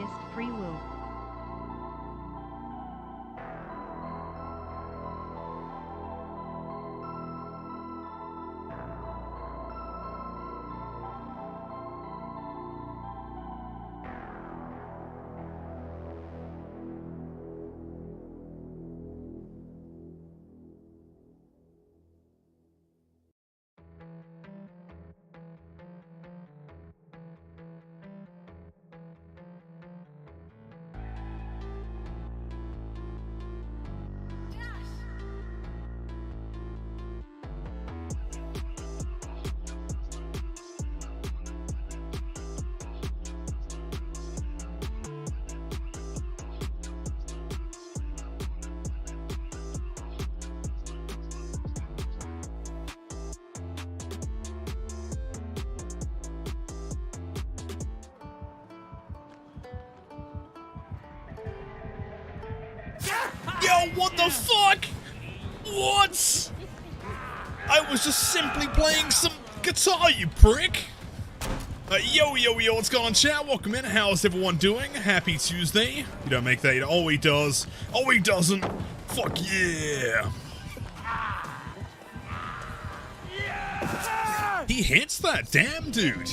artist, free will. Yo, what the fuck? What? I was just simply playing some guitar, you prick. Yo, what's going on, chat? Welcome in. How's everyone doing? Happy Tuesday. You don't make that. Oh, he does. Oh, he doesn't. Fuck yeah. He hits that. Damn, dude.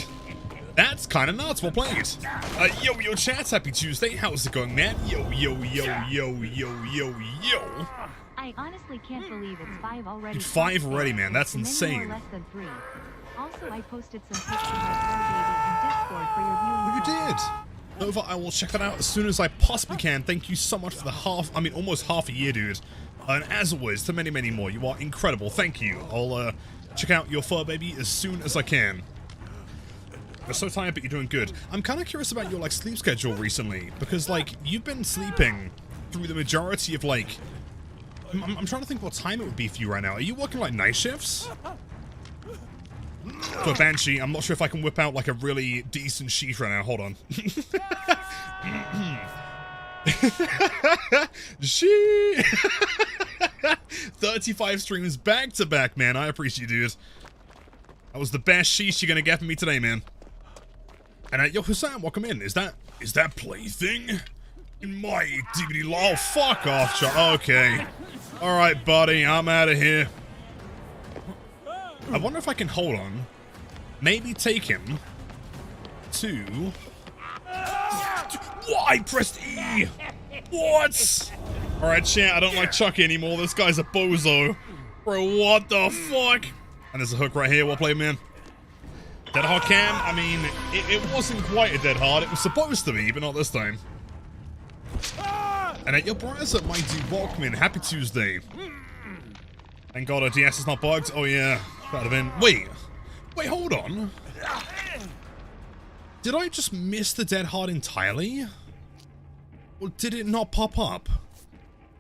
That's kind of nuts. We'll play it. Yo, chat. Happy Tuesday. How's it going, man? Yo. I honestly can't believe it's 5 already. Dude, 5 already, man. That's insane. Less than 3. Also, I posted some pics of my fur baby in Discord for your viewing. Oh, you did? Nova, I will check that out as soon as I possibly can. Thank you so much for the almost half a year, dude. And as always, to many, many more. You are incredible. Thank you. I'll check out your fur baby as soon as I can. I'm so tired, but you're doing good. I'm kind of curious about your, like, sleep schedule recently. Because, like, you've been sleeping through the majority of, like... I'm trying to think what time it would be for you right now. Are you working, like, night shifts? For Banshee, I'm not sure if I can whip out, like, a really decent sheet right now. Hold on. She 35 streams back to back, man. I appreciate you, dude. That was the best sheesh you're gonna get from me today, man. And yo, Hussein, welcome in. Is that Plaything in my DVD? Oh, fuck off, okay. All right, buddy, I'm out of here. I wonder if I can hold on. Maybe take him to. What? I pressed E. What? All right, chat. I don't like Chucky anymore. This guy's a bozo, bro. What the fuck? And there's a hook right here. We'll play, man. Dead hard cam. I mean, it wasn't quite a dead hard. It was supposed to be, but not this time. And your browser, my dude, welcome in. Happy Tuesday. Thank God our DS is not bugged. Oh yeah, that'd have been. Wait, hold on. Did I just miss the dead hard entirely? Or did it not pop up?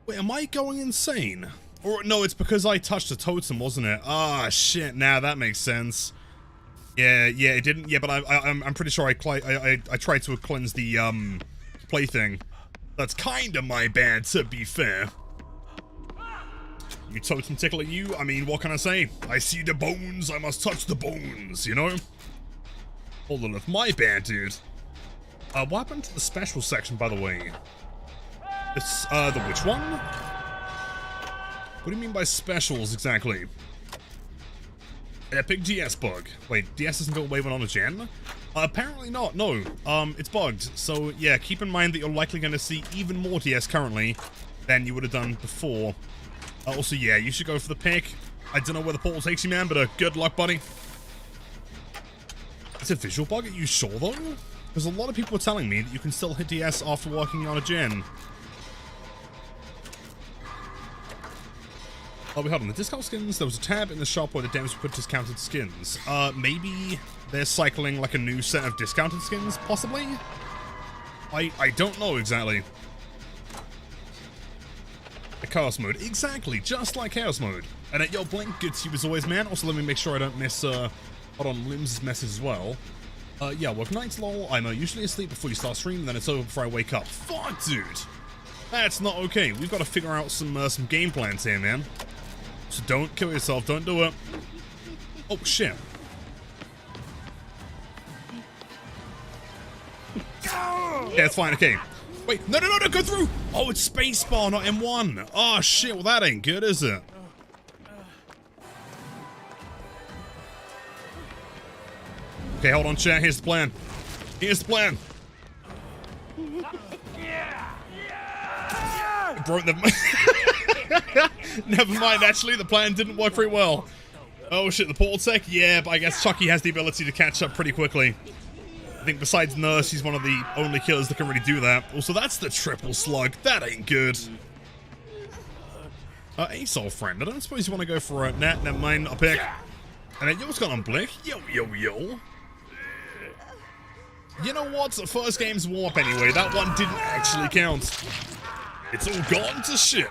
Wait, am I going insane? Or no, it's because I touched the totem, wasn't it? Ah, shit. Now that makes sense. Yeah, it didn't. Yeah, but I'm pretty sure I tried to cleanse the plaything. That's kind of my bad, to be fair. You totem tickle at you? I mean, what can I say? I see the bones, I must touch the bones, you know? Hold on, it's my bad, dude. What happened to the special section, by the way? It's, the which one? What do you mean by specials, exactly? Epic DS bug. Wait, DS isn't going away when on a gen? Apparently not, no. It's bugged. So, yeah, keep in mind that you're likely going to see even more DS currently than you would have done before. Also, yeah, you should go for the pick. I don't know where the portal takes you, man, but good luck, buddy. It's a visual bug? Are you sure, though? Because a lot of people are telling me that you can still hit DS after working on a gen. Oh, wait, hold on. The discount skins, there was a tab in the shop where the devs put discounted skins. Maybe they're cycling like a new set of discounted skins, possibly? I don't know exactly. The Chaos Mode. Exactly, just like Chaos Mode. And at your blink, good to you as always, man. Also, let me make sure I don't miss, hold on, Lim's message as well. Yeah, work nights, lol. I'm usually asleep before you start streaming, then it's over before I wake up. Fuck, dude! That's not okay. We've got to figure out some game plans here, man. So don't kill yourself, don't do it. Oh, shit. Yeah, it's fine, okay. Wait, no, go through! Oh, it's spacebar, not M1. Oh, shit, well, that ain't good, is it? Okay, hold on, chat. Here's the plan. Bro, never mind, actually, the plan didn't work very well. Oh, shit, the portal tech? Yeah, but I guess Chucky has the ability to catch up pretty quickly. I think besides Nurse, he's one of the only killers that can really do that. Also, that's the triple slug. That ain't good. Ace, old friend. I don't suppose you want to go for a Nat. Never mind. I'll pick. And then what's going on, Blick? Yo. You know what? The first game's warm-up anyway. That one didn't actually count. It's all gone to shit.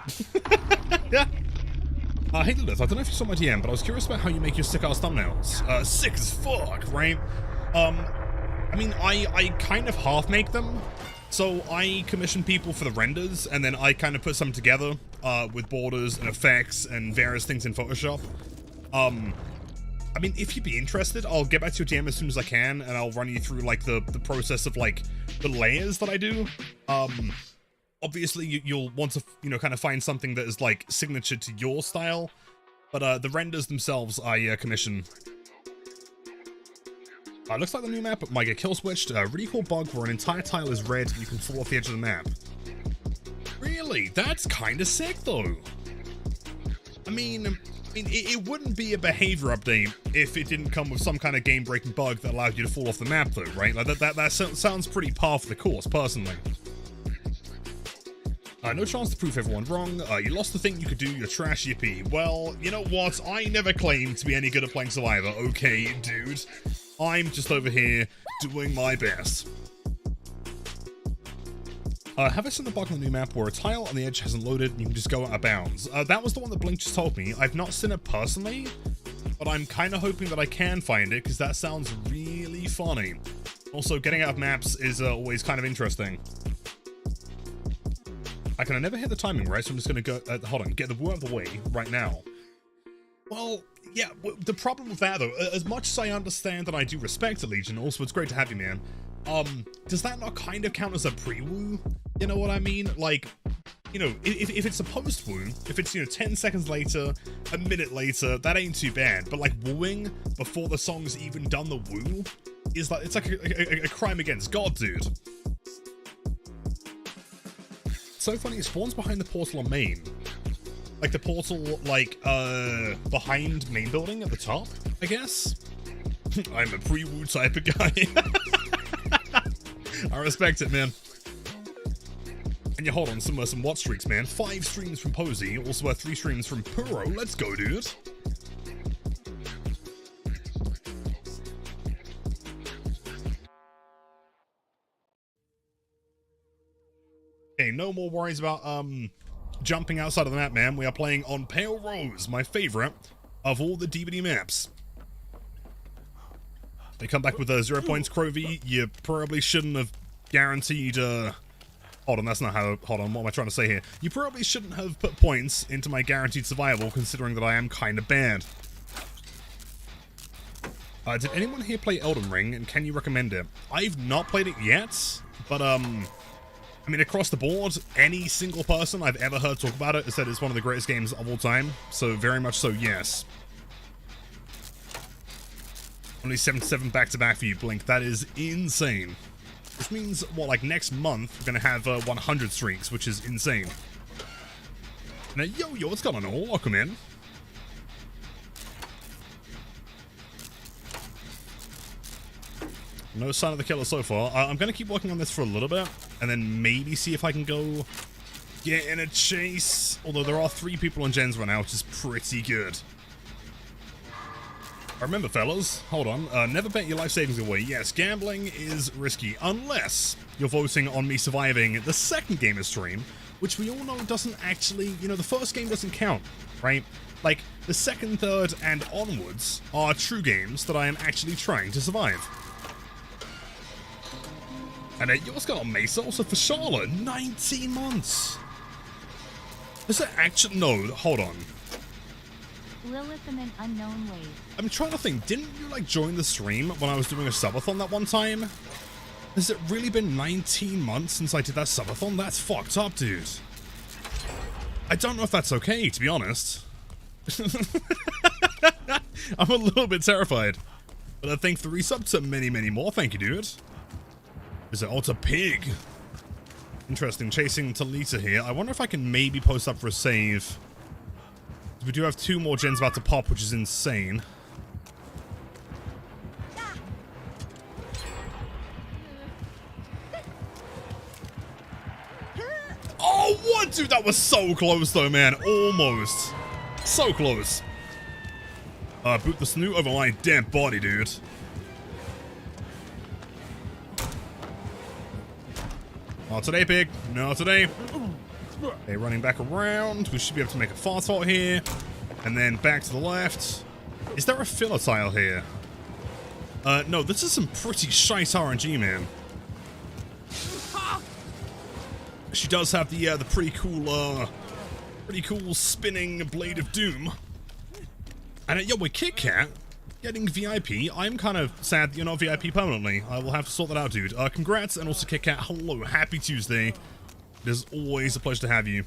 Hey Lilith, I don't know if you saw my DM, but I was curious about how you make your sick-ass thumbnails. Sick as fuck, right? I mean, I kind of half make them. So I commission people for the renders, and then I kind of put some together with borders and effects and various things in Photoshop. I mean, if you'd be interested, I'll get back to your DM as soon as I can, and I'll run you through, like, the process of, like, the layers that I do. Obviously, you'll want to, you know, kind of find something that is, like, signature to your style. But the renders themselves, I commission. Looks like the new map might get kill switched. Really cool bug where an entire tile is red and you can fall off the edge of the map. Really? That's kind of sick, though. I mean, it wouldn't be a behavior update if it didn't come with some kind of game-breaking bug that allowed you to fall off the map, though, right? Like, that sounds pretty par for the course, personally. No chance to prove everyone wrong. You lost the thing you could do, you're trash, yippee. Well, you know what? I never claimed to be any good at playing Survivor, okay, dude? I'm just over here doing my best. Have I seen the bug on the new map where a tile on the edge hasn't loaded and you can just go out of bounds? That was the one that Blink just told me. I've not seen it personally, but I'm kind of hoping that I can find it because that sounds really funny. Also, getting out of maps is always kind of interesting. I can never hit the timing right, so I'm just going to go... hold on, get the woo out of the way right now. Well, yeah, the problem with that, though, as much as I understand and I do respect the Legion, also it's great to have you, man, does that not kind of count as a pre-woo? You know what I mean? Like, you know, if it's a post-woo, if it's, you know, 10 seconds later, a minute later, that ain't too bad. But, like, wooing before the song's even done the woo is like, it's like a crime against God, dude. So funny, it spawns behind the portal on main. Like the portal, like, behind main building at the top, I guess? I'm a pre-woo type of guy. I respect it, man. And yeah, hold on, some watch streaks, man. 5 streams from Posey, also 3 streams from Puro. Let's go, dude. Okay, no more worries about, jumping outside of the map, man. We are playing on Pale Rose, my favorite of all the DBD maps. They come back with 0 points, Crovey. You probably shouldn't have guaranteed, hold on, that's not how... Hold on, what am I trying to say here? You probably shouldn't have put points into my guaranteed survival, considering that I am kind of bad. Did anyone here play Elden Ring, and can you recommend it? I've not played it yet, but, I mean, across the board, any single person I've ever heard talk about it has said it's one of the greatest games of all time. So, very much so, yes. Only 77 back-to-back for you, Blink. That is insane. Which means, what, like next month, we're going to have 100 streaks, which is insane. Now, yo, what's going on, all? Welcome in. No sign of the killer so far. I'm going to keep working on this for a little bit, and then maybe see if I can go get in a chase. Although there are 3 people on gens right now, which is pretty good. Remember, fellas, hold on. Never bet your life savings away. Yes, gambling is risky, unless you're voting on me surviving the second game of stream, which we all know doesn't actually, you know, the first game doesn't count, right? Like, the second, third, and onwards are true games that I am actually trying to survive. And what's going on, Mesa? Also for Charlotte, 19 months. Is that actually... No, hold on. Lilith in an unknown way. I'm trying to think, didn't you, like, join the stream when I was doing a subathon that one time? Has it really been 19 months since I did that subathon? That's fucked up, dude. I don't know if that's okay, to be honest. I'm a little bit terrified. But I think 3 subs to many, many more. Thank you, dude. Is it? Oh, it's a pig. Interesting. Chasing Talita here. I wonder if I can maybe post up for a save. We do have 2 more gens about to pop, which is insane. Oh, what? Dude, that was so close, though, man. Almost. So close. Boot the snoot over my damn body, dude. Not today, pig. Not today. Okay, running back around. We should be able to make a fast halt here. And then back to the left. Is there a filler tile here? No, this is some pretty shite RNG, man. She does have the pretty cool spinning Blade of Doom. And yo, with Kit Kat getting VIP, I'm kind of sad that you're not VIP permanently. I will have to sort that out, dude. Congrats, and also Kit Kat, hello, happy Tuesday. It is always a pleasure to have you.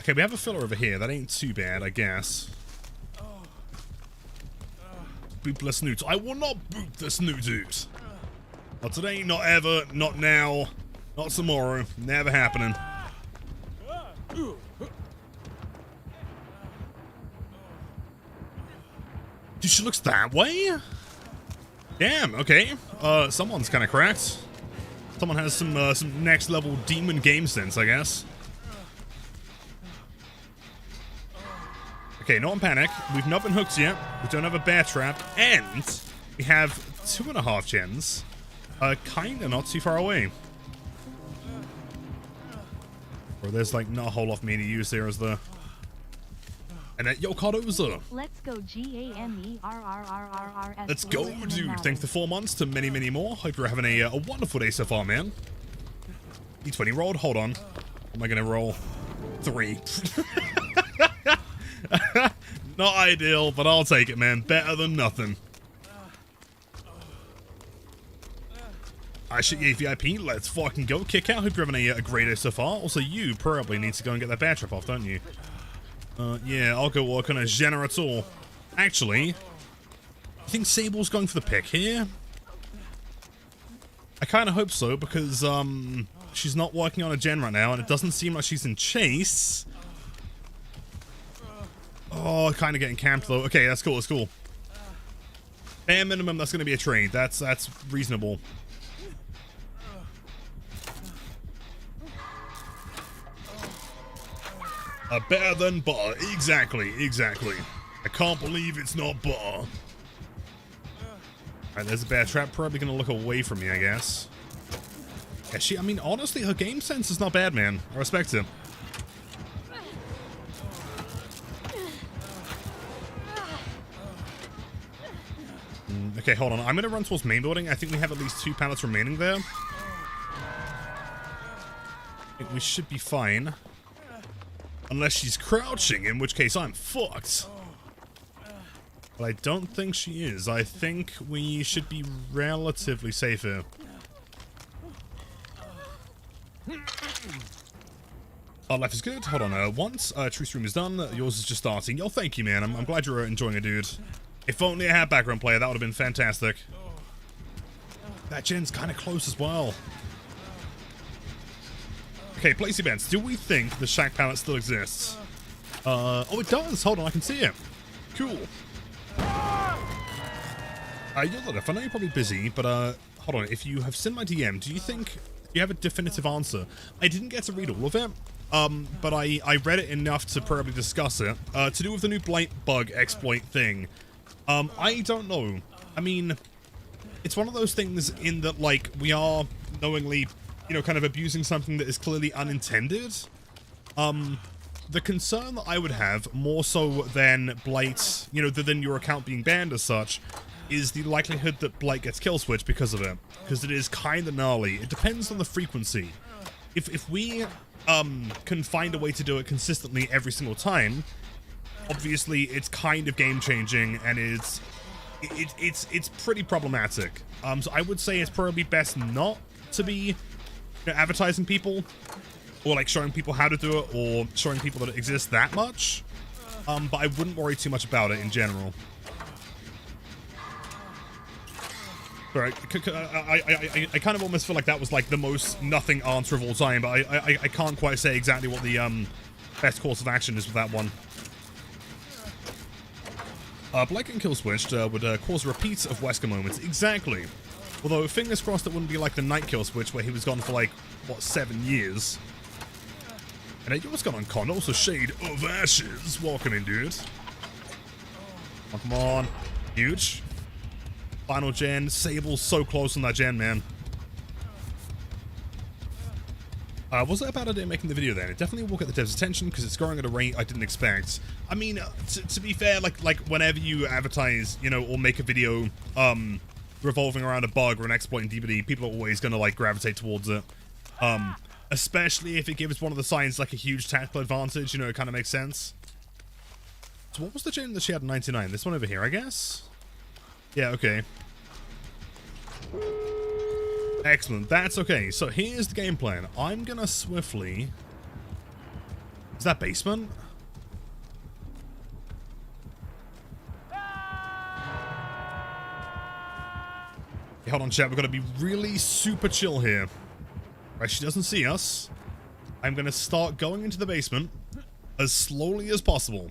Okay, we have a filler over here. That ain't too bad, I guess. Boot the snoot. I will not boot the snoot, dude. Not today, not ever, not now, not tomorrow. Never happening. Dude, she looks that way? Damn, okay. Someone's kind of cracked. Someone has some next level demon game sense, I guess. Okay, not in panic. We've not been hooked yet. We don't have a bear trap. And we have 2.5 gens. Kinda not too far away. Or there's like not a whole lot of me to use there, is there? And yo, Cardoza. Let's go GAMERRRRRS. Let's go, dude. Thanks for 4 months to many, many more. Hope you're having a wonderful day so far, man. D20 rolled. Hold on. Am I going to roll? 3. Not ideal, but I'll take it, man. Better than nothing. I should get VIP. Let's fucking go. Kick out. Hope you're having a great day so far. Also, you probably need to go and get that bear trap off, don't you? Yeah, I'll go work on a generator. Actually, I think Sable's going for the pick here. I kind of hope so, because, she's not working on a gen right now, and it doesn't seem like she's in chase. Oh, kind of getting camped, though. Okay, that's cool, that's cool. Bare minimum, that's going to be a trade. That's reasonable. Better than butter. Exactly, exactly. I can't believe it's not butter. Alright, there's a bear trap. Probably gonna look away from me, I guess. Yeah, I mean, honestly, her game sense is not bad, man. I respect it. Okay, hold on. I'm gonna run towards main building. I think we have at least 2 pallets remaining there. I think we should be fine. Unless she's crouching, in which case I'm fucked. But I don't think she is. I think we should be relatively safe here. Our life is good. Hold on. Once True Stream is done, yours is just starting. Yo, thank you, man. I'm glad you're enjoying it, dude. If only I had background player, that would have been fantastic. That gen's kind of close as well. Okay, place events. Do we think the shack pallet still exists? Oh, it does. Hold on, I can see it. Cool. Yolodif, I know you're probably busy, but hold on. If you have sent my DM, do you think you have a definitive answer? I didn't get to read all of it, but I read it enough to probably discuss it. To do with the new Blight bug exploit thing. I don't know. I mean, it's one of those things in that, like, we are knowingly, you know, kind of abusing something that is clearly unintended. The concern that I would have, more so than Blight, you know, than your account being banned as such, is the likelihood that Blight gets kill switch because of it. Because it is kind of gnarly. It depends on the frequency. If we can find a way to do it consistently every single time, obviously it's kind of game-changing and is it's pretty problematic. So I would say it's probably best not to be, you know, advertising people or like showing people how to do it or showing people that it exists that much. But I wouldn't worry too much about it in general. Sorry, I kind of almost feel like that was like the most nothing answer of all time, but I can't quite say exactly what the best course of action is with that one. Blight and kill switched would cause a repeat of Wesker moments. Exactly. Although, fingers crossed it wouldn't be like the night kill switch where he was gone for like, what, 7 years. And hey, what's going on, Con? Also, Shade of Ashes. Welcome in, dude. Oh, come on. Huge. Final gen. Sable's so close on that gen, man. Was it a bad idea making the video then? It definitely will get the devs' attention because it's growing at a rate I didn't expect. I mean, to be fair, like whenever you advertise, you know, or make a video revolving around a bug or an exploit in DBD, people are always going to like gravitate towards it. Especially if it gives one of the signs like a huge tactical advantage, you know, it kind of makes sense. So what was the gen that she had in 99? This one over here, I guess? Yeah, okay. Excellent, that's okay. So here's the game plan. I'm gonna swiftly... Is that basement? Okay, hold on, chat. We've got to be really super chill here. Right, she doesn't see us. I'm gonna start going into the basement as slowly as possible.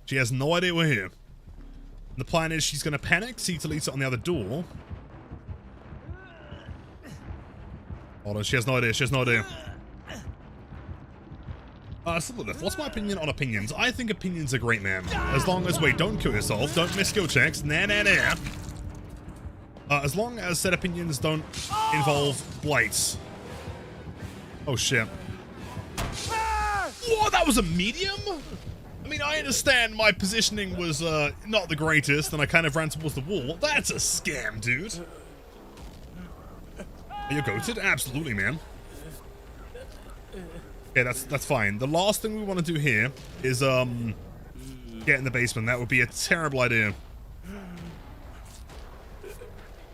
She has no idea we're here. And the plan is she's gonna panic, see Talita on the other door. Hold on, she has no idea, she has no idea. What's my opinion on opinions? I think opinions are great, man. As long as, wait, don't kill yourself, don't miss skill checks, nah. As long as said opinions don't involve blights. Oh shit. Whoa, that was a medium? I mean, I understand my positioning was not the greatest and I kind of ran towards the wall. That's a scam, dude. Are you goated? Absolutely, man. Okay, that's fine. The last thing we want to do here is get in the basement. That would be a terrible idea.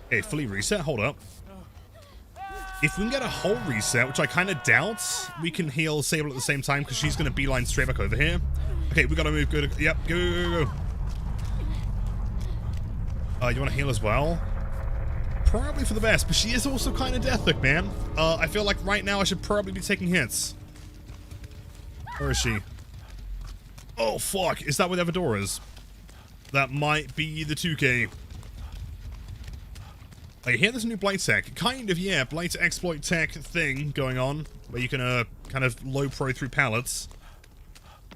Okay, fully reset. Hold up. If we can get a whole reset, which I kind of doubt, we can heal Sable at the same time because she's going to beeline straight back over here. Okay, we got to move good. Yep, go. You want to heal as well? Probably for the best, but she is also kind of deathhook, man. I feel like right now I should probably be taking hits. Where is she? Oh, fuck. Is that where the other door is? That might be the 2K. I hear there's a new Blight tech. Kind of, yeah. Blight exploit tech thing going on. Where you can, kind of low pro through pallets.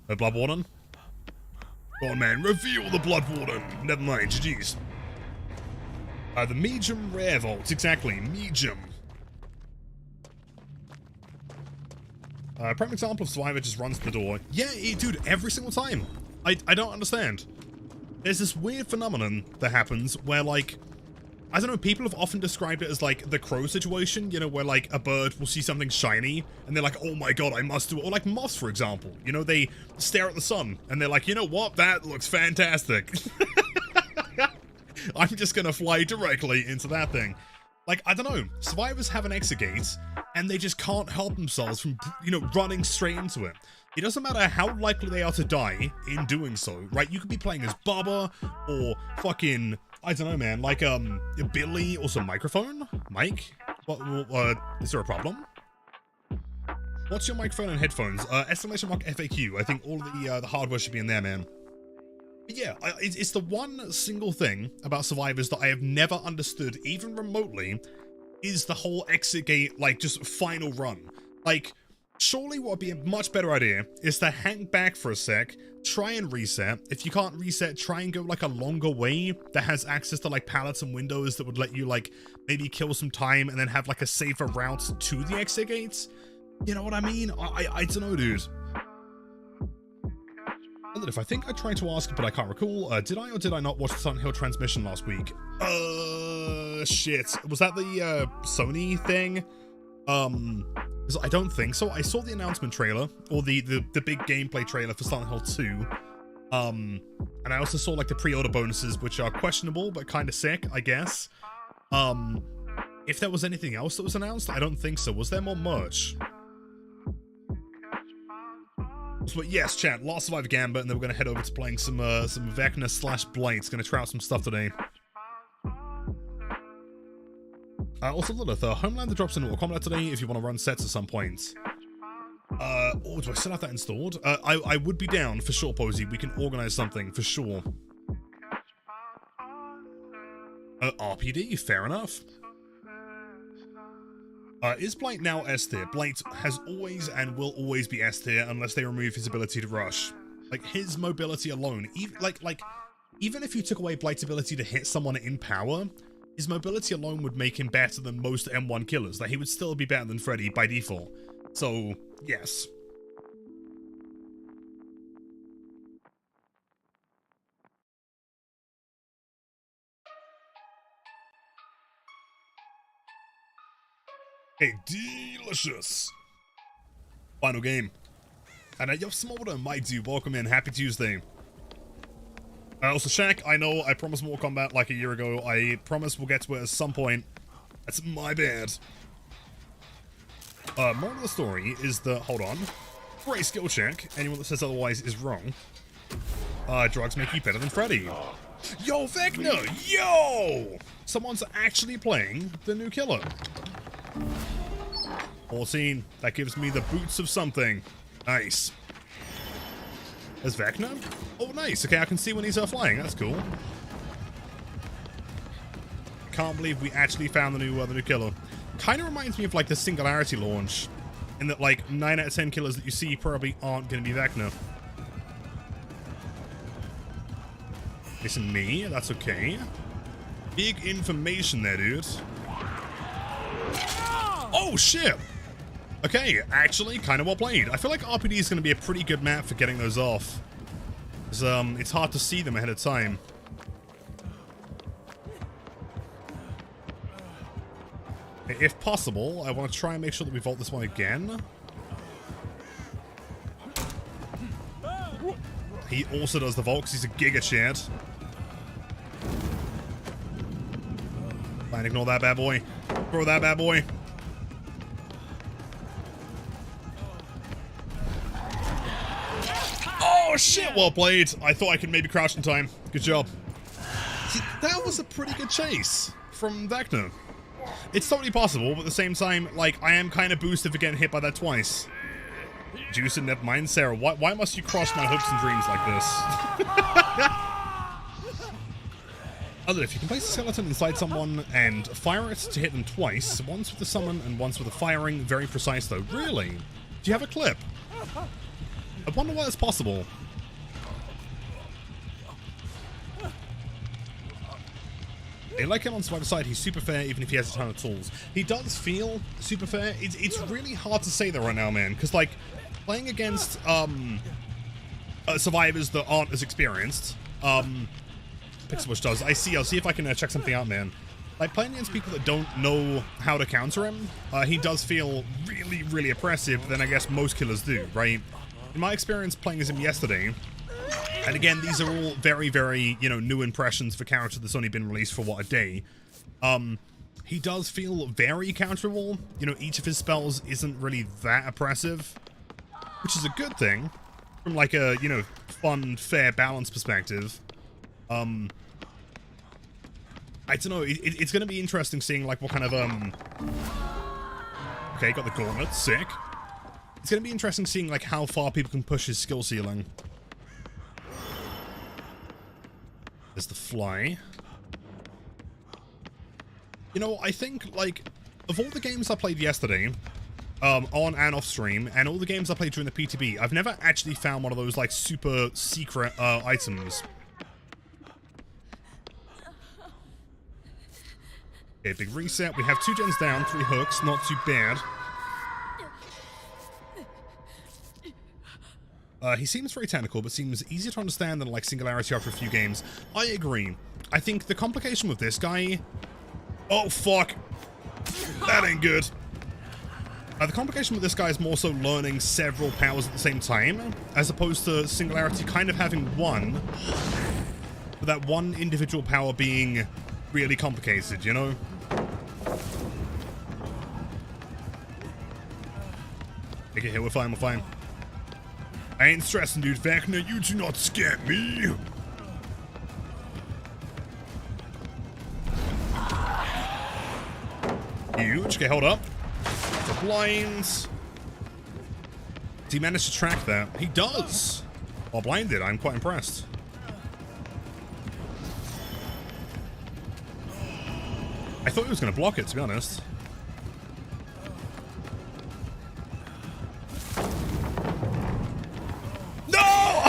Blood Warden. Go on, man. Reveal the Blood Warden. Never mind. GG's. The medium rare vault. Exactly. Medium. Prime example of Survivor just runs to the door. Yeah, dude, every single time. I don't understand. There's this weird phenomenon that happens where, like, I don't know, people have often described it as, like, the crow situation, you know, where, like, a bird will see something shiny, and they're like, oh my god, I must do it. Or, like, moths, for example. You know, they stare at the sun, and they're like, you know what? That looks fantastic. I'm just gonna fly directly into that thing. Like, I don't know. Survivors have an exegate, and they just can't help themselves from, you know, running straight into it. It doesn't matter how likely they are to die in doing so, right? You could be playing as Bubba, or fucking... I don't know, man, like, Billy or some microphone? Mike? What, is there a problem? What's your microphone and headphones? Exclamation mark FAQ. I think all the hardware should be in there, man. But yeah, it's the one single thing about Survivors that I have never understood, even remotely, is the whole exit gate, like, just final run. Like, surely what would be a much better idea is to hang back for a sec, try and reset. If you can't reset, try and go like a longer way that has access to like pallets and windows that would let you like maybe kill some time and then have like a safer route to the exit gates. You know what I mean? I don't know, dude. If I think I tried to ask, but I can't recall, did I or did I not watch the Silent Hill transmission last week? Shit. Was that the Sony thing? I don't think so. I saw the announcement trailer, or the big gameplay trailer for Silent Hill 2. And I also saw like the pre-order bonuses, which are questionable, but kind of sick, I guess. If there was anything else that was announced, I don't think so. Was there more merch? But yes, chat, Last Survivor Gambit, and then we're going to head over to playing some Vecna / Blight. Going to try out some stuff today. Also, Lilith, Homelander drops in Mortal Kombat today if you want to run sets at some point. Oh, do I still have that installed? I would be down for sure, Posey. We can organize something for sure. RPD, fair enough. Is Blight now S tier? Blight has always and will always be S tier unless they remove his ability to rush. Like, his mobility alone, even if you took away Blight's ability to hit someone in power, his mobility alone would make him better than most M1 killers. Like, he would still be better than Freddy by default. So, yes. Hey, delicious. Final game. And yo, Smolder, my dude, welcome in. Happy Tuesday. Also, Shaq, I know I promised Mortal Kombat like a year ago. I promise we'll get to it at some point. That's my bad. Moral of the story is that, hold on. Great skill check. Anyone that says otherwise is wrong. Drugs make you better than Freddy. Yo, Vecna! Yo! Someone's actually playing the new killer. 14. That gives me the boots of something. Nice. There's Vecna? Oh, nice. Okay, I can see when he's flying. That's cool. Can't believe we actually found the new killer. Kind of reminds me of like the Singularity launch, in that like 9 out of 10 killers that you see probably aren't going to be Vecna. Missing me. That's okay. Big information there, dude. Oh, shit! Okay, actually, kind of well played. I feel like RPD is going to be a pretty good map for getting those off. Because, it's hard to see them ahead of time. If possible, I want to try and make sure that we vault this one again. He also does the vault because he's a giga shit. Fine, ignore that bad boy. Throw that bad boy. Oh shit, well played. I thought I could maybe crouch in time. Good job. See, that was a pretty good chase from Vecna. It's totally possible, but at the same time, like, I am kind of boosted for getting hit by that twice. Juice and Nip Mine, Sarah, why must you crush my hopes and dreams like this? Other, if you can place a skeleton inside someone and fire it to hit them twice, once with the summon and once with the firing, very precise though. Really? Do you have a clip? I wonder why that's possible. I like him on Survivor side, he's super fair even if he has a ton of tools. He does feel super fair. It's really hard to say that right now, man, because like playing against survivors that aren't as experienced, Pixelbush does. I'll see if I can check something out, man. Like playing against people that don't know how to counter him, he does feel really, really oppressive than I guess most killers do, right? In my experience playing as him yesterday, and again, these are all very, very, you know, new impressions for character that's only been released for, what, a day. He does feel very counterable. You know, each of his spells isn't really that oppressive, which is a good thing from, like, a, you know, fun, fair, balanced perspective. I don't know, it's going to be interesting seeing, like, what kind of, Okay, got the gauntlet, sick. It's going to be interesting seeing, like, how far people can push his skill ceiling. There's the fly. You know, I think, like, of all the games I played yesterday, on and off stream, and all the games I played during the PTB, I've never actually found one of those, like, super secret, items. Okay, big reset. We have 2 gens down, 3 hooks, not too bad. He seems very technical, but seems easier to understand than, like, Singularity after a few games. I agree. I think the complication with this guy... Oh, fuck. That ain't good. The complication with this guy is more so learning several powers at the same time, as opposed to Singularity kind of having one, but that one individual power being really complicated, you know? Okay, here, we're fine, we're fine. I ain't stressing, dude. Vecna, you do not scare me. Huge. Okay, hold up. The blinds. Does he manage to track that? He does. While blinded, I'm quite impressed. I thought he was going to block it, to be honest. No!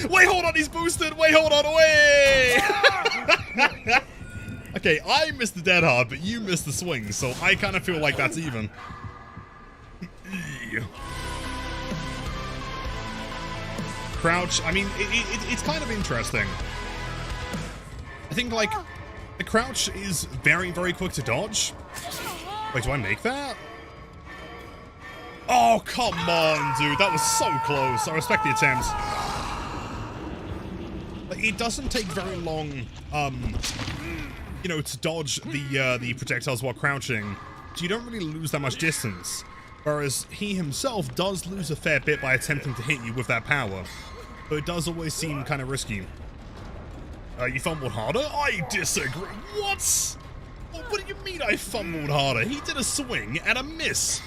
Wait, hold on, he's boosted. Wait, hold on, wait! Okay, I missed the dead hard, but you missed the swing, so I kind of feel like that's even. Crouch, I mean, it's kind of interesting. I think, like, the crouch is very, very quick to dodge. Wait, do I make that? Oh, come on, dude. That was so close. I respect the attempt. Like, it doesn't take very long, you know, to dodge the projectiles while crouching. So you don't really lose that much distance. Whereas he himself does lose a fair bit by attempting to hit you with that power. But it does always seem kind of risky. You fumbled harder? I disagree. What? What do you mean I fumbled harder? He did a swing and a miss.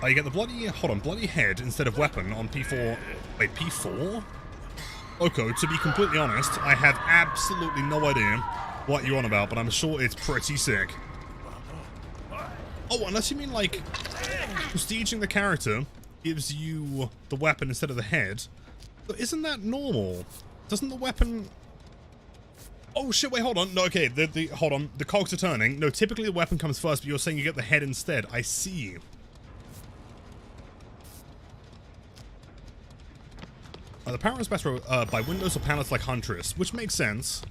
You get the bloody, hold on, bloody head instead of weapon on P4. Wait, P4? Oko, to be completely honest, I have absolutely no idea what you're on about, but I'm sure it's pretty sick. Oh, unless you mean, like, prestiging the character gives you the weapon instead of the head. But isn't that normal? Doesn't the weapon... Oh, shit, wait, hold on. No, okay, hold on. The cogs are turning. No, typically the weapon comes first, but you're saying you get the head instead. I see. The power is best by windows or panels like Huntress, which makes sense.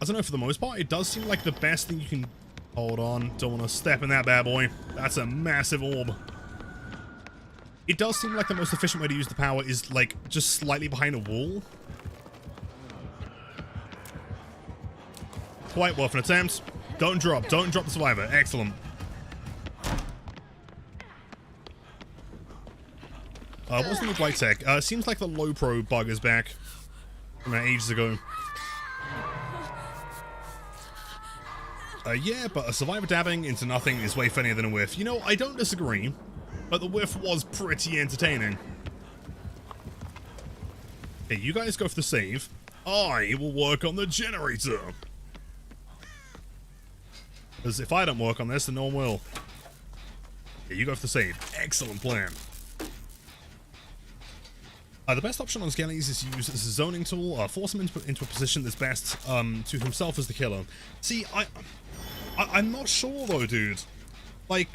I don't know, for the most part, it does seem like the best thing you can... Hold on, don't want to step in that bad boy. That's a massive orb. It does seem like the most efficient way to use the power is, like, just slightly behind a wall. Quite worth an attempt. Don't drop the survivor. Excellent. What's the new Blight tech? Seems like the low pro bug is back from ages ago. Yeah, but a survivor dabbing into nothing is way funnier than a whiff. You know, I don't disagree, but the whiff was pretty entertaining. Okay, you guys go for the save. I will work on the generator. Because if I don't work on this, then no one will. Okay, you go for the save. Excellent plan. The best option on Skellies is to use this zoning tool, force him into a position that's best to himself as the killer. See, I'm not sure though, dude. Like,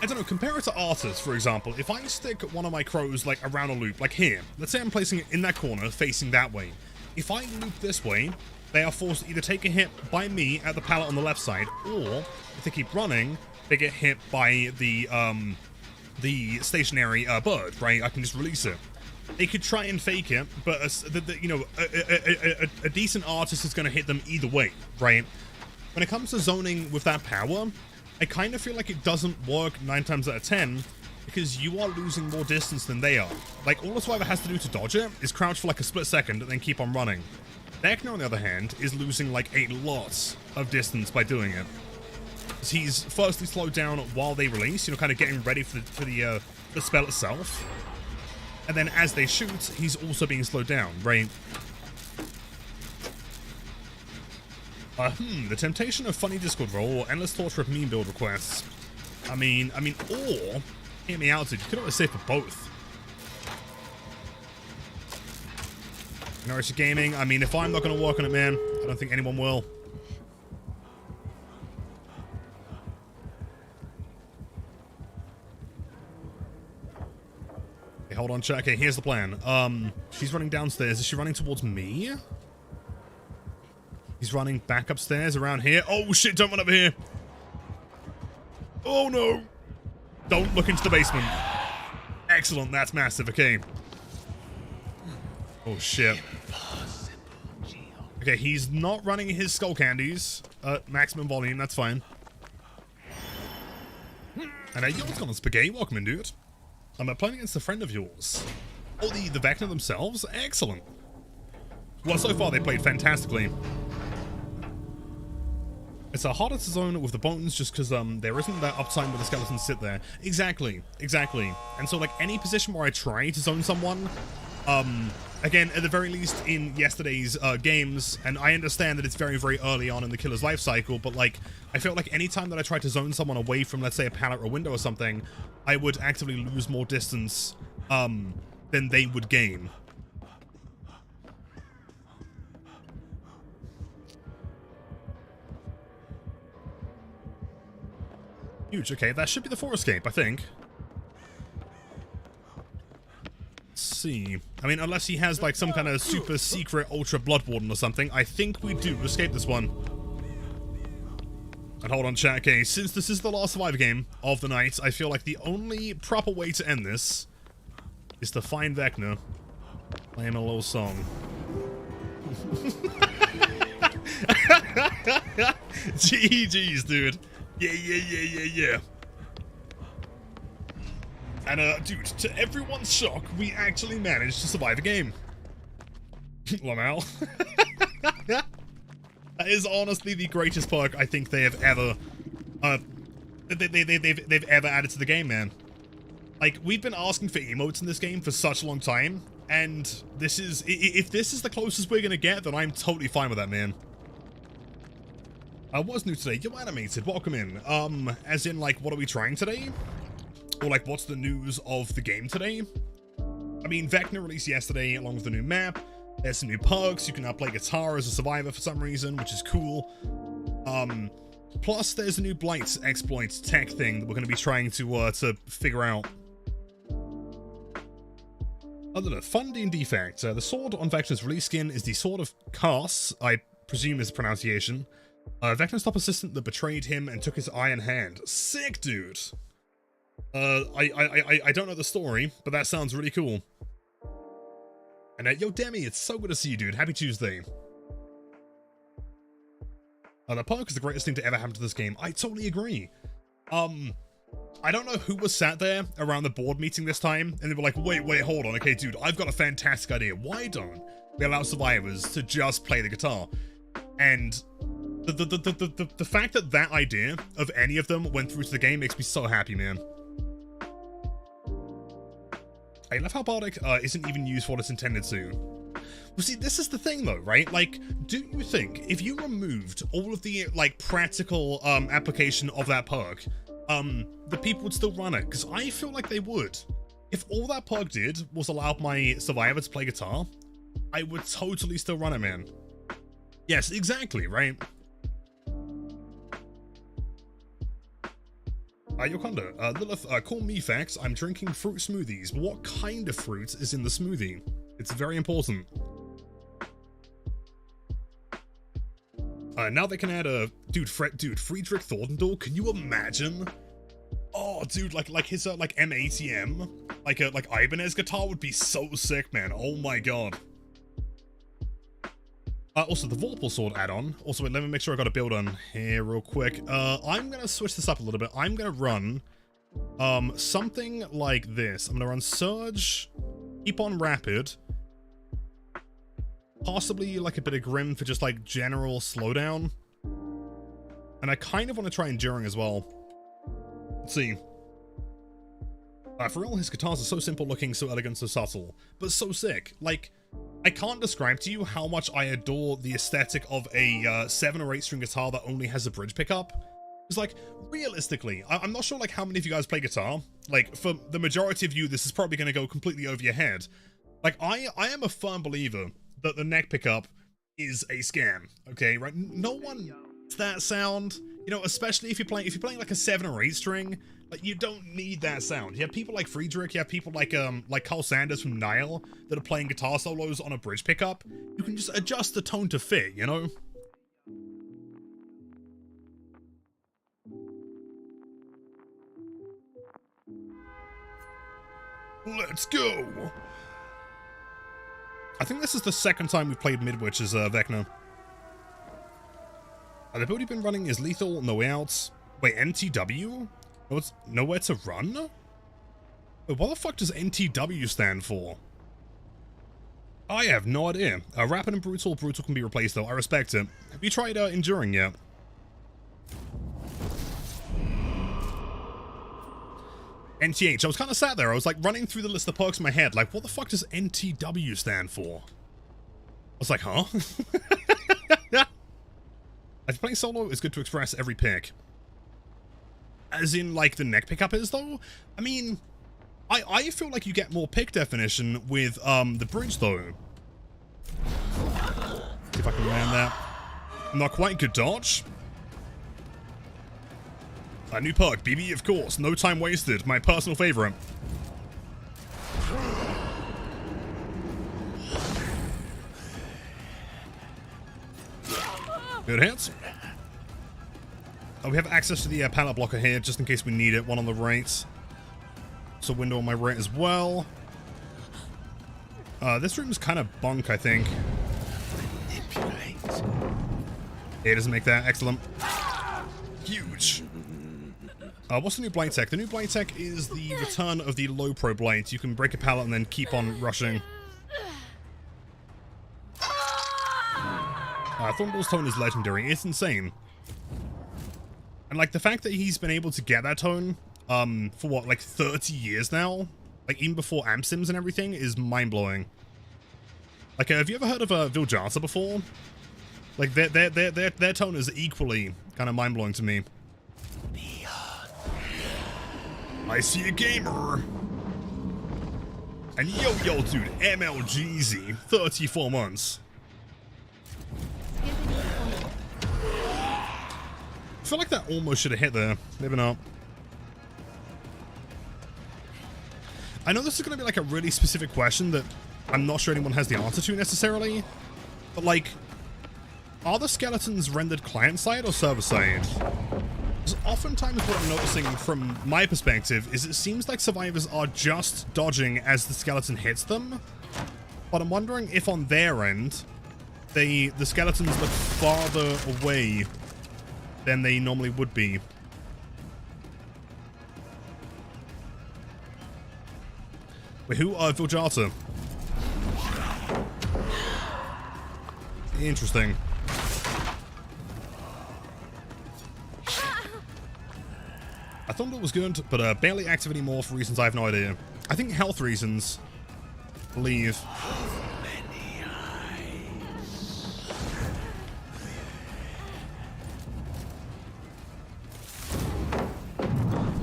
I don't know, compare it to Arthur's, for example. If I stick one of my crows, like, around a loop, like here, let's say I'm placing it in that corner, facing that way. If I loop this way, they are forced to either take a hit by me at the pallet on the left side, or, if they keep running, they get hit by the stationary bird, right? I can just release it. They could try and fake it, but you know, a decent artist is going to hit them either way, right? When it comes to zoning with that power, I kind of feel like it doesn't work 9 times out of 10 because you are losing more distance than they are. Like, all the survivor has to do to dodge it is crouch for like a split second and then keep on running. Vecna, on the other hand, is losing like a lot of distance by doing it. He's firstly slowed down while they release, you know, kind of getting ready for the spell itself. And then as they shoot, he's also being slowed down, right? The temptation of funny Discord roll or endless torture of meme build requests. I mean, or, hear me out, dude, you could always say for both. Nourish Gaming, I mean, if I'm not going to work on it, man, I don't think anyone will. Okay, hold on, check. Okay, here's the plan. She's running downstairs. Is she running towards me? He's running back upstairs around here. Oh shit, don't run over here. Oh no. Don't look into the basement. Excellent, that's massive, okay. Oh shit. Okay, he's not running his skull candies. Maximum volume, that's fine. And yours gone on spaghetti, welcome in, dude. I'm playing against a friend of yours. Oh, the Vecna themselves? Excellent. Well, so far they played fantastically. It's harder to zone with the bones just because there isn't that uptime where the skeletons sit there. Exactly, exactly. And so like any position where I try to zone someone, again, at the very least in yesterday's games, and I understand that it's very, very early on in the killer's life cycle, but like, I felt like any time that I tried to zone someone away from, let's say, a pallet or a window or something, I would actively lose more distance than they would gain. Huge, okay, that should be the 4 escape, I think. Let's see. I mean, unless he has like some kind of super secret ultra blood warden or something, I think we do escape this one. And hold on, chat, okay, since this is the last Survivor game of the night, I feel like the only proper way to end this is to find Vecna, play him a little song. GG's, dude. Yeah. And, dude, to everyone's shock, we actually managed to survive a game. Lamal. That is honestly the greatest perk I think they have ever, they've ever added to the game, man. Like, we've been asking for emotes in this game for such a long time, and this is, if this is the closest we're gonna get, then I'm totally fine with that, man. What's new today? You're animated, welcome in. As in, like, what are we trying today? Or, like, what's the news of the game today? I mean, Vecna released yesterday along with the new map. There's some new perks. You can now play guitar as a survivor for some reason, which is cool. Plus, there's a new Blight exploit tech thing that we're going to be trying to figure out. Other than fun D&D fact, the sword on Vecna's release skin is the Sword of Kars, I presume is the pronunciation. Vecna's top assistant that betrayed him and took his iron hand. Sick, dude. I don't know the story, but that sounds really cool. And yo, Demi, it's so good to see you, dude. Happy Tuesday. The perk is the greatest thing to ever happen to this game. I totally agree. I don't know who was sat there around the board meeting this time, and they were like, wait, hold on. Okay, dude, I've got a fantastic idea. Why don't we allow survivors to just play the guitar? And the fact that that idea of any of them went through to the game makes me so happy, man. I love how Bardic isn't even used for what it's intended to. Well, see, this is the thing, though, right? Like, do you think if you removed all of the, like, practical application of that perk, the people would still run it? Because I feel like they would. If all that perk did was allow my survivor to play guitar, I would totally still run it, man. Yes, exactly, right? Yokonda, Lilith, call me facts. I'm drinking fruit smoothies. What kind of fruit is in the smoothie? It's very important. Now they can add a dude, Friedrich Thorndal. Can you imagine? Oh, dude, like his like M80M, like Ibanez guitar would be so sick, man. Oh my god. Also, the Vorpal Sword add-on. Also, wait, let me make sure I got a build on here real quick. I'm going to switch this up a little bit. I'm going to run something like this. I'm going to run Surge, keep on Rapid, possibly like a bit of Grim for just like general slowdown. And I kind of want to try Enduring as well. Let's see. For real, his guitars are so simple looking, so elegant, so subtle, but so sick. Like, I can't describe to you how much I adore the aesthetic of a 7 or 8 string guitar that only has a bridge pickup. It's like, realistically, I'm not sure like how many of you guys play guitar. Like, for the majority of you, this is probably going to go completely over your head. Like, I am a firm believer that the neck pickup is a scam, okay, right? No one gets that sound, you know, especially if you're playing like a 7 or 8 string. Like, you don't need that sound. You have people like Friedrich, you have people like Carl Sanders from Nile that are playing guitar solos on a bridge pickup. You can just adjust the tone to fit, you know? Let's go! I think this is the second time we've played Midwich as Vecna. The build you've been running is lethal, no way out. Wait, NTW? No, it's nowhere to run? Wait, what the fuck does NTW stand for? I have no idea. Rapid and brutal. Brutal can be replaced though. I respect it. Have you tried enduring yet? NTH. I was kind of sat there. I was like running through the list of perks in my head. Like, what the fuck does NTW stand for? I was like, huh? As playing solo is good to express every pick. As in, like, the neck pickup is, though? I mean, I feel like you get more pick definition with, the bridge, though. See if I can land that. Not quite good dodge. A new perk, BB, of course. No time wasted. My personal favorite. Good hits. Oh, we have access to the pallet blocker here, just in case we need it. One on the right. There's a window on my right as well. This room's kind of bunk, I think. Yeah, it doesn't make that. Excellent. Huge. What's the new Blight tech? The new Blight tech is the return of the low pro Blight. You can break a pallet and then keep on rushing. Thornball's tone is legendary. It's insane. And, like, the fact that he's been able to get that tone, for what, like 30 years now? Like, even before Amp Sims and everything, is mind-blowing. Like, have you ever heard of Viljata before? Like, their tone is equally kind of mind-blowing to me. I see a gamer. And yo, dude, MLGZ, 34 months. I feel like that almost should have hit there. Maybe not. I know this is going to be like a really specific question that I'm not sure anyone has the answer to necessarily. But like, are the skeletons rendered client-side or server-side? Because oftentimes what I'm noticing from my perspective is it seems like survivors are just dodging as the skeleton hits them. But I'm wondering if on their end, the skeletons look farther away than they normally would be. Wait, who? Viljata. Interesting. I thought it was good, but barely active anymore for reasons I have no idea. I think health reasons. I believe.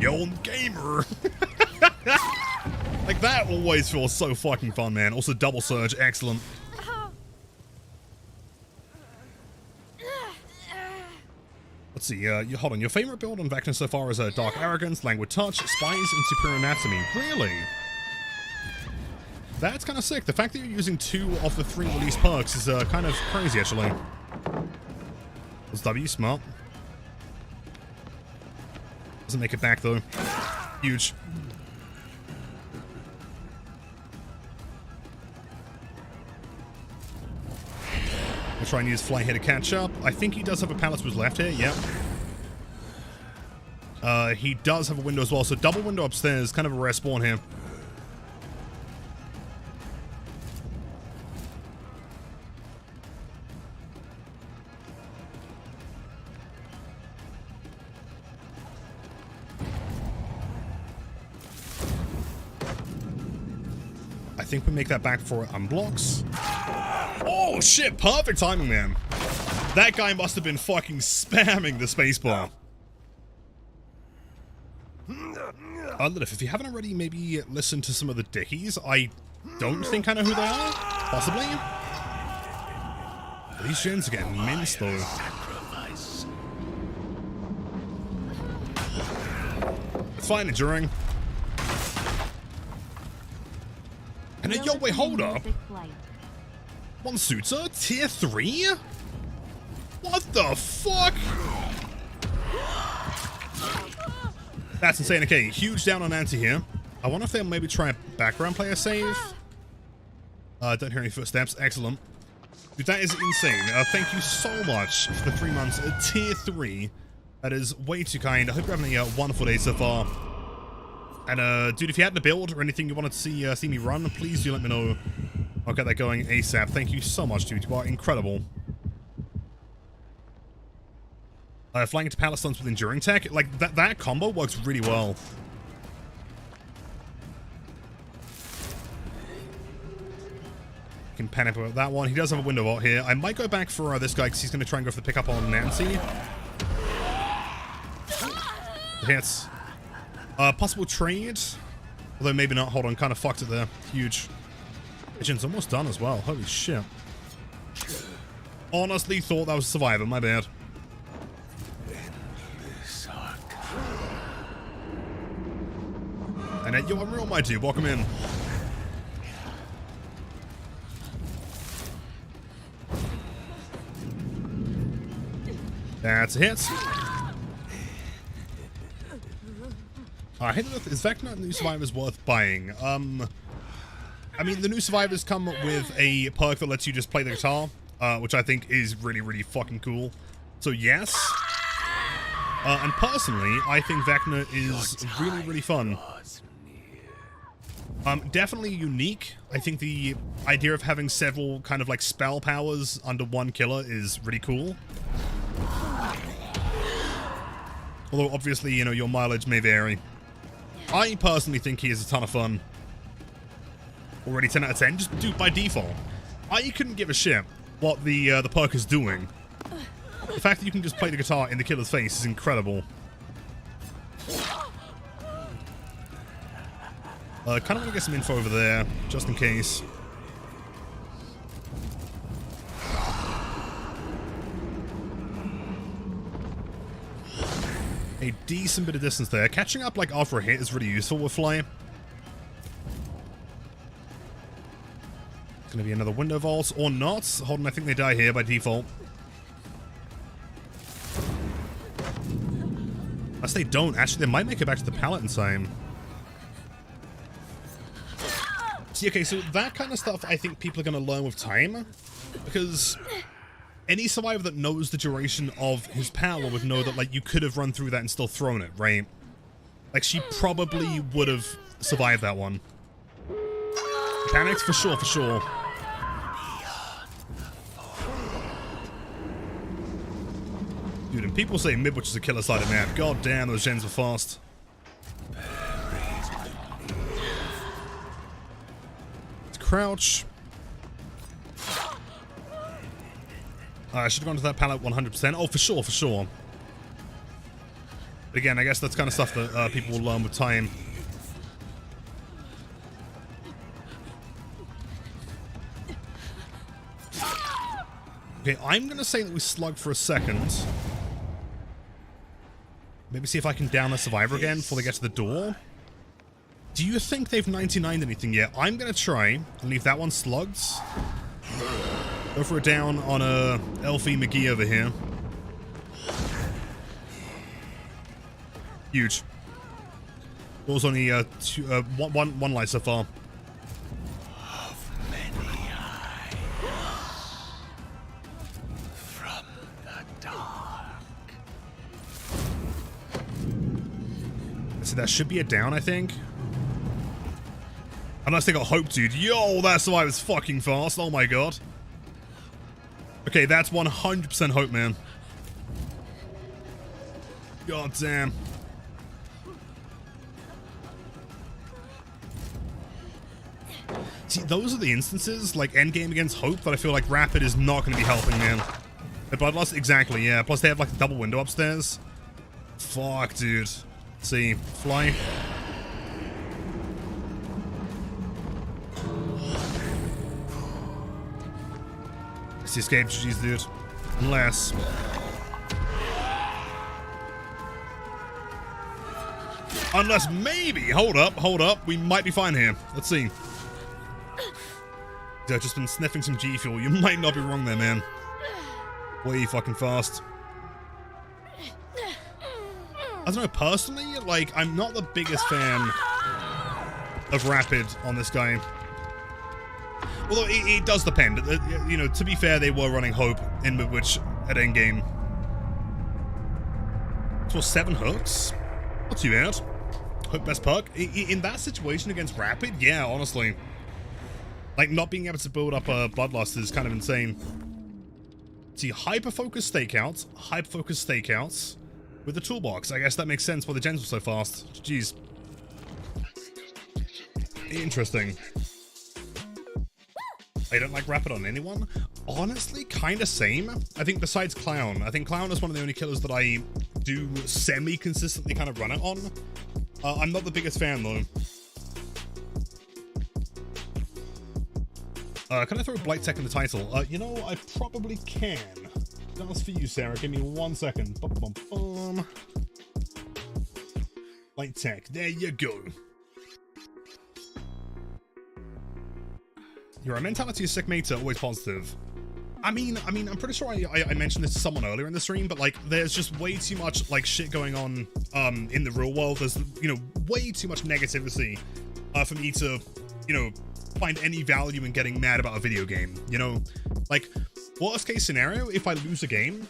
Yo, gamer! Like, that always feels so fucking fun, man. Also, double surge, excellent. Let's see, hold on. Your favorite build on Vecna so far is Dark Arrogance, Languid Touch, Spies, and Superior Anatomy. Really? That's kind of sick. The fact that you're using 2 of the 3 released perks is kind of crazy, actually. That's W, smart. Doesn't make it back, though. Huge. I'll try and use Fly here to catch up. I think he does have a pallet to his left here, yep. He does have a window as well, so double window upstairs, kind of a rare spawn here. I think we make that back before it unblocks. Oh shit, perfect timing, man. That guy must have been fucking spamming the spacebar. Lilith, if you haven't already, maybe listen to some of the dickies. I don't think I know who they are. Possibly. These gens are getting minced, though. It's fine, enduring. And then, yo, wait, hold up. One suitor? Tier 3? What the fuck? That's insane. Okay, huge down on anti here. I wonder if they'll maybe try a background player save. Don't hear any footsteps. Excellent. Dude, that is insane. Thank you so much for the 3 months. Tier 3. That is way too kind. I hope you're having a wonderful day so far. And, dude, if you had a build or anything you wanted to see me run, please do let me know. I'll get that going ASAP. Thank you so much, dude. You are incredible. Flying into pallet stunts with enduring tech. Like, that combo works really well. Can panic about that one. He does have a window vault here. I might go back for this guy because he's going to try and go for the pickup on Nancy. Hits. Possible trade. Although maybe not. Hold on. Kind of fucked it there. Huge. Kitchen's almost done as well. Holy shit. Honestly thought that was a survivor. My bad. And yo, I'm real, my dude. Welcome in. That's a hit. I hit it. Is Vecna new survivors worth buying? I mean, the new survivors come with a perk that lets you just play the guitar, which I think is really, really fucking cool. So yes. And personally, I think Vecna is really, really fun. Definitely unique. I think the idea of having several kind of like spell powers under one killer is really cool. Although obviously, you know, your mileage may vary. I personally think he is a ton of fun. Already 10 out of 10, just do by default. I couldn't give a shit what the perk is doing. The fact that you can just play the guitar in the killer's face is incredible. Kind of want to get some info over there, just in case. A decent bit of distance there. Catching up like after a hit is really useful with Fly. It's going to be another window vault, or not. Hold on, I think they die here by default. Unless they don't. Actually, they might make it back to the pallet in time. See, okay, so that kind of stuff I think people are going to learn with time. Because any survivor that knows the duration of his power would know that, like, you could have run through that and still thrown it, right? Like, she probably would have survived that one. Panics? For sure, for sure. Dude, and people say Midwich is a killer-sided map. God damn, those gens were fast. Crouch. I should have gone to that pallet 100%. Oh, for sure, for sure. But again, I guess that's kind of stuff that people will learn with time. Okay, I'm going to say that we slug for a second. Maybe see if I can down a survivor again before they get to the door. Do you think they've 99'd anything yet? I'm going to try and leave that one slugged. Go for a down on a Elfie McGee over here. Huge. Door's only one light so far. From the dark. So that should be a down, I think. Unless they got hope, dude. Yo, that survivor's fucking fast. Oh my god. Okay, that's 100% hope, man. God damn. See, those are the instances, like endgame against hope, that I feel like Rapid is not going to be helping, man. The Bloodlust, exactly, yeah. Plus they have like a double window upstairs. Fuck, dude. Let's see, Fly. It's the escape strategies, dude. Unless. Unless maybe. Hold up. We might be fine here. Let's see. I've just been sniffing some G Fuel. You might not be wrong there, man. Way fucking fast. I don't know, personally, like, I'm not the biggest fan of rapid on this guy. Although it does depend. You know, to be fair, they were running Hope in Midwich at endgame. So 7 hooks. Not too bad. Hope best perk. In that situation against rapid, yeah, honestly. Like, not being able to build up a Bloodlust is kind of insane. See, hyper-focus stakeouts. Hyper-focus stakeouts. With the toolbox. I guess that makes sense why the gens were so fast. Jeez. Interesting. I don't like rapid on anyone. Honestly, kind of same. I think besides Clown. I think Clown is one of the only killers that I do semi-consistently kind of run it on. I'm not the biggest fan, though. Can I throw Blight Tech in the title? You know, I probably can. That's for you, Sarah. Give me 1 second. Bum, bum, bum. Blight Tech. There you go. Your mentality is sick, mate. Always positive. I mean, I'm pretty sure I mentioned this to someone earlier in the stream, but like, there's just way too much like shit going on in the real world. There's, you know, way too much negativity for me to, you know, find any value in getting mad about a video game. You know, like, worst case scenario, if I lose a game,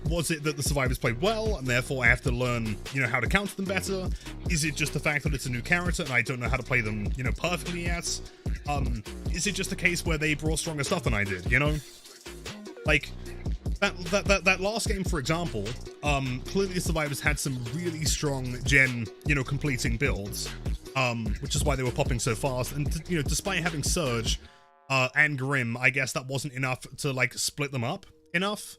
was it that the survivors played well and therefore I have to learn, you know, how to counter them better? Is it just the fact that it's a new character and I don't know how to play them, you know, perfectly yet? Is it just a case where they brought stronger stuff than I did, you know? Like, that last game, for example, clearly the survivors had some really strong gen, you know, completing builds, which is why they were popping so fast. And, you know, despite having Surge and Grim, I guess that wasn't enough to, like, split them up enough.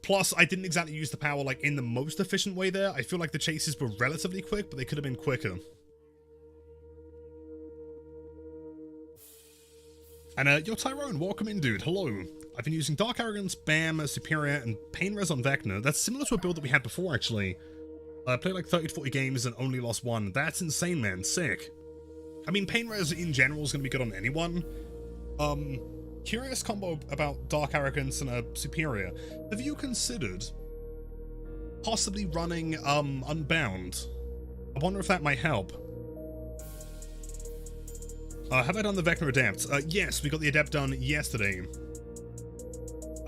Plus, I didn't exactly use the power, like, in the most efficient way there. I feel like the chases were relatively quick, but they could have been quicker. And, yo, Tyrone, welcome in, dude. Hello. I've been using Dark Arrogance, Bam, Superior, and Pain Res on Vecna. That's similar to a build that we had before, actually. I played like 30 to 40 games and only lost 1. That's insane, man. Sick. I mean, Pain Res in general is going to be good on anyone. Curious combo about Dark Arrogance and a Superior. Have you considered possibly running, Unbound? I wonder if that might help. Have I done the Vecna Adept? Yes, we got the Adept done yesterday.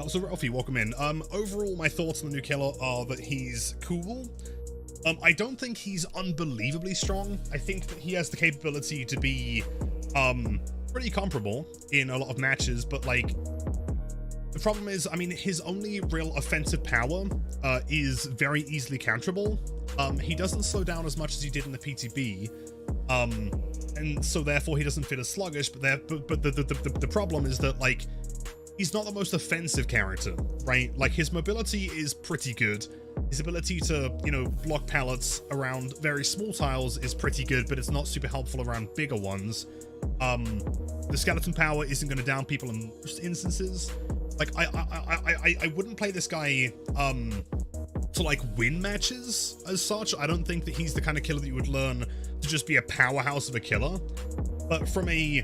So Ralphie, welcome in. Overall, my thoughts on the new killer are that he's cool. I don't think he's unbelievably strong. I think that he has the capability to be, pretty comparable in a lot of matches, but like, the problem is, I mean, his only real offensive power, is very easily counterable. He doesn't slow down as much as he did in the PTB. And so therefore he doesn't feel as sluggish, but the problem is that, like, he's not the most offensive character, right? Like, his mobility is pretty good. His ability to, you know, block pallets around very small tiles is pretty good, but it's not super helpful around bigger ones. The skeleton power isn't going to down people in most instances. Like, I wouldn't play this guy, to, like, win matches as such. I don't think that he's the kind of killer that you would learn to just be a powerhouse of a killer. But from a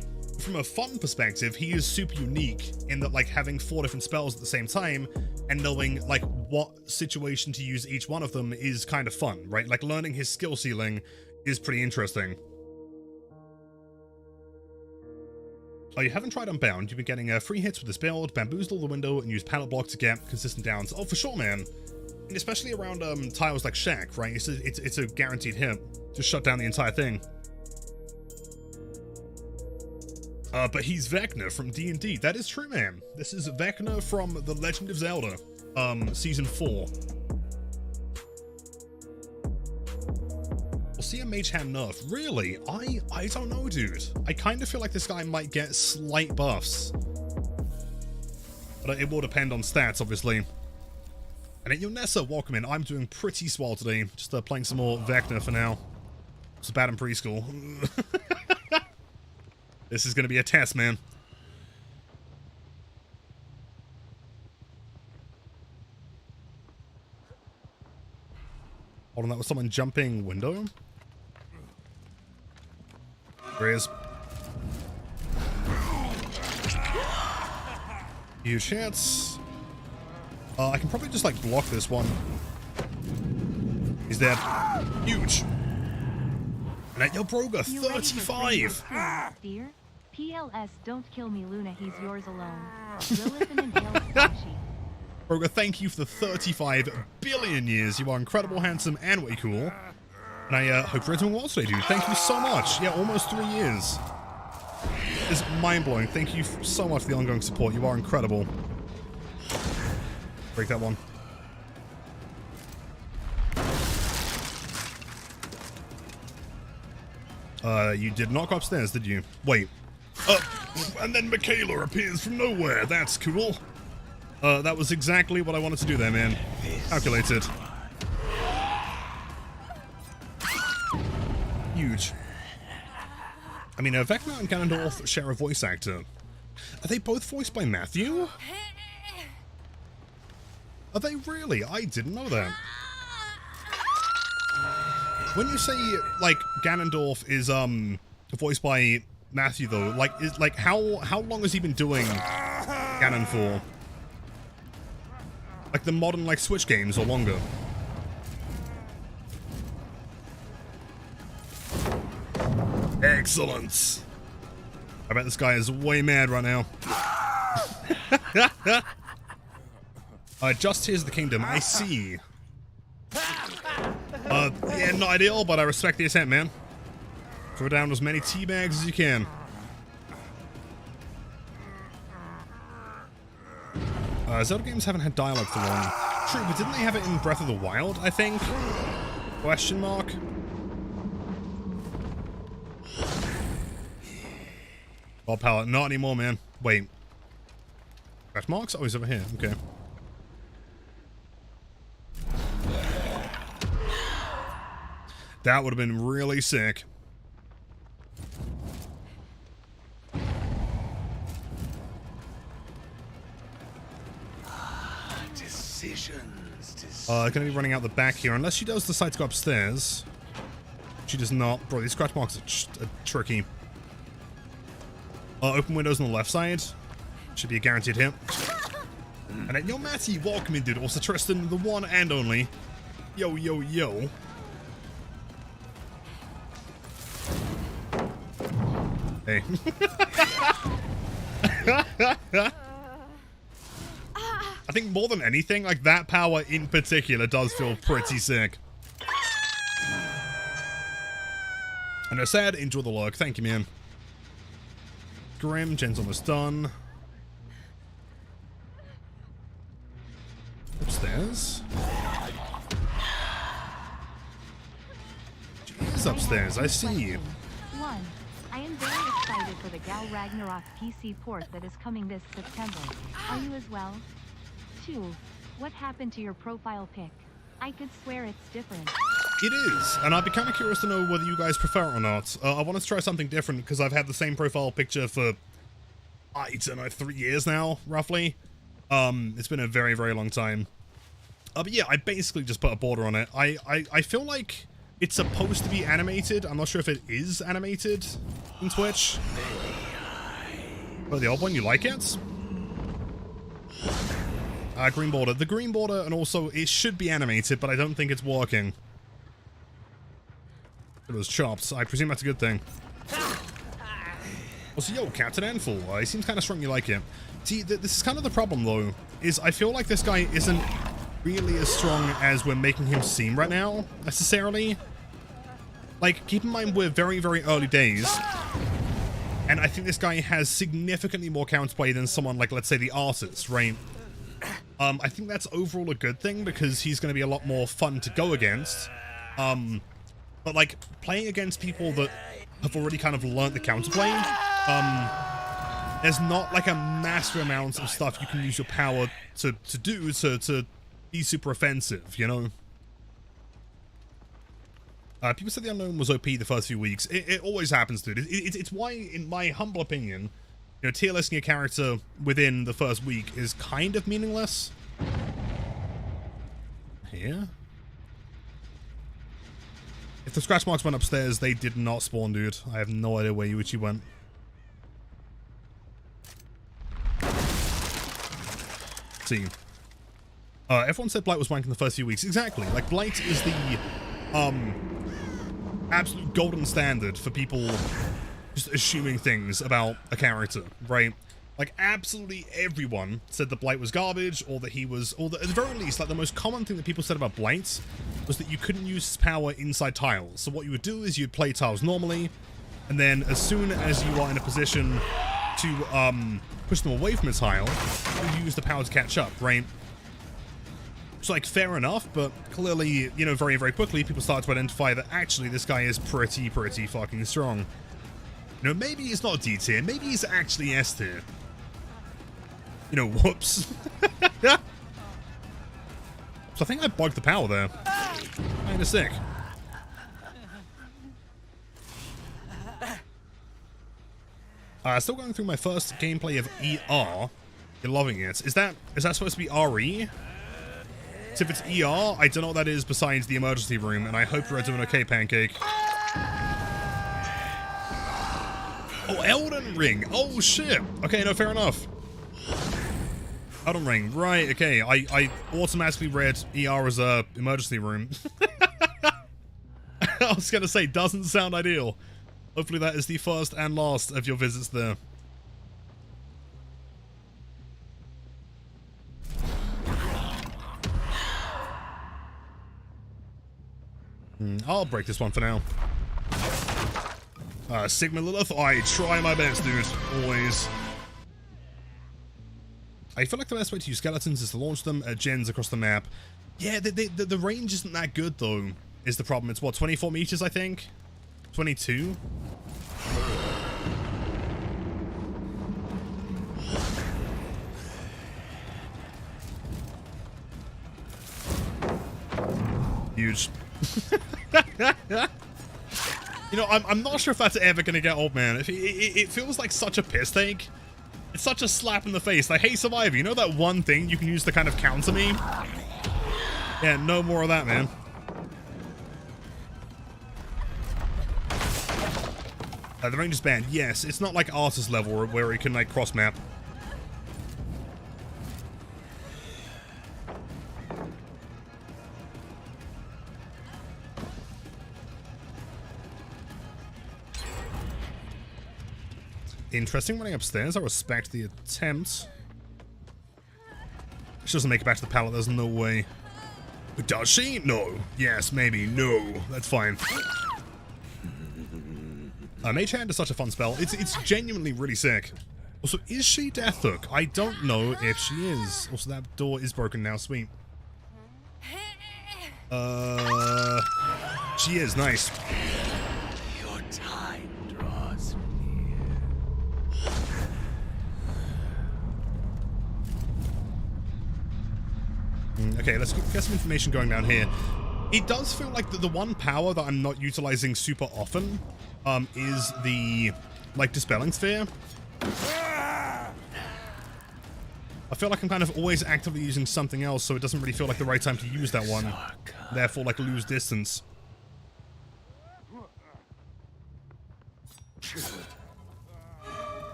fun perspective, he is super unique in that, like, having 4 different spells at the same time and knowing, like, what situation to use each one of them is kind of fun, right? Like, learning his skill ceiling is pretty interesting. Oh, you haven't tried Unbound. You've been getting free hits with this build, bamboozle the window, and use pallet block to get consistent downs. Oh, for sure, man. And especially around tiles like Shack, right? It's a guaranteed hit. Just shut down the entire thing. But he's Vecna from D&D. That is true, man. This is Vecna from The Legend of Zelda, Season 4. We'll see a Mage Hand nerf. Really? I don't know, dude. I kind of feel like this guy might get slight buffs. But it will depend on stats, obviously. And yo, Nessa, welcome in. I'm doing pretty swell today. Just playing some more Vecna for now. It's bad in preschool. This is going to be a test, man. Hold on, that was someone jumping window? There he is. Huge hits. I can probably just, like, block this one. He's dead. Huge. And at your Broga, You ready for 35. Pringles, dear? PLS, don't kill me, Luna. He's yours alone. Lilith and inhale Squashy. Broga, thank you for the 35 billion years. You are incredible, handsome, and way cool. And I hope you're doing well today, dude. Thank you so much. Yeah, almost 3 years. It's mind-blowing. Thank you so much for the ongoing support. You are incredible. Break that one. You did not go upstairs, did you? Wait. And then Michaela appears from nowhere. That's cool. That was exactly what I wanted to do there, man. Calculated. Huge. I mean, Vecna and Ganondorf share a voice actor. Are they both voiced by Matthew? Are they really? I didn't know that. When you say, like, Ganondorf is, voiced by Matthew, though, like, how long has he been doing Ganon for? Like, the modern, like, Switch games or longer? Excellent! I bet this guy is way mad right now. Just here's the kingdom, I see. Yeah, not ideal, but I respect the attempt, man. Throw down as many tea bags as you can. Zelda games haven't had dialogue for long. True, but didn't they have it in Breath of the Wild, I think? Question mark? Oh, palette, not anymore, man. Wait. Breath marks? Oh, he's over here. Okay. That would have been really sick. Gonna be running out the back here, unless she does decide to go upstairs. She does not. Bro, these scratch marks are tricky. Open windows on the left side. Should be a guaranteed hit. And then, yo, Matty, welcome in, dude. Also, Tristan, the one and only. Yo, yo, yo. Hey. I think more than anything, like, that power in particular does feel pretty sick. And I said, enjoy the lurk. Thank you, man. Grim, Jen's almost done. Upstairs? She is upstairs, I see you. 1. I am very excited for the Gal Ragnarok PC port that is coming this September. Are you as well? 2. What happened to your profile pic? I could swear it's different. It is, and I'd be kind of curious to know whether you guys prefer it or not. I wanted to try something different because I've had the same profile picture for, I don't know, 3 years now, roughly. It's been a very, very long time. But yeah, I basically just put a border on it. I feel like it's supposed to be animated. I'm not sure if it is animated in Twitch. Oh, the old one, you like it? Green border. The green border, and also it should be animated, but I don't think it's working. It was chopped. I presume that's a good thing. Also, yo, Captain Anful. He seems kind of strong. You like it. See, this is kind of the problem, though, is I feel like this guy isn't really as strong as we're making him seem right now, necessarily. Like, keep in mind, we're very, very early days. And I think this guy has significantly more counterplay than someone like, let's say, the Artist, right? I think that's overall a good thing, because he's going to be a lot more fun to go against. But, like, playing against people that have already kind of learned the counterplay, there's not, like, a massive amount of stuff you can use your power to do to be super offensive, you know? People said the Unknown was OP the first few weeks. It always happens, dude. It's why, in my humble opinion, you know, tier listing a character within the first week is kind of meaningless. Here? If the scratch marks went upstairs, they did not spawn, dude. I have no idea where you went. Let's see. Everyone said Blight was wank in the first few weeks. Exactly. Like, Blight is the, absolute golden standard for people just assuming things about a character, right? Like, absolutely everyone said that Blight was garbage, or that he was, or that, at the very least, like, the most common thing that people said about Blight was that you couldn't use his power inside tiles. So what you would do is you'd play tiles normally, and then as soon as you are in a position to push them away from a tile, you use the power to catch up, right? It's like, fair enough, but clearly, you know, very, very quickly, people started to identify that actually this guy is pretty fucking strong. You know, maybe he's not D tier, maybe he's actually S tier. You know, whoops. So I think I bugged the power there. Kinda sick. Still going through my first gameplay of ER. You're loving it. Is that supposed to be RE? So if it's ER, I don't know what that is besides the emergency room, and I hope you're doing okay, Pancake. Oh, Elden Ring. Oh, shit. Okay, no, fair enough. Elden Ring. Right, okay. I automatically read ER as a emergency room. I was going to say, doesn't sound ideal. Hopefully that is the first and last of your visits there. I'll break this one for now. Sigma Lilith, I try my best, dude. Always. I feel like the best way to use skeletons is to launch them at gens across the map. Yeah, the range isn't that good, though, is the problem. It's, what, 24 meters, I think? 22? Huge. You know, I'm not sure if that's ever gonna get old, man. It feels like such a piss take. It's such a slap in the face. Like, hey, Survivor, you know that one thing you can use to kind of counter me? Yeah, no more of that, man. The range is banned. Yes, it's not like artist level where you can, like, cross-map. Interesting running upstairs. I respect the attempt. She doesn't make it back to the pallet. There's no way. But does she? No. Yes, maybe. No. That's fine. Mage Hand is such a fun spell. It's genuinely really sick. Also, is she Deathhook? I don't know if she is. Also, that door is broken now. Sweet. She is. Nice. Your time draws near. Okay, let's get some information going down here. It does feel like the one power that I'm not utilizing super often is the, like, Dispelling Sphere. I feel like I'm kind of always actively using something else, so it doesn't really feel like the right time to use that one. Therefore, like, lose distance.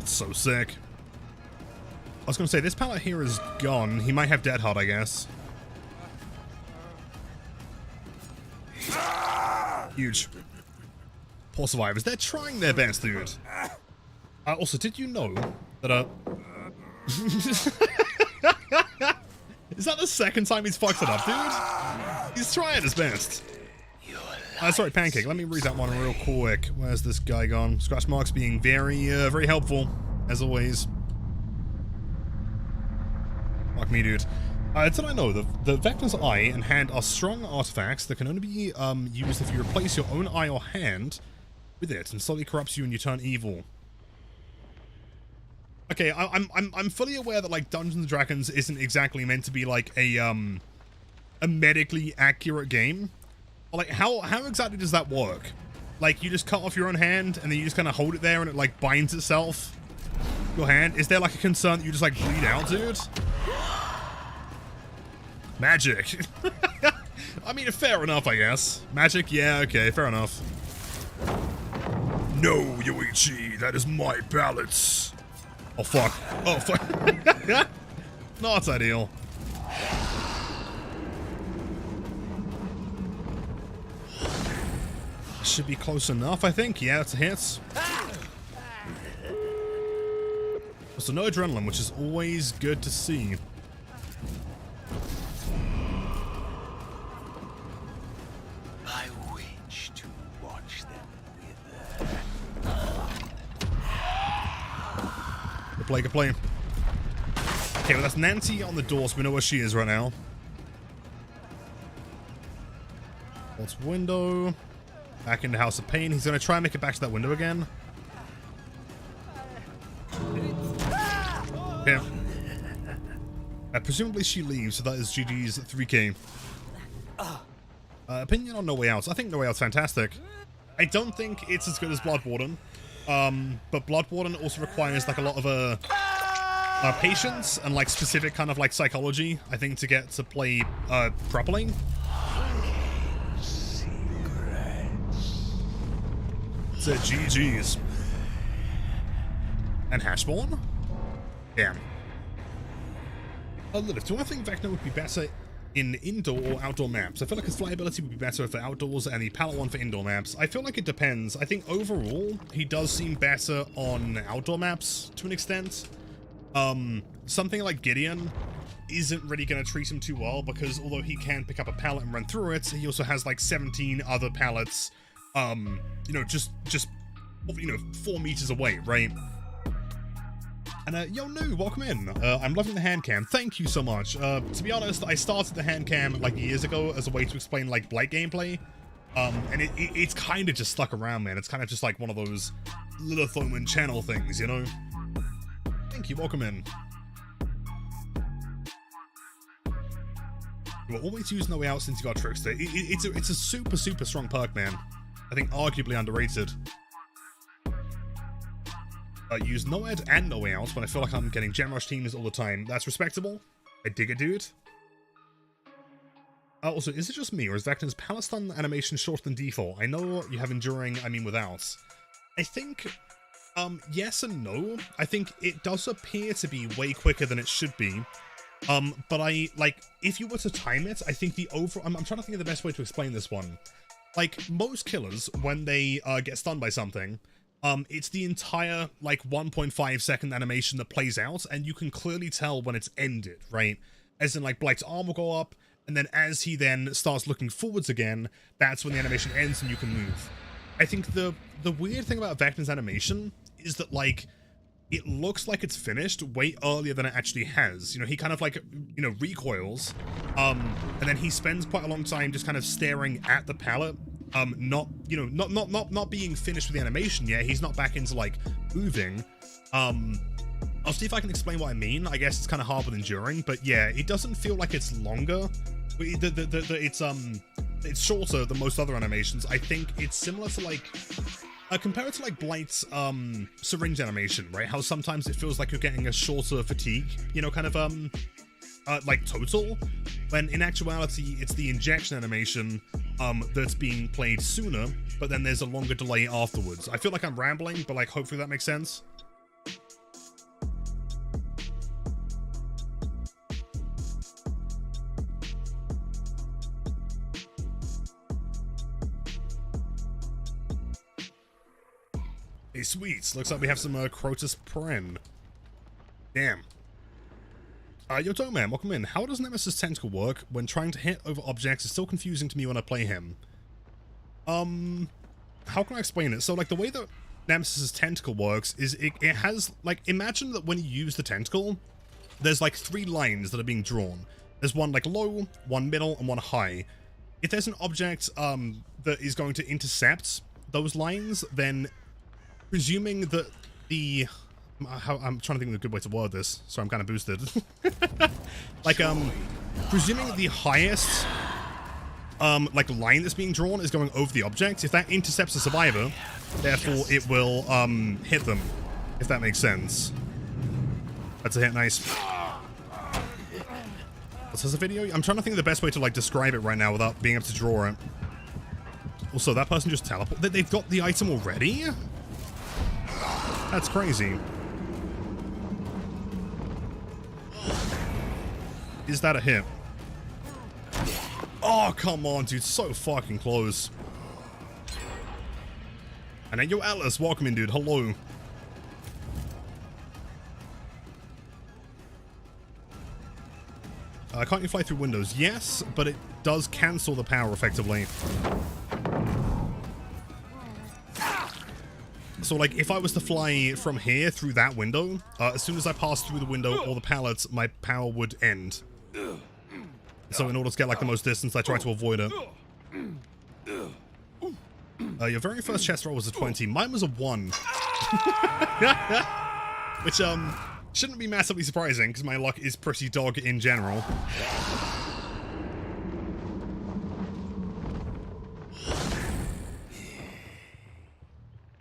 It's so sick. I was going to say, this pallet here is gone. He might have Dead Hard, I guess. Huge. Poor survivors. They're trying their best, dude. Also, did you know that, is that the second time he's fucked it up, dude? He's trying his best. Sorry, Pancake. Let me read that one real quick. Where's this guy gone? Scratch marks being very, very helpful, as always. Fuck me, dude. Did I know the Vecna's eye and hand are strong artifacts that can only be used if you replace your own eye or hand with it, and slowly corrupts you and you turn evil. Okay, I'm fully aware that, like, Dungeons & Dragons isn't exactly meant to be like a medically accurate game. Like, how exactly does that work? Like, you just cut off your own hand and then you just kind of hold it there and it, like, binds itself to your hand? Is there, like, a concern that you just, like, bleed out, dude? Magic. I mean, fair enough, I guess. Magic, yeah, okay, fair enough. No, Yoichi, that is my balance. Oh, fuck. Oh, fuck. Not ideal. Should be close enough, I think. Yeah, that's a hit. So no adrenaline, which is always good to see. I wish to watch them Good play, good play. Okay, well that's Nancy on the door, so we know where she is right now. What's window? Back into House of Pain. He's going to try and make it back to that window again. Yeah. Presumably she leaves, so that is GG's 3k. Opinion on No Way Out. I think No Way Out's fantastic. I don't think it's as good as Bloodborne. But Bloodborne also requires like a lot of patience and like specific kind of like psychology, I think, to get to play properly. So GG's. And Hashborn? Damn. Lilith, do I think Vecna would be better in indoor or outdoor maps? I feel like his flyability would be better for outdoors and the palette one for indoor maps. I feel like it depends. I think overall, he does seem better on outdoor maps to an extent. Something like Gideon isn't really going to treat him too well because although he can pick up a pallet and run through it, he also has like 17 other pallets, you know, just 4 meters away, right? And yo, New, welcome in. I'm loving the hand cam. Thank you so much. To be honest, I started the hand cam like years ago as a way to explain like Blight gameplay. And it's kind of just stuck around, man. It's kind of just like one of those little Thoman channel things, you know? Thank you, welcome in. You will always use No Way Out since you got Trickster. It's a super, super strong perk, man. I think arguably underrated. Use NOED and No Way Out, but I feel like I'm getting Gem Rush teams all the time. That's respectable. I dig it, dude. Also, is it just me, or is Vecna's pallet stun animation shorter than default? I know you have enduring, I mean without. I think, yes and no. I think it does appear to be way quicker than it should be. But if you were to time it, I think the I'm trying to think of the best way to explain this one. Like, most killers, when they get stunned by something, it's the entire, like, 1.5 second animation that plays out, and you can clearly tell when it's ended, right? As in, like, Blight's arm will go up, and then as he then starts looking forwards again, that's when the animation ends and you can move. I think the weird thing about Vecna's animation is that, like, it looks like it's finished way earlier than it actually has. You know, he kind of, like, you know, recoils, and then he spends quite a long time just kind of staring at the pallet, not being finished with the animation yet. He's not back into, like, moving. I'll see if I can explain what I mean. I guess it's kind of hard with enduring, but yeah, it doesn't feel like it's longer. It's shorter than most other animations. I think it's similar to, like, compare it to, like, Blight's syringe animation, right? How sometimes it feels like you're getting a shorter fatigue, you know, kind of like total, when in actuality it's the injection animation that's being played sooner, but then there's a longer delay afterwards. I feel like I'm rambling, but, like, hopefully that makes sense. Hey, sweets. Looks like we have some Crotus Pren. Damn. Yo, Toman, welcome in. How does Nemesis Tentacle work when trying to hit over objects? It's still confusing to me when I play him. How can I explain it? So, like, the way that Nemesis Tentacle works is it has, like, imagine that when you use the tentacle, there's, like, 3 lines that are being drawn. There's one, like, low, one middle, and one high. If there's an object that is going to intercept those lines, then presuming that the... I'm trying to think of a good way to word this, so I'm kind of boosted. Like, presuming the highest, like, line that's being drawn is going over the object, if that intercepts the survivor, therefore it will, hit them, if that makes sense. That's a hit, nice. What's this, a video? I'm trying to think of the best way to, like, describe it right now without being able to draw it. Also, that person just teleported. They've got the item already? That's crazy. Is that a hit? Oh, come on, dude. So fucking close. And then yo, Atlas, welcome in, dude. Hello. Can't you fly through windows? Yes, but it does cancel the power effectively. So, like, if I was to fly from here through that window, as soon as I pass through the window or the pallets, my power would end. So in order to get, like, the most distance, I try to avoid it. Your very first chest roll was a 20. Mine was a 1. Which, shouldn't be massively surprising, because my luck is pretty dog in general.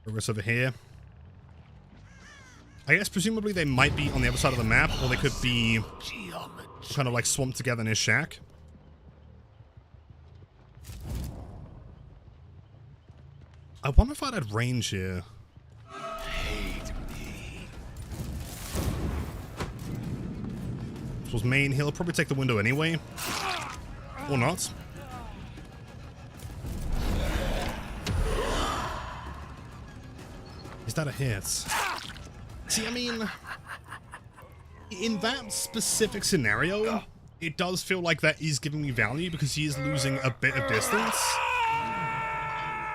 Progress over here. I guess presumably they might be on the other side of the map, or they could be kind of like swamped together in his shack. I wonder if I'd had range here. This was main. He'll probably take the window anyway. Or not. Is that a hit? See, I mean, in that specific scenario, it does feel like that is giving me value because he is losing a bit of distance.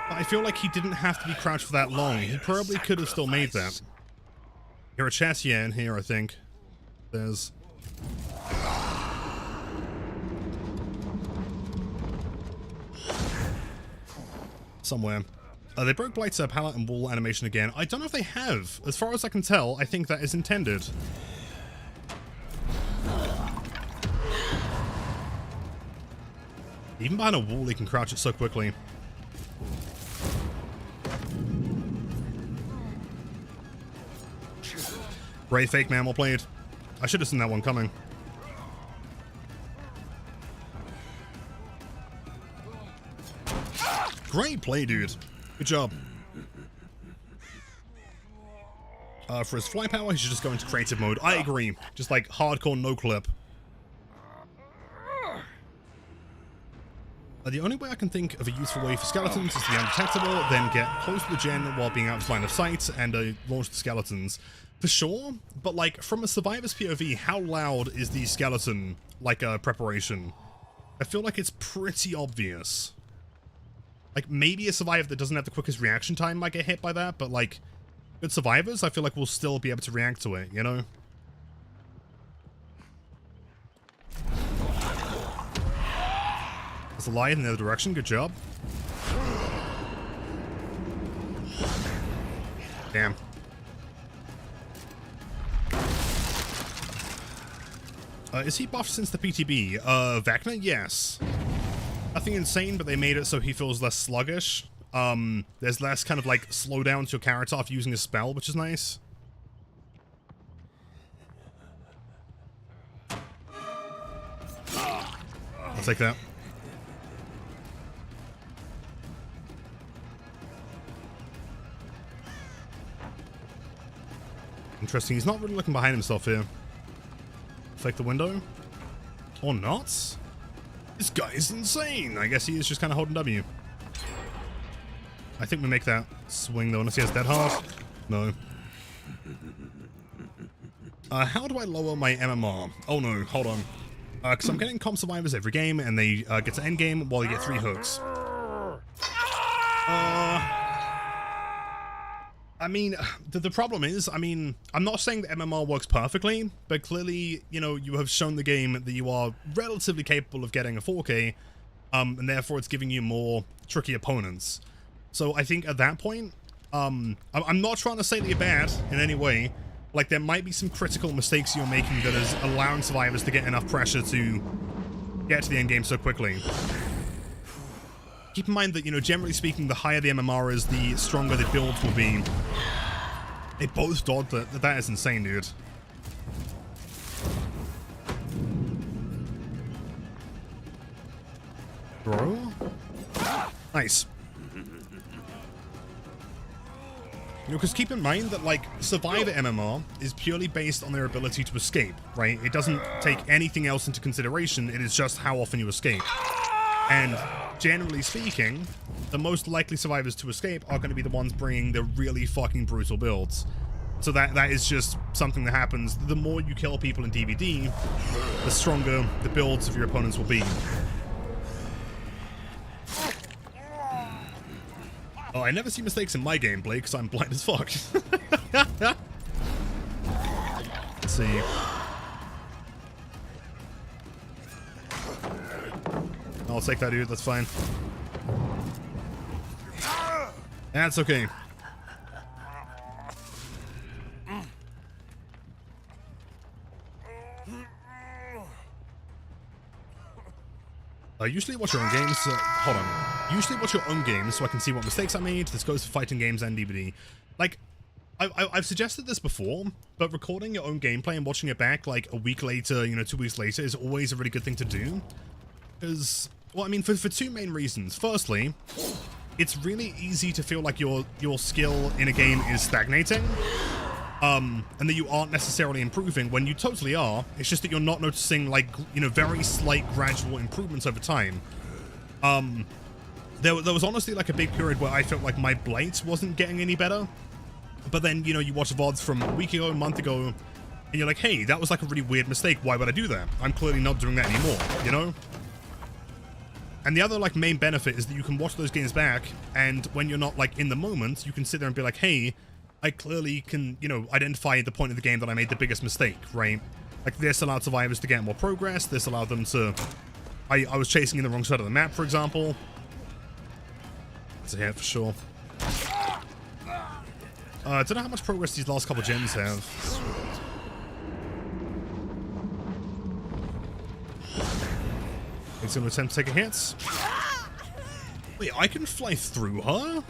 But I feel like he didn't have to be crouched for that long. He probably could have still made that. Here a chest, yeah, in here, I think. There's... somewhere. They broke Blight's pallet and wall animation again. I don't know if they have. As far as I can tell, I think that is intended. Even behind a wall, he can crouch it so quickly. Great fake, man. Well played. I should have seen that one coming. Great play, dude. Good job. For his fly power, he should just go into creative mode. I agree. Just like hardcore no clip. The only way I can think of a useful way for skeletons is to be undetectable, then get close to the gen while being out of line of sight, and launch the skeletons. For sure, but like from a survivor's POV, how loud is the skeleton like preparation? I feel like it's pretty obvious. Like maybe a survivor that doesn't have the quickest reaction time might get hit by that, but like good survivors, I feel like will still be able to react to it, you know? There's a light in the other direction, good job. Damn. Is he buffed since the PTB? Vecna? Yes. Nothing insane, but they made it so he feels less sluggish. There's less kind of like slowdown to your character after using a spell, which is nice. I'll take that. Interesting, he's not really looking behind himself here. Fake the window? Or not? This guy is insane! I guess he is just kind of holding W. I think we make that swing though, unless he has dead hard. No. How do I lower my MMR? Oh no, hold on. Because I'm getting comp survivors every game, and they get to end game while you get 3 hooks. I mean, the problem is, I mean, I'm not saying that MMR works perfectly, but clearly, you know, you have shown the game that you are relatively capable of getting a 4K, and therefore it's giving you more tricky opponents. So I think at that point, I'm not trying to say that you're bad in any way. Like, there might be some critical mistakes you're making that is allowing survivors to get enough pressure to get to the end game so quickly. Keep in mind that, you know, generally speaking, the higher the MMR is, the stronger the builds will be. They both dodged it. That is insane, dude. Bro? Nice. You know, because keep in mind that, like, Survivor MMR is purely based on their ability to escape, right? It doesn't take anything else into consideration. It is just how often you escape. And generally speaking, the most likely survivors to escape are going to be the ones bringing the really fucking brutal builds. So that is just something that happens. The more you kill people in DVD, the stronger the builds of your opponents will be. Oh, I never see mistakes in my gameplay because I'm blind as fuck. Let's see. I'll take that, dude. That's fine. That's okay. Usually watch your own games. Hold on. Usually watch your own games so I can see what mistakes I made. This goes for fighting games and DVD. Like, I've suggested this before, but recording your own gameplay and watching it back like a week later, you know, 2 weeks later is always a really good thing to do. Because, well, I mean, for two main reasons. Firstly, it's really easy to feel like your skill in a game is stagnating. And that you aren't necessarily improving when you totally are. It's just that you're not noticing, like, you know, very slight gradual improvements over time. There was honestly like a big period where I felt like my Blight wasn't getting any better. But then, you know, you watch VODs from a week ago, a month ago, and you're like, hey, that was like a really weird mistake. Why would I do that? I'm clearly not doing that anymore, you know? And the other, like, main benefit is that you can watch those games back, and when you're not, like, in the moment, you can sit there and be like, hey, I clearly can, you know, identify the point of the game that I made the biggest mistake, right? Like, this allowed survivors to get more progress. This allowed them to... I was chasing in the wrong side of the map, for example. That's a hit for sure. I don't know how much progress these last couple gens have. He's going to attempt to take a hit. Wait, I can fly through her?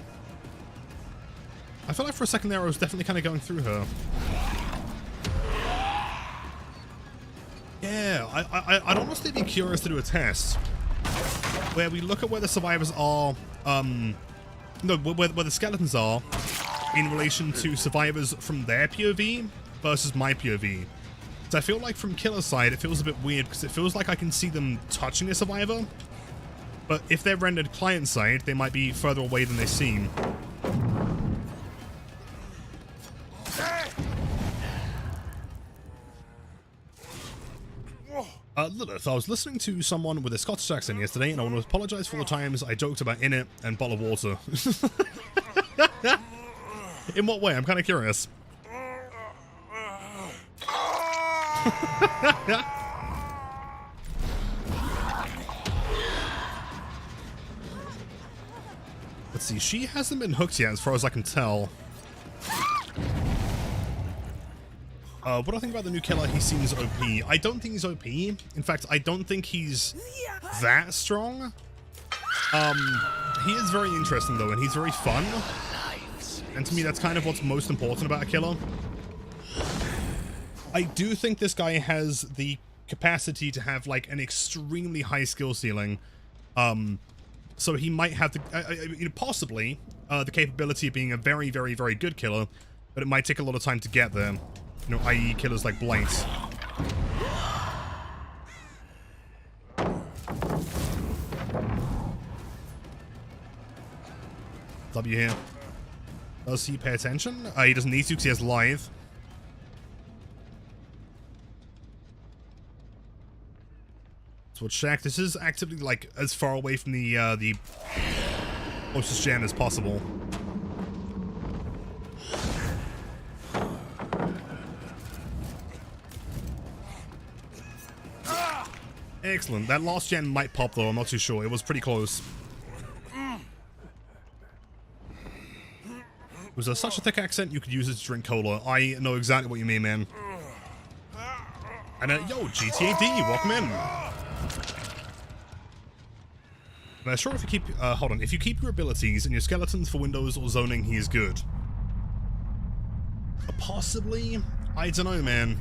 I felt like for a second there I was definitely kind of going through her. Yeah, I'd honestly be curious to do a test where we look at where the survivors are, no, where the skeletons are in relation to survivors from their POV versus my POV. So I feel like from killer's side it feels a bit weird because it feels like I can see them touching a survivor, but if they're rendered client side they might be further away than they seem. Lilith, I was listening to someone with a Scottish accent yesterday, and I want to apologize for the times I joked about in it and bottle of water. In what way? I'm kind of curious. Let's see, she hasn't been hooked yet as far as I can tell. What do I think about the new killer? He seems OP. I don't think he's OP. In fact, I don't think he's that strong. He is very interesting though, and he's very fun. And to me, that's kind of what's most important about a killer. I do think this guy has the capacity to have like an extremely high skill ceiling. So he might have the, possibly the capability of being a very, very, very good killer, but it might take a lot of time to get there. You know, i.e. killers like Blight. W here. Does he pay attention? He doesn't need to because he has live. So let's check. This is actively like as far away from the closest gen as possible. Excellent. That last gen might pop though, I'm not too sure. It was pretty close. Was there such a thick accent you could use it to drink cola? I know exactly what you mean, man. And yo, GTAD, welcome in. Now, sure, if you keep, hold on, if you keep your abilities and your skeletons for windows or zoning, he is good. Possibly? I don't know, man.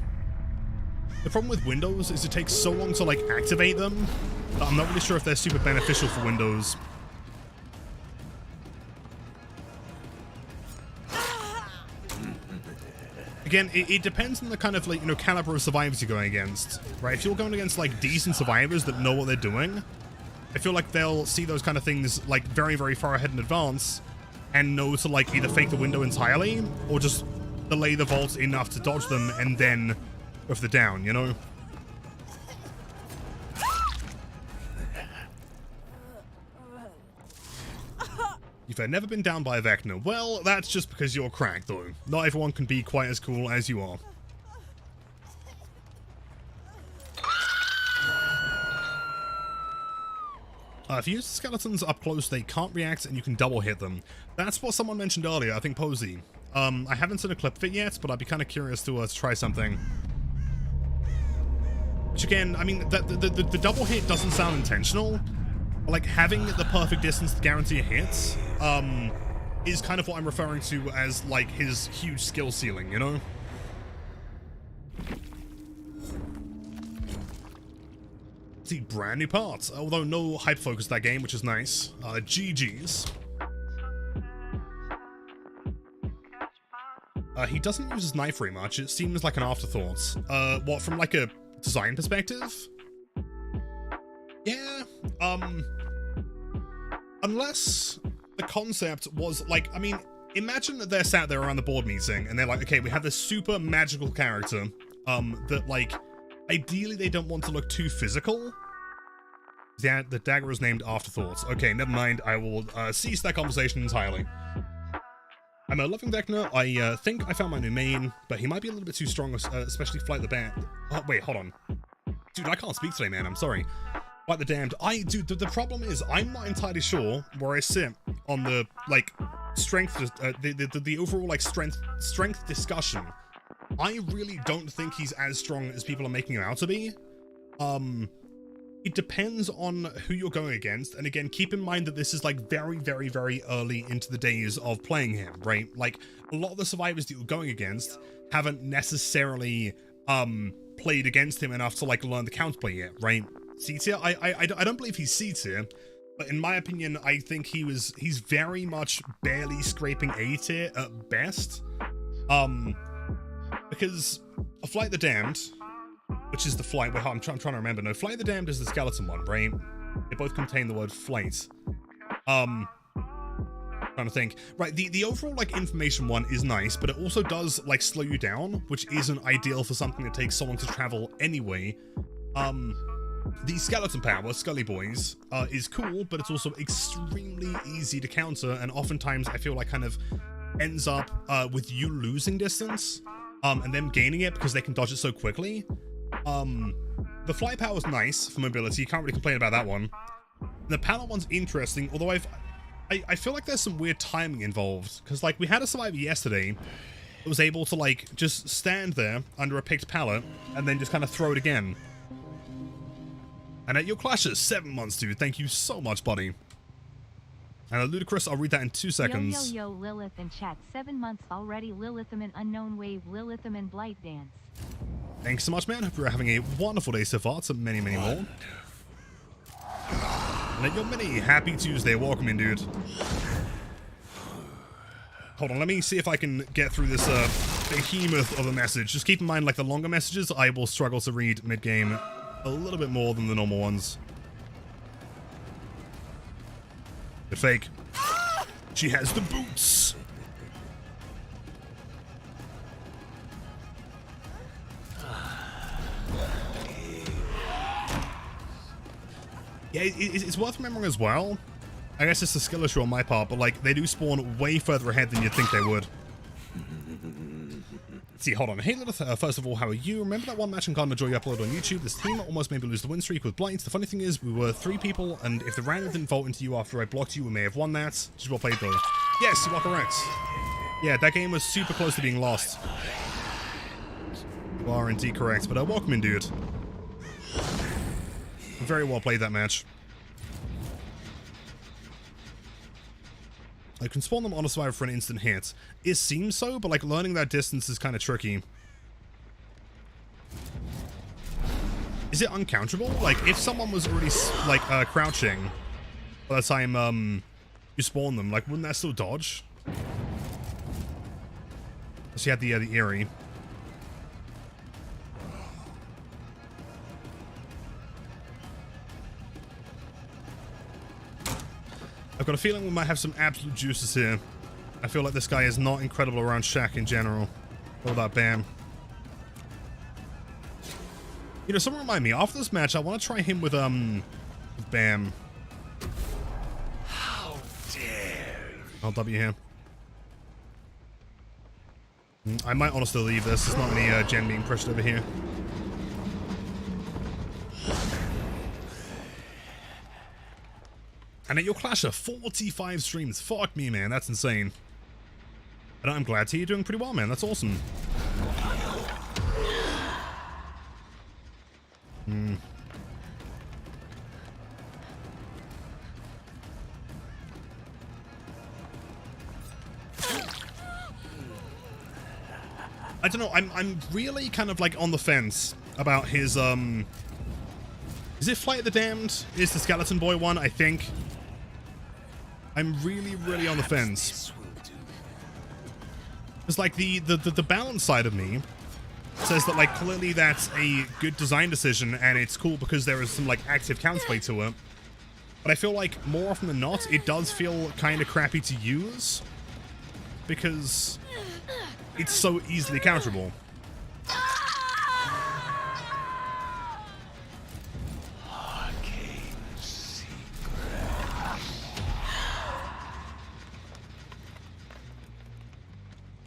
The problem with Windows is it takes so long to, like, activate them that I'm not really sure if they're super beneficial for Windows. Again, it depends on the kind of, like, you know, caliber of survivors you're going against, right? If you're going against, like, decent survivors that know what they're doing, I feel like they'll see those kind of things like very, very far ahead in advance and know to like either fake the window entirely or just delay the vaults enough to dodge them and then go for the down, you know? You've never been down by a Vecna. Well, that's just because you're cracked, though. Not everyone can be quite as cool as you are. If you use the skeletons up close, they can't react and you can double hit them. That's what someone mentioned earlier, I think Posey. I haven't seen a clip of it yet, but I'd be kind of curious to try something. Which again, I mean, the double hit doesn't sound intentional. Like, having the perfect distance to guarantee a hit is kind of what I'm referring to as, like, his huge skill ceiling, you know? See, brand new parts, although no hype focus that game, which is nice. GG's. He doesn't use his knife very much. It seems like an afterthought. What, from like a design perspective? Yeah, unless the concept was like, I mean, imagine that they're sat there around the board meeting and they're like, okay, we have this super magical character, that like, ideally they don't want to look too physical. Yeah, the dagger is named Afterthoughts. Okay, never mind, I will cease that conversation entirely. I'm a loving Vecna. I think I found my new main, but he might be a little bit too strong, especially Flight the Bat. Oh, wait, hold on. Dude, I can't speak today, man, I'm sorry. Like the damned. Dude, the problem is I'm not entirely sure where I sit on the like strength, the overall like strength discussion. I really don't think he's as strong as people are making him out to be. It depends on who you're going against, and again, keep in mind that this is like very, very, very early into the days of playing him, right? Like a lot of the survivors that you're going against haven't necessarily played against him enough to like learn the counterplay yet, right? C tier? I don't believe he's C tier, but in my opinion, I think he's very much barely scraping A tier at best. Because a Flight the Damned, which is the flight, wait, I'm trying to remember, no, Flight the Damned is the skeleton one, right? They both contain the word flight. Trying to think. Right, the overall, like, information one is nice, but it also does, like, slow you down, which isn't ideal for something that takes so long to travel anyway. The skeleton power, Scully Boys, is cool, but it's also extremely easy to counter, and oftentimes I feel like kind of ends up with you losing distance, and them gaining it because they can dodge it so quickly. The fly power is nice for mobility, you can't really complain about that one. The panel one's interesting, although I feel like there's some weird timing involved, because like we had a survivor yesterday that was able to like just stand there under a picked pallet and then just kind of throw it again. And at your clashes, 7 months, dude. Thank you so much, buddy. And Ludicrous, I'll read that in 2 seconds. Yo, Lilith in chat. 7 months already. Lilithum and Unknown Wave. Lilithum and Blight Dance. Thanks so much, man. Hope you're having a wonderful day so far. To many, many more. And at your mini, happy Tuesday. Welcome in, dude. Hold on, let me see if I can get through this behemoth of a message. Just keep in mind, like the longer messages, I will struggle to read mid-game a little bit more than the normal ones. The fake. She has the boots. Yeah, it's worth remembering as well. I guess it's a skill issue on my part, but like they do spawn way further ahead than you'd think they would. See, hold on. Hey, Lilith, first of all, how are you? Remember that one match in Garden of Joy you uploaded on YouTube? This team almost made me lose the win streak with Blight. The funny thing is, we were 3 people, and if the random didn't vault into you after I blocked you, we may have won that. Just well played, though. Yes, you are correct. Yeah, that game was super close to being lost. You are indeed correct, but welcome in, dude. Very well played that match. I can spawn them on a survivor for an instant hit. It seems so, but like learning that distance is kind of tricky. Is it uncounterable? Like if someone was already like crouching by the time you spawn them, like wouldn't that still dodge? So you had the Eerie. I've got a feeling we might have some absolute juices here. I feel like this guy is not incredible around Shaq in general. All that Bam. You know, someone remind me, after this match, I want to try him with Bam. How dare you? I'll W here. I might honestly leave this. There's not any gen being pushed over here. And at your Clasher, 45 streams. Fuck me, man. That's insane. And I'm glad to hear you're doing pretty well, man. That's awesome. I don't know, I'm really kind of like on the fence about his is it Flight of the Damned? Is the Skeleton Boy one, I think. I'm really on the fence. It's like the balance side of me says that like clearly that's a good design decision and it's cool because there is some like active counterplay to it. But I feel like more often than not, it does feel kind of crappy to use because it's so easily counterable.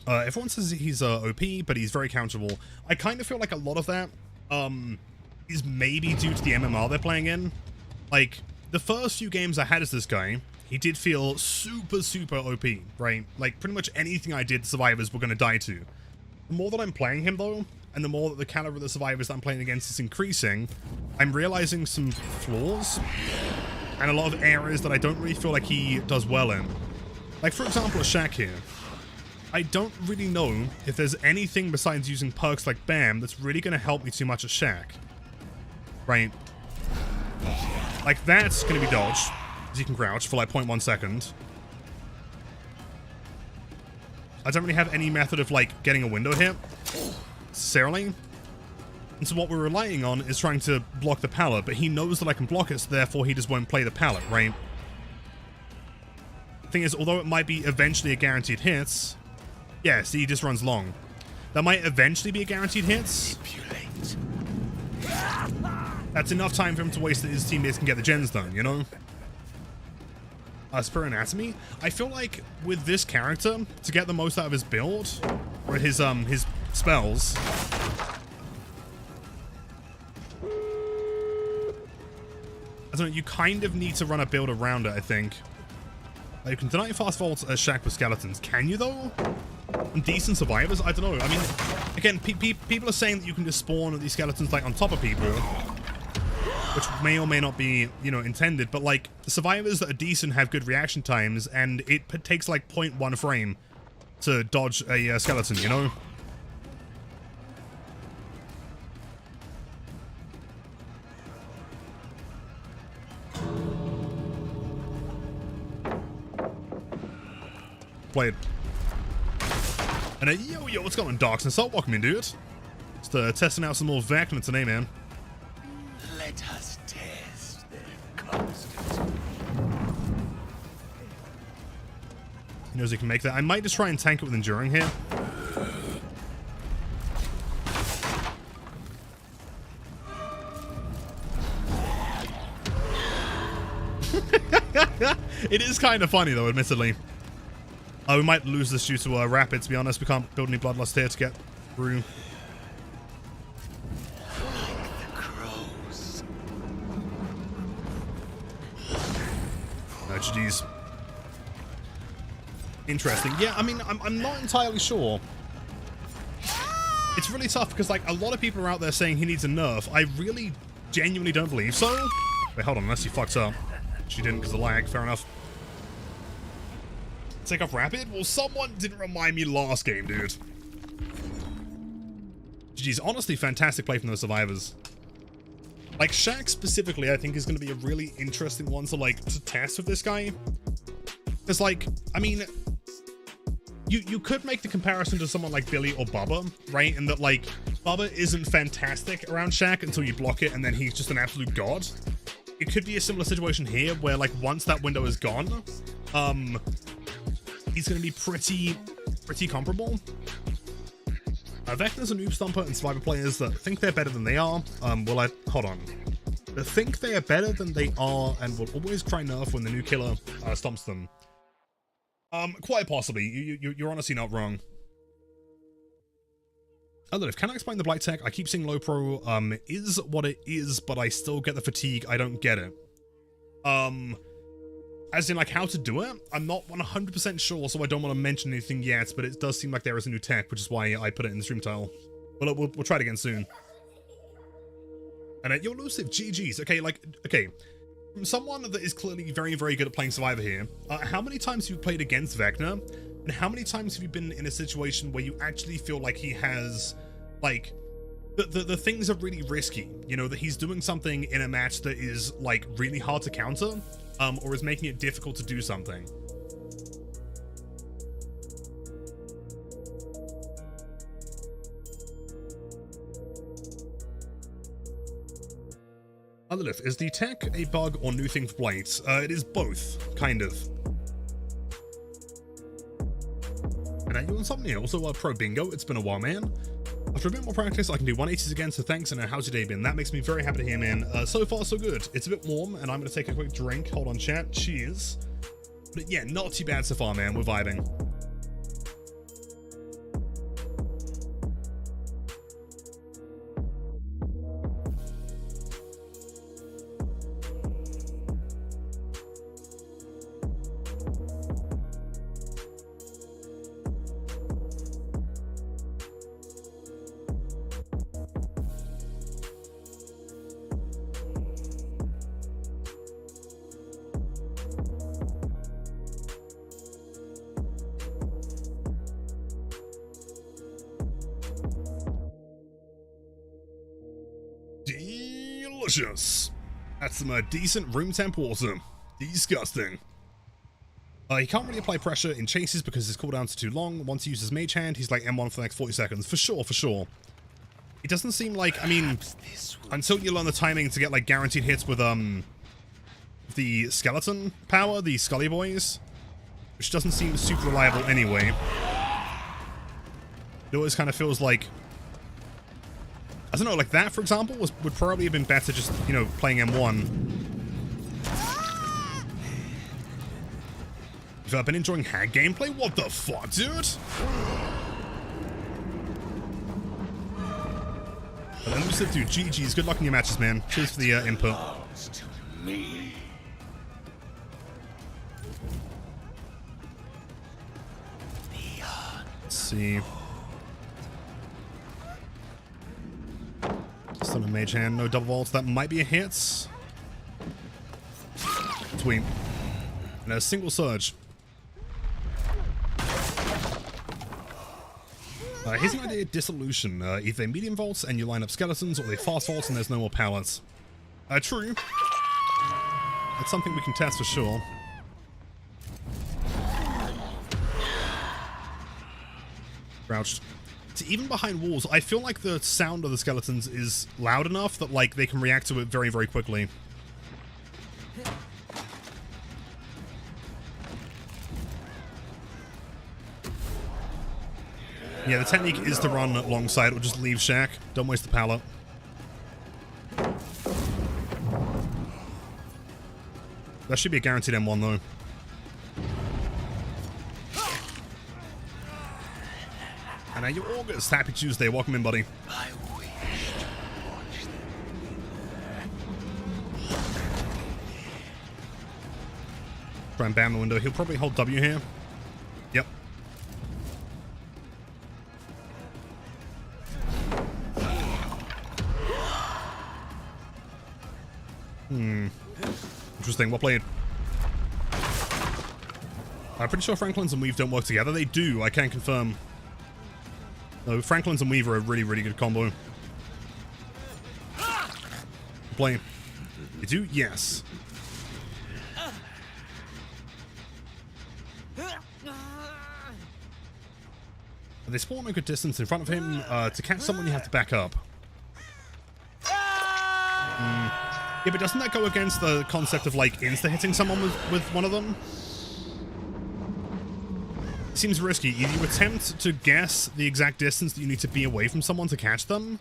Everyone says he's OP, but he's very counterable. I kind of feel like a lot of that is maybe due to the MMR they're playing in. Like, the first few games I had as this guy, he did feel super OP, right? Like, pretty much anything I did, the survivors were going to die to. The more that I'm playing him, though, and the more that the caliber of the survivors that I'm playing against is increasing, I'm realizing some flaws and a lot of areas that I don't really feel like he does well in. Like, for example, a Shaq here. I don't really know if there's anything besides using perks like Bam that's really going to help me too much at Shaq. Right? Like, that's going to be dodged, as you can crouch for like 0.1 second. I don't really have any method of like getting a window hit, necessarily. And so what we're relying on is trying to block the pallet, but he knows that I can block it, so therefore he just won't play the pallet, right? The thing is, although it might be eventually a guaranteed hit, yeah, see, he just runs long. That might eventually be a guaranteed hit. That's enough time for him to waste that his teammates can get the gens done, you know? Spur Anatomy? I feel like with this character, to get the most out of his build, or his spells, I don't know, you kind of need to run a build around it, I think. Like, you can deny fast vaults as Shaq with skeletons. Can you, though? And decent survivors? I don't know. I mean, again, people are saying that you can just spawn these skeletons, like, on top of people, which may or may not be, you know, intended, but, like, the survivors that are decent have good reaction times, and it takes, like, 0.1 frame to dodge a skeleton, you know? Played. And yo, what's going on, Darks and Salt? Welcome in, dude. Just testing out some more Vecna today, man. Let us test their constant. He knows he can make that. I might just try and tank it with Enduring here. It is kind of funny, though, admittedly. We might lose this due to Rapid, to be honest. We can't build any Bloodlust here to get through. Like the crows. Oh, GG's. Interesting. Yeah, I mean, I'm not entirely sure. It's really tough because, like, a lot of people are out there saying he needs a nerf. I really genuinely don't believe so. Wait, hold on, unless he fucks up. She didn't because of lag, fair enough. Take off Rapid? Well, someone didn't remind me last game, dude. GG's, honestly, fantastic play from those survivors. Like, Shaq specifically, I think, is going to be a really interesting one to, like, to test with this guy. Because, like, I mean, you could make the comparison to someone like Billy or Bubba, right? In that, like, Bubba isn't fantastic around Shaq until you block it, and then he's just an absolute god. it could be a similar situation here where, like, once that window is gone, he's going to be pretty comparable. Vecna's a noob stomper, and survivor players that think they're better than they are, hold on. That think they are better than they are and will always try nerf when the new killer stomps them. Quite possibly. You're honestly not wrong. Otherwise, can I explain the Blight tech? I keep seeing low pro is what it is, but I still get the fatigue. I don't get it. As in, like, how to do it? I'm not 100% sure, so I don't want to mention anything yet, but it does seem like there is a new tech, which is why I put it in the stream tile. Well, we'll try it again soon. And you're elusive, GG's. Okay, okay. From someone that is clearly very, very good at playing Survivor here, how many times have you played against Vecna? And how many times have you been in a situation where you actually feel like he has, like, the things are really risky? You know, that he's doing something in a match that is, like, really hard to counter, or is making it difficult to do something. Otherlif, is the tech a bug or new thing for Blight? It is both, kind of. And you Insomnia, also pro bingo, it's been a while, man. After a bit more practice, I can do 180s again, so thanks, and how's your day been? That makes me very happy to hear, man. So far, so good. It's a bit warm, and I'm going to take a quick drink. Hold on, chat. Cheers. But yeah, not too bad so far, man. We're vibing. Delicious. That's some decent room temp water. Disgusting. He can't really apply pressure in chases because his cooldowns are too long. Once he uses Mage Hand, he's like M1 for the next 40 seconds. For sure, for sure. It doesn't seem like, I mean, until you learn the timing to get like guaranteed hits with the skeleton power, the Scully Boys, which doesn't seem super reliable anyway. It always kind of feels like, I don't know, like that, for example, would probably have been better just, you know, playing M1. If I've been enjoying hag gameplay, what the fuck, dude? But elusive, dude, GG's. Good luck in your matches, man. Cheers for the input. Let's see. Still a Mage Hand, no double vaults. That might be a hit. Sweet. And a single surge. Here's an idea: dissolution. Either they medium vaults and you line up skeletons, or they fast vaults and there's no more pallets. True. That's something we can test for sure. Crouched. So even behind walls, I feel like the sound of the skeletons is loud enough that, like, they can react to it very, very quickly. Yeah, the technique is to run alongside or just leave Shack. Don't waste the pallet. That should be a guaranteed M1, though. And now you're August. Happy Tuesday. Welcome in, buddy. I wish to watch them. Try and bam the window. He'll probably hold W here. Yep. Interesting. Well played. I'm pretty sure Franklin's and Weave don't work together. They do. I can't confirm. No, Franklin's and Weave are a really, really good combo. Play. You do? Yes. They spawn a good distance in front of him. To catch someone, you have to back up. Yeah, but doesn't that go against the concept of, like, insta-hitting someone with one of them? Seems risky. Either you attempt to guess the exact distance that you need to be away from someone to catch them,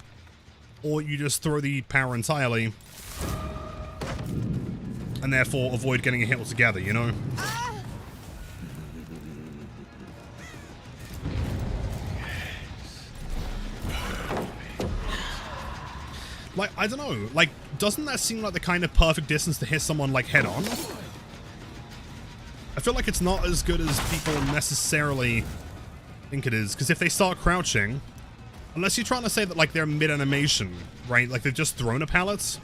or you just throw the power entirely, and therefore avoid getting a hit altogether, you know? Like, I don't know, like, doesn't that seem like the kind of perfect distance to hit someone, like, head on? I feel like it's not as good as people necessarily think it is, because if they start crouching, unless you're trying to say that, like, they're mid-animation, right? Like, they've just thrown a pallet.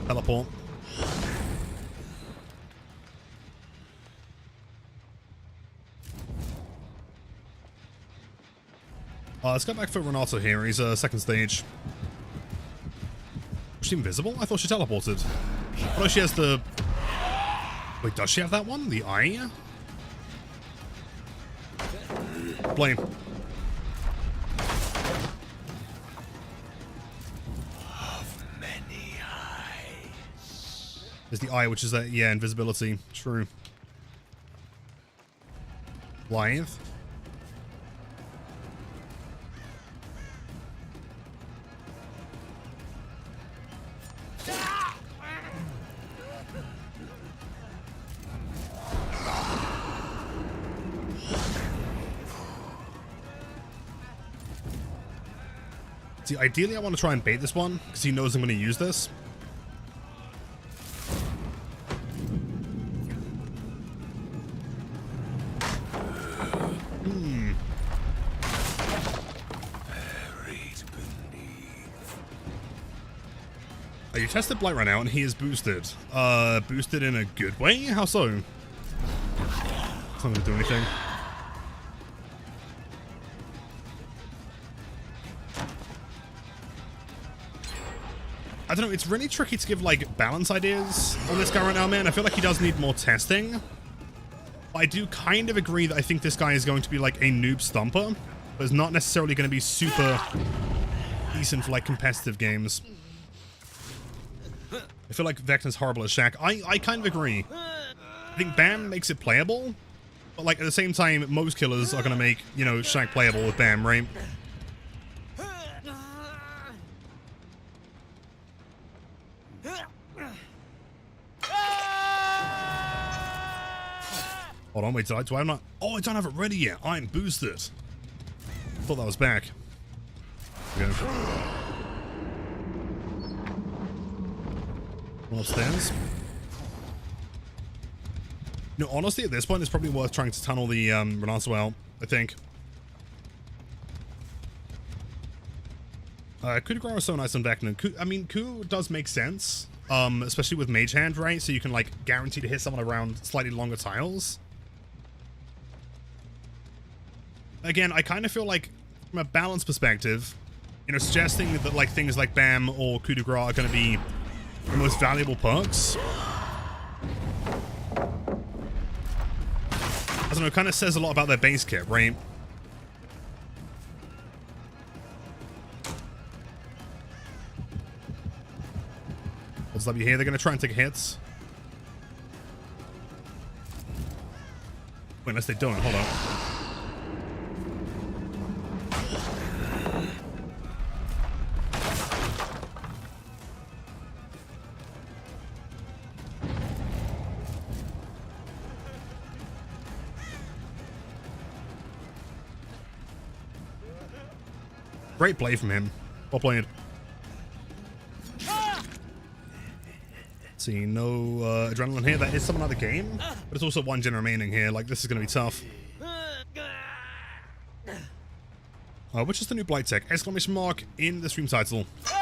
Teleport. Let's go back for Renato here. He's second stage. Was she invisible? I thought she teleported. Oh no, she has the... Wait, does she have that one? The eye? Blame. Of many eyes. There's the eye, which is that, yeah, invisibility. True. Blight. See, ideally I want to try and bait this one, because he knows I'm going to use this. You tested Blight right now, and he is boosted. Boosted in a good way? How so? It's not going to do anything. I don't know, it's really tricky to give, like, balance ideas on this guy right now, man. I feel like he does need more testing. I do kind of agree that I think this guy is going to be, like, a noob stomper, but is not necessarily going to be super decent for, like, competitive games. I feel like Vecna's horrible at Shack. I kind of agree. I think Bam makes it playable, but, like, at the same time, most killers are going to make, you know, Shack playable with Bam, right? Hold on, wait, do I not? Oh, I don't have it ready yet. I'm boosted. Thought that was back. Okay. One upstairs. No, honestly, at this point, it's probably worth trying to tunnel the Renato out, I think. Coup de grace is so nice on Vecna. I mean, Coup does make sense, especially with Mage Hand, right? So you can, like, guarantee to hit someone around slightly longer tiles. Again, I kind of feel like, from a balance perspective, you know, suggesting that, like, things like Bam or Coup de grace are going to be the most valuable perks. I don't know, it kind of says a lot about their base kit, right? What's up here? They're going to try and take hits. Wait, unless they don't. Hold on. Great play from him. Well played. See, no adrenaline here. That is something like the game, but it's also one gen remaining here. Like, this is going to be tough. Which is the new Blight tech? Exclamation mark in the stream title. Let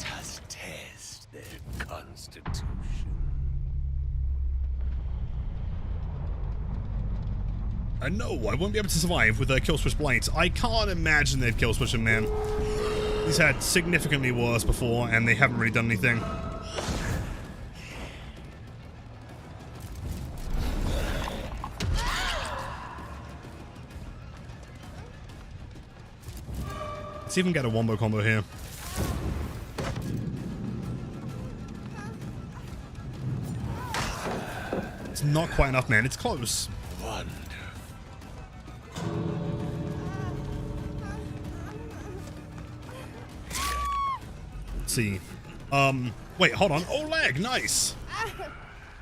us test their constitution. No, I won't be able to survive with a kill switch Blight. I can't imagine they'd kill switch him, man. He's had significantly worse before, and they haven't really done anything. see if we can get a wombo combo here. It's not quite enough, man. It's close. Let's see. Wait, hold on. Oh, lag. Nice.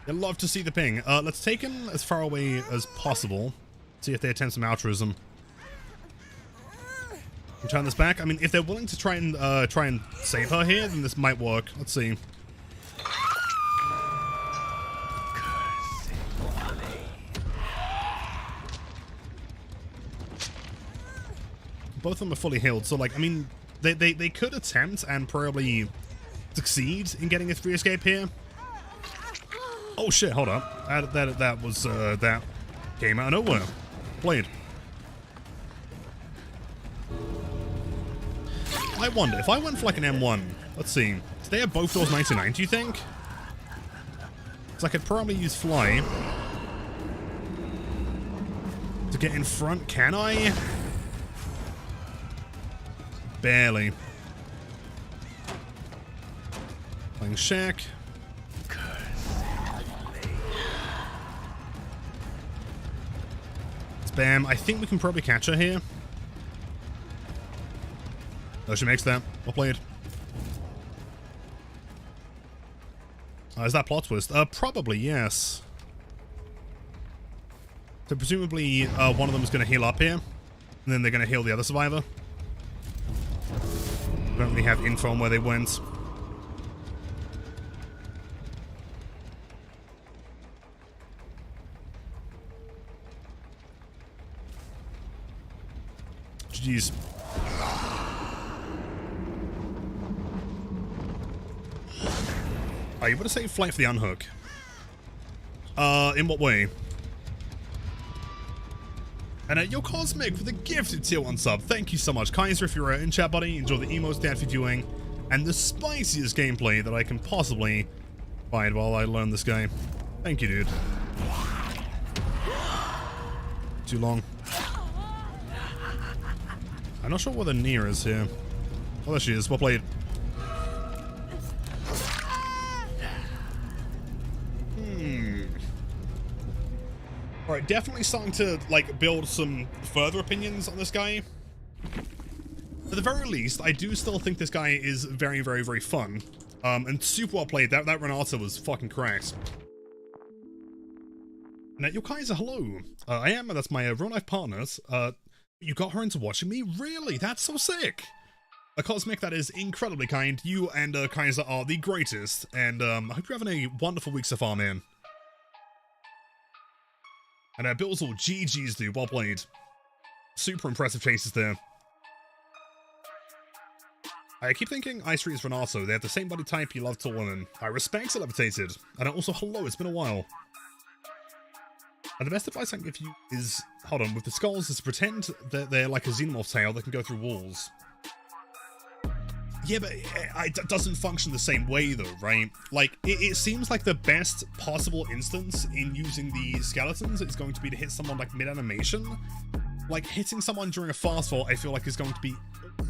I'd love to see the ping. Let's take him as far away as possible. See if they attempt some altruism. Can turn this back. I mean, if they're willing to try and save her here, then this might work. Let's see. Both of them are fully healed, so like, I mean, they could attempt and probably succeed in getting a free escape here. Oh shit! Hold up. That was that came out of nowhere. Played. I wonder if I went for like an M1. Let's see. Do they have both doors 99? Do you think? Because I could probably use fly to get in front. Can I? Barely. Playing Shack. Spam. I think we can probably catch her here. Oh, she makes that. Well played. Is that plot twist? Probably, yes. So presumably one of them is going to heal up here, and then they're going to heal the other survivor. We don't really have info on where they went. Jeez. Oh, you would have saved flight for the unhook. In what way? And Yo Cosmic for the gifted tier 1 sub. Thank you so much. Kaiser, if you're in chat, buddy, enjoy the emotes dad for viewing and the spiciest gameplay that I can possibly find while I learn this game. Thank you, dude. Too long. I'm not sure where the near is here. Oh, there she is. Well played. Alright, definitely starting to, like, build some further opinions on this guy. At the very least, I do still think this guy is very, very, very fun. And super well played. That Renata was fucking cracked. Now, Yo Kaiser, hello. I am, that's my real-life partners. You got her into watching me? Really? That's so sick. Cosmic, that is incredibly kind. You and Kaiser are the greatest. And I hope you're having a wonderful week so far, man. And Bill's all GG's, dude. Well played. Super impressive chases there. I keep thinking Ice Street is Renato. They have the same body type you love tall women. I respect it, levitated. And also, hello, it's been a while. And the best advice I can give you is, hold on, with the skulls, is to pretend that they're like a xenomorph tail that can go through walls. Yeah, but it doesn't function the same way, though, right? Like, it seems like the best possible instance in using the skeletons is going to be to hit someone, like, mid-animation. Like, hitting someone during a fast fall, I feel like is going to be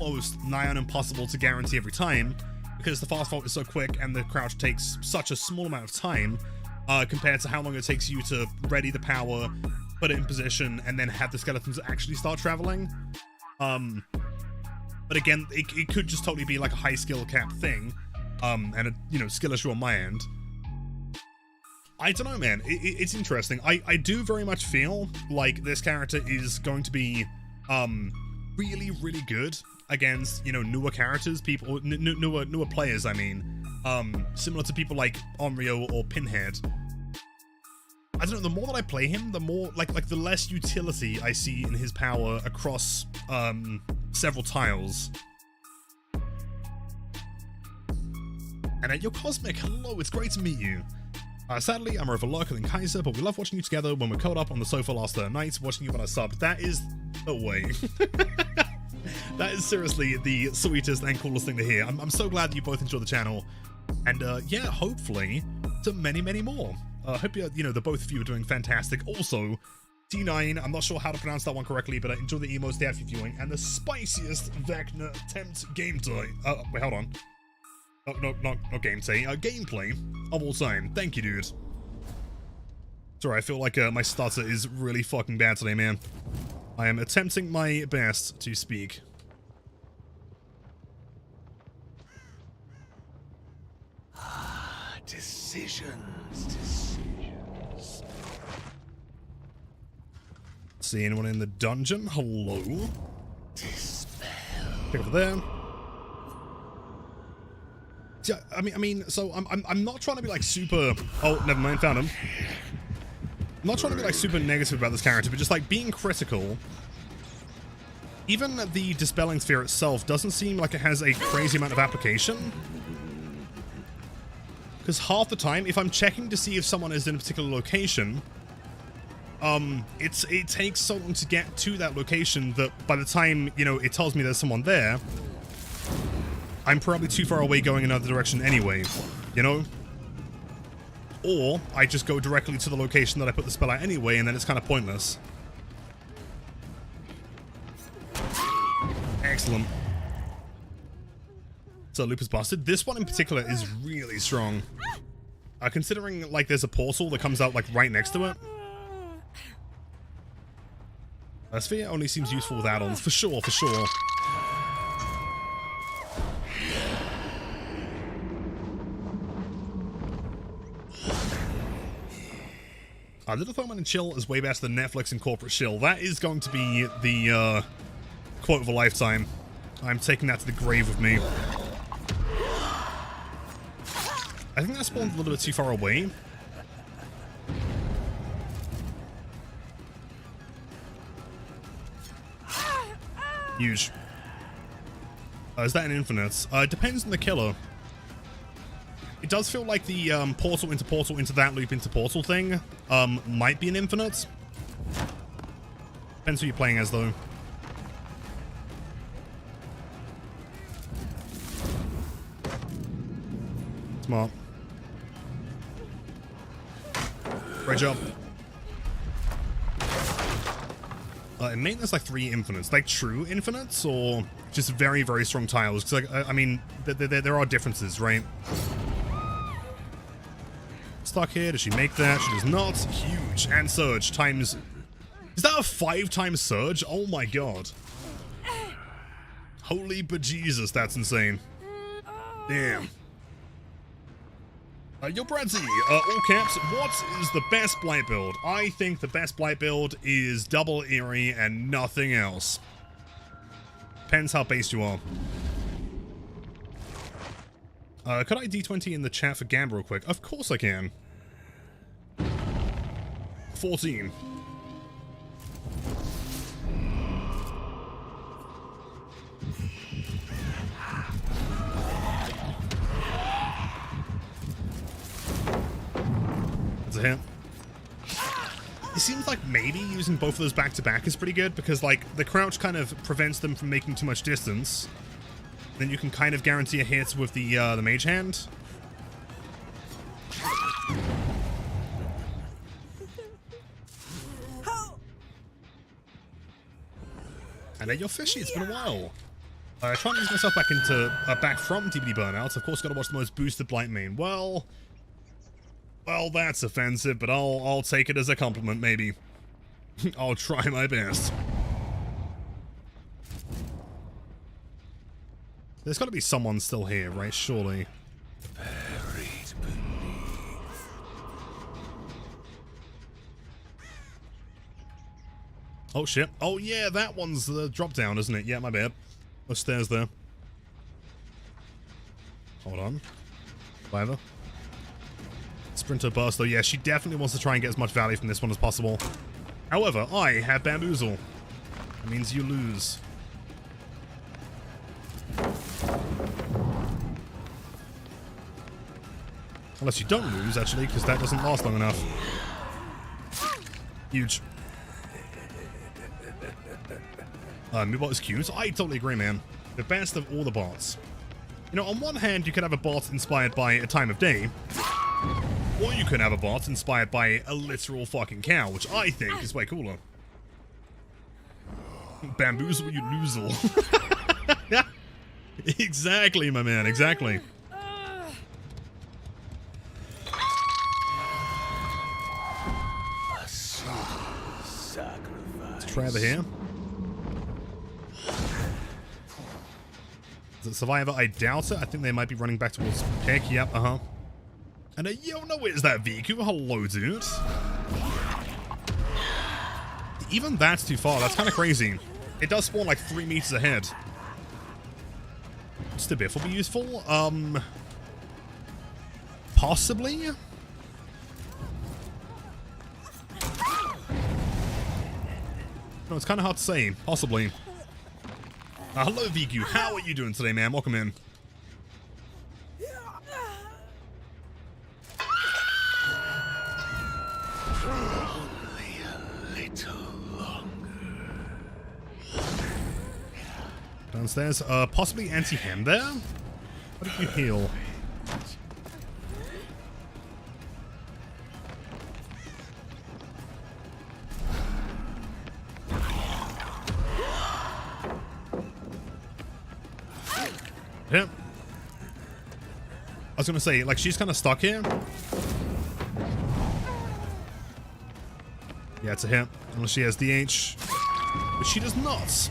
almost nigh on impossible to guarantee every time, because the fast fall is so quick and the crouch takes such a small amount of time, compared to how long it takes you to ready the power, put it in position, and then have the skeletons actually start traveling. But again, it could just totally be like a high skill cap thing, and a, you know, skill issue on my end. I don't know, man. It's interesting. I do very much feel like this character is going to be really, really good against, you know, newer characters, people, newer players. I mean, similar to people like Onryo or Pinhead. I don't know. The more that I play him, the more like the less utility I see in his power across several tiles. And Yo Cosmic, hello, it's great to meet you. Sadly, I'm more of a lurker than Kaiser, but we love watching you together when we're curled up on the sofa last night, watching you when I subbed. That is the way. That is seriously the sweetest and coolest thing to hear. I'm so glad that you both enjoy the channel. And yeah, hopefully to many, many more. I hope you know, the both of you are doing fantastic. Also, T9, I'm not sure how to pronounce that one correctly, but I enjoy the emotes they have for viewing, and the spiciest Vecna attempt gameplay. Wait, hold on. Not gameplay. Gameplay of all time. Thank you, dude. Sorry, I feel like my stutter is really fucking bad today, man. I am attempting my best to speak. Decisions. See anyone in the dungeon? Hello? Dispel. Pick over there. Yeah, I mean, so I'm not trying to be like super. Oh, never mind, found him. I'm not trying to be like super negative about this character, but just like being critical. Even the dispelling sphere itself doesn't seem like it has a crazy amount of application. Because half the time, if I'm checking to see if someone is in a particular location, it takes so long to get to that location that by the time, you know, it tells me there's someone there, I'm probably too far away going another direction anyway, you know? Or I just go directly to the location that I put the spell at anyway, and then it's kind of pointless. Excellent. So loop is busted. This one in particular is really strong. Considering like there's a portal that comes out like right next to it. Sphere only seems useful with add-ons, for sure, for sure. Little Thermite and Chill is way better than Netflix and Corporate Shill. That is going to be the quote of a lifetime. I'm taking that to the grave with me. I think that spawned a little bit too far away. Huge. Is that an infinite? It depends on the killer. It does feel like the portal into that loop into portal thing might be an infinite. Depends who you're playing as, though. Smart. Great job. In main, there's like 3 infinites. Like true infinites, or just very, very strong tiles? Because, like, I mean, there are differences, right? Stuck here. Does she make that? She does not. Huge. And surge times... Is that a 5 times surge? Oh my god. Holy bejesus, that's insane. Damn. Yo, Bradzy, all caps, what is the best Blight build? I think the best Blight build is double Eerie and nothing else. Depends how based you are. Could I D20 in the chat for Gamba real quick? Of course I can. 14. That's a hit. It seems like maybe using both of those back-to-back is pretty good, because, like, the crouch kind of prevents them from making too much distance. Then you can kind of guarantee a hit with the mage hand. And there you're fishy, it's been a while. Trying to ease myself back from DBD Burnout. Of course, gotta watch the most boosted Blight main. Well, that's offensive, but I'll take it as a compliment, maybe. I'll try my best. There's got to be someone still here, right? Surely. Buried beneath. Oh shit! Oh yeah, that one's the drop down, isn't it? Yeah, my bad. No stairs there. Hold on. Whatever. Sprinter burst, though. Yeah, she definitely wants to try and get as much value from this one as possible. However, I have bamboozle. That means you lose. Unless you don't lose, actually, because that doesn't last long enough. Huge. Midbot is cute. I totally agree, man. The best of all the bots. You know, on one hand, you could have a bot inspired by a time of day. Or you could have a bot inspired by a literal fucking cow, which I think is way cooler. Bamboozle, you loozle. Exactly, my man, exactly. Let's try over here. Is it Survivor? I doubt it. I think they might be running back towards Pick. Yep, And yo, no, where's that Viku? Hello, dude. Even that's too far. That's kind of crazy. It does spawn like 3 meters ahead. Still biff will be useful. Possibly. No, it's kind of hard to say. Possibly. Hello, Viku. How are you doing today, man? Welcome in. Only a little longer. Downstairs. Possibly anti-hand there? What did you heal? Yeah. I was gonna say, like, she's kind of stuck here. Yeah, it's a hit. Unless she has DH. But she does not.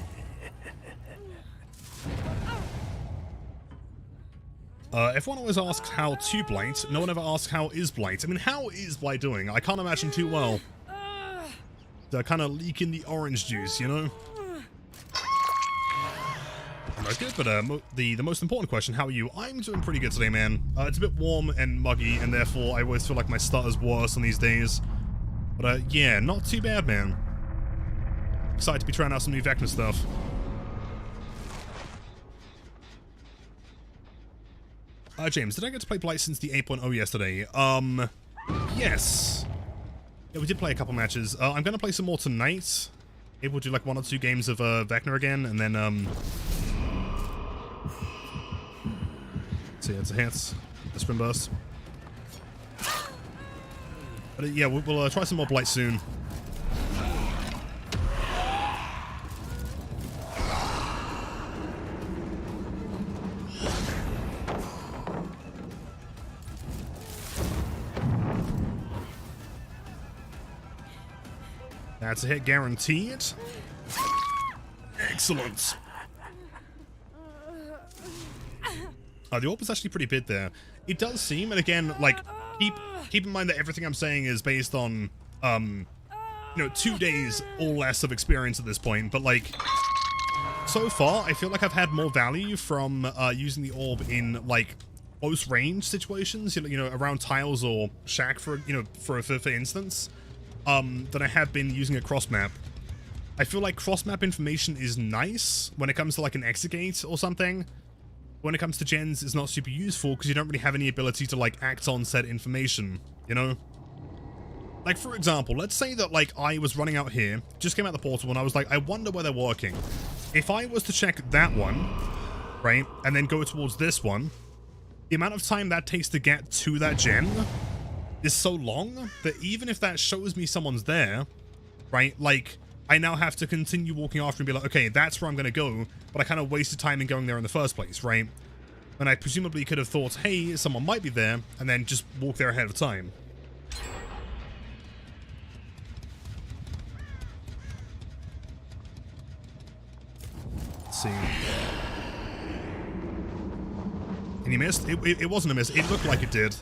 Everyone always asks how to Blight. No one ever asks how is Blight. I mean, how is Blight doing? I can't imagine too well. They're kind of leaking the orange juice, you know? That's good, but the most important question, how are you? I'm doing pretty good today, man. It's a bit warm and muggy, and therefore I always feel like my stutter's worse on these days. But yeah, not too bad, man. Excited to be trying out some new Vecna stuff. James, did I get to play Blight since the 8.0 yesterday? Yes. Yeah, we did play a couple matches. I'm gonna play some more tonight. Maybe we'll do like 1 or 2 games of Vecna again, and then so yeah, it's a hit. A spin burst. But yeah, we'll try some more Blight soon. That's a hit guaranteed. Excellent. The orb is actually pretty big there. It does seem, and again, like, keep in mind that everything I'm saying is based on, you know, 2 days or less of experience at this point, but like, so far, I feel like I've had more value from using the orb in, like, close range situations, you know, around tiles or shack for, you know, for instance, than I have been using a cross map. I feel like cross map information is nice when it comes to like an exegate or something. When it comes to gens, it's not super useful because you don't really have any ability to like act on said information, you know? Like, for example, let's say that like I was running out here, just came out the portal, and I was like, I wonder where they're working. If I was to check that one, right, and then go towards this one, the amount of time that takes to get to that gen is so long that even if that shows me someone's there, right, like, I now have to continue walking after and be like, okay, that's where I'm going to go, but I kind of wasted time in going there in the first place, right? And I presumably could have thought, hey, someone might be there, and then just walk there ahead of time. Let's see. And he missed? It wasn't a miss. It looked like it did.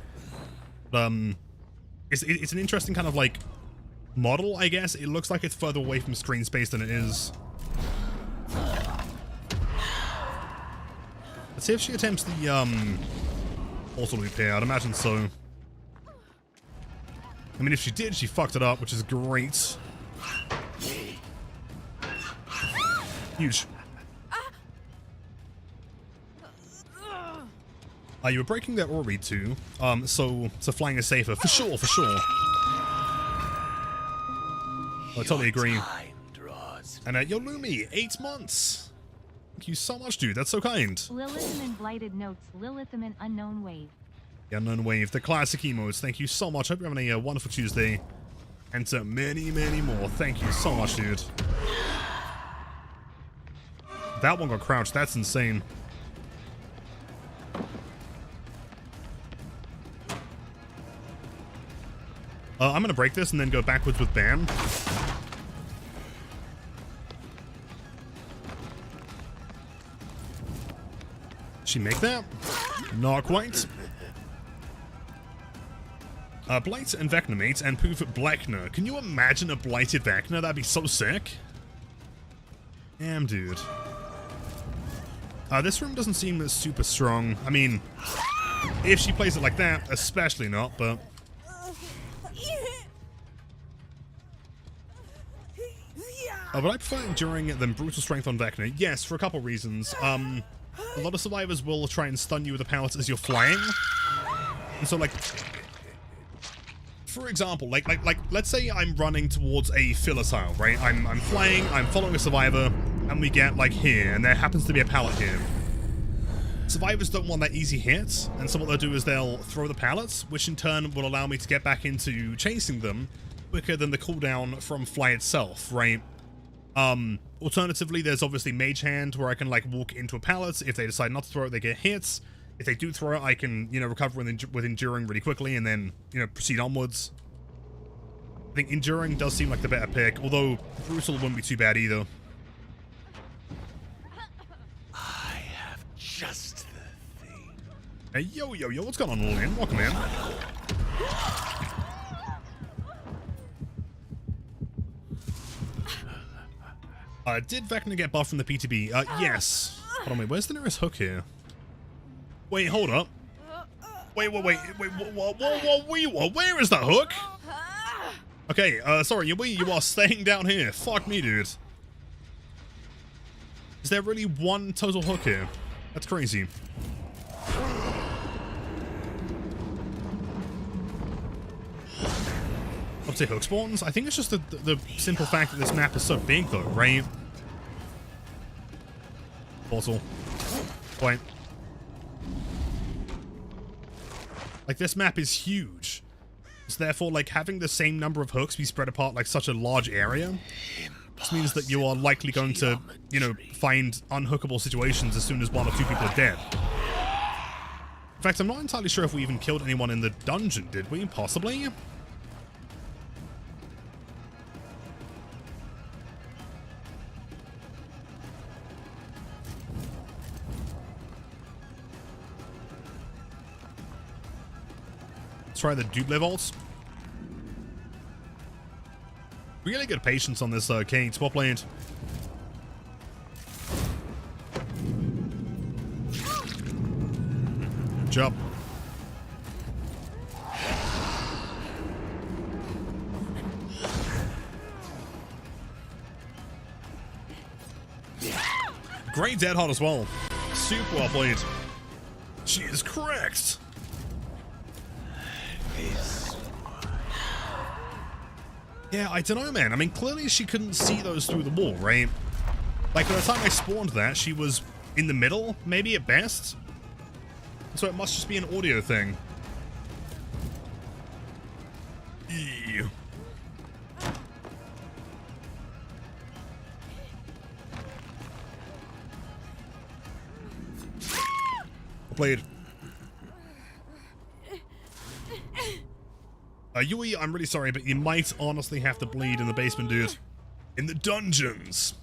It's an interesting kind of, like, model, I guess. It looks like it's further away from screen space than it is. Let's see if she attempts the, auto loop here. I'd imagine so. I mean, if she did, she fucked it up, which is great. Huge. You were breaking that Ori too, so flying is safer. For sure, for sure. I totally agree. And yo, Lumi, 8 months. Thank you so much, dude. That's so kind. Lilithman Blighted notes Lilithman unknown wave. The Unknown Wave, the classic emotes. Thank you so much. Hope you're having a wonderful Tuesday. And to many, many more. Thank you so much, dude. That one got crouched. That's insane. I'm going to break this and then go backwards with Ban. She make that? Not quite. Blight and Vecna mates and poof Blackner. Can you imagine a blighted Vecna? That'd be so sick. Damn, dude. This room doesn't seem super strong. I mean, if she plays it like that, especially not, but... but I prefer enduring than brutal strength on Vecna. Yes, for a couple reasons. A lot of survivors will try and stun you with the pallets as you're flying. And so, like... For example, like, let's say I'm running towards a filler tile, right? I'm flying, I'm following a survivor, and we get, like, here, and there happens to be a pallet here. Survivors don't want that easy hit, and so what they'll do is they'll throw the pallets, which in turn will allow me to get back into chasing them quicker than the cooldown from fly itself, right? Alternatively, there's obviously Mage Hand, where I can, like, walk into a pallet. If they decide not to throw it, they get hits. If they do throw it, I can, you know, recover with Enduring really quickly and then, you know, proceed onwards. I think Enduring does seem like the better pick, although Brutal wouldn't be too bad either. I have just the thing. Hey, yo, what's going on, all in? Welcome in. Did Vecna get buffed from the PTB? Yes. Hold on, wait, where's the nearest hook here? Wait, hold up. Wait, whoa, where is that hook? Okay, sorry, you are staying down here. Fuck me, dude. Is there really one total hook here? That's crazy. I'd say hook spawns? I think it's just the simple fact that this map is so big, though, right? Portal. Point. Like, this map is huge. So therefore, like, having the same number of hooks be spread apart like such a large area just means that you are likely going to, you know, find unhookable situations as soon as one or two people are dead. In fact, I'm not entirely sure if we even killed anyone in the dungeon, did we? Possibly? Try the Duble vaults. Really good patience on this Kane swap lane. Good job. Great dead hot as well. Super well played. She is cracked. Yeah, I don't know, man. I mean, clearly she couldn't see those through the wall, right? Like, by the time I spawned that, she was in the middle, maybe at best. So it must just be an audio thing. Ew. Played. Yui, I'm really sorry, but you might honestly have to bleed in the basement, dude. In the dungeons.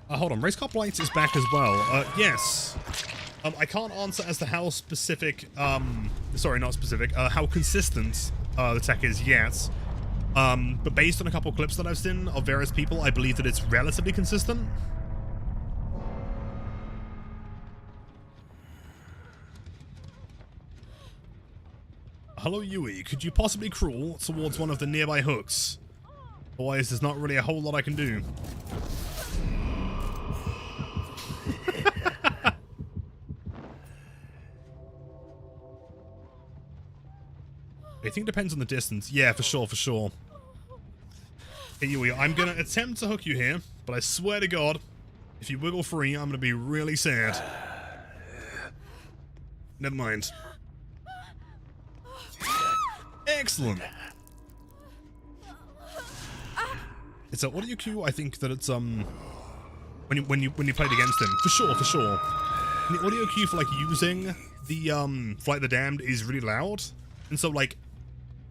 Hold on, Race Cop Blight is back as well. Yes. I can't answer as to how specific, sorry, not specific, how consistent the tech is yet. But based on a couple clips that I've seen of various people, I believe that it's relatively consistent. Hello, Yui. Could you possibly crawl towards one of the nearby hooks? Otherwise, there's not really a whole lot I can do. I think it depends on the distance. Yeah, for sure, for sure. Hey, Yui, I'm going to attempt to hook you here, but I swear to God, if you wiggle free, I'm going to be really sad. Never mind. Excellent. It's an audio cue. I think that it's when you played against him, for sure. And the audio cue for like using the Flight of the Damned is really loud, and so like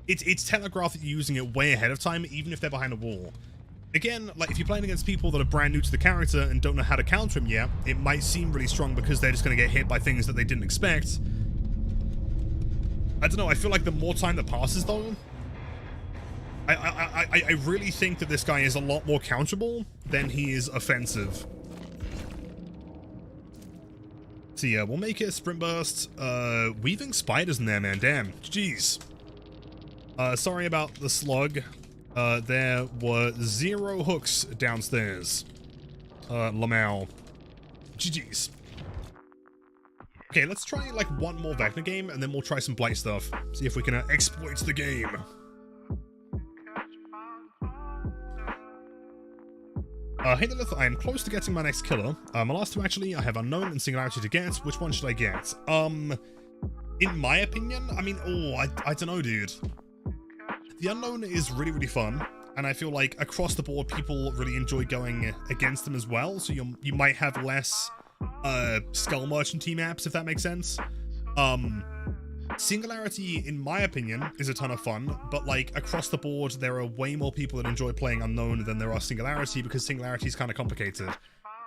it's telegraphed that you're using it way ahead of time, even if they're behind a wall. Again, like if you're playing against people that are brand new to the character and don't know how to counter him yet, it might seem really strong because they're just going to get hit by things that they didn't expect. I don't know, I feel like the more time that passes though, I really think that this guy is a lot more counterable than he is offensive. So yeah, we'll make it a sprint burst. Weaving spiders in there, man, damn. Jeez. Sorry about the slug. There were 0 hooks downstairs. Lamau. GG's. Okay, let's try like one more Vecna game, and then we'll try some Blight stuff. See if we can exploit the game. Hey Lilith, I am close to getting my next killer. My last 2 actually, I have Unknown and Singularity to get. Which one should I get? In my opinion, I mean, I don't know, dude. The Unknown is really, really fun, and I feel like across the board, people really enjoy going against them as well, so you might have less Skull Merchant team apps, if that makes sense. Singularity, in my opinion, is a ton of fun, but like across the board, there are way more people that enjoy playing Unknown than there are Singularity, because Singularity is kind of complicated.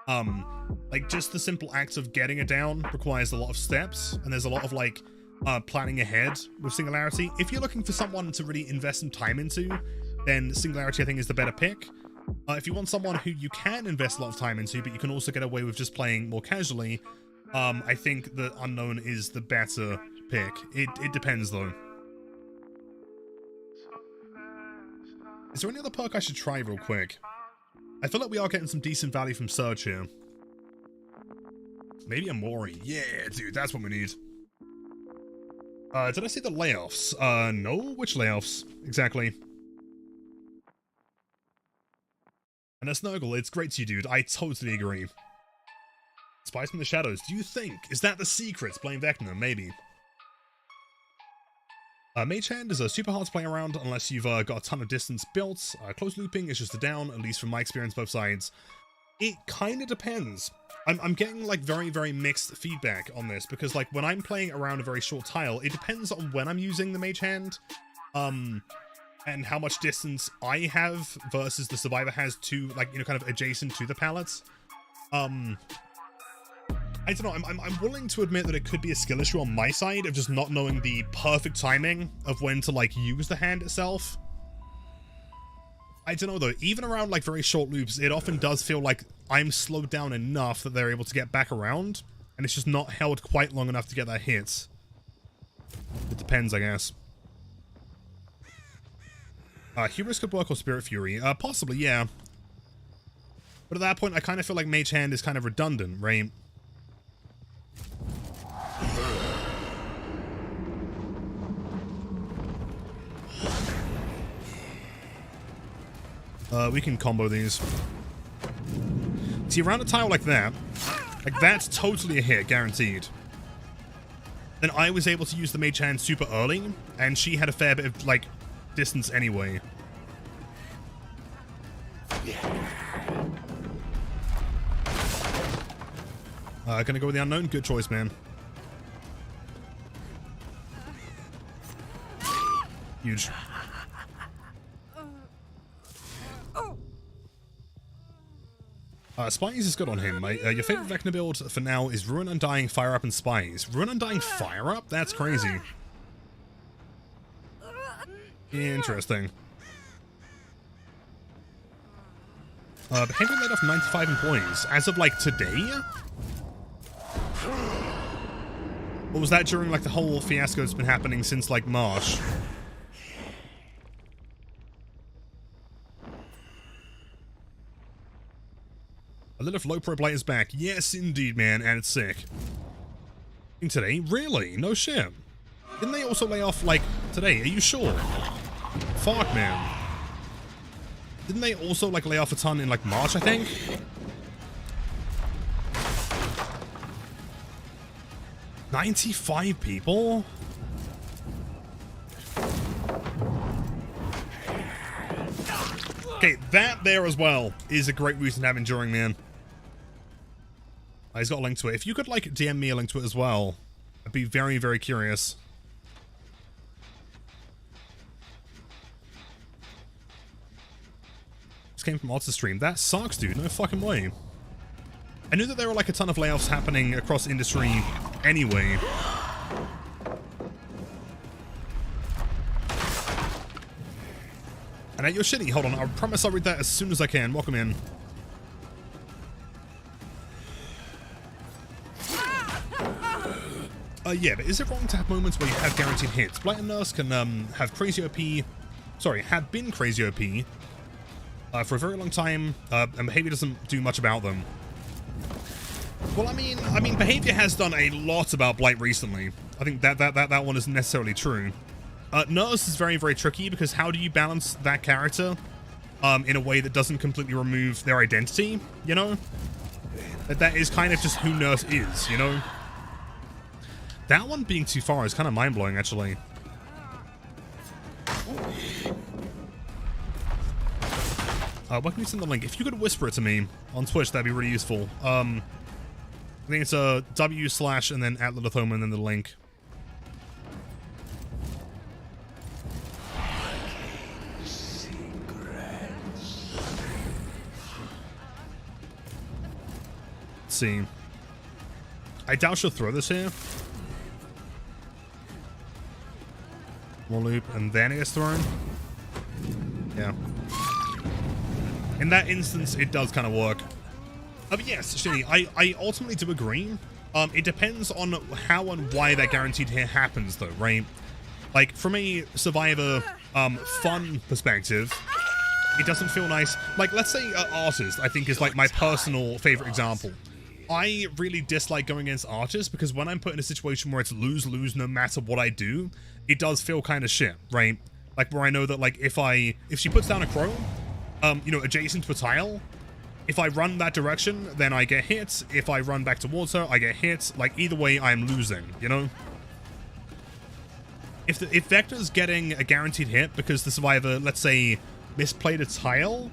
Like just the simple act of getting it down requires a lot of steps, and there's a lot of like planning ahead with Singularity. If you're looking for someone to really invest some time into, then Singularity I think is the better pick. If you want someone who you can invest a lot of time into, but you can also get away with just playing more casually, I think that Unknown is the better pick. It depends though. Is there any other perk I should try real quick? I feel like we are getting some decent value from Surge here. Maybe a Mori. Yeah, dude, that's what we need. Did I see the layoffs? No? Which layoffs? Exactly. And a Snurgle, it's great to you, dude. I totally agree. Spies from the Shadows, do you think? Is that the secret? Playing Vecna? Maybe. Mage Hand is super hard to play around unless you've got a ton of distance built. Close looping is just a down, at least from my experience both sides. It kind of depends. I'm getting like very, very mixed feedback on this, because like when I'm playing around a very short tile, it depends on when I'm using the Mage Hand, and how much distance I have versus the Survivor has to, like, you know, kind of adjacent to the pallets. I don't know, I'm willing to admit that it could be a skill issue on my side of just not knowing the perfect timing of when to like use the hand itself. I don't know though, even around like very short loops, it often does feel like I'm slowed down enough that they're able to get back around, and it's just not held quite long enough to get that hit. It depends, I guess. Hubris could work or Spirit Fury. Possibly, yeah. But at that point, I kind of feel like Mage Hand is kind of redundant, right? We can combo these. See, around a tile like that's totally a hit, guaranteed. Then I was able to use the Mage Hand super early, and she had a fair bit of, like, distance anyway. Gonna go with the Unknown. Good choice, man. Huge. Spies is good on him. Your favorite Vecna build for now is Ruin, Undying, Fire Up, and Spies. Ruin, Undying, Fire Up? That's crazy. Interesting. Behavior laid off 95 employees. As of, like, today? Or was that during, like, the whole fiasco that's been happening since, like, March? A little low pro Blight is back. Yes, indeed, man, and it's sick. Today? Really? No shit. Didn't they also lay off, like, today? Are you sure? Fuck, man. Didn't they also, like, lay off a ton in, like, March, I think? $95 people? Okay, that there as well is a great reason to have Enduring Man. He's got a link to it. If you could, like, DM me a link to it as well, I'd be very, very curious. This came from Otter Stream. That sucks, dude. No fucking way. I knew that there were, like, a ton of layoffs happening across industry anyway. And you're shitty. Hold on. I promise I'll read that as soon as I can. Welcome in. Yeah, but is it wrong to have moments where you have guaranteed hits? Blight and Nurse can have crazy OP... Sorry, have been crazy OP for a very long time, and behavior doesn't do much about them. Well, I mean, behavior has done a lot about Blight recently. I think that one isn't necessarily true. Nurse is very, very tricky because how do you balance that character in a way that doesn't completely remove their identity, you know? That is kind of just who Nurse is, you know? That one being too far is kind of mind-blowing, actually. Where can you send the link? If you could whisper it to me on Twitch, that'd be really useful. I think it's a W/ and then @Lilithoma and then the link. Let's see. I doubt she'll throw this here. One loop, and then it gets thrown. Yeah. In that instance, it does kind of work. But yes, Shinny, I ultimately do agree. It depends on how and why that guaranteed hit happens, though, right? Like, from a Survivor fun perspective, it doesn't feel nice. Like, let's say Artist, I think, is like my personal favorite example. I really dislike going against Artist because when I'm put in a situation where it's lose-lose no matter what I do, it does feel kind of shit, right? Like, where I know that, like, if she puts down a crow, you know, adjacent to a tile, if I run that direction, then I get hit. If I run back towards her, I get hit. Like, either way, I'm losing, you know? If Vecna's getting a guaranteed hit because the Survivor, let's say, misplayed a tile,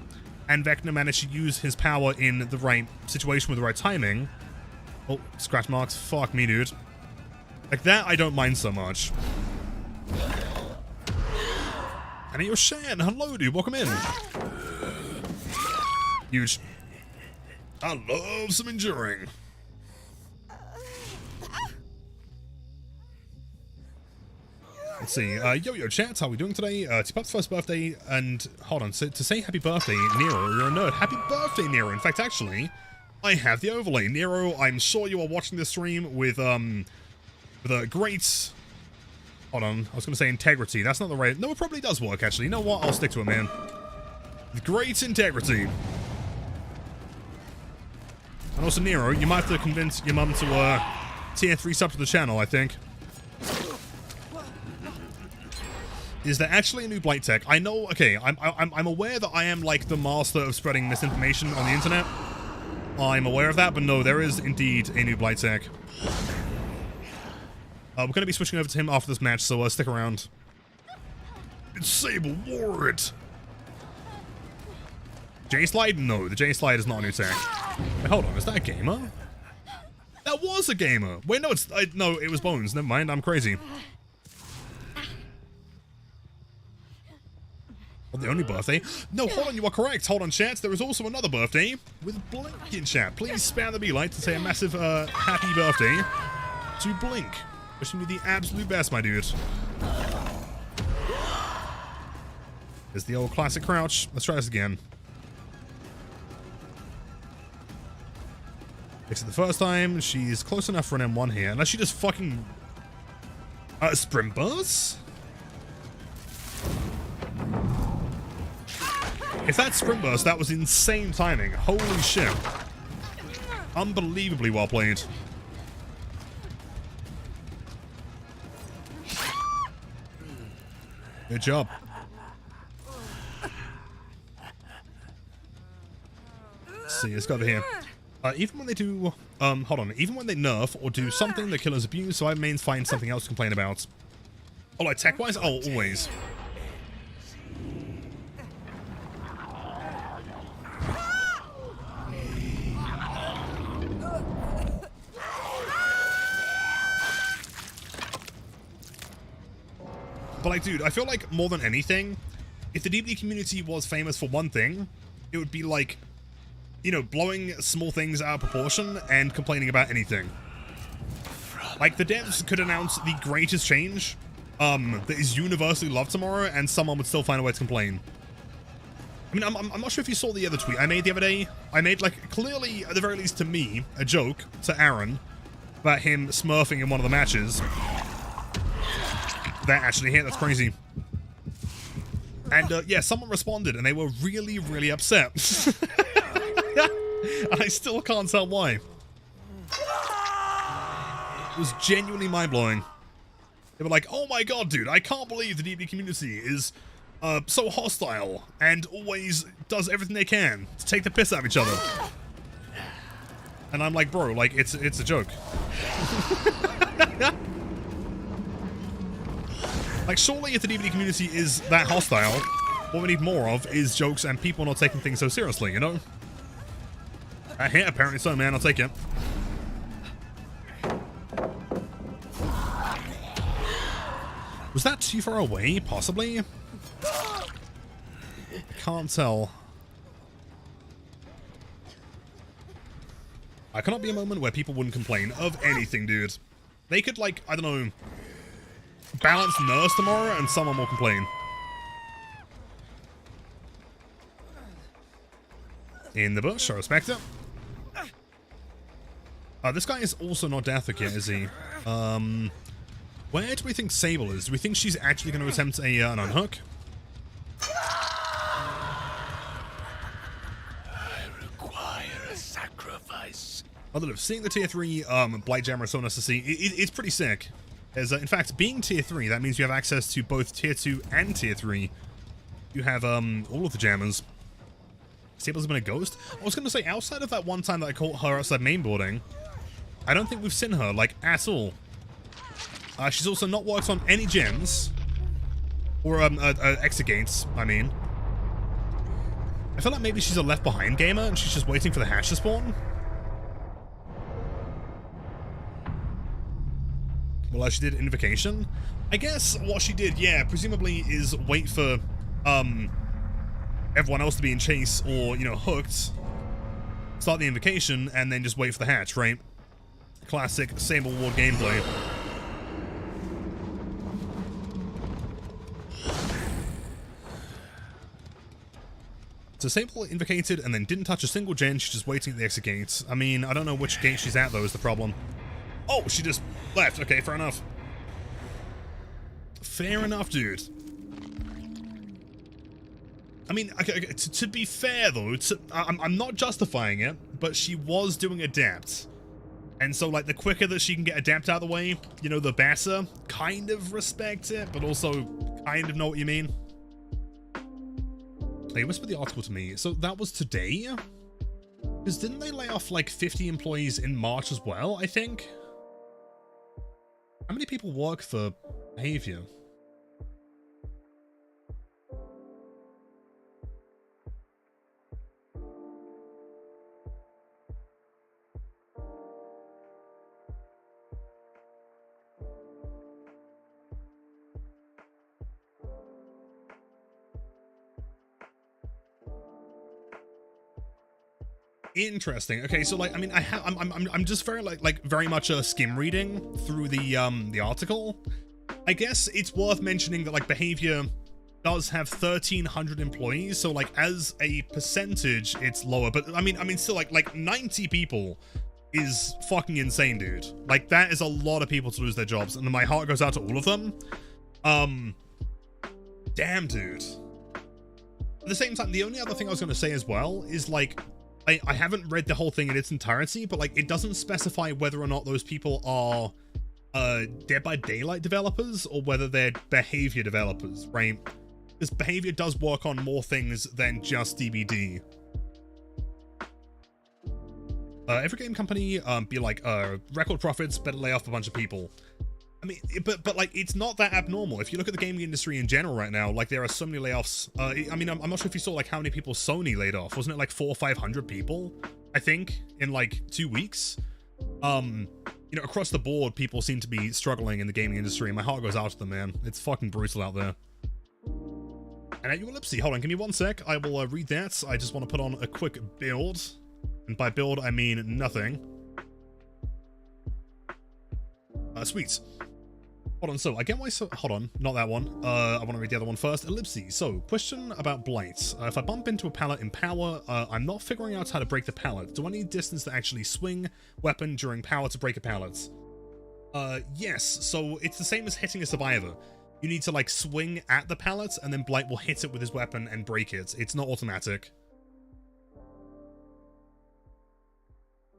and Vecna managed to use his power in the right situation with the right timing... Oh, scratch marks. Fuck me, dude. Like, that I don't mind so much. And you're Shan. Hello, dude. Welcome in. Huge. I love some enduring. Let's see. Yo, chat. How are we doing today? It's Pup's first birthday, and hold on. So to say happy birthday, Nero, you're a nerd. Happy birthday, Nero. In fact, actually, I have the overlay. Nero, I'm sure you are watching this stream with a great... Hold on. I was going to say integrity. That's not the right... No, it probably does work, actually. You know what? I'll stick to it, man. With great integrity. And also, Nero, you might have to convince your mum to tier 3 sub to the channel, I think. Is there actually a new Blight tech? I know, okay, I'm aware that I am like the master of spreading misinformation on the internet. I'm aware of that, but no, there is indeed a new Blight tech. We're going to be switching over to him after this match, so stick around. It's Sable Ward! J-Slide? No, the J-Slide is not a new tech. Wait, hold on, is that a gamer? That was a gamer! Wait, no, no, it was Bones. Never mind, I'm crazy. Well, the only birthday? No, hold on, you are correct. Hold on, chat. There is also another birthday with Blink in chat. Please spam the B-light to say a massive happy birthday to Blink. Wishing you the absolute best, my dude. There's the old classic crouch. Let's try this again. Fix it the first time. She's close enough for an M1 here. Unless she just fucking... sprint burst? If that's sprint burst, that was insane timing. Holy shit. Unbelievably well played. Good job. Let's see, let's go over here. Even when they do, hold on, even when they nerf or do something that killers abuse, so I mains find something else to complain about. Oh, like tech-wise? Oh, always. But like, dude, I feel like more than anything, if the DBD community was famous for one thing, it would be like, you know, blowing small things out of proportion and complaining about anything. Like, the devs could announce the greatest change that is universally loved tomorrow, and someone would still find a way to complain. I mean, I'm not sure if you saw the other tweet I made the other day. I made, like, clearly, at the very least to me, a joke to Aaron about him smurfing in one of the matches. That actually hit, that's crazy. And, yeah, someone responded, and they were really, really upset. And I still can't tell why. It was genuinely mind-blowing. They were like, oh my god, dude, I can't believe the DBD community is so hostile and always does everything they can to take the piss out of each other. And I'm like, bro, like, it's a joke. Like, surely if the DBD community is that hostile, what we need more of is jokes and people not taking things so seriously, you know? Yeah, apparently so, man. I'll take it. Was that too far away, possibly? Can't tell. I cannot be a moment where people wouldn't complain of anything, dude. They could, like, I don't know, balance nurse tomorrow and someone will complain. In the bush, I respect it. This guy is also not Deathwick yet, is he? Where do we think Sable is? Do we think she's actually going to attempt an unhook? I require a sacrifice. Although, seeing the tier 3 Blight Jammer is so nice to see. It's pretty sick. As, in fact, being tier 3, that means you have access to both tier 2 and tier 3. You have all of the jammers. Sable's been a ghost? I was going to say, outside of that one time that I caught her outside mainboarding, I don't think we've seen her, like, at all. She's also not worked on any gems. Or, exegates, I mean. I feel like maybe she's a left behind gamer and she's just waiting for the hash to spawn. Well, she did Invocation. I guess what she did, yeah, presumably is wait for, everyone else to be in chase or, you know, hooked. Start the Invocation and then just wait for the hatch, right? Classic Sable Ward gameplay. So Sable invocated and then didn't touch a single gen, she's just waiting at the exit gates. I mean, I don't know which gate she's at though is the problem. Oh, she just left. Okay, fair enough. Fair enough, dude. I mean, okay, to be fair though, I'm not justifying it, but she was doing Adapt. And so, like, the quicker that she can get Adapt out of the way, you know, the better. Kind of respect it, but also kind of know what you mean. Hey, whisper the article to me. So that was today? Because didn't they lay off, like, 50 employees in March as well, I think? How many people work for Behavior? Interesting. Okay, so like, I mean, I'm just very like very much skim reading through the article. I guess it's worth mentioning that like Behavior does have 1,300 employees, so like as a percentage, it's lower. But I mean, still like 90 people is fucking insane, dude. Like that is a lot of people to lose their jobs, and my heart goes out to all of them. Damn, dude. At the same time, the only other thing I was going to say as well is like, I haven't read the whole thing in its entirety, but like it doesn't specify whether or not those people are Dead by Daylight developers or whether they're Behavior developers, right? Because Behavior does work on more things than just DBD. Every game company be like record profits, better lay off a bunch of people. I mean, but like, it's not that abnormal. If you look at the gaming industry in general right now, like there are so many layoffs. I mean, I'm not sure if you saw like how many people Sony laid off. Wasn't it like 400 or 500 people? I think in like 2 weeks. You you know, across the board, people seem to be struggling in the gaming industry, and my heart goes out to them, man. It's fucking brutal out there. And at Ellipsy, hold on, give me 1 sec. I will read that. I just want to put on a quick build. And by build, I mean nothing. Sweet. Hold on, so I get why hold on, not that one. I want to read the other one first. Ellipsy. So, question about Blight. If I bump into a pallet in power, I'm not figuring out how to break the pallet. Do I need distance to actually swing weapon during power to break a pallet? Yes. So, it's the same as hitting a survivor. You need to, like, swing at the pallet, and then Blight will hit it with his weapon and break it. It's not automatic.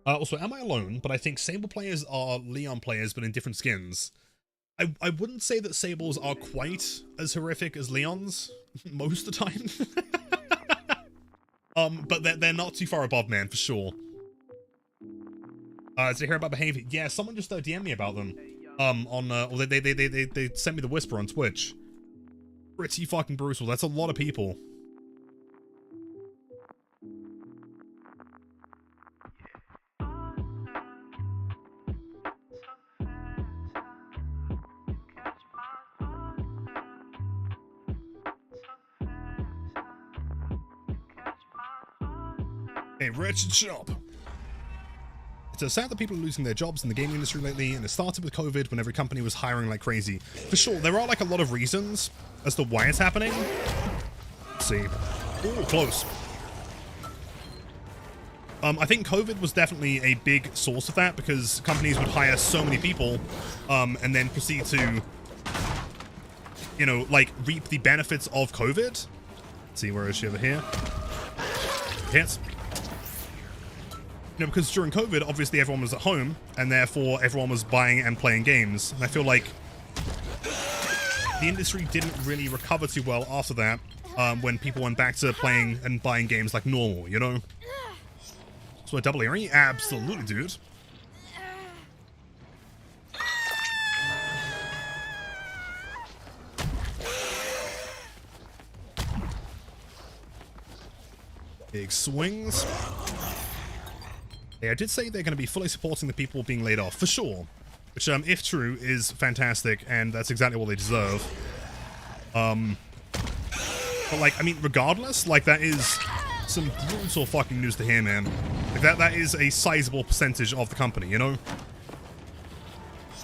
Also, am I alone? But I think Sable players are Leon players, but in different skins. I wouldn't say that Sables are quite as horrific as Leons, most of the time. But they're not too far above, man, for sure. Did you hear about behavior? Yeah, someone just DM'd me about them. Or they sent me the whisper on Twitch. Pretty fucking brutal. That's a lot of people. A wretched shop. It's sad that people are losing their jobs in the gaming industry lately, and it started with COVID when every company was hiring like crazy. For sure, there are like a lot of reasons as to why it's happening. Let's see. Ooh, close. I think COVID was definitely a big source of that, because companies would hire so many people, and then proceed to, you know, like, reap the benefits of COVID. Let's see, where is she over here? Hits. You know, because during COVID, obviously everyone was at home, and therefore everyone was buying and playing games. And I feel like the industry didn't really recover too well after that, when people went back to playing and buying games like normal, you know? So a double earring? Absolutely, dude. Big swings. I did say they're going to be fully supporting the people being laid off, for sure. Which, if true, is fantastic, and that's exactly what they deserve. But, like, I mean, regardless, like, that is some brutal fucking news to hear, man. Like, that is a sizable percentage of the company, you know? Did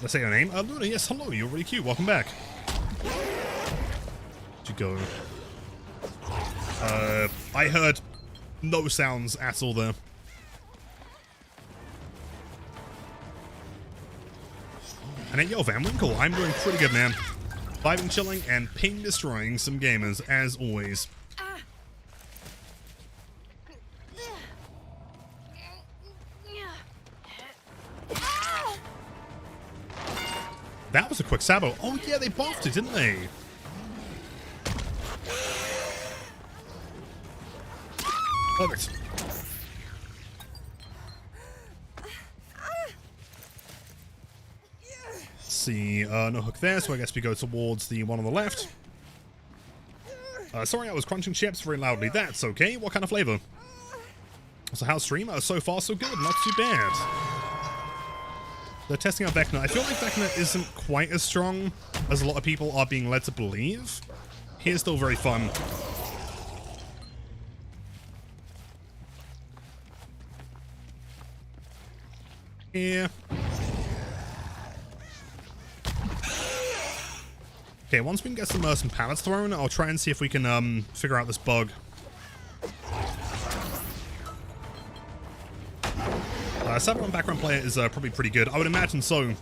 I say your name? Luna, yes, hello, you're really cute, welcome back. Where'd you go? I heard no sounds at all there. And then, yo, Van Winkle, I'm doing pretty good, man. Vibing, chilling, and ping destroying some gamers, as always. That was a quick sabo. Oh, yeah, they buffed it, didn't they? Perfect. See, no hook there, so I guess we go towards the one on the left. Sorry, I was crunching chips very loudly. That's okay. What kind of flavor? So how's stream? So far, so good. Not too bad. They're testing out Vecna. I feel like Vecna isn't quite as strong as a lot of people are being led to believe. He is still very fun. Yeah. Okay, once we can get some pallets thrown, I'll try and see if we can figure out this bug. Sabo on background player is probably pretty good. I would imagine so.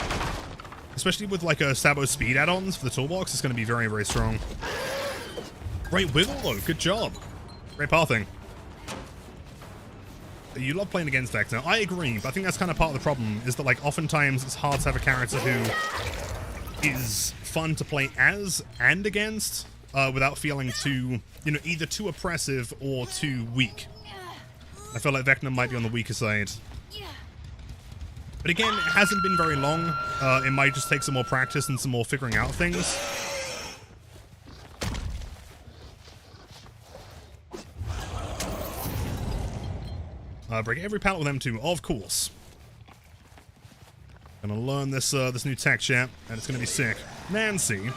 Especially with like a Sabo speed add-ons for the toolbox, it's going to be very, very strong. Great wiggle though, good job. Great pathing. You love playing against Vecna. I agree, but I think that's kind of part of the problem, is that like oftentimes it's hard to have a character who is fun to play as and against without feeling too, you know, either too oppressive or too weak. I feel like Vecna might be on the weaker side. But again, it hasn't been very long. It might just take some more practice and some more figuring out things. Break every pallet with M2, of course. Gonna learn this this new tech, chat, and it's gonna be sick. Nancy,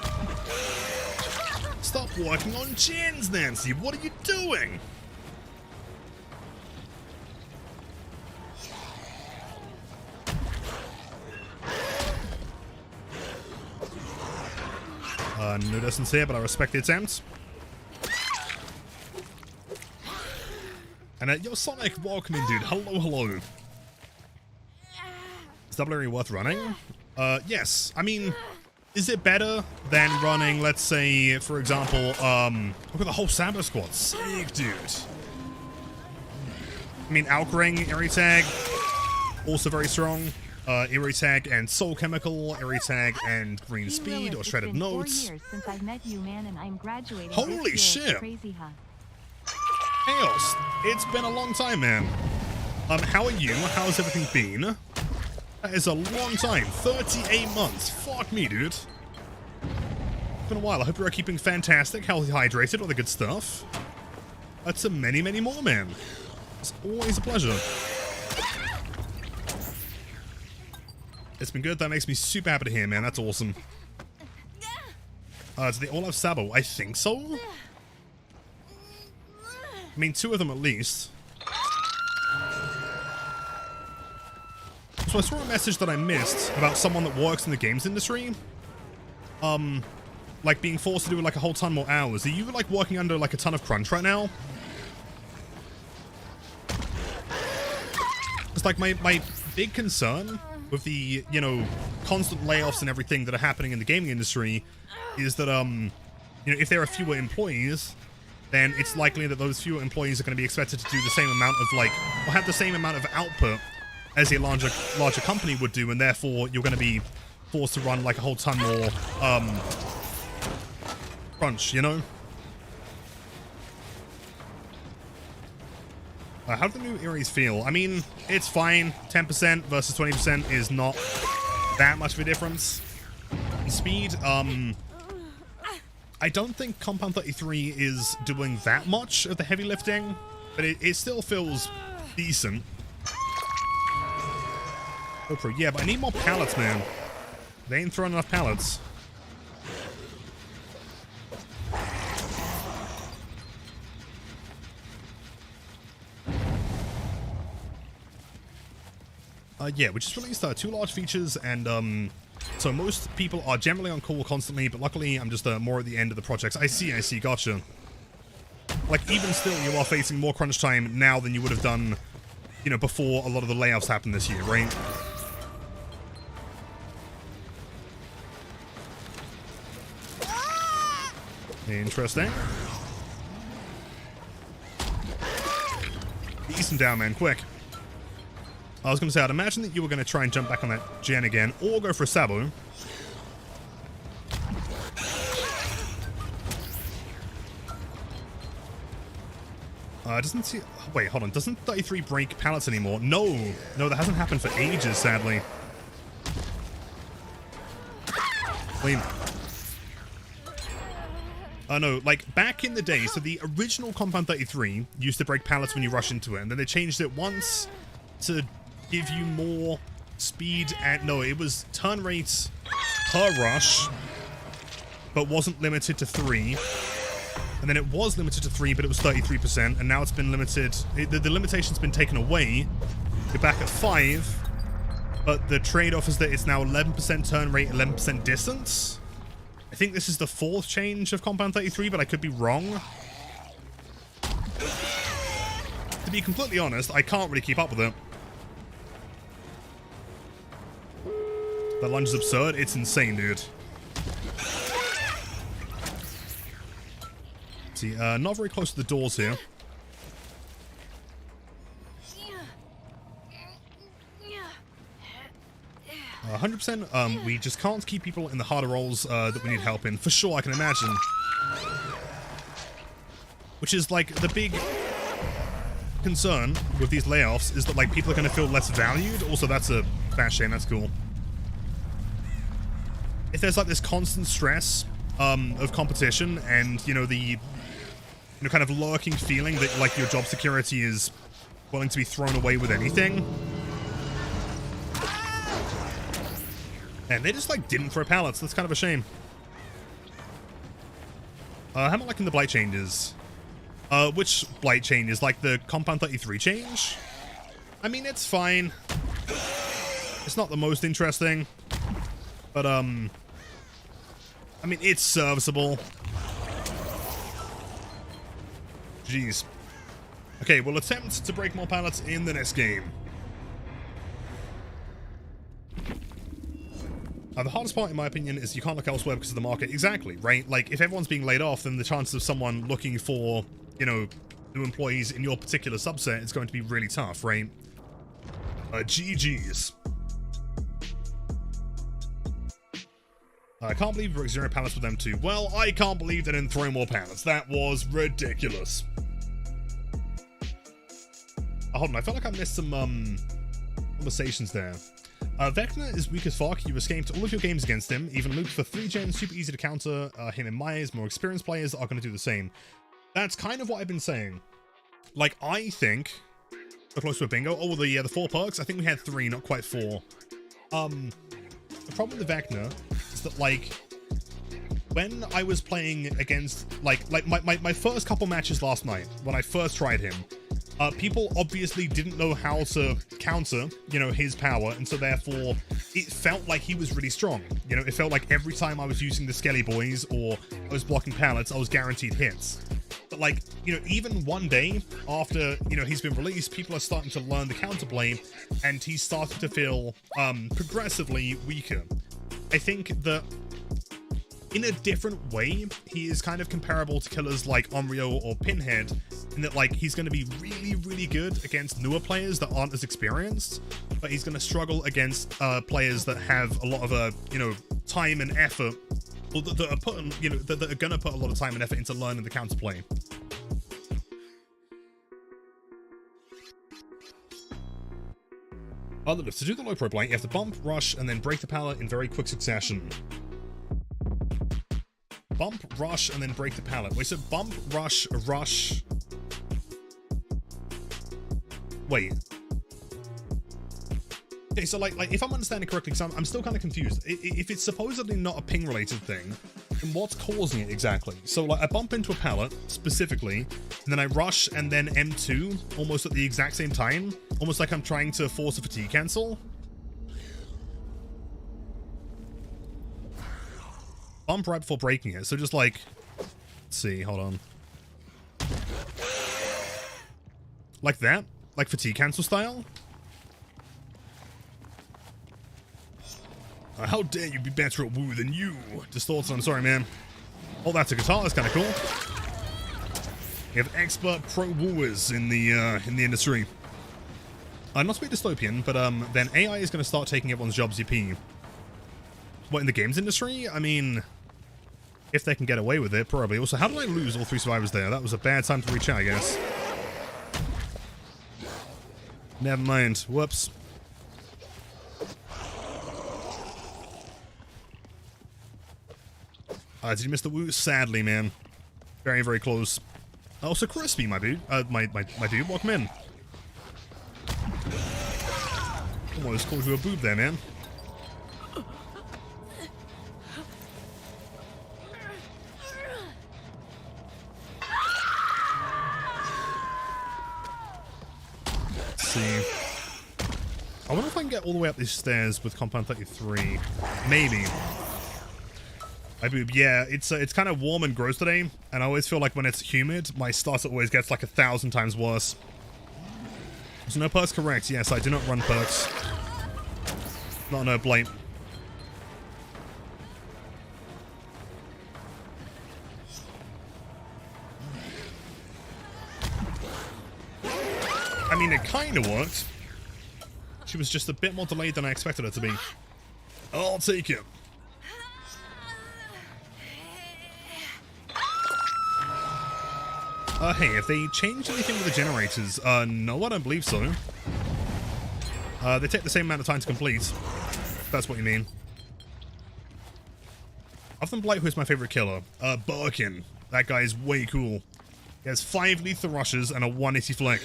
stop working on gens, Nancy. What are you doing? No distance here, but I respect the attempt. And yo, Sonic, welcome in, dude. Hello, hello. Is double area worth running? Yes. I mean, is it better than running, let's say, for example, look at the whole Sabo squad. Sick, dude. I mean, Alkring, Area Tag, also very strong. Area Tag and Soul Chemical, Area Tag and Green Speed or Shredded Notes. 4 years since I met you, man, and I'm graduating. Holy this year. shit. Crazy, huh? Chaos, it's been a long time, man. How are you? How's everything been? That is a long time. 38 months. Fuck me, dude. It's been a while. I hope you're keeping fantastic, healthy, hydrated, all the good stuff. To many, many more, man. It's always a pleasure. It's been good. That makes me super happy to hear, man. That's awesome. Do they all have Sabo? I think so. I mean, 2 of them at least. So I saw a message that I missed about someone that works in the games industry. Like being forced to do like a whole ton more hours. Are you like working under like a ton of crunch right now? It's like my big concern with the, you know, constant layoffs and everything that are happening in the gaming industry is that, you know, if there are fewer employees, then it's likely that those fewer employees are going to be expected to do the same amount of, like, or have the same amount of output as a larger company would do, and therefore you're going to be forced to run, like, a whole ton more, crunch, you know? How do the new Ares feel? I mean, it's fine. 10% versus 20% is not that much of a difference. In speed, I don't think Compound 33 is doing that much of the heavy lifting, but it still feels decent. GoPro, yeah, but I need more pallets, man. They ain't throwing enough pallets. Yeah, we just released 2 large features, and so most people are generally on call constantly, but luckily I'm just more at the end of the projects. I see, gotcha. Like, even still, you are facing more crunch time now than you would have done, you know, before a lot of the layoffs happened this year, right? Interesting. Ease them down, man, quick. I was going to say, I'd imagine that you were going to try and jump back on that gen again, or go for a Sabo. Doesn't see... Wait, hold on. Doesn't 33 break pallets anymore? No, that hasn't happened for ages, sadly. Clean. No, like, back in the day, so the original Compound 33 used to break pallets when you rush into it, and then they changed it once to give you more speed and... No, it was turn rates per rush, but wasn't limited to 3. And then it was limited to 3, but it was 33%, and now it's been limited... The limitation's been taken away. You're back at 5, but the trade-off is that it's now 11% turn rate, 11% distance. I think this is the 4th change of Compound 33, but I could be wrong. To be completely honest, I can't really keep up with it. That lunge is absurd. It's insane, dude. See, not very close to the doors here. 100%, we just can't keep people in the harder roles that we need help in. For sure, I can imagine. Which is, like, the big concern with these layoffs is that, like, people are going to feel less valued. Also, that's a fat shame. That's cool. If there's, like, this constant stress of competition and, you know, the, you know, kind of lurking feeling that, like, your job security is willing to be thrown away with anything, And they just, like, didn't throw pallets. That's kind of a shame. How am I liking the Blight changes? Which Blight changes? Like the Compound 33 change? I mean, it's fine. It's not the most interesting. But, I mean, it's serviceable. Jeez. Okay, we'll attempt to break more pallets in the next game. The hardest part, in my opinion, is you can't look elsewhere because of the market. Exactly, right? Like, if everyone's being laid off, then the chances of someone looking for, you know, new employees in your particular subset is going to be really tough, right? GG's. I can't believe we broke 0 pallets with them too. Well, I can't believe they didn't throw more pallets. That was ridiculous. Oh, hold on, I felt like I missed some, conversations there. Vecna is weak as fuck. You escaped all of your games against him. Even looped for 3 gens, super easy to counter him in my eyes. More experienced players are going to do the same. That's kind of what I've been saying. Like, I think... So close to a bingo. Oh, the 4 perks? I think we had 3, not quite 4. The problem with the Vecna is that, like, when I was playing against... Like my first couple matches last night, when I first tried him, people obviously didn't know how to counter, you know, his power, and so therefore it felt like he was really strong. You know, it felt like every time I was using the Skelly Boys or I was blocking pallets, I was guaranteed hits. But, like, you know, even one day after, you know, he's been released, people are starting to learn the counterplay, and he's starting to feel progressively weaker. I think that in a different way, he is kind of comparable to killers like Onryo or Pinhead, in that, like, he's going to be really, really good against newer players that aren't as experienced, but he's going to struggle against players that have a lot of, you know, time and effort, or that are putting, you know, that are going to put a lot of time and effort into learning the counterplay. To do the low pro Blight, you have to bump, rush, and then break the pallet in very quick succession. Bump, rush, and then break the pallet. Wait, so bump, rush, rush. Wait. Okay, so like if I'm understanding correctly, because I'm still kind of confused. If it's supposedly not a ping-related thing, then what's causing it exactly? So, like, I bump into a pallet, specifically, and then I rush and then M2, almost at the exact same time. Almost like I'm trying to force a fatigue cancel. Bump right before breaking it. So just like, let's see, hold on. Like that? Like fatigue cancel style? How dare you be better at woo than you? Distorts, I'm sorry, man. Oh, that's a guitar. That's kind of cool. You have expert pro wooers in the industry. Not to be dystopian, but then AI is going to start taking everyone's jobs, UP. What, in the games industry? I mean, if they can get away with it, probably. Also, how did I lose all 3 survivors there? That was a bad time to reach out, I guess. Never mind. Whoops. Did you miss the woo? Sadly, man. Very, very close. Also, Crispy, my dude. My dude, welcome in. Almost called you a boob there, man. Let's see. I wonder if I can get all the way up these stairs with Compound 33. Maybe. Yeah, it's kind of warm and gross today, and I always feel like when it's humid, my starter always gets like 1,000 times worse. So no perks correct. Yes, I do not run perks. Not no Blight. I mean, it kind of worked. She was just a bit more delayed than I expected her to be. I'll take it. Hey, if they changed anything with the generators, no, I don't believe so. They take the same amount of time to complete, if that's what you mean. Other than Blight, who's my favorite killer? Birkin. That guy is way cool. He has 5 lethal rushes and a 180 flick.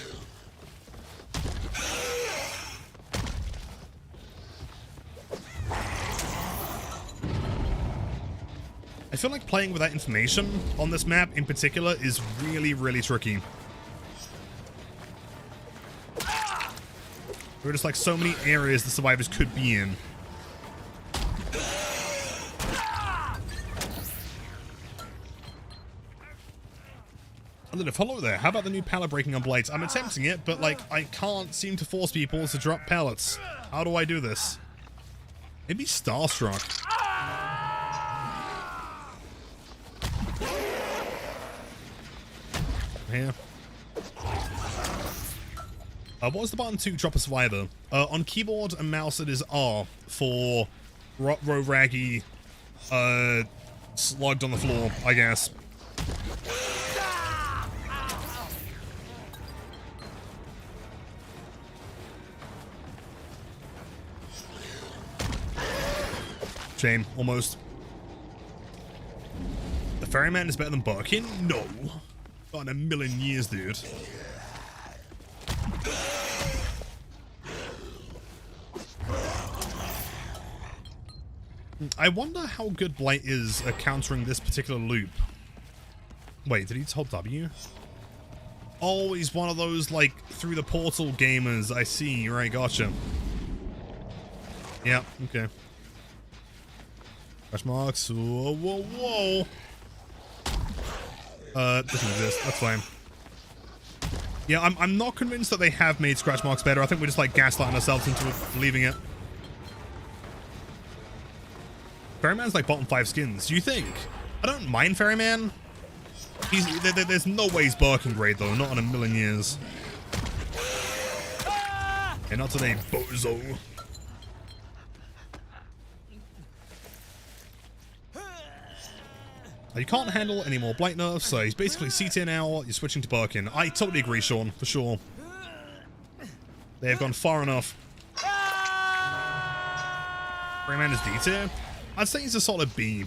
I feel like playing without information on this map in particular is really, really tricky. There are just like so many areas the survivors could be in. Hello there. How about the new pallet breaking on Blight? I'm attempting it, but like I can't seem to force people to drop pallets. How do I do this? Maybe Starstruck. Here. What was the button to drop a survivor? On keyboard and mouse it is R for raggy slugged on the floor, I guess. Shame, almost. The ferryman is better than Birkin? No. Not in a million years, dude. I wonder how good Blight is at countering this particular loop. Wait, did he hold W? Oh, he's one of those, like, through the portal gamers. I see. Right, gotcha. Yeah, okay. Scratch marks. Whoa, whoa, whoa. Doesn't exist. That's fine. Yeah, I'm not convinced that they have made scratch marks better. I think we're just, like, gaslighting ourselves into believing it. Ferryman's like bottom 5 skins. Do you think? I don't mind Ferryman. There's no way he's Birkin grade though. Not in a million years. And not today, bozo. You can't handle any more Blight nerfs, so he's basically C-tier now. You're switching to Birkin. I totally agree, Sean, for sure. They have gone far enough. Ferryman is D-tier. I'd say he's a solid B.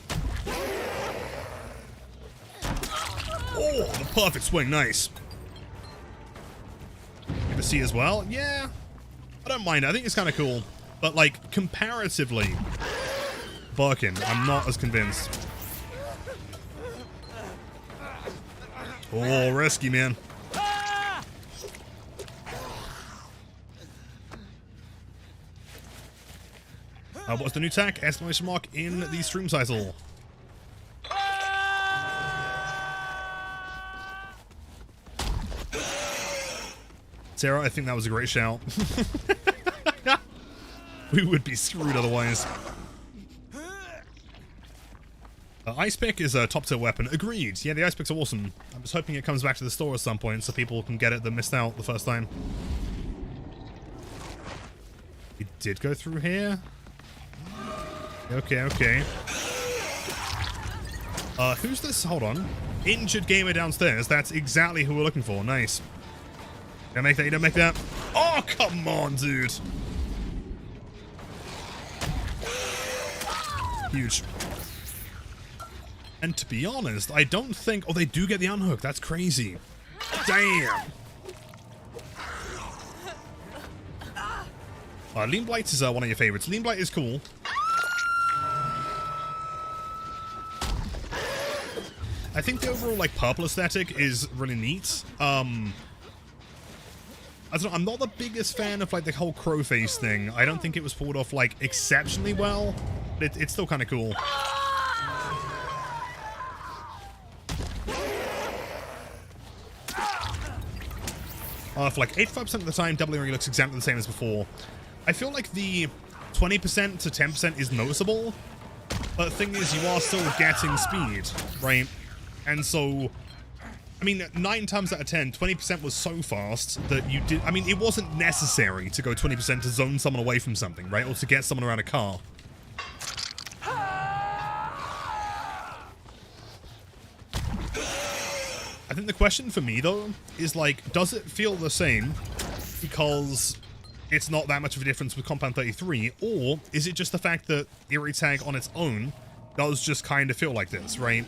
Oh, the perfect swing, nice. Give a C as well. Yeah, I don't mind it. I think it's kind of cool. But, like, comparatively, Birkin, I'm not as convinced. Oh, risky, man. What's the new tack? Exclamation mark in the stream title. Sarah, I think that was a great shout. We would be screwed otherwise. Ice pick is a top tier weapon. Agreed. Yeah, the ice picks are awesome. I'm just hoping it comes back to the store at some point so people can get it that missed out the first time. We did go through here. Okay, okay. Who's this? Hold on. Injured gamer downstairs. That's exactly who we're looking for. Nice. You don't make that. You don't make that. Oh, come on, dude. Huge. And to be honest, I don't think... Oh, they do get the unhook. That's crazy. Damn. Lean Blight is one of your favorites. Lean Blight is cool. I think the overall, like, purple aesthetic is really neat. I don't know, I'm not the biggest fan of, like, the whole crow face thing. I don't think it was pulled off, like, exceptionally well, but it's still kind of cool. For like 85% of the time, W looks exactly the same as before. I feel like the 20% to 10% is noticeable, but the thing is, you are still getting speed, right? And so, I mean, 9 times out of 10, 20% was so fast that you did... I mean, it wasn't necessary to go 20% to zone someone away from something, right? Or to get someone around a car. I think the question for me, though, is, like, does it feel the same because it's not that much of a difference with Compound 33, or is it just the fact that Eerie Tag on its own does just kind of feel like this, right?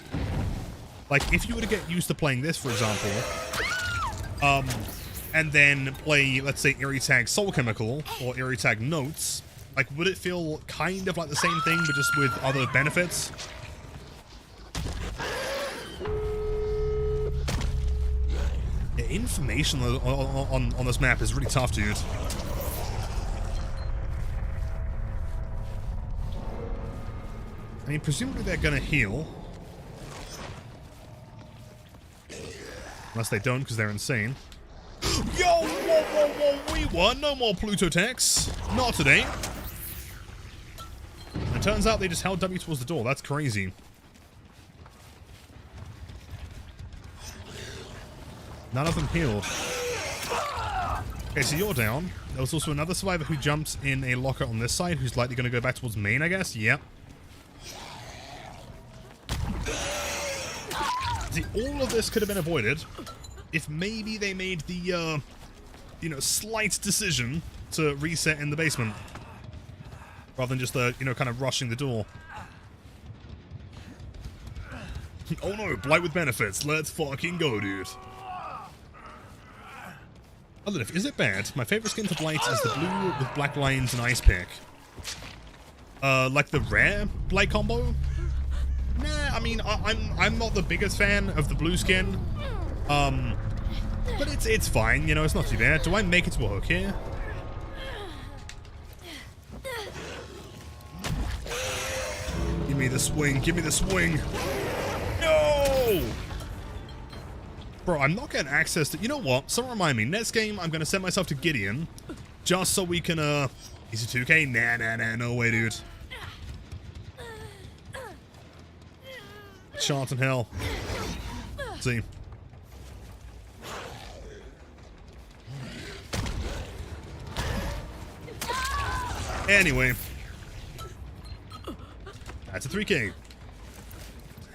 Like, if you were to get used to playing this, for example, and then play, let's say, Eerie Tag Soul Chemical or Eerie Tag Notes, like, would it feel kind of like the same thing, but just with other benefits? information on this map is really tough, dude. I mean, presumably they're gonna heal. Unless they don't, because they're insane. Yo, whoa, we won. No more Pluto techs. Not today. And it turns out they just held W towards the door. That's crazy. None of them healed. Okay, so you're down. There was also another survivor who jumped in a locker on this side, who's likely going to go back towards main, I guess. Yep. See, all of this could have been avoided if maybe they made the, you know, slight decision to reset in the basement. Rather than just, you know, kind of rushing the door. Oh no, Blight with benefits. Let's fucking go, dude. I don't know, is it bad? My favorite skin for Blight is the blue with black lines and ice pick. Like the rare Blight combo? Nah, I mean, I'm not the biggest fan of the blue skin. But it's fine, you know, it's not too bad. Do I make it to a hook here? Give me the swing, give me the swing. No! Bro, I'm not getting access to... You know what? Someone remind me. Next game, I'm going to send myself to Gideon. Just so we can, Is it 2K? Nah, no way, dude. Chance in hell. Let's see. Anyway. That's a 3K.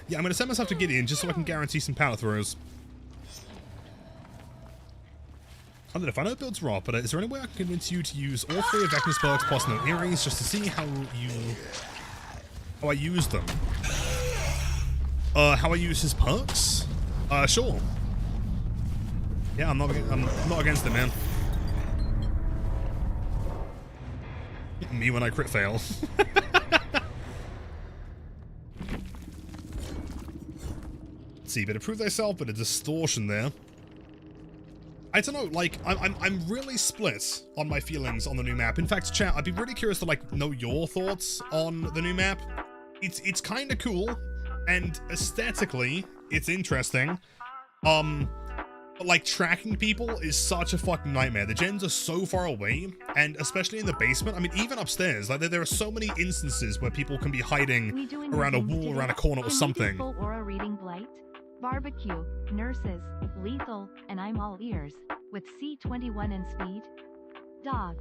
Yeah, I'm going to send myself to Gideon just so I can guarantee some power throws. I don't know if I know builds raw, but is there any way I can convince you to use all 3 of Vecna's perks plus no earrings just to see how I use them? How I use his perks? Sure. Yeah, I'm not against it, man. Me when I crit fail. Let's see, better prove thyself, but a distortion there. I don't know, like, I'm really split on my feelings on the new map. In fact, chat, I'd be really curious to, like, know your thoughts on the new map. It's kind of cool, and aesthetically, it's interesting. But, like, tracking people is such a fucking nightmare. The gens are so far away, and especially in the basement, I mean, even upstairs, like, there are so many instances where people can be hiding around a wall, around a corner, or something. Aura reading Blight, barbecue, nurses, lethal, and I'm all ears. With C21 and speed? Dog.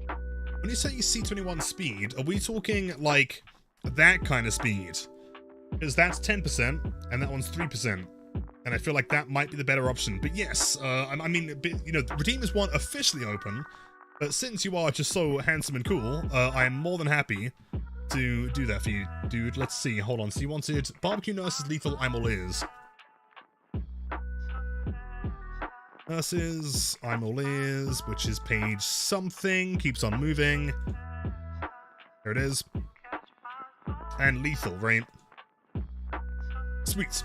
When you say C21 speed, are we talking, like, that kind of speed? Because that's 10%, and that one's 3%. And I feel like that might be the better option. But yes, I mean, you know, Redeem is one officially open. But since you are just so handsome and cool, I am more than happy to do that for you, dude. Let's see. Hold on. So you wanted barbecue, nurses, lethal, I'm all ears. Nurses, I'm all ears, which is page something. Keeps on moving. There it is. And lethal, right? Sweet.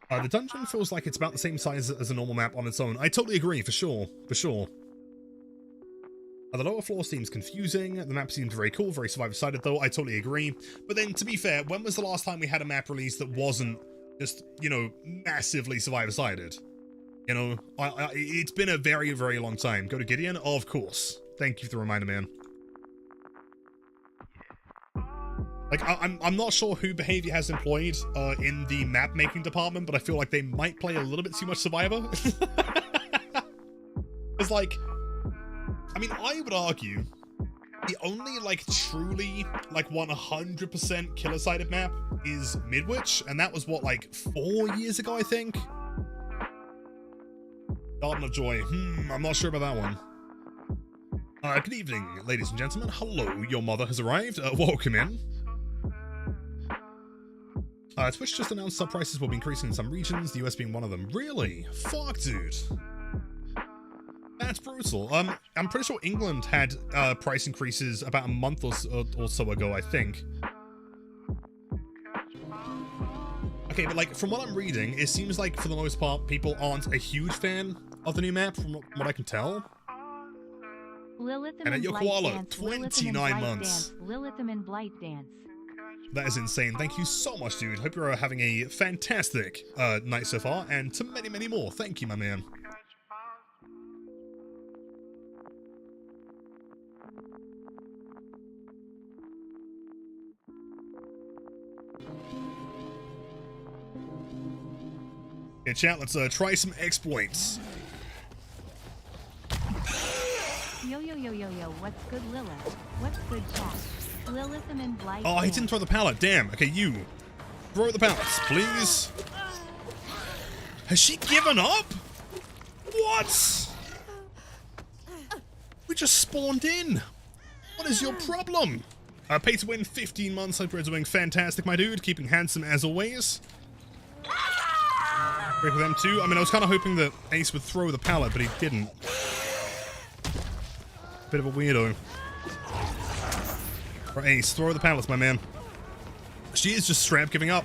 The dungeon feels like it's about the same size as a normal map on its own. I totally agree, for sure. For sure. The lower floor seems confusing. The map seems very cool, very survivor-sided, though. I totally agree. But then, to be fair, when was the last time we had a map release that wasn't just, you know, massively survivor-sided? You know, it's been a very, very long time. Go to Gideon? Oh, of course. Thank you for the reminder, man. Like, I'm not sure who Behavior has employed in the map-making department, but I feel like they might play a little bit too much Survivor. It's like, I mean, I would argue the only, like, truly, like, 100% killer-sided map is Midwich, and that was, what, like, 4 years ago, I think? Garden of Joy. I'm not sure about that one. Good evening, ladies and gentlemen. Hello, your mother has arrived. Welcome in. Twitch just announced sub prices will be increasing in some regions, the US being one of them. Really? Fuck, dude. That's brutal. I'm pretty sure England had price increases about a month or so ago, I think. Okay, but like, from what I'm reading, it seems like, for the most part, people aren't a huge fan of the new map, from what I can tell. Lilithum And and your Blight koala, dance, 29 Lilithum and Blight months. dance, Lilithum and Blight dance. That is insane. Thank you so much, dude. Hope you're having a fantastic night so far, and to many, many more. Thank you, my man. Okay, chat, let's try some exploits. Yo, what's good, Lilith? What's good, chat? Lilithum and Blight Oh, he dance. didn't throw the pallet. Damn. Okay, you. Throw the pallets, please. Has she given up? What? We just spawned in. What is your problem? Pay to win 15 months. Hope you're doing fantastic, my dude. Keeping handsome as always. Great for them too. I mean, I was kind of hoping that Ace would throw the pallet, but he didn't. Bit of a weirdo. Right, Ace, throw the pallets, my man. She is just straight up giving up.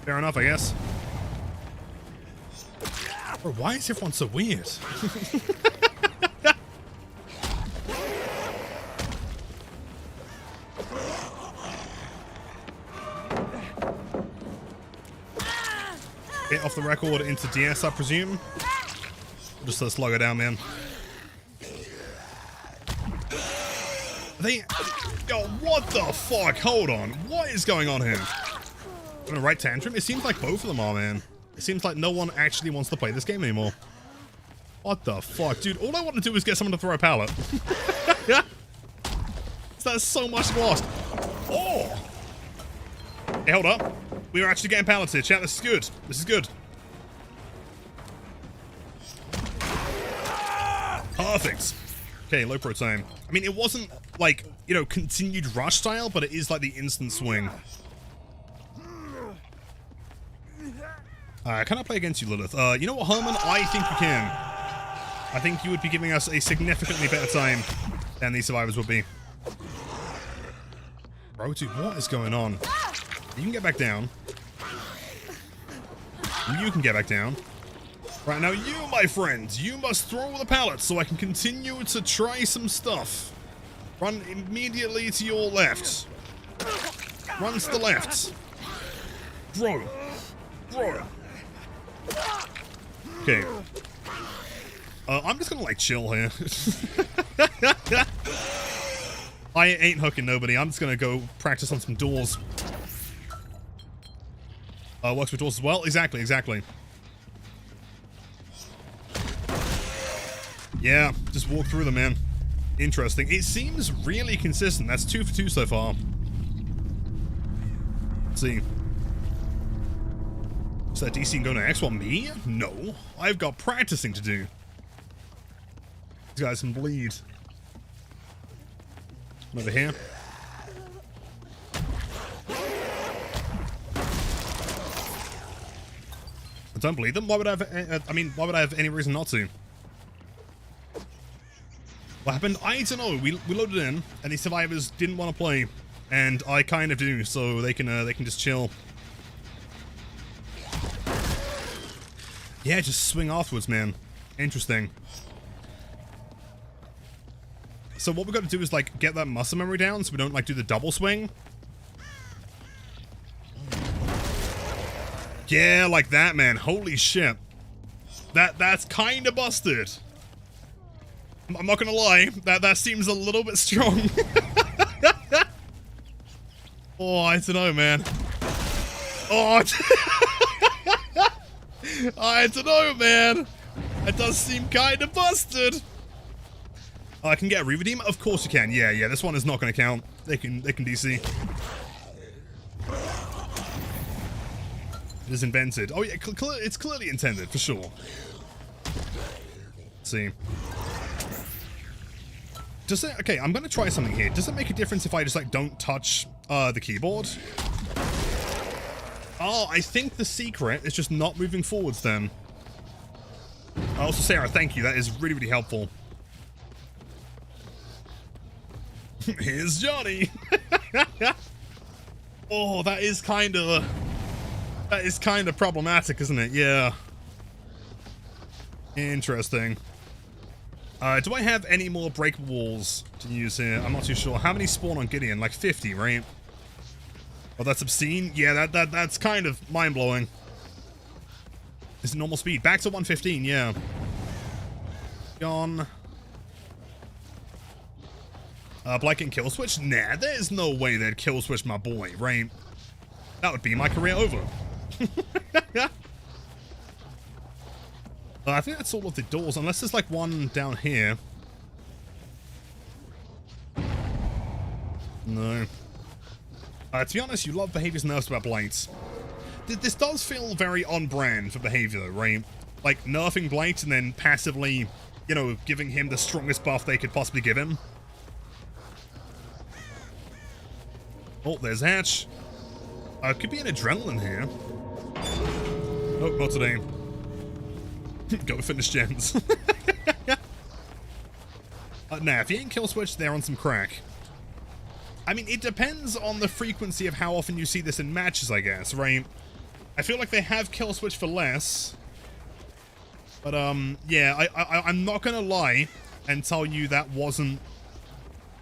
Fair enough, I guess. Bro, why is everyone so weird? Get off the record into DS, I presume. Just slug her down, man. Yo, what the fuck? Hold on. What is going on here? I'm gonna right tantrum? It seems like both of them are, man. It seems like no one actually wants to play this game anymore. What the fuck? Dude, all I want to do is get someone to throw a pallet. That's so much lost. Oh! Hey, hold up. We are actually getting pallets here, chat. This is good. This is good. Perfect. Okay, low pro time. I mean, it wasn't like, you know, continued rush style, but it is like the instant swing. Can I play against you, Lilith? You know what, Herman? I think you can. I think you would be giving us a significantly better time than these survivors would be. Bro, dude, what is going on? You can get back down. You can get back down. Right, now you, my friend, you must throw the pallets so I can continue to try some stuff. Run immediately to your left. Run to the left. Throw. Throw. Okay. I'm just gonna, like, chill here. I ain't hooking nobody. I'm just gonna go practice on some doors. Works with doors as well? Exactly, exactly. Yeah, just walk through them, man. Interesting. It seems really consistent. That's 2 for 2 so far. Let's see. Is that DC and go next? Well, me? No. I've got practicing to do. These guys can bleed. Over here. I don't bleed them. Why would I have, I mean, why would I have any reason not to? What happened? I don't know. We loaded in, and these survivors didn't want to play, and I kind of do, so they can just chill. Yeah, just swing afterwards, man. Interesting. So what we've got to do is, like, get that muscle memory down so we don't, like, do the double swing. Yeah, like that, man. Holy shit. That's kind of busted. I'm not gonna lie. That seems a little bit strong. Oh, I don't know, man. Oh, I don't know, man. It does seem kind of busted. I can get a re-redeem? Of course you can. Yeah. This one is not going to count. They can DC. It is invented. Oh yeah, it's clearly intended for sure. Let's see. Does it? Okay, I'm going to try something here. Does it make a difference if I just like don't touch the keyboard? Oh, I think the secret is just not moving forwards then. Also, Sarah, thank you. That is really, really helpful. Here's Johnny. Oh, that is kind of That is kind of problematic, isn't it? Yeah. Interesting. Do I have any more breakable walls to use here? I'm not too sure. How many spawn on Gideon? Like 50, right? Oh, that's obscene? Yeah, that's kind of mind-blowing. Is it normal speed? Back to 115, yeah. Gone. Blight can kill switch? Nah, there's no way they'd kill switch my boy, right? That would be my career over. I think that's all of the doors, unless there's like one down here. No. To be honest, you love behaviors nerfs about Blights. This does feel very on brand for behavior, though, right? Like nerfing Blight and then passively, you know, giving him the strongest buff they could possibly give him. Oh, there's Hatch. Could be an adrenaline here. Nope, not today. Go finish gens. Nah, if you ain't kill switch, they're on some crack. I mean, it depends on the frequency of how often you see this in matches, I guess, right? I feel like they have kill switch for less. But, yeah, I'm not gonna lie and tell you that wasn't...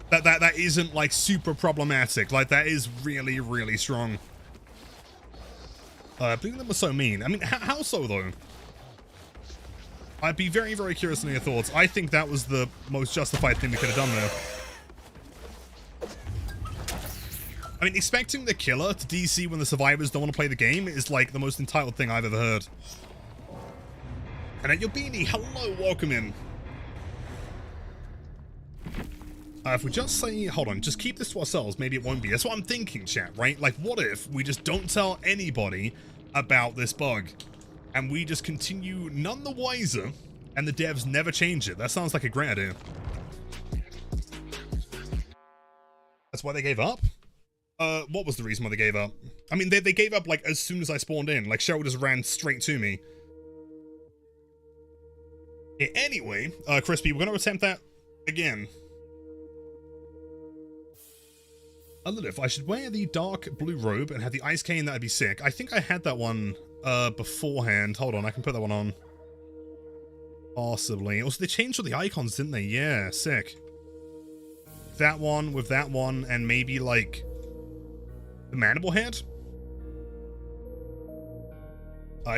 That isn't, like, super problematic. Like, that is really, really strong. Bleeding them was so mean. I mean, how so, though? I'd be very, very curious on your thoughts. I think that was the most justified thing we could have done there. I mean, expecting the killer to DC when the survivors don't want to play the game is, like, the most entitled thing I've ever heard. And at your beanie, hello, welcome in. If we just say, hold on, just keep this to ourselves, maybe it won't be. That's what I'm thinking, chat, right? Like, what if we just don't tell anybody about this bug? And we just continue none the wiser, and the devs never change it. That sounds like a great idea. That's why they gave up? What was the reason why they gave up? I mean, they gave up, like, as soon as I spawned in. Like, Cheryl just ran straight to me. Yeah, anyway, Crispy, we're going to attempt that again. Lilith, I should wear the dark blue robe and have the ice cane. That'd be sick. I think I had that one beforehand. Hold on, I can put that one on. Possibly. Also, they changed all the icons, didn't they? Yeah, sick. That one with that one and maybe, like, the mandible head?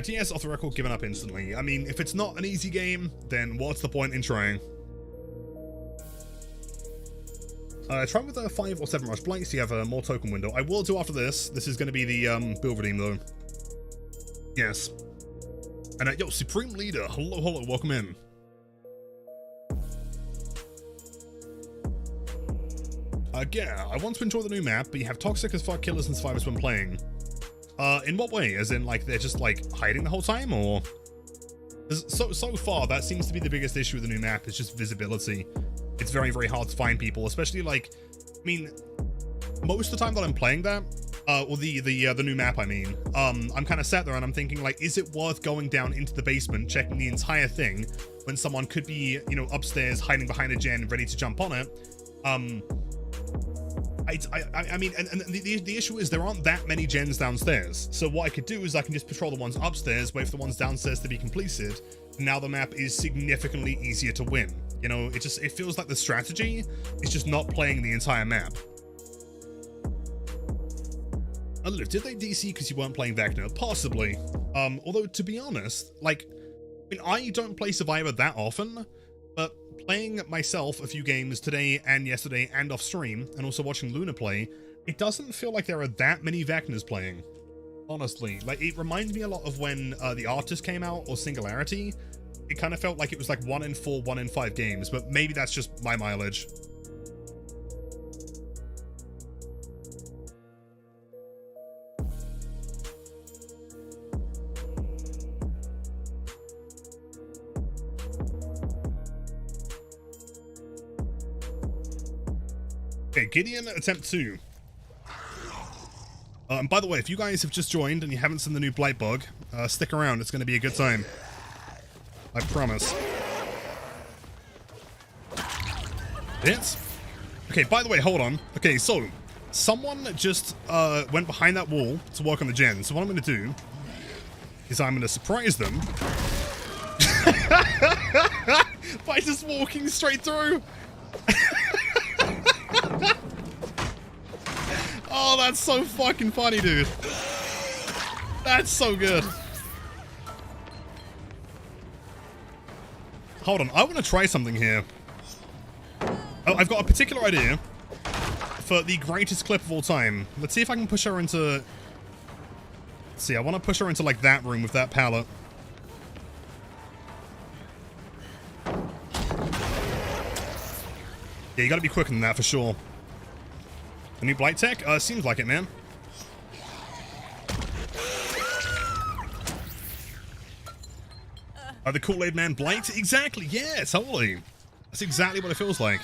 TS off the record, given up instantly. I mean, if it's not an easy game, then what's the point in trying? Try with a 5 or 7 rush Blights, you have a more token window. I will do after this. This is going to be the build redeem, though. Yes. And yo, Supreme Leader, hello, welcome in. Yeah, I want to enjoy the new map, but you have toxic as fuck killers and survivors when playing. In what way? As in, like, they're just, like, hiding the whole time, or? So far, that seems to be the biggest issue with the new map, is just visibility. It's very, very hard to find people, especially, like, I mean, most of the time that I'm playing that, or the new map, I mean, I'm kind of sat there and I'm thinking, like, is it worth going down into the basement, checking the entire thing, when someone could be, you know, upstairs, hiding behind a gen, ready to jump on it? I mean, and the issue is there aren't that many gens downstairs. So what I could do is I can just patrol the ones upstairs, wait for the ones downstairs to be completed. And now the map is significantly easier to win. You know, it feels like the strategy is just not playing the entire map. I don't know, did they DC because you weren't playing Vecna? Possibly. Although, to be honest, like, I mean, I don't play Survivor that often, but playing myself a few games today and yesterday and off stream, and also watching Luna play, it doesn't feel like there are that many Vecnas playing. Honestly, like, it reminds me a lot of when The Artist came out, or Singularity. It kind of felt like it was like 1 in 4, 1 in 5 games, but maybe that's just my mileage. Okay, Gideon attempt 2. And by the way, if you guys have just joined and you haven't seen the new Blight bug, stick around, it's going to be a good time. I promise. Hits? Okay, by the way, hold on. Okay, so, someone just went behind that wall to work on the gen. So what I'm going to do is I'm going to surprise them by just walking straight through. Oh, that's so fucking funny, dude. That's so good. Hold on, I want to try something here. Oh, I've got a particular idea for the greatest clip of all time. Let's see if I can push her into... Let's see, I want to push her into, like, that room with that pallet. Yeah, you gotta be quicker than that for sure. A new Blight tech? Seems like it, man. The Kool-Aid Man Blight? Exactly, yeah, totally. That's exactly what it feels like.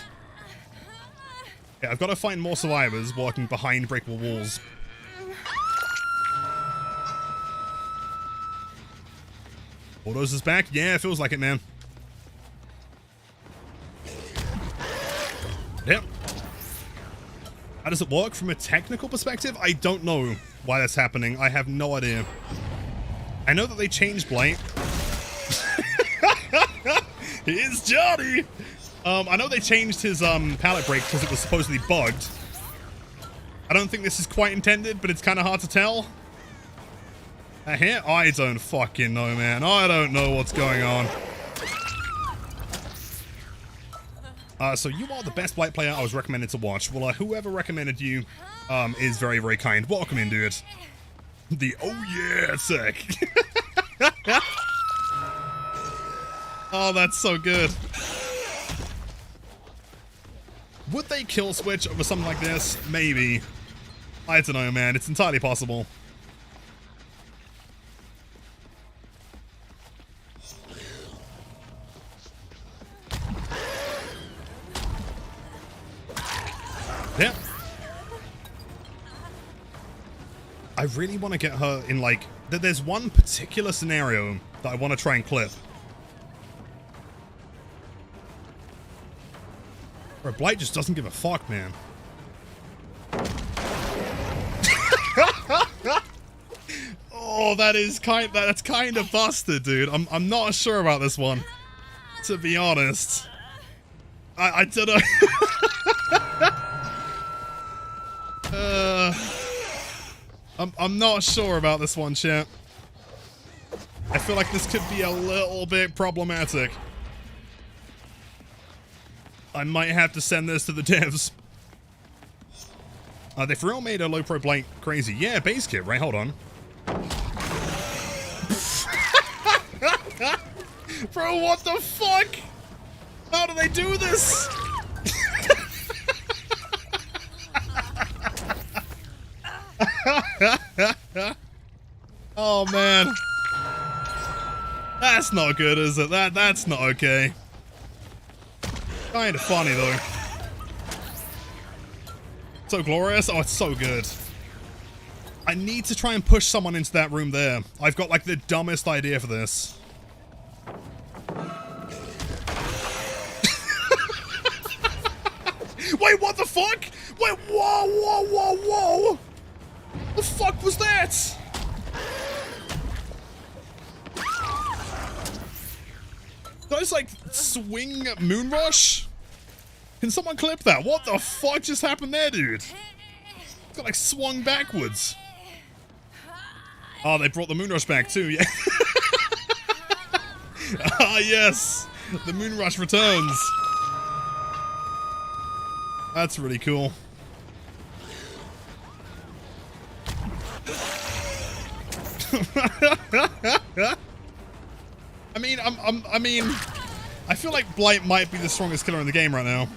Yeah, I've got to find more survivors walking behind breakable walls. Bulldozer's back? Yeah, it feels like it, man. Yep. How does it work from a technical perspective? I don't know why that's happening. I have no idea. I know that they changed Blight. Here's Johnny! I know they changed his pallet break because it was supposedly bugged. I don't think this is quite intended, but it's kind of hard to tell. Here? I don't fucking know, man. I don't know what's going on. So you are the best Blight player I was recommended to watch. Well, whoever recommended you is very, very kind. Welcome in, dude. The oh yeah sec. Oh, that's so good. Would they kill switch over something like this? Maybe. I don't know, man. It's entirely possible. Yeah. I really want to get her in, like... There's one particular scenario that I want to try and clip. Bro, Blight just doesn't give a fuck, man. Oh, that's kind of busted, dude. I'm not sure about this one, to be honest. I don't know. I'm not sure about this one, chat. I feel like this could be a little bit problematic. I might have to send this to the devs. They for real made a low pro Blight crazy. Yeah, base kit, right? Hold on. Bro, what the fuck? How do they do this? Oh man. That's not good, is it? That's not okay. Kinda funny though. So glorious. Oh, it's so good. I need to try and push someone into that room there. I've got like the dumbest idea for this. Wait, what the fuck? Wait, whoa. The fuck was that? Did I just like swing Moonrush? Can someone clip that? What the fuck just happened there, dude? Got like swung backwards. Oh, they brought the Moonrush back too, yeah. Ah, yes. The Moonrush returns. That's really cool. I mean, I feel like Blight might be the strongest killer in the game right now.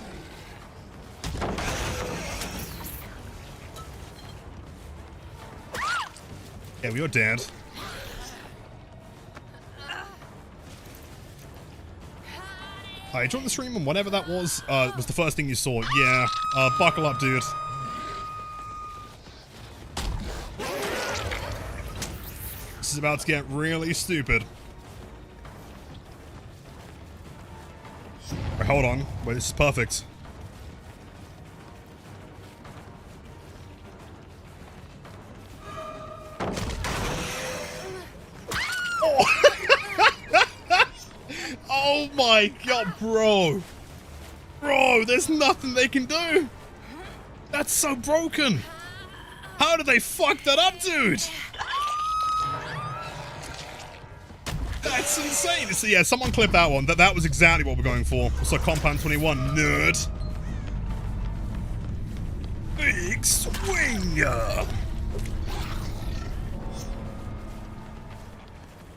Yeah, we are dead. I joined the stream and whatever that was the first thing you saw. Yeah, buckle up, dude. This is about to get really stupid. Right, hold on. Wait, this is perfect. Oh my god, bro. Bro, there's nothing they can do. That's so broken. How did they fuck that up, dude? That's insane. So yeah, someone clip that one. That was exactly what we're going for. So Compound 21, nerd. Big swinger.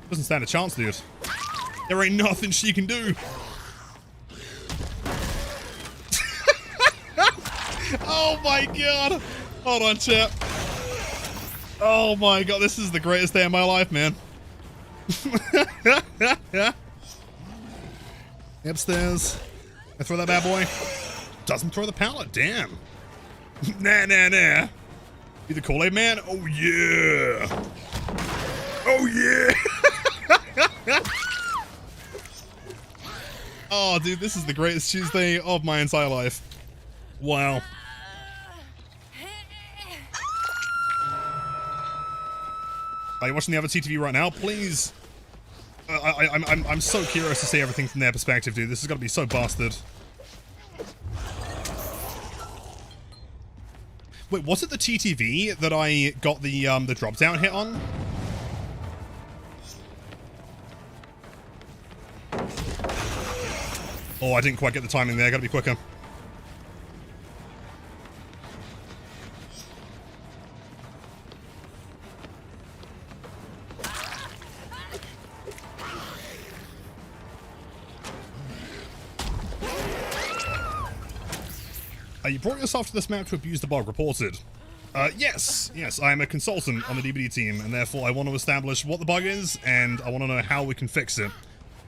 Doesn't stand a chance, dude. There ain't nothing she can do. Oh my god. Hold on, chat. Oh my god, this is the greatest day of my life, man. Upstairs. I throw that bad boy. Doesn't throw the pallet, damn. Nah, nah, nah. Be the Kool-Aid man? Oh yeah. Oh yeah. Oh dude, this is the greatest Tuesday of my entire life. Wow. Are you watching the other TTV right now? Please. I'm so curious to see everything from their perspective, dude. This is gonna be so bastard. Wait, was it the TTV that I got the drop down hit on? Oh, I didn't quite get the timing there. Gotta be quicker. You brought yourself to this map to abuse the bug, reported. Yes, I am a consultant on the DBD team, and therefore I want to establish what the bug is, and I want to know how we can fix it.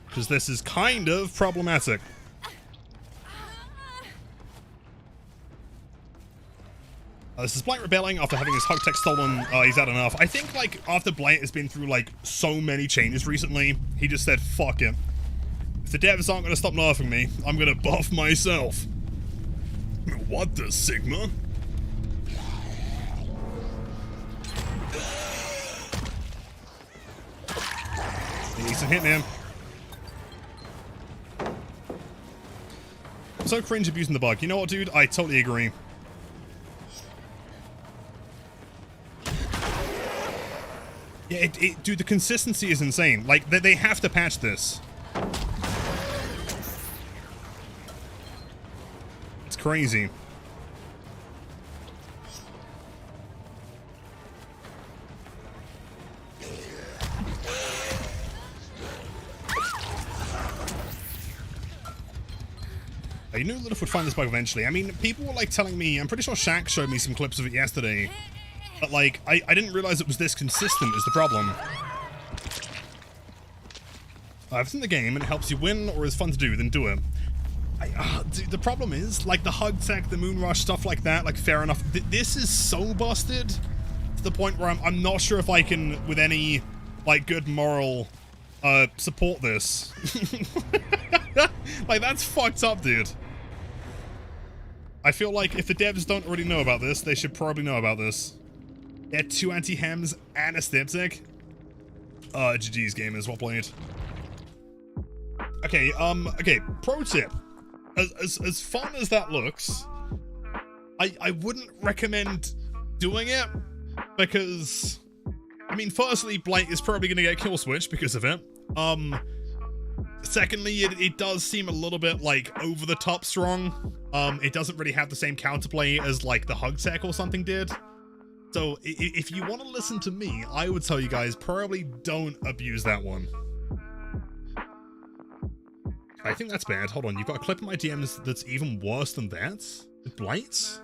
Because this is kind of problematic. This is Blight rebelling after having his hug tech stolen. He's had enough. I think, like, after Blight has been through, like, so many changes recently, he just said, fuck it. If the devs aren't going to stop nerfing me, I'm going to buff myself. What the Sigma? He needs a hit, man. I'm so cringe abusing the bug. You know what, dude? I totally agree. Yeah, dude, the consistency is insane. Like, they have to patch this. It's crazy. You knew Little would find this bug eventually. I mean, people were like telling me, I'm pretty sure Shaq showed me some clips of it yesterday, but like, I didn't realize it was this consistent is the problem. If it's in the game and it helps you win or is fun to do, then do it. Dude, the problem is, like the hug tech, the moon rush, stuff like that, like fair enough. This is so busted to the point where I'm not sure if I can, with any like good moral, support this. Like, that's fucked up, dude. I feel like if the devs don't already know about this, they should probably know about this. Yeah, 2 anti-hems and a stipstick. GG's gamers, well played. Okay, okay, pro tip. As fun as that looks, I wouldn't recommend doing it, because, I mean, firstly, Blight is probably gonna get kill switch because of it. Secondly, it does seem a little bit, like, over-the-top strong. It doesn't really have the same counterplay as, like, the hug tech or something did. So, if you want to listen to me, I would tell you guys, probably don't abuse that one. I think that's bad. Hold on, you've got a clip in my DMs that's even worse than that? Blight?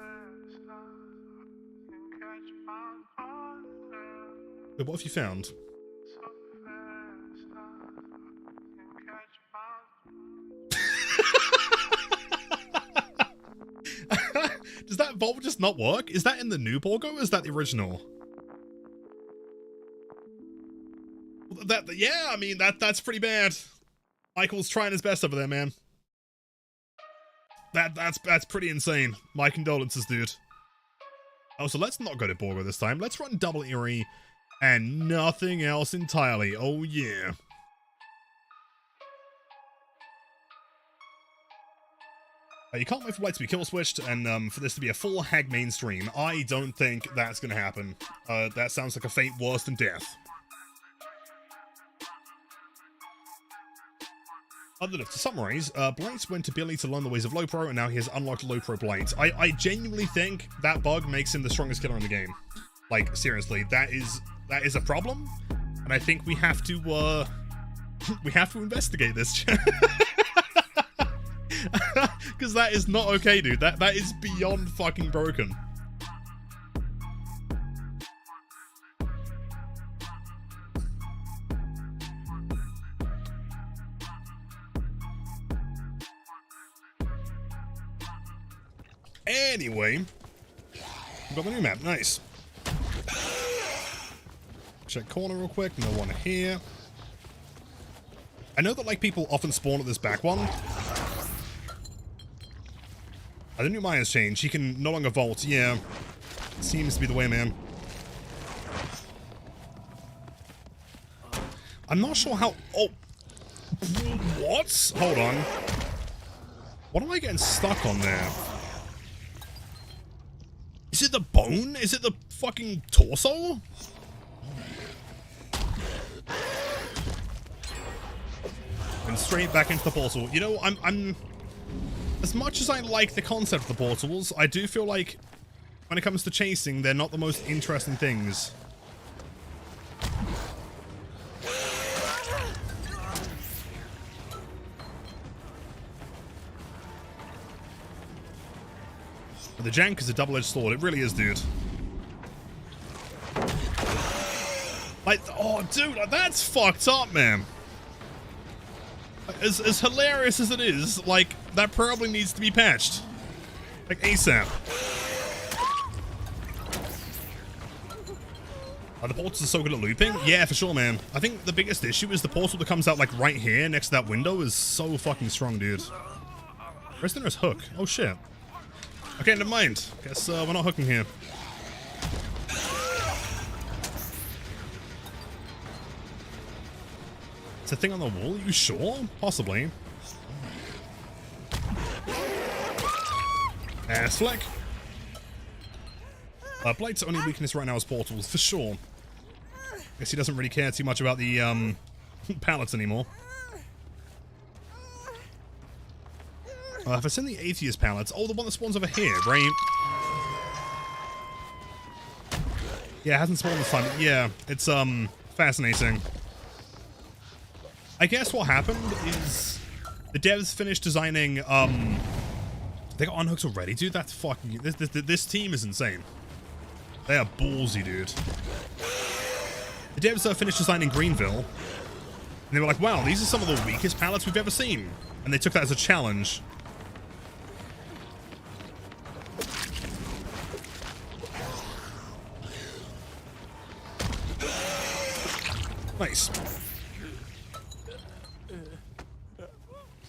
Wait, what have you found? Does that Volvo just not work? Is that in the new Borgo or is that the original? Yeah, I mean, that's pretty bad. Michael's trying his best over there, man. That's pretty insane. My condolences, dude. Oh, so let's not go to Borgo this time. Let's run double Eerie and nothing else entirely. Oh, yeah. You can't wait for Blight to be kill switched and for this to be a full hag mainstream. I don't think that's going to happen. That sounds like a fate worse than death. To summarize, Blight went to Billy to learn the ways of low pro, and now he has unlocked low pro Blight. I genuinely think that bug makes him the strongest killer in the game. Like, seriously, that is a problem, and I think we have to investigate this. Because that is not okay, dude. That is beyond fucking broken. Anyway, we've got the new map. Nice. Check corner real quick. No one here. I know that, like, people often spawn at this back one. The new Maya's changed. She can no longer vault. Yeah. Seems to be the way, man. I'm not sure how... Oh. What? Hold on. What am I getting stuck on there? Is it the bone? Is it the fucking torso? And straight back into the portal. You know, I'm... As much as I like the concept of the portals, I do feel like when it comes to chasing, they're not the most interesting things. But the jank is a double-edged sword. It really is, dude. Like, oh, dude, that's fucked up, man. As hilarious as it is, like, that probably needs to be patched. Like, ASAP. The portals are so good at looping? Yeah, for sure, man. I think the biggest issue is the portal that comes out, like, right here next to that window is so fucking strong, dude. Where's the nearest hook? Oh, shit. Okay, never mind. Guess we're not hooking here. It's a thing on the wall? Are you sure? Possibly. Ass flick. Blight's only weakness right now is portals, for sure. Guess he doesn't really care too much about the pallets anymore. If it's in the atheist pallets, oh, the one that spawns over here, right? Yeah, it hasn't spawned this time. Yeah, it's fascinating. I guess what happened is the devs finished designing, they got unhooked already, dude. That's fucking, this team is insane. They are ballsy, dude. The devs finished designing Greenville, and they were like, wow, these are some of the weakest pallets we've ever seen. And they took that as a challenge. Nice.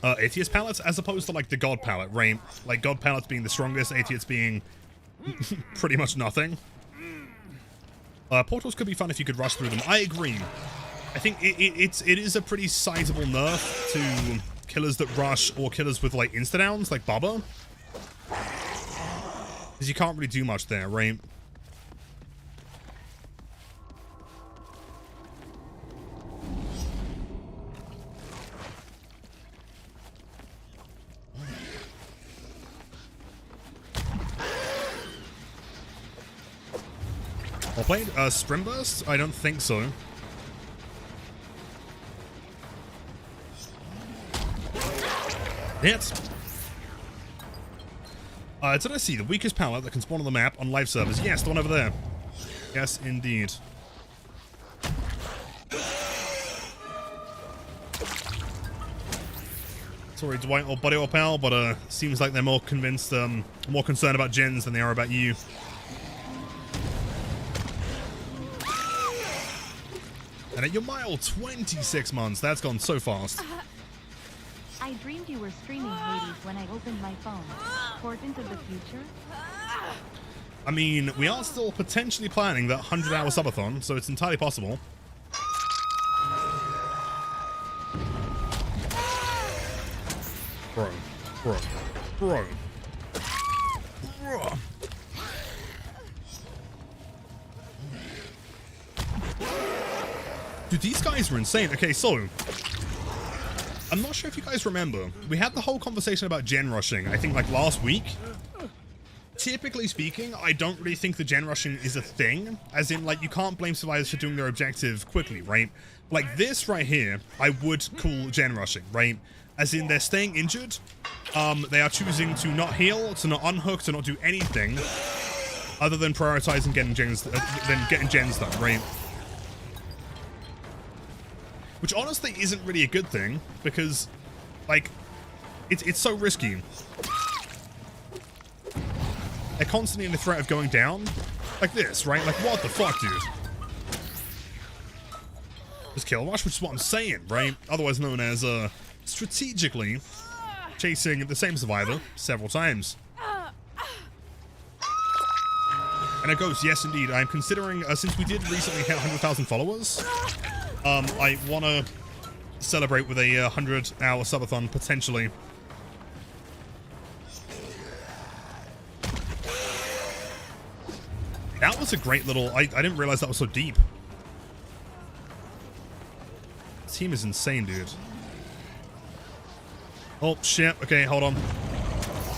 Atheist pallets as opposed to, like, the God pallet, right? Like, God pallets being the strongest, Atheists being pretty much nothing. Portals could be fun if you could rush through them. I agree. I think it is a pretty sizable nerf to killers that rush or killers with, like, insta-downs, like Bubba. Because you can't really do much there, right? Well played. Strim Burst? I don't think so. Hit. Did I see the weakest pallet that can spawn on the map on live servers? Yes, the one over there. Yes, indeed. Sorry, Dwight or Buddy or Pal, but seems like they're more convinced, more concerned about gens than they are about you. And at your mile, 26 months. That's gone so fast. I dreamed you were streaming Hades when I opened my phone. Portent of the future? I mean, we are still potentially planning that 100-hour subathon, so it's entirely possible. Bro. Bro. Bro. Dude, these guys are insane. Okay, so I'm not sure if you guys remember. We had the whole conversation about gen rushing, I think like last week. Typically speaking, I don't really think the gen rushing is a thing. As in, like, you can't blame survivors for doing their objective quickly, right? Like this right here, I would call gen rushing, right? As in, they're staying injured. They are choosing to not heal, to not unhook, to not do anything other than prioritizing getting gens done, right? Which honestly isn't really a good thing, because, like, it's so risky. They're constantly in the threat of going down. Like this, right? Like, what the fuck, dude? Just kill rush, which is what I'm saying, right? Otherwise known as, strategically chasing the same survivor several times. And it goes, yes, indeed. I'm considering, since we did recently hit 100,000 followers, I want to celebrate with a 100-hour subathon, potentially. That was a great little... I didn't realize that was so deep. This team is insane, dude. Oh, shit. Okay, hold on.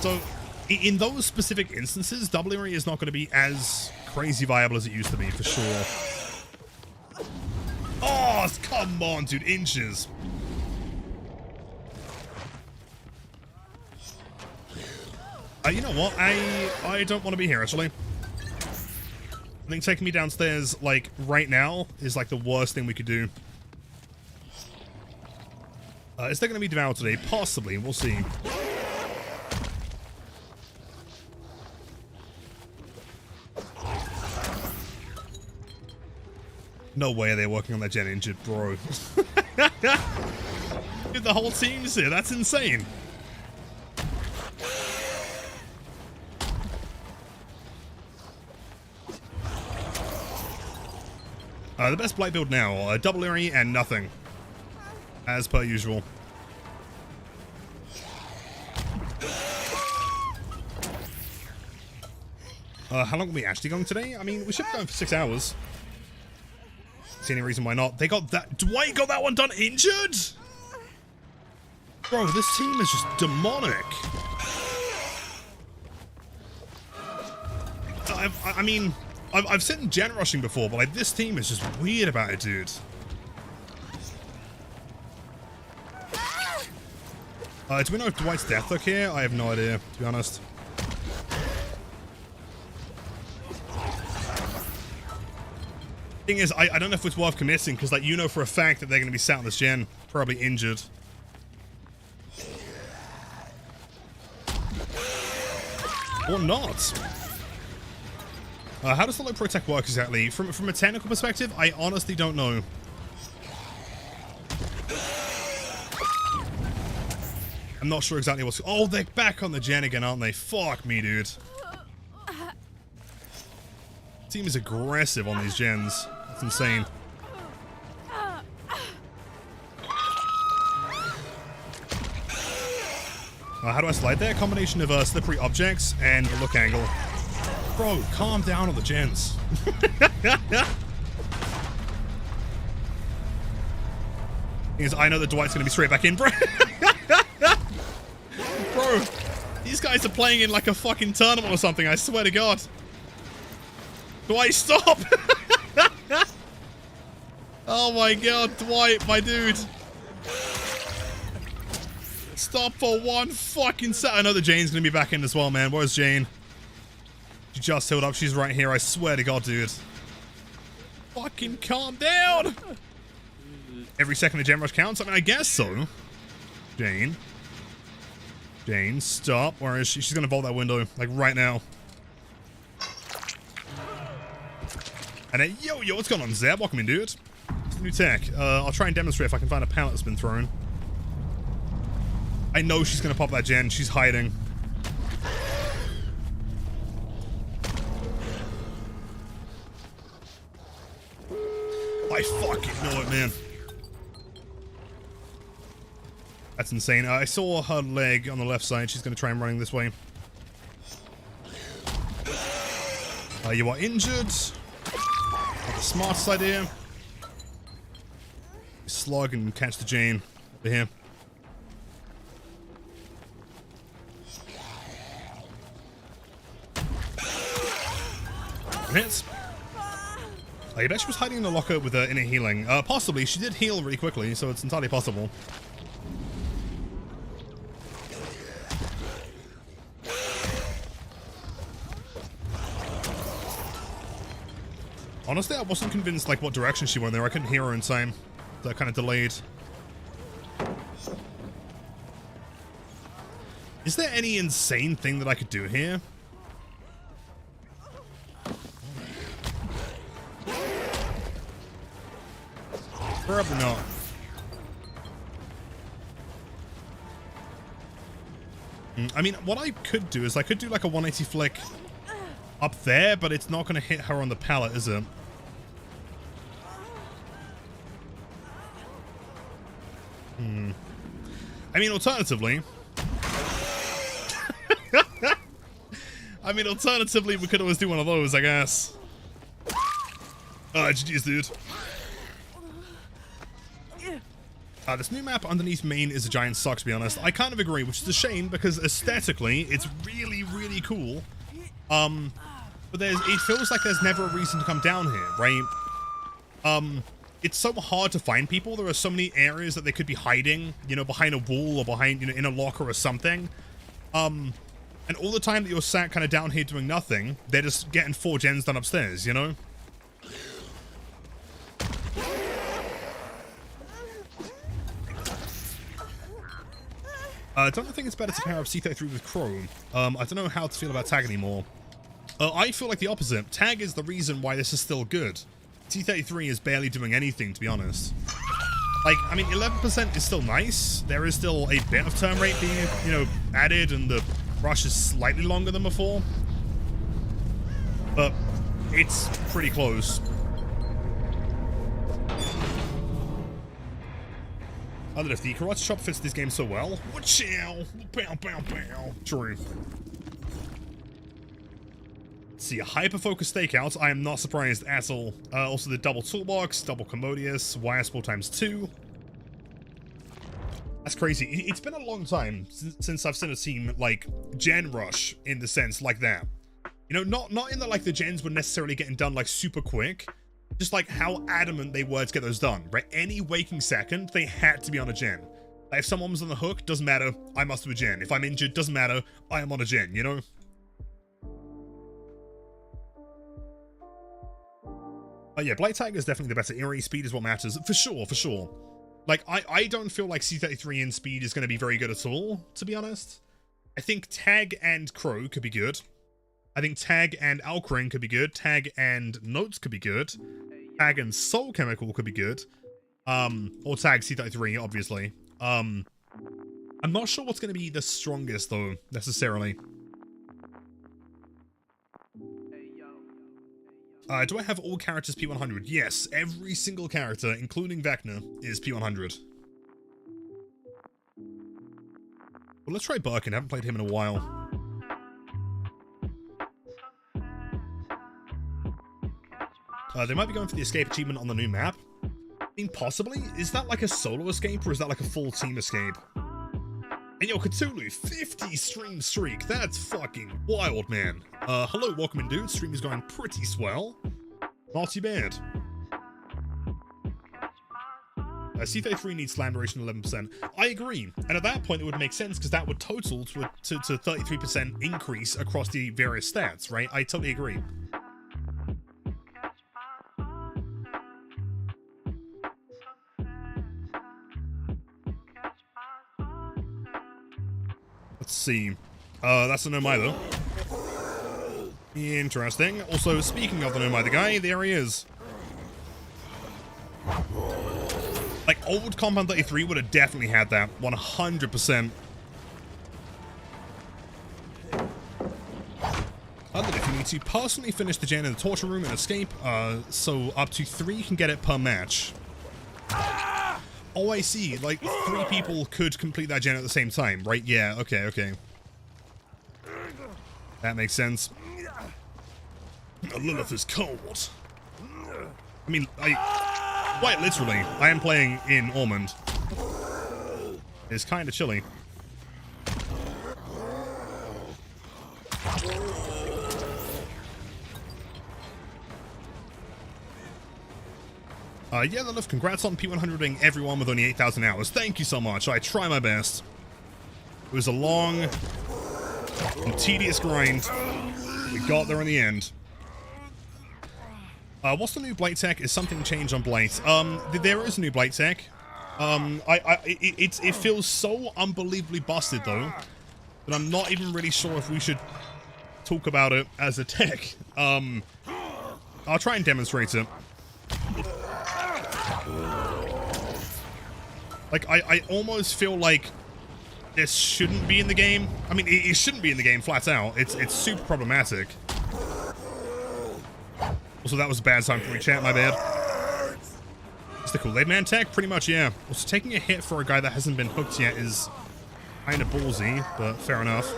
So, in those specific instances, double area is not going to be as crazy viable as it used to be, for sure. Oh, come on, dude. Inches. You know what? I don't want to be here, actually. I think taking me downstairs, like, right now is, like, the worst thing we could do. Is there going to be Devour today? Possibly. We'll see. No way are they working on that gen injured, bro. Dude, the whole team's here. That's insane. The best Blight build now, double Eerie and nothing. As per usual. How long are we actually going today? I mean, we should be going for 6 hours. See any reason why not? They got that... Dwight got that one done injured? Bro, this team is just demonic. I mean... I've seen gen rushing before, but like this team is just weird about it, dude. Do we know if Dwight's deathhook here? I have no idea, to be honest. Thing is, I don't know if it's worth committing, because like you know for a fact that they're going to be sat on this gen, probably injured. Or not. How does the low pro tech work exactly? From a technical perspective, I honestly don't know. I'm not sure exactly what's... Oh, they're back on the gen again, aren't they? Fuck me, dude. Team is aggressive on these gens. That's insane. How do I slide there? A combination of slippery objects and a look angle. Bro, calm down on the gens. I know that Dwight's going to be straight back in, bro. Bro, these guys are playing in like a fucking tournament or something, I swear to God. Dwight, stop! Oh my God, Dwight, my dude. Stop for one fucking set. I know that Jane's going to be back in as well, man. Where's Jane? She just healed up. She's right here. I swear to God, dude. Fucking calm down. Every second the gen rush counts? I mean, I guess so. Jane. Jane, stop. Where is she? She's going to vault that window, like, right now. And then, yo, what's going on, Zeb? Welcome in, dude. New tech. I'll try and demonstrate if I can find a pallet that's been thrown. I know she's going to pop that gen. She's hiding. I fucking know it, man. That's insane. I saw her leg on the left side. She's going to try and running this way. You are injured. Not the smartest idea. Slug and catch the Jane over here. Hits. I bet she was hiding in the locker with her inner healing. Possibly. She did heal really quickly, so it's entirely possible. Honestly, I wasn't convinced like what direction she went there. I couldn't hear her in time. That kind of delayed. Is there any insane thing that I could do here? Probably not. I mean, what I could do is I could do like a 180 flick up there, but it's not going to hit her on the pallet, is it? I mean, alternatively... we could always do one of those, I guess. GG's, dude. This new map underneath main is a giant suck, to be honest. I kind of agree, which is a shame, because aesthetically, it's really, really cool. But it feels like there's never a reason to come down here, right? It's so hard to find people. There are so many areas that they could be hiding, you know, behind a wall or behind, you know, in a locker or something. And all the time that you're sat kind of down here doing nothing, they're just getting 4 gens done upstairs, you know? Don't think it's better to pair up C33 with Crow. I don't know how to feel about Tag anymore. I feel like the opposite. Tag is the reason why this is still good. C33 is barely doing anything, to be honest. Like, I mean, 11% is still nice. There is still a bit of turn rate being, you know, added, and the rush is slightly longer than before. But it's pretty close. I don't know if the karate chop fits this game so well. Wa-chow! Pow, pow, pow. True. Let's see, a hyper-focused stakeout. I am not surprised at all. Also the double toolbox, double commodious, wire spool ×2. That's crazy. It's been a long time since I've seen a team like gen rush in the sense like that. You know, not in that like the gens were necessarily getting done like super quick. Just like how adamant they were to get those done, right? Any waking second, they had to be on a gen. Like, if someone was on the hook, doesn't matter, I must do a gen. If I'm injured, doesn't matter, I am on a gen, you know? Yeah, Blight Tag is definitely the better area. Speed is what matters, for sure, for sure. Like, I don't feel like C33 in speed is going to be very good at all, to be honest. I think Tag and Crow could be good. I think Tag and Alcring could be good. Tag and Notes could be good. Tag and Soul Chemical could be good. Or Tag C33, obviously. I'm not sure what's going to be the strongest, though, necessarily. Do I have all characters P100? Yes, every single character, including Vecna, is P100. Well, let's try Birkin. I haven't played him in a while. They might be going for the escape achievement on the new map. I mean, possibly. Is that like a solo escape, or is that like a full team escape? And yo, Cthulhu, 50 stream streak. That's fucking wild, man. Hello, welcome in, dude. Stream is going pretty swell. Not too bad. C33 needs slam duration 11%. I agree. And at that point, it would make sense, because that would total to 33% increase across the various stats, right? I totally agree. Let's see. That's the Nomai, though. Interesting. Also, speaking of the Nomai, the guy, there he is. Like, old Compound 33 would have definitely had that. 100%. If you need to personally finish the gen in the torture room and escape, so up to 3 can get it per match. Oh, I see. Like, 3 people could complete that gen at the same time, right? Yeah, okay, okay. That makes sense. Lilith is cold. I mean, quite literally, I am playing in Ormond. It's kind of chilly. Yeah, Lilith, congrats on P100ing everyone with only 8,000 hours. Thank you so much. I try my best. It was a long and tedious grind. We got there in the end. What's the new Blight tech? Is something changed on Blight? There is a new Blight tech. It feels so unbelievably busted, though, that I'm not even really sure if we should talk about it as a tech. I'll try and demonstrate it. Like, I almost feel like this shouldn't be in the game. I mean, it shouldn't be in the game, flat out. It's super problematic. Also, that was a bad time for me, chat, my bad. It's the Kool-Aid Man tech? Pretty much, yeah. Also, taking a hit for a guy that hasn't been hooked yet is kind of ballsy, but fair enough.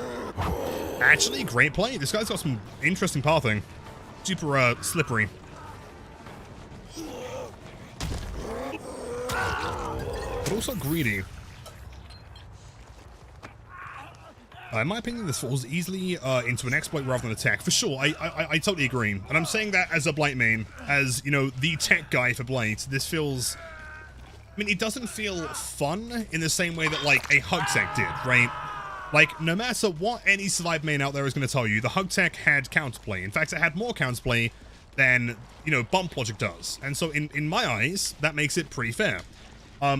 Actually, great play. This guy's got some interesting pathing. Super, slippery. But also greedy. In my opinion, this falls easily into an exploit rather than a tech. For sure, I totally agree. And I'm saying that as a Blight main, as, you know, the tech guy for Blight. This feels... I mean, it doesn't feel fun in the same way that, like, a hug tech did, right? Like, no matter what any Survive main out there is going to tell you, the hug tech had counterplay. In fact, it had more counterplay than, you know, bump logic does. And so, in my eyes, that makes it pretty fair.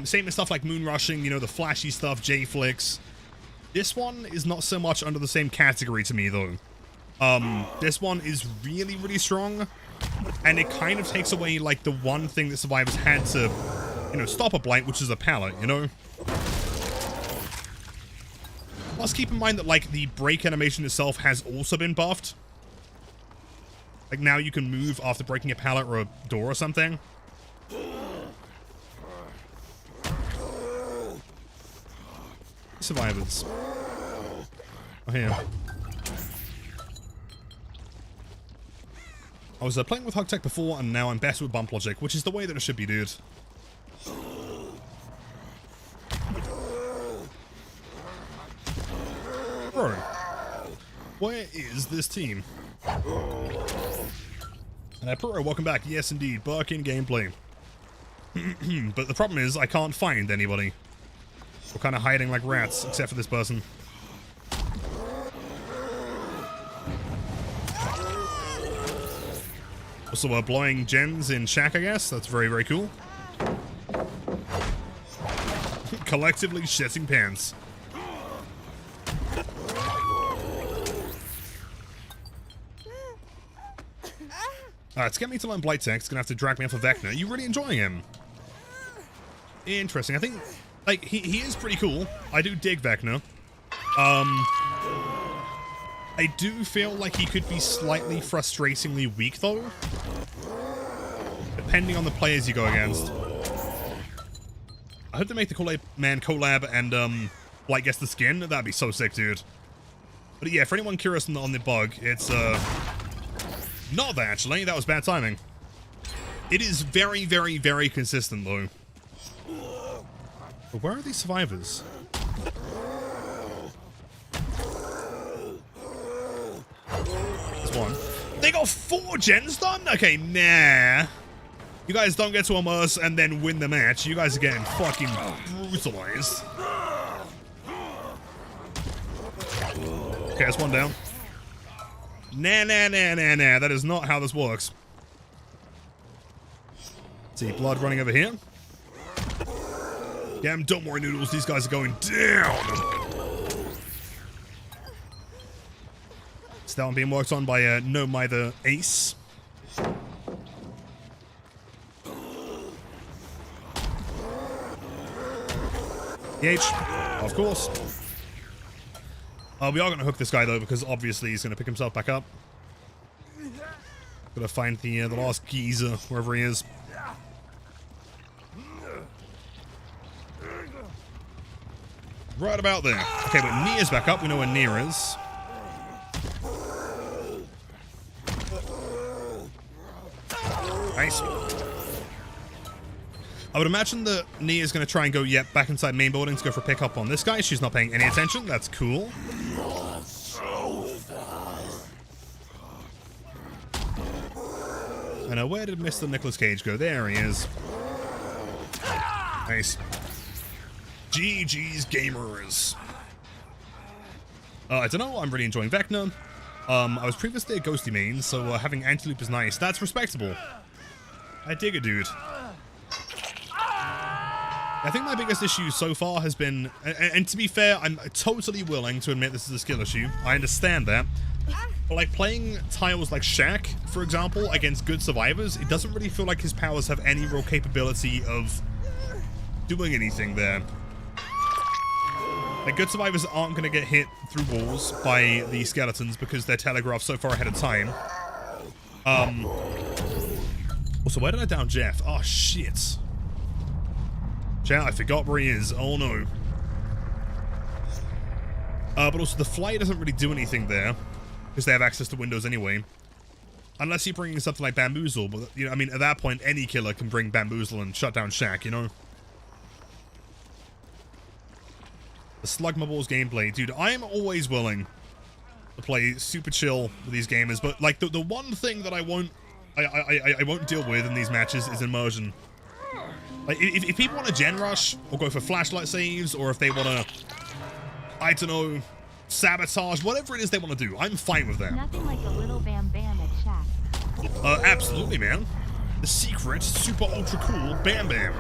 Same with stuff like moon rushing, you know, the flashy stuff, J-flicks. This one is not so much under the same category to me, though. This one is really, really strong, and it kind of takes away, like, the one thing that survivors had to, you know, stop a Blight, which is a pallet, you know? Plus, keep in mind that, like, the break animation itself has also been buffed. Like, now you can move after breaking a pallet or a door or something. Survivors. Oh, here. I was playing with Hug Tech before, and now I'm better with bump logic, which is the way that it should be, dude. Bro, where is this team? And Pro, welcome back. Yes, indeed, Birkin gameplay. But the problem is, I can't find anybody. We're kind of hiding like rats, except for this person. Also, we're blowing gens in Shack, I guess. That's very, very cool. Collectively shitting pants. To get me to learn Blight tech, it's gonna have to drag me off of Vecna. Are you really enjoying him? Interesting. I think... like, he is pretty cool. I do dig Vecna. I do feel like he could be slightly frustratingly weak, though. Depending on the players you go against. I hope they make the Kool-Aid Man collab and, Blight gets the skin. That'd be so sick, dude. But yeah, for anyone curious on the bug, it's, not that, actually. That was bad timing. It is very, very, very consistent, though. But where are these survivors? There's one. They got 4 gens done? Okay, nah. You guys don't get to immerse and then win the match. You guys are getting fucking brutalized. Okay, that's one down. Nah. That is not how this works. See, blood running over here. Damn, don't worry, Noodles. These guys are going down. So that one being worked on by No Mither Ace. EH, of course. We are going to hook this guy, though, because obviously he's going to pick himself back up. Gotta find the last geezer, wherever he is. Right about there. Okay, but Nia's back up. We know where Nia is. Nice. I would imagine that Nia's going to try and go, back inside main building to go for a pickup on this guy. She's not paying any attention. That's cool. I know, where did Mr. Nicolas Cage go? There he is. Nice. GG's gamers. I don't know. I'm really enjoying Vecna. I was previously a ghosty main, so having anti-loop is nice. That's respectable. I dig it, dude. I think my biggest issue so far has been, and to be fair, I'm totally willing to admit this is a skill issue. I understand that. But like playing tiles like Shaq, for example, against good survivors, it doesn't really feel like his powers have any real capability of doing anything there. Like, good survivors aren't going to get hit through walls by the skeletons because they're telegraphed so far ahead of time. Also, where did I down Jeff? Oh, shit. Chat, I forgot where he is. Oh, no. But also, the fly doesn't really do anything there because they have access to windows anyway. Unless you're bringing something like Bamboozle. But, you know, I mean, at that point, any killer can bring Bamboozle and shut down Shaq, you know? The Slugmaballs gameplay. Dude, I am always willing to play super chill with these gamers, but like the one thing that I won't deal with in these matches is immersion. Like if people want to gen rush or go for flashlight saves, or if they want to, I don't know, sabotage, whatever it is they want to do, I'm fine with that. Nothing like a little bam bam at Shaq. Absolutely, man. The secret, super ultra cool Bam Bam.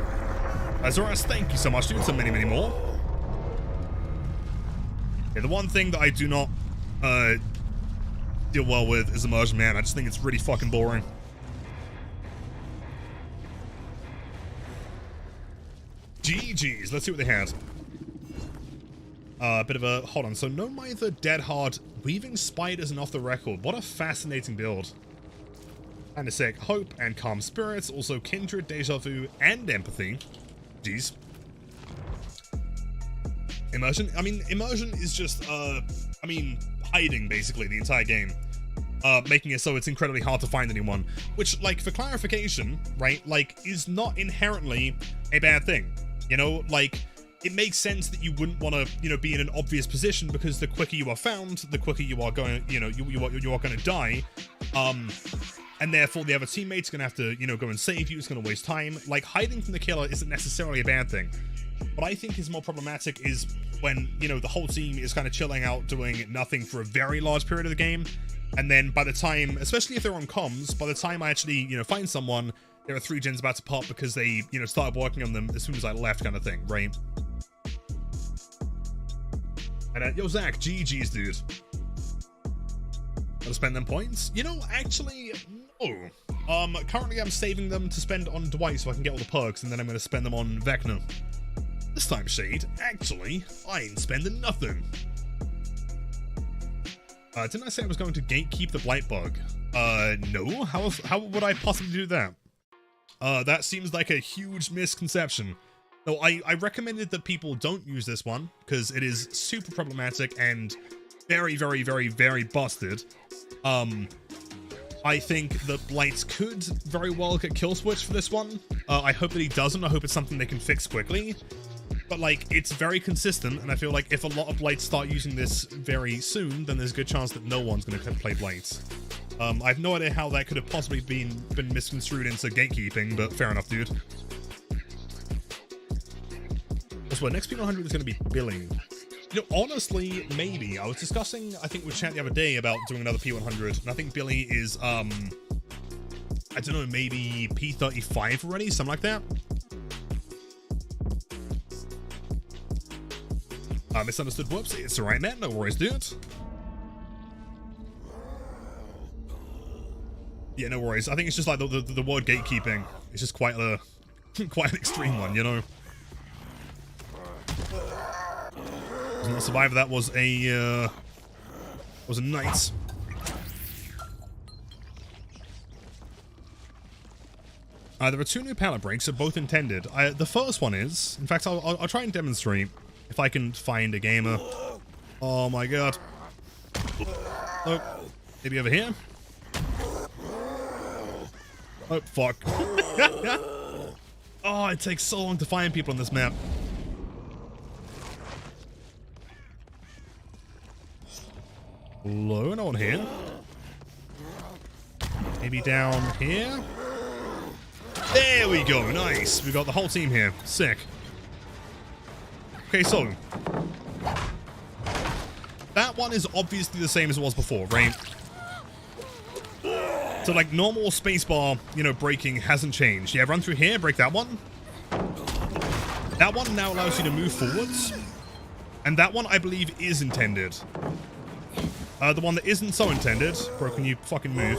Zoras, thank you so much, dude. So many more. Yeah, the one thing that I do not deal well with is immersion, man. I just think it's really fucking boring. GG's. Let's see what they had. A bit of a... Hold on. So, no Mither, Dead Hard, Weaving Spiders, and Off the Record. What a fascinating build. And a sec. Hope and Calm Spirits. Also, Kindred, Deja Vu, and Empathy. Jeez. Immersion? I mean, immersion is just, hiding, basically, the entire game. Making it so it's incredibly hard to find anyone. Which, like, for clarification, right, like, is not inherently a bad thing. You know, like, it makes sense that you wouldn't want to, you know, be in an obvious position, because the quicker you are found, the quicker you are going, you know, you are going to die. And therefore the other teammate's going to have to, you know, go and save you. It's going to waste time. Like, hiding from the killer isn't necessarily a bad thing. What I think is more problematic is when, you know, the whole team is kind of chilling out, doing nothing for a very large period of the game. And then by the time, especially if they're on comms, by the time I actually, you know, find someone, there are 3 gens about to pop because they, you know, started working on them as soon as I left, kind of thing, right? And, yo, Zach, GG's, dude. Gotta spend them points? You know, actually, no. Currently I'm saving them to spend on Dwight so I can get all the perks, and then I'm gonna spend them on Vecna. This time, Shade, actually, I ain't spending nothing. Didn't I say I was going to gatekeep the Blight bug? No? How would I possibly do that? That seems like a huge misconception. No, I recommended that people don't use this one, because it is super problematic and very, very, very, very busted. I think that Blight could very well get kill switch for this one. I hope that he doesn't. I hope it's something they can fix quickly. But, like, it's very consistent, and I feel like if a lot of Blights start using this very soon, then there's a good chance that no one's going to play Blight. I have no idea how that could have possibly been misconstrued into gatekeeping, but fair enough, dude. Also, next P100 is going to be Billy. You know, honestly, maybe. I was discussing, I think, with chat the other day about doing another P100, and I think Billy is, I don't know, maybe P35 already? Something like that? Misunderstood. Whoops. It's alright, man. No worries, dude. Yeah, no worries. I think it's just like the word gatekeeping. It's just quite a quite an extreme one, you know. Wasn't a survivor. That was a knight. There are 2 new pallet breaks, are both intended. The first one is, in fact, I'll try and demonstrate. If I can find a gamer. Oh my god. Oh, maybe over here? Oh, fuck. Oh, it takes so long to find people on this map. Hello, no one here. Maybe down here? There we go, nice. We got the whole team here. Sick. Okay, so that one is obviously the same as it was before, right? So like normal spacebar, you know, braking hasn't changed. Yeah, run through here, break that one. That one now allows you to move forwards. And that one, I believe, is intended. The one that isn't so intended, bro, can you fucking move?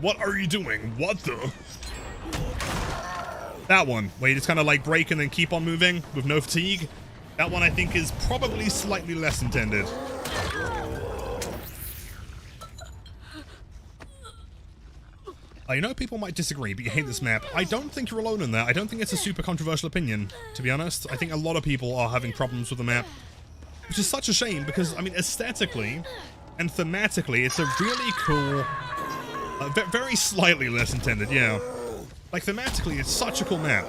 What are you doing? What the? That one, where you just kind of like brake and then keep on moving with no fatigue. That one I think is probably slightly less intended. I know people might disagree, but you hate this map. I don't think you're alone in that. I don't think it's a super controversial opinion, to be honest. I think a lot of people are having problems with the map, which is such a shame because, I mean, aesthetically and thematically, it's a really cool, very slightly less intended, yeah. Like, thematically, it's such a cool map,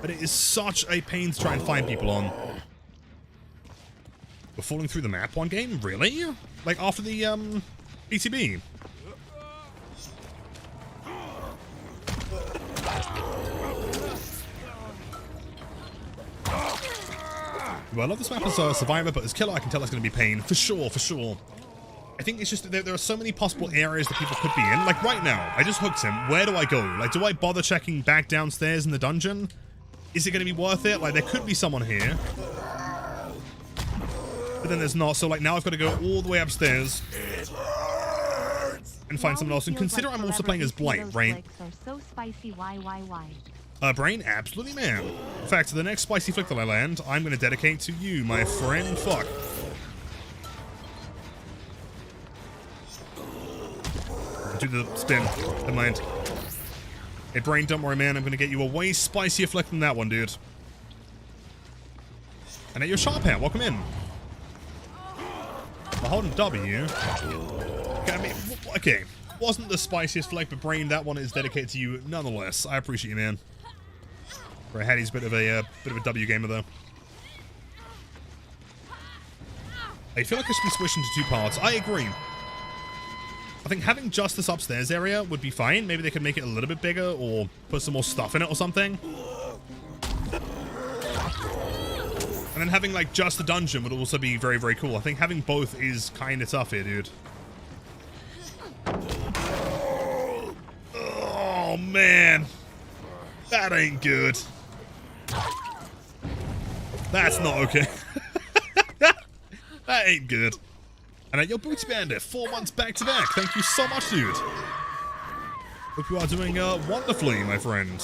but it is such a pain to try and find people on. We're falling through the map one game? Really? Like, after the, PCB? Well, I love this map as a survivor, but as killer, I can tell it's going to be pain. For sure, for sure. I think it's just that there are so many possible areas that people could be in. Like, right now, I just hooked him. Where do I go? Like, do I bother checking back downstairs in the dungeon? Is it going to be worth it? Like, there could be someone here. But then there's not. So, like, now I've got to go all the way upstairs and find someone else. And consider I'm also playing as Blight, right? So spicy, why? Brain? Absolutely, man. In fact, the next spicy flick that I land, I'm going to dedicate to you, my friend. Fuck. Do the spin. Never mind. Hey, Brain, don't worry, man. I'm going to get you a way spicier flick than that one, dude. And at your sharp hat, welcome in. I'm holding W. Okay, I mean, okay. Wasn't the spiciest flick, but Brain, that one is dedicated to you nonetheless. I appreciate you, man. Bro, Hattie's a bit of a W gamer, though. I feel like I should be switching to 2 parts. I agree. I think having just this upstairs area would be fine. Maybe they could make it a little bit bigger or put some more stuff in it or something. And then having, like, just the dungeon would also be very, very cool. I think having both is kind of tough here, dude. Oh, man. That ain't good. That's not okay. That ain't good. And your Booty Bandit, 4 months back to back. Thank you so much, dude. Hope you are doing wonderfully, my friend.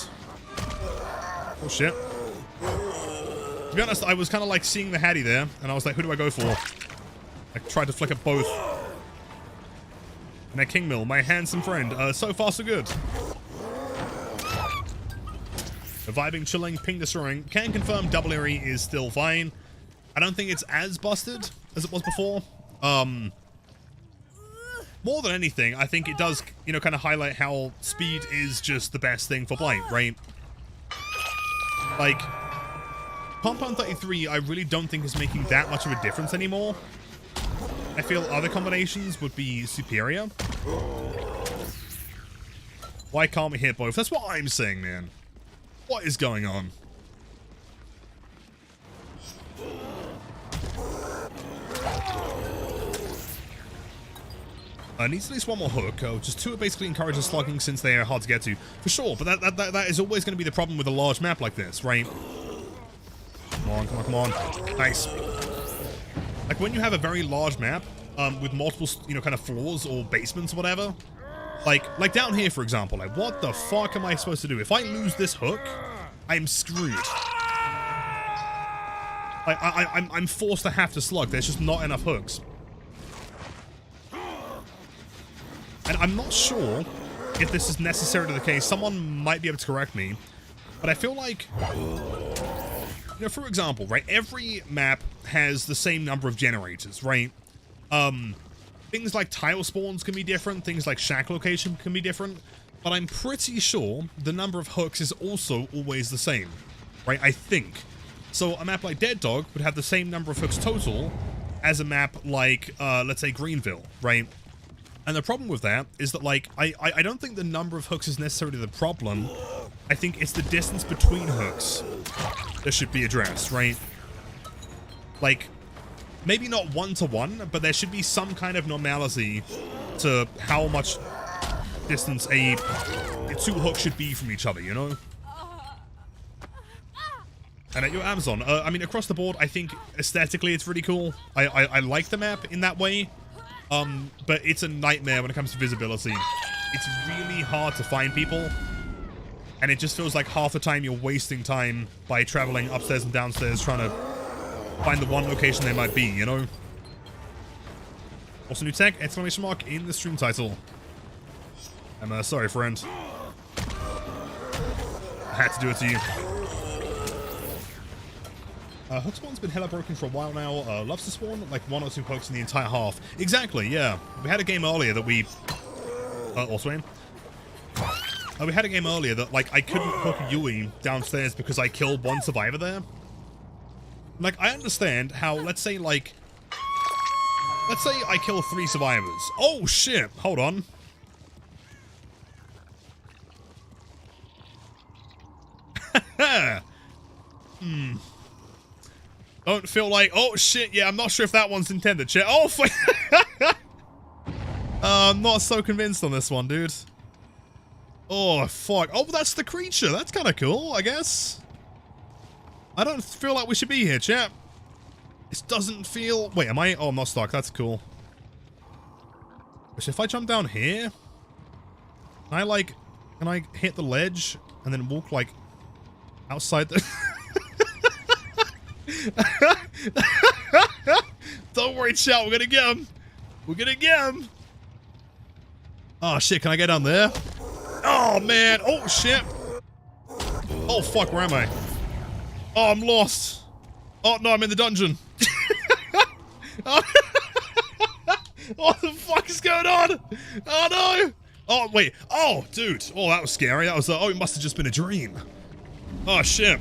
Oh, shit. To be honest, I was kind of like seeing the Hattie there, and I was like, who do I go for? I tried to flick at both. And at King Mill, my handsome friend. So far, so good. Vibing, chilling, ping destroying. Can confirm Double Eerie is still fine. I don't think it's as busted as it was before. More than anything, I think it does, you know, kind of highlight how speed is just the best thing for Blight, right? Like, Compound 33, I really don't think is making that much of a difference anymore. I feel other combinations would be superior. Why can't we hit both? That's what I'm saying, man. What is going on? Needs at least one more hook. Just 2 basically encourages slugging since they are hard to get to. For sure, but that is always going to be the problem with a large map like this, right? Come on, come on, come on. Nice. Like, when you have a very large map, with multiple, you know, kind of floors or basements or whatever, like down here, for example, like, what the fuck am I supposed to do? If I lose this hook, I'm screwed. I'm forced to have to slug. There's just not enough hooks. And I'm not sure if this is necessarily the case. Someone might be able to correct me. But I feel like you know, for example, right, every map has the same number of generators, right? Things like tile spawns can be different, things like shack location can be different, but I'm pretty sure the number of hooks is also always the same, right? I think. So a map like Dead Dog would have the same number of hooks total as a map like, let's say, Greenville, right? And the problem with that is that, like, I don't think the number of hooks is necessarily the problem. I think it's the distance between hooks that should be addressed, right? Like, maybe not one-to-one, but there should be some kind of normality to how much distance a two hooks should be from each other, you know? And at your Amazon, I mean, across the board, I think aesthetically it's really cool. I like the map in that way. But it's a nightmare when it comes to visibility. It's really hard to find people. And it just feels like half the time you're wasting time by traveling upstairs and downstairs trying to find the one location they might be, you know? Also new tech, exclamation mark in the stream title. I'm sorry, friend. I had to do it to you. Hook spawn's been hella broken for a while now. Loves to spawn like 1 or 2 hooks in the entire half. Exactly, yeah. We had a game earlier that we... also aim. We had a game earlier that, like, I couldn't hook Yui downstairs because I killed one survivor there. Like, I understand how, let's say, like... Let's say I kill 3 survivors. Oh, shit! Hold on. Don't feel like... Oh, shit, yeah, I'm not sure if that one's intended, chat. Oh, fuck! I'm not so convinced on this one, dude. Oh, fuck. Oh, that's the creature. That's kind of cool, I guess. I don't feel like we should be here, chat. This doesn't feel... Wait, am I... Oh, I'm not stuck. That's cool. Which, if I jump down here... Can I, like... Can I hit the ledge and then walk, like... outside the... Don't worry, chat. We're gonna get him. We're gonna get him. Oh, shit. Can I get down there? Oh, man. Oh, shit. Oh, fuck. Where am I? Oh, I'm lost. Oh, no. I'm in the dungeon. Oh. What the fuck is going on? Oh, no. Oh, wait. Oh, dude. Oh, that was scary. That was... oh, it must have just been a dream. Oh, shit.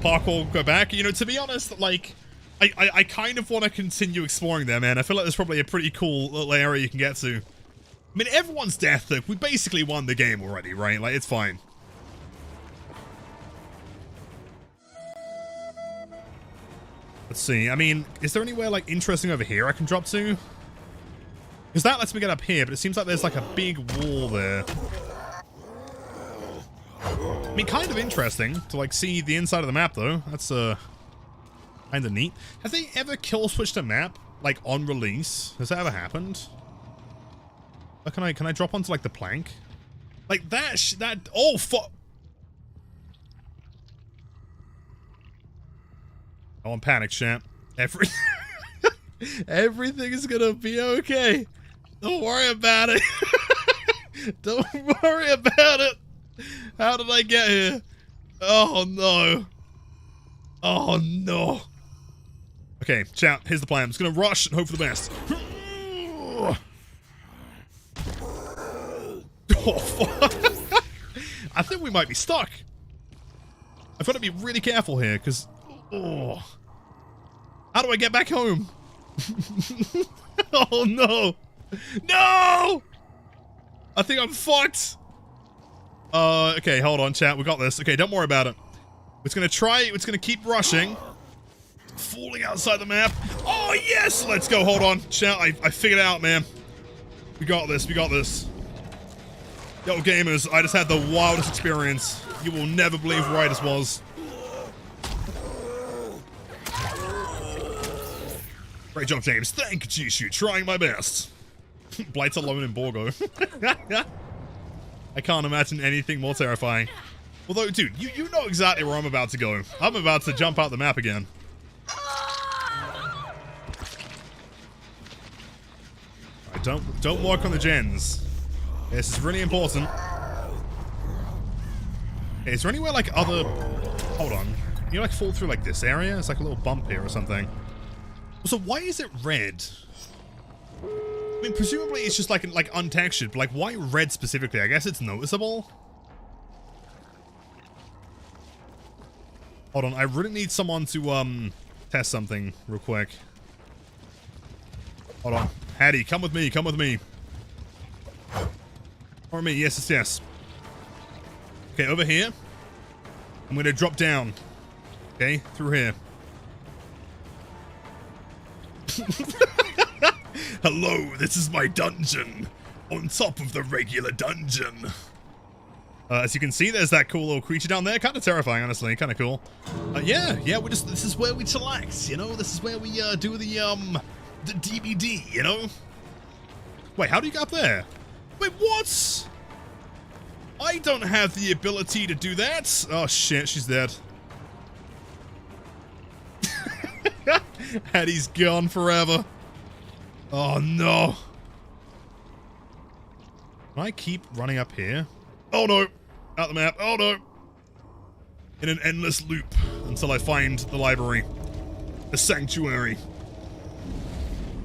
Parkour, go back. You know, to be honest, like, I kind of want to continue exploring there, man. I feel like there's probably a pretty cool little area you can get to. I mean, everyone's death, though. We basically won the game already, right? Like, it's fine. Let's see. I mean, is there anywhere, like, interesting over here I can drop to? Because that lets me get up here, but it seems like there's, like, a big wall there. I mean, kind of interesting to, like, see the inside of the map, though. That's, kind of neat. Have they ever kill-switched a map, like, on release? Has that ever happened? Or can I drop onto, like, the plank? Like, that... Oh, fuck! Oh, I'm panicked, champ. Everything is gonna be okay. Don't worry about it. Don't worry about it. How did I get here? Oh, no. Oh, no. Okay, chat, here's the plan. I'm just gonna rush and hope for the best. Oh, fuck. I think we might be stuck. I've got to be really careful here, because... Oh. How do I get back home? Oh, no. No! I think I'm fucked. Okay, hold on, chat. We got this. Okay, don't worry about it. It's gonna try... It's gonna keep rushing. Falling outside the map. Oh, yes! Let's go. Hold on. Chat, I figured it out, man. We got this. We got this. Yo, gamers, I just had the wildest experience. You will never believe where I just was. Great job, James. Thank you, Jishu. Trying my best. Blight's alone in Borgo. I can't imagine anything more terrifying. Although, dude, you know exactly where I'm about to go. I'm about to jump out the map again. Alright, don't walk on the gens. This is really important. Okay, is there anywhere like other... Hold on. Can you like fall through like this area? It's like a little bump here or something. So why is it red? I mean, presumably it's just like untextured, but like why red specifically? I guess it's noticeable. Hold on, I really need someone to test something real quick. Hold on. Hattie, come with me, come with me. Or me, yes, yes. Okay, over here. I'm gonna drop down. Okay, through here. Hello, this is my dungeon. On top of the regular dungeon. As you can see, there's that cool little creature down there. Kind of terrifying, honestly. Kind of cool. Yeah, this is where we chillax, you know? This is where we do the DVD, you know? Wait, how do you get up there? Wait, what? I don't have the ability to do that. Oh shit, she's dead. Hattie's gone forever. Oh no. Can I keep running up here? Oh no. Out the map. Oh no. In an endless loop until I find the library. The sanctuary.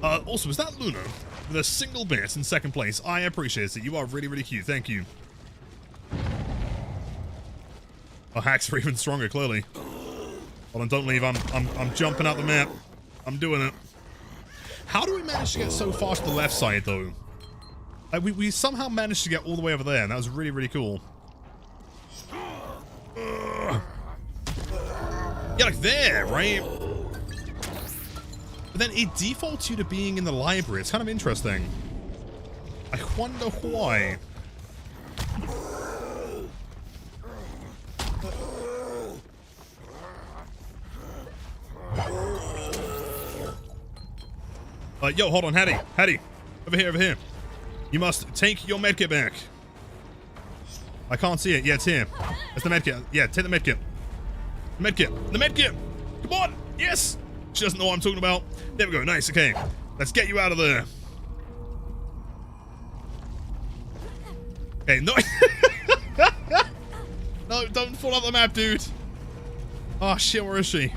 Also, is that Luna? With a single bit in second place. I appreciate it. You are really, really cute. Thank you. Oh, hacks are even stronger, clearly. Hold on, don't leave. I'm jumping out the map. I'm doing it. How do we manage to get so far to the left side, though? Like, we somehow managed to get all the way over there, and that was really, really cool. Yeah, like there, right? But then it defaults you to being in the library. It's kind of interesting. I wonder why. Yo, hold on, Hattie. Hattie. Over here, over here. You must take your medkit back. I can't see it. Yeah, it's here. It's the medkit. Yeah, take the medkit. The medkit. The medkit! Come on! Yes! She doesn't know what I'm talking about. There we go. Nice. Okay. Let's get you out of there. Okay, no. No, don't fall off the map, dude. Oh, shit. Where is she? Do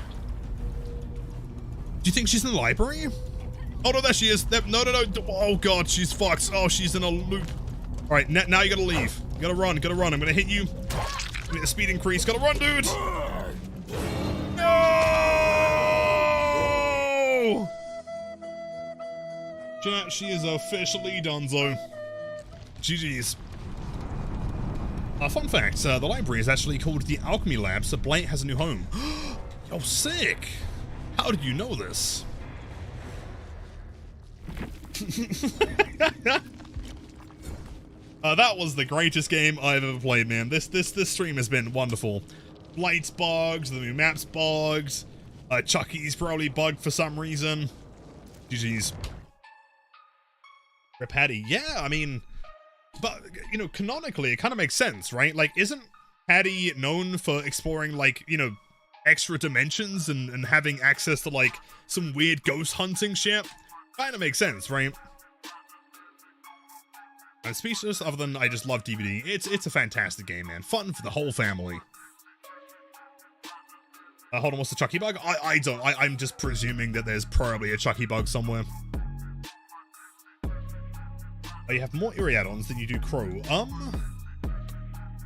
you think she's in the library? Oh, no, there she is. No. Oh, God. She's fucked. Oh, she's in a loop. All right. Now you gotta leave. You gotta run. Gotta run. I'm gonna hit you. Get the speed increase. Gotta run, dude. No! She is officially donezo. GG's. Fun fact, the library is actually called the Alchemy Lab, so Blight has a new home. Yo, sick! How did you know this? That was the greatest game I've ever played, man. This stream has been wonderful. Blight's bugged, the new map's bugged, Chucky's probably bugged for some reason. GG's. Rip Hattie. Yeah, I mean, but, you know, canonically, it kind of makes sense, right? Like, isn't Hattie known for exploring, like, you know, extra dimensions and having access to, like, some weird ghost hunting shit? Kind of makes sense, right? I'm speechless, other than I just love DVD. It's a fantastic game, man. Fun for the whole family. Hold on, what's the Chucky bug? I'm just presuming that there's probably a Chucky bug somewhere. Oh, you have more Eerie add-ons than you do Crow.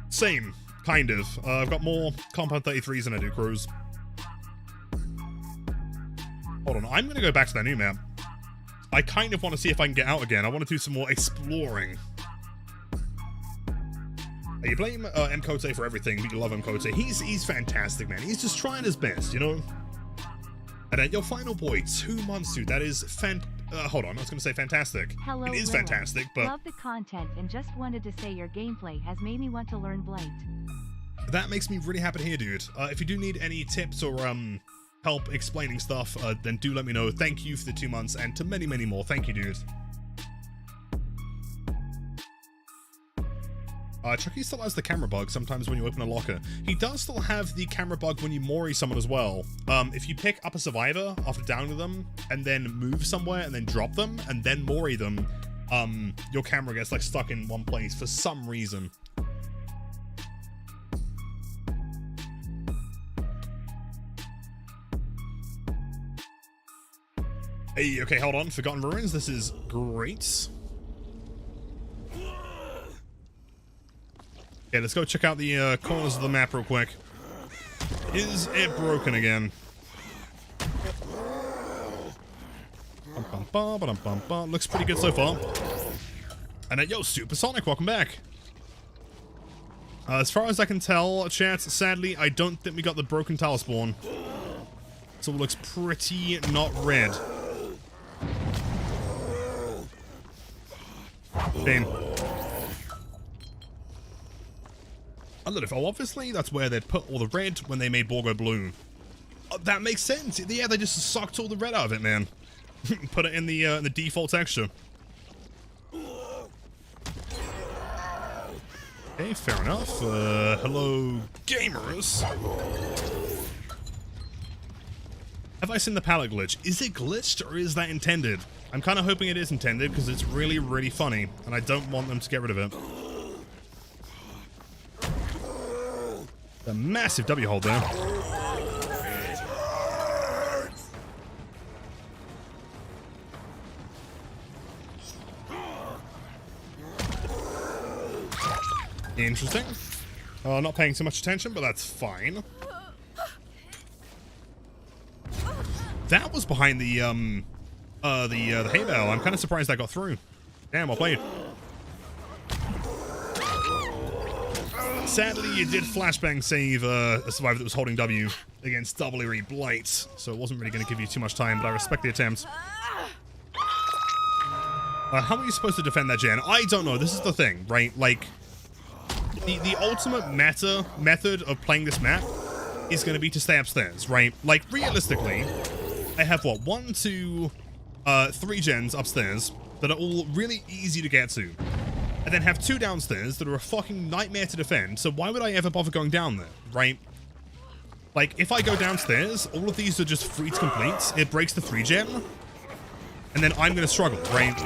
Same, kind of. I've got more Compound 33s than I do Crows. Hold on, I'm gonna go back to that new map. I kind of want to see if I can get out again. I want to do some more exploring. You blame Mkote for everything, but you love Mkote. He's fantastic, man. He's just trying his best, you know? And then your final boy, 2 months, dude. That is hold on, I was going to say fantastic. Hello, it is Lilith. fantastic, but... Love the content and just wanted to say your gameplay has made me want to learn Blight. That makes me really happy to hear, dude. If you do need any tips or help explaining stuff, then do let me know. Thank you for the 2 months, and to many, many more. Thank you, dude. Chucky still has the camera bug sometimes when you open a locker. He does still have the camera bug when you Mori someone as well. If you pick up a survivor after downing them, and then move somewhere, and then drop them, and then Mori them, your camera gets like stuck in one place for some reason. Hey, okay, hold on. Forgotten Ruins. This is great. Okay, let's go check out the corners of the map real quick. Is it broken again? Looks pretty good so far. And yo, Supersonic, welcome back. As far as I can tell, chat, sadly, I don't think we got the broken tower spawn. So it looks pretty not red. Shame. I don't know if, obviously, that's where they'd put all the red when they made Borgo blue. That makes sense. Yeah, they just sucked all the red out of it, man. Put it in the default texture. Okay, fair enough. Hello, gamers. Have I seen the palette glitch? Is it glitched or is that intended? I'm kind of hoping it is intended because it's really, really funny, and I don't want them to get rid of it. A massive W hold there. Interesting. Not paying so much attention, but that's fine. That was behind the hay bale. I'm kind of surprised that got through. Damn, well played. Sadly, you did flashbang save a survivor that was holding W against doubly Blight, so it wasn't really going to give you too much time, but I respect the attempt. How are you supposed to defend that gen? I don't know. This is the thing, right? Like, the ultimate method of playing this map is going to be to stay upstairs, right? Like, realistically, I have, what, 1, 2, 3 gens upstairs that are all really easy to get to. And then have 2 downstairs that are a fucking nightmare to defend, so why would I ever bother going down there, right? Like, if I go downstairs, all of these are just free to complete, it breaks the 3 gen, and then I'm gonna struggle, right?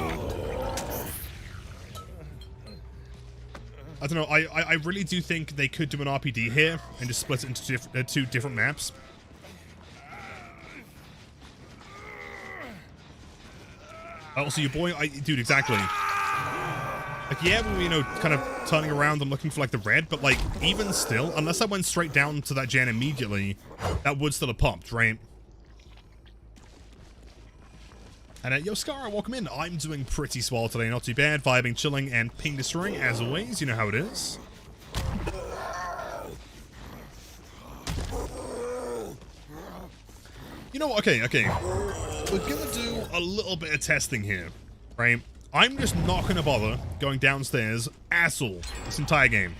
I don't know, I really do think they could do an RPD here, and just split it into 2 different maps. Also, your boy, dude, exactly. Like, yeah, we were, you know, kind of turning around and looking for, like, the red, but, like, even still, unless I went straight down to that gen immediately, that would still have popped, right? And, yo, Scara, welcome in. I'm doing pretty swell today, not too bad. Vibing, chilling, and ping destroying, as always. You know how it is. You know what? Okay. We're gonna do a little bit of testing here, right? I'm just not going to bother going downstairs at all this entire game.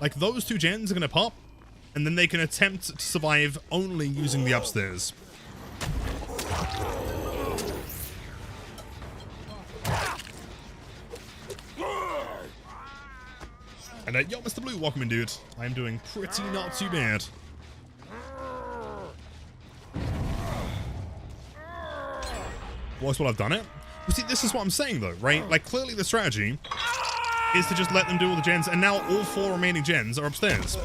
Like, those 2 gens are going to pop, and then they can attempt to survive only using the upstairs. And yo, Mr. Blue, welcome in, dude. I'm doing pretty not too bad. Well, I've done it. But see, this is what I'm saying, though, right? Like, clearly the strategy is to just let them do all the gens, and now all 4 remaining gens are upstairs.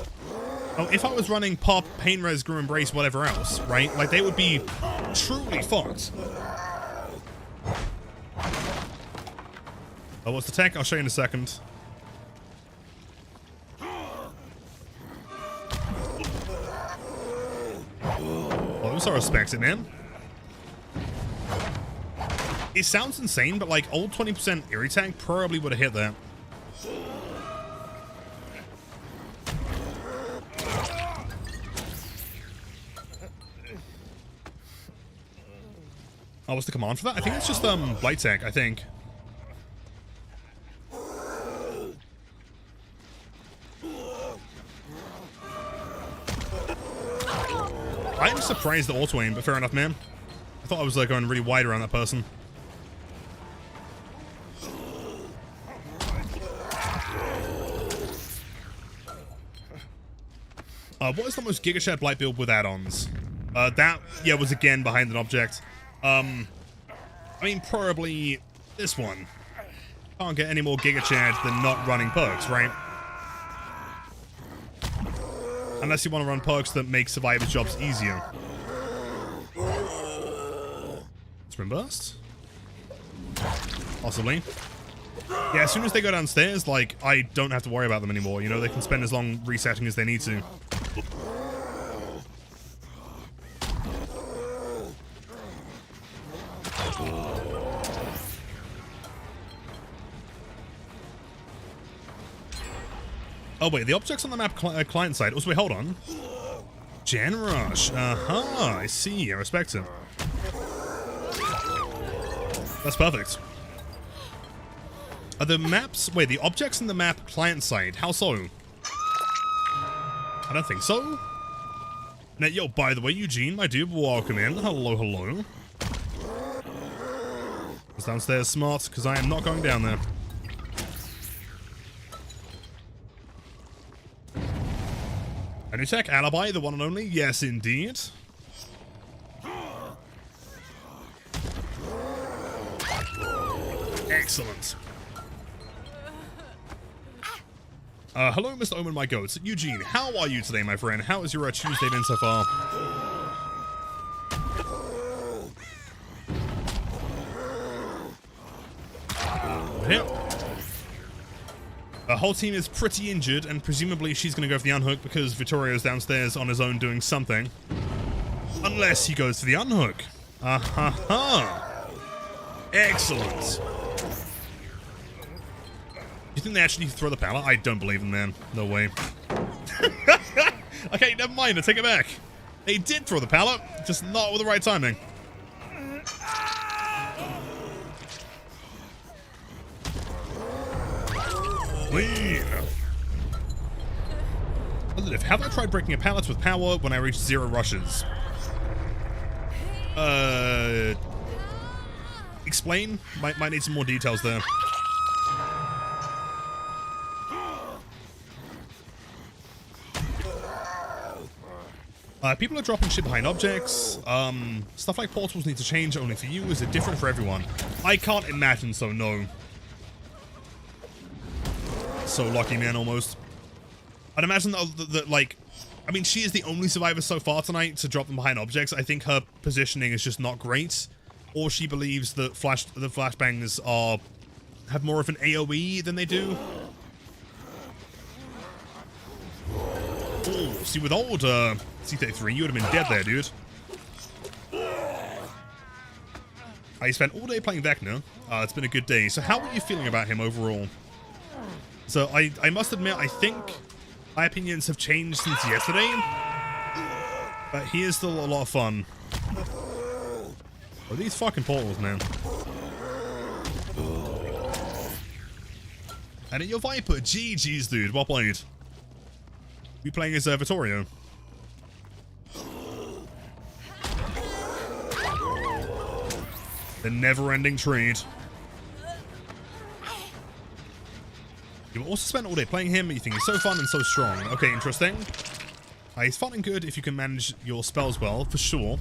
Now, if I was running Pop, Pain Res, Grew Embrace, whatever else, right? Like, they would be truly fucked. Oh, what's the tech? I'll show you in a second. Oh, also respects it, man. It sounds insane, but like old 20% Eerie Tank probably would have hit that. Oh, what's the command for that? I think it's just Blight Tank, I think. I'm surprised the auto aim, but fair enough, man. I thought I was like going really wide around that person. What is the most Giga Shed Blight build with add-ons? That, yeah, was again behind an object. I mean, probably this one. Can't get any more Giga Chad than not running perks, right? Unless you want to run perks that make survivors' jobs easier. Sprint burst? Possibly. Yeah, as soon as they go downstairs, like, I don't have to worry about them anymore. You know, they can spend as long resetting as they need to. Oh, wait, the objects on the map client side. Oh, so wait, hold on. Gen Rush. Uh-huh, I see. I respect him. That's perfect. Are the maps... Wait, the objects in the map client side. How so? I don't think so. Now, yo, by the way, Eugene, my dude, welcome in. Hello, hello. It's downstairs smart, because I am not going down there. A new tech, Alibi, the one and only? Yes, indeed. Excellent. Hello, Mr. Omen, my goats. Eugene, how are you today, my friend? How has your Tuesday been so far? Yep. The whole team is pretty injured, and presumably she's going to go for the unhook because Vittorio's downstairs on his own doing something. Unless he goes for the unhook. Ah-ha-ha. Excellent. You think they actually throw the pallet? I don't believe them, man. No way. Okay, never mind. I take it back. They did throw the pallet, just not with the right timing. Clean. Positive. Have I tried breaking a pallet with power when I reach 0 rushes? Explain? Might need some more details there. People are dropping shit behind objects. Stuff like portals need to change only for you. Is it different for everyone? I can't imagine so, no. So lucky, man, almost. I'd imagine that, like, I mean, she is the only survivor so far tonight to drop them behind objects. I think her positioning is just not great. Or she believes that the flashbangs have more of an AoE than they do. Ooh, see, with old C33, you would have been dead there, dude. I spent all day playing Vecna. It's been a good day. So how are you feeling about him overall? So I must admit, I think my opinions have changed since yesterday. But he is still a lot of fun. Oh, these fucking portals, man. And your Viper, GG's, dude. Well played. You playing as Vittorio? The never-ending trade. You also spent all day playing him, you think he's so fun and so strong. Okay, interesting. He's fun and good if you can manage your spells well, for sure.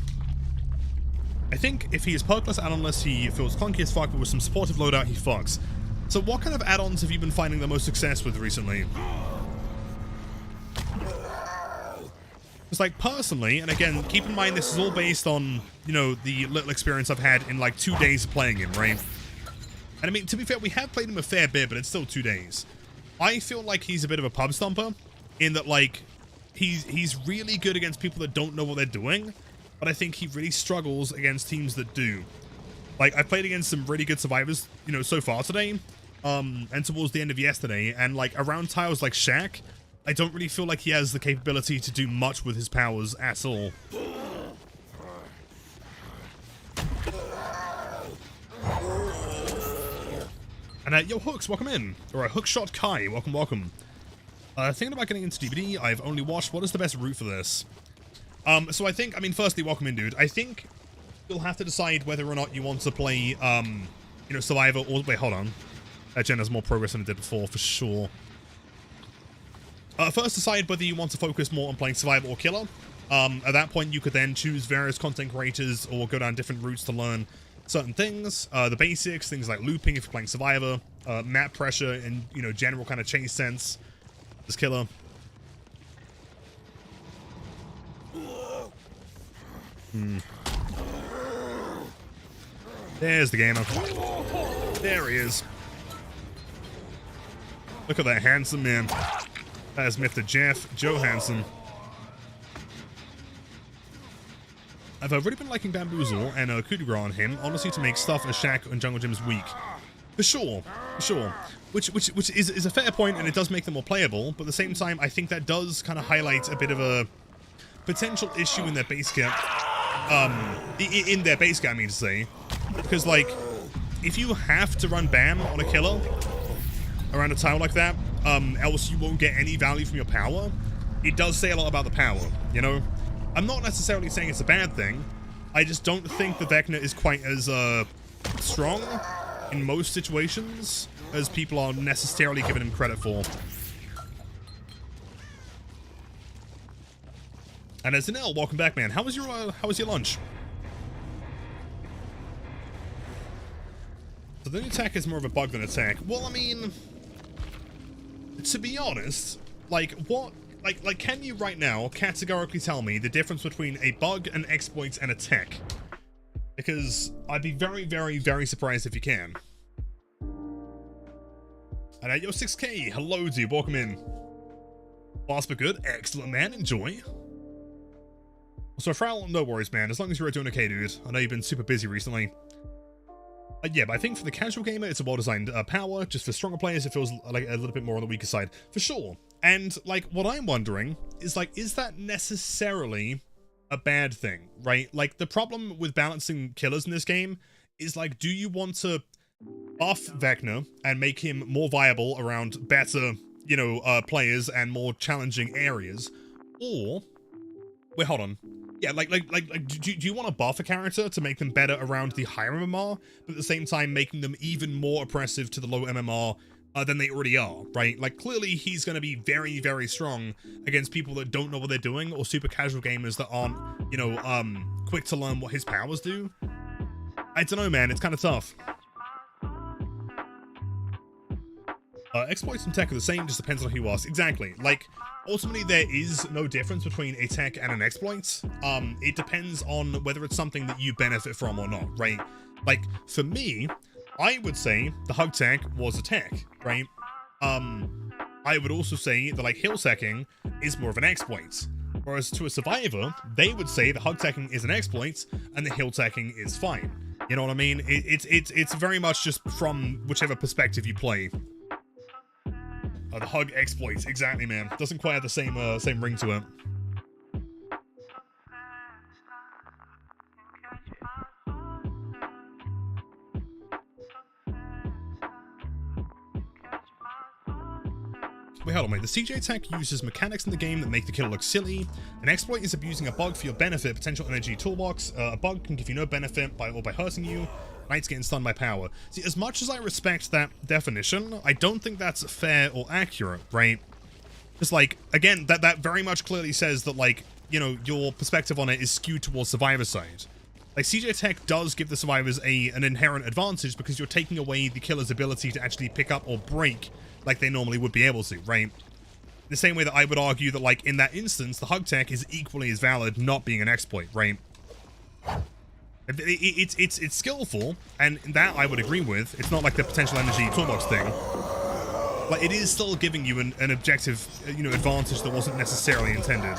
I think if he is perkless add-onless, he feels clunky as fuck, but with some supportive loadout, he fucks. So what kind of add-ons have you been finding the most success with recently? It's like, personally, and again, keep in mind this is all based on, you know, the little experience I've had in like 2 days of playing him, right? And I mean, to be fair, we have played him a fair bit, but it's still 2 days. I feel like he's a bit of a pub stomper, in that, like, he's really good against people that don't know what they're doing, but I think he really struggles against teams that do. Like, I played against some really good survivors, you know, so far today, and towards the end of yesterday, and, like, around tiles like Shaq, I don't really feel like he has the capability to do much with his powers at all. And yo, Hooks, welcome in. Alright, Hookshot Kai, welcome, welcome. Thinking about getting into DBD, I've only watched. What is the best route for this? So I think, I mean, firstly, welcome in, dude. I think you'll have to decide whether or not you want to play, you know, Survivor or... Wait, hold on. That gen has more progress than it did before, for sure. First, decide whether you want to focus more on playing Survivor or Killer. At that point, you could then choose various content creators or go down different routes to learn certain things. The basics, things like looping if you're playing Survivor, map pressure, and, you know, general kind of chase sense as Killer. There's the gamer. There he is. Look at that handsome man. That is Mr. Jeff Johansson. I've really been liking Bamboozle and Coup de Grace on him, honestly, to make stuff as Shaq and Jungle Jim's weak. For sure, for sure. Which is a fair point, and it does make them more playable, but at the same time, I think that does kind of highlight a bit of a potential issue in their base cap. In their base cap, I mean to say. Because, like, if you have to run Bam on a killer around a tile like that, else you won't get any value from your power, it does say a lot about the power, you know? I'm not necessarily saying it's a bad thing. I just don't think the Vecna is quite as strong in most situations as people are necessarily giving him credit for. And as Zanel, welcome back, man. How was your lunch? So the new attack is more of a bug than attack. Well, I mean, to be honest, like what? Like, can you right now categorically tell me the difference between a bug, an exploit, and a tech? Because I'd be very, very, very surprised if you can. And at your 6K, hello dude, welcome in. Fast but good, excellent man, enjoy. So Frowel, no worries man, as long as you're doing okay dude. I know you've been super busy recently. Yeah, but I think for the casual gamer, it's a well-designed power. Just for stronger players, it feels like a little bit more on the weaker side. For sure. And, like, what I'm wondering is, like, is that necessarily a bad thing, right? Like, the problem with balancing killers in this game is, like, do you want to buff Vecna and make him more viable around better, you know, players and more challenging areas? Or, wait, hold on. Yeah, do you want to buff a character to make them better around the higher MMR, but at the same time making them even more oppressive to the low MMR than they already are, right? Like, clearly he's going to be very, very strong against people that don't know what they're doing, or super casual gamers that aren't, you know, quick to learn what his powers do. I don't know, man. It's kind of tough. Exploits and tech are the same, just depends on who you ask. Exactly. Like, ultimately, there is no difference between a tech and an exploit. It depends on whether it's something that you benefit from or not, right? Like, for me, I would say the hug tech was a tech, right? I would also say that, like, heal teching is more of an exploit. Whereas to a survivor, they would say the hug teching is an exploit and the heal teching is fine. You know what I mean? It's very much just from whichever perspective you play. The hug exploits, exactly, man. Doesn't quite have the same ring to it. Wait, hold on, wait. The CJ tech uses mechanics in the game that make the killer look silly. An exploit is abusing a bug for your benefit, potential energy toolbox. A bug can give you no benefit by hurting you. Knight's getting stunned by power. See, as much as I respect that definition, I don't think that's fair or accurate, right? Just like, again, that very much clearly says that, like, you know, your perspective on it is skewed towards survivor side. Like, CJ Tech does give the survivors an inherent advantage because you're taking away the killer's ability to actually pick up or break like they normally would be able to, right? The same way that I would argue that, like, in that instance, the hug tech is equally as valid not being an exploit, right? It's skillful, and that I would agree with. It's not like the potential energy toolbox thing. Like, it is still giving you an objective, you know, advantage that wasn't necessarily intended.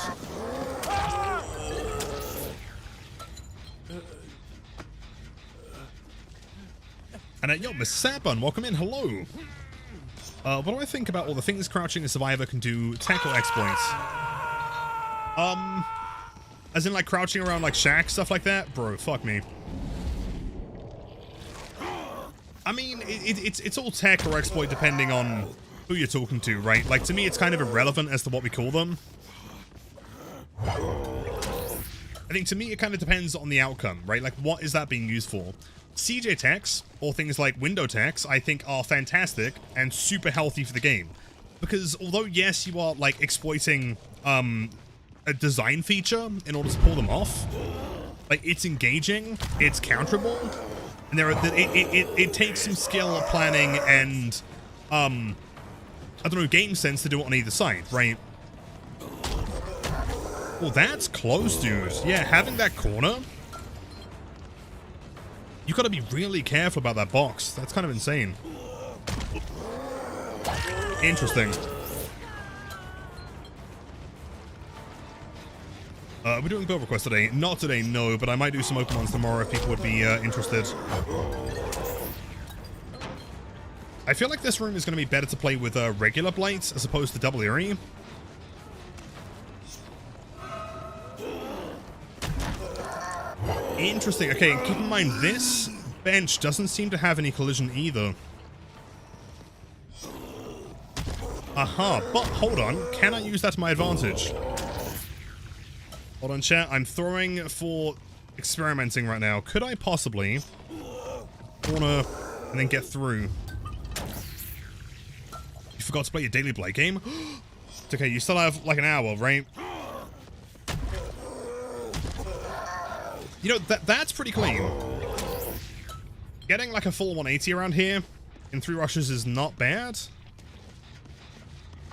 And yo, Miss Sabun, welcome in. Hello. What do I think about all the things crouching a survivor can do, tech or exploits? As in, like, crouching around, like, Shaq, stuff like that? Bro, fuck me. I mean, it's all tech or exploit depending on who you're talking to, right? Like, to me, it's kind of irrelevant as to what we call them. I think, to me, it kind of depends on the outcome, right? Like, what is that being used for? CJ techs, or things like window techs, I think are fantastic and super healthy for the game. Because although, yes, you are, like, exploiting, a design feature in order to pull them off, like, it's engaging, it's counterable, and it takes some skill, planning, and I don't know, game sense to do it on either side, right? Well, that's close, dude. Yeah, having that corner, You gotta be really careful about that box. That's kind of insane. Interesting. We're doing build requests today. Not today, no, but I might do some open ones tomorrow if people would be interested. I feel like this room is going to be better to play with regular Blight as opposed to double Eerie. Interesting. Okay, keep in mind this bench doesn't seem to have any collision either. Aha, but hold on. Can I use that to my advantage? Hold on, chat. I'm throwing for experimenting right now. Could I possibly corner and then get through? You forgot to play your daily Blight game? It's okay, you still have like an hour, right? You know, that's pretty clean. Getting like a full 180 around here in 3 rushes is not bad.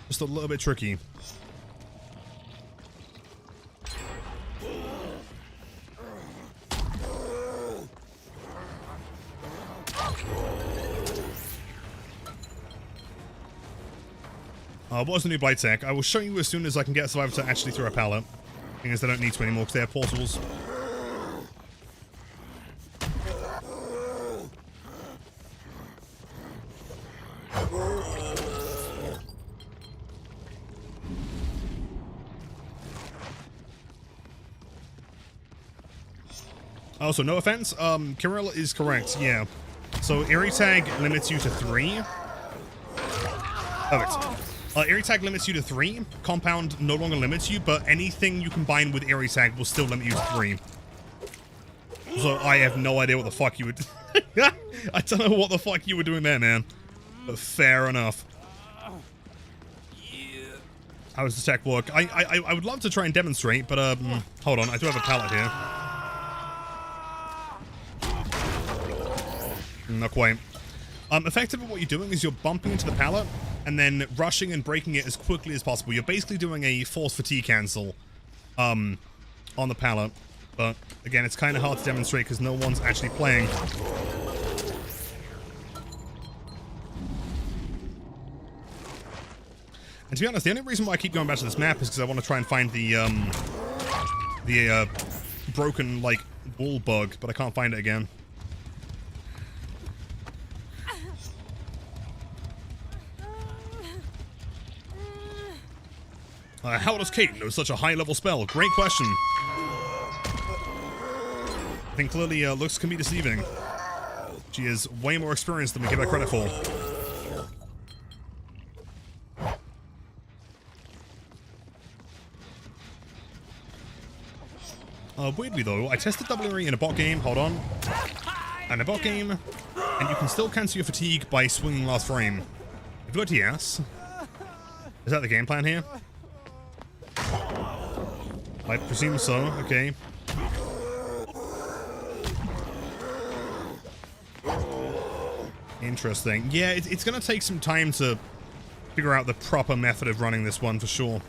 Just a little bit tricky. What was the new Blight tech? I will show you as soon as I can get a survivor to actually throw a pallet. Thing is, they don't need to anymore because they have portals. Also, no offense, Kirill is correct, yeah. So, Eerie Tag limits you to 3. Perfect. Eerie Tag limits you to 3. Compound no longer limits you, but anything you combine with Eerie Tag will still limit you to 3. So, I have no idea what the fuck you would... I don't know what the fuck you were doing there, man. But fair enough. How does the tech work? I would love to try and demonstrate, but, hold on, I do have a pallet here. Not quite. Effectively what you're doing is you're bumping into the pallet and then rushing and breaking it as quickly as possible. You're basically doing a force fatigue cancel on the pallet. But again, it's kind of hard to demonstrate because no one's actually playing. And to be honest, the only reason why I keep going back to this map is because I want to try and find the broken, like, wall bug, but I can't find it again. How does Kate know such a high-level spell? Great question. I think clearly looks can be deceiving. She is way more experienced than we give her credit for. Weirdly though, I tested double Eerie in a bot game, hold on. And a bot game, and you can still cancel your fatigue by swinging last frame. If you go to yes, is that the game plan here? I presume so, okay. Interesting. Yeah, it's gonna take some time to figure out the proper method of running this one for sure.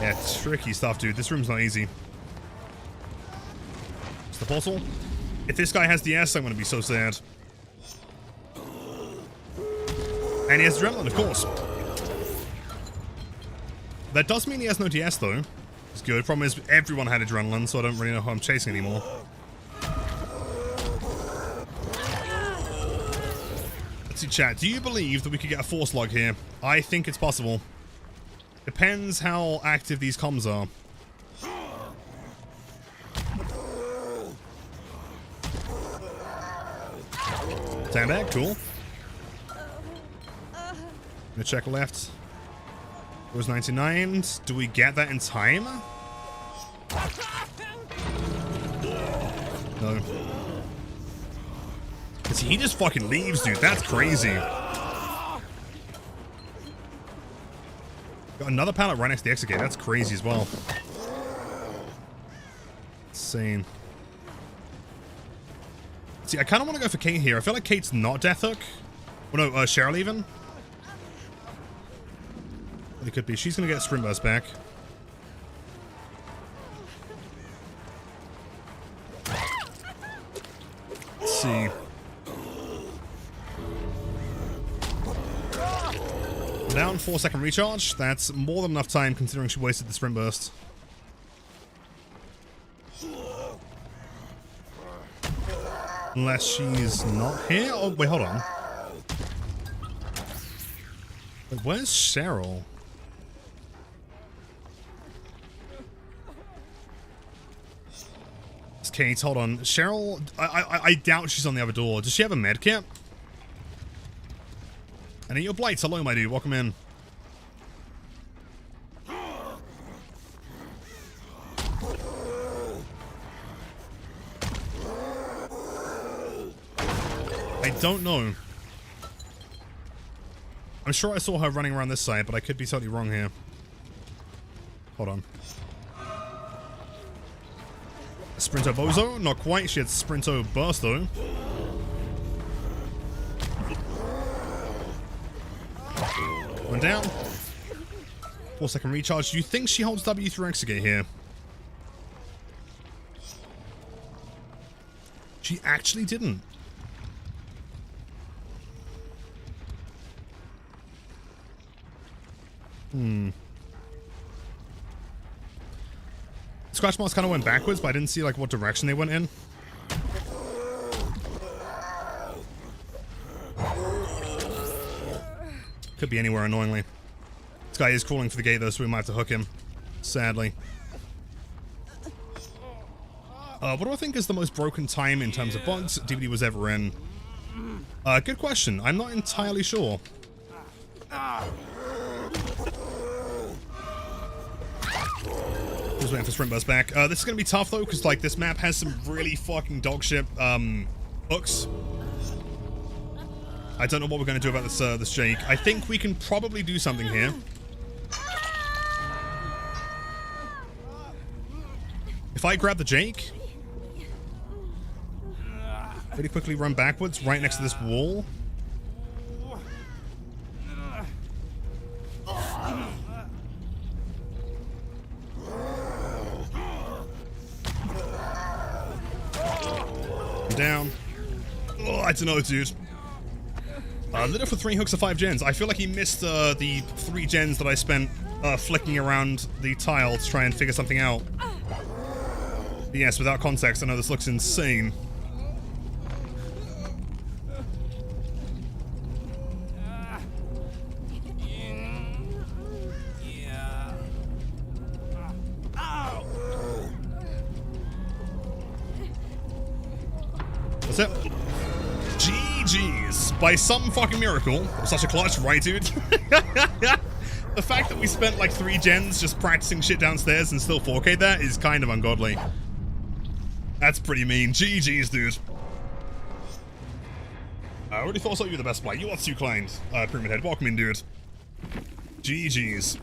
Yeah, tricky stuff, dude. This room's not easy. It's the portal. If this guy has DS, I'm going to be so sad. And he has adrenaline, of course. That does mean he has no DS, though. It's good. Problem is, everyone had adrenaline, so I don't really know who I'm chasing anymore. Let's see, chat. Do you believe that we could get a force log here? I think it's possible. Depends how active these comms are. Sandbag, cool. Gonna check left. It was 99. Do we get that in time? No. See, he just fucking leaves, dude. That's crazy. Got another pallet right next to the exit gate. That's crazy as well. Insane. See, I kind of want to go for Kate here. I feel like Kate's not Death Hook. Well, no, Cheryl even. It could be. She's gonna get sprint burst back. Let's see. Down 4-second recharge. That's more than enough time considering she wasted the sprint burst. Unless she's not here. Oh, wait, hold on. Wait, where's Cheryl? It's Kate, hold on. Cheryl, I doubt she's on the other door. Does she have a med kit? And your Blights, hello my dude, welcome in. I don't know. I'm sure I saw her running around this side, but I could be totally wrong here. Hold on. Sprinto Bozo? Not quite, she had Sprinto Burst though. One down. 4-second recharge. Do you think she holds W through Exegate here? She actually didn't. Scratch marks kind of went backwards, but I didn't see like what direction they went in. Could be anywhere, annoyingly. This guy is crawling for the gate though, so we might have to hook him. Sadly. What do I think is the most broken time in terms of bugs DVD was ever in? Good question. I'm not entirely sure. Just waiting for sprint burst back. This is gonna be tough though, because like this map has some really fucking dog shit hooks. I don't know what we're gonna do about this this Jake. I think we can probably do something here. If I grab the Jake, really quickly run backwards right next to this wall. Down. Oh, I don't know, dude. Lit it for 3 hooks of 5 gens. I feel like he missed the 3 gens that I spent flicking around the tile to try and figure something out. But yes, without context, I know this looks insane. That's it. GG's. By some fucking miracle. Such a clutch, right, dude? The fact that we spent like 3 gens just practicing shit downstairs and still 4K that is kind of ungodly. That's pretty mean. GG's, dude. I already thought so. You're the best Blight. You are too kind. Pyramid Head, welcome in, dude. GG's.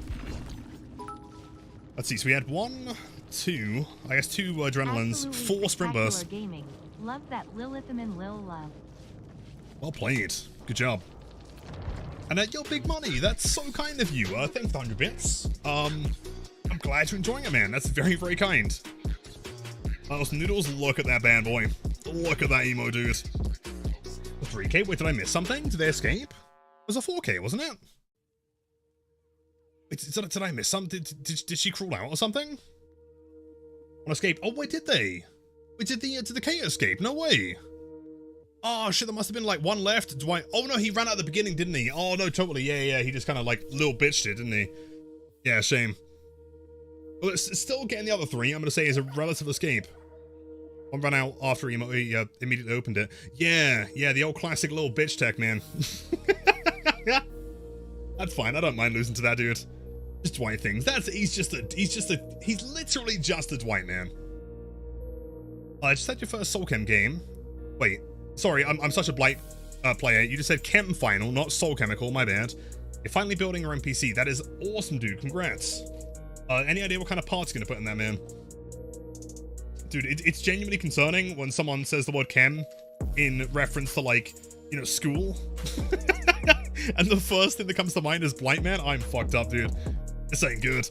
Let's see. So we had 1, 2, I guess 2 adrenalines, Absolutely 4 sprint bursts. spectacular gaming. Love that Lilitham and Lil love. Well played. Good job. And your big money. That's so kind of you. Thanks for 100 bits. I'm glad you're enjoying it, man. That's very, very kind. Those noodles, look at that bad boy. Look at that emo dude. 3K? Wait, did I miss something? Did they escape? It was a 4K, wasn't it? Wait, did I miss something? Did she crawl out or something? On escape? Oh, wait, did they? Wait, did the K escape? No way. Oh, shit, there must have been like 1 left. Oh, no, he ran out at the beginning, didn't he? Oh, no, totally. Yeah. He just kind of like little bitched it, didn't he? Yeah, shame. Well, it's still getting the other 3, I'm going to say, is a relative escape. One ran out after he immediately opened it. Yeah, the old classic little bitch tech, man. That's fine. I don't mind losing to that dude. Just Dwight things. He's literally just a Dwight, man. I just had your first Soul Chem game. Wait, sorry, I'm such a Blight player. You just said Chem Final, not Soul Chemical, my bad. You're finally building your NPC. That is awesome, dude. Congrats. Any idea what kind of parts you're gonna put in that, man? Dude, it's genuinely concerning when someone says the word chem in reference to, like, you know, school. And the first thing that comes to mind is Blight, man. I'm fucked up, dude. This ain't good.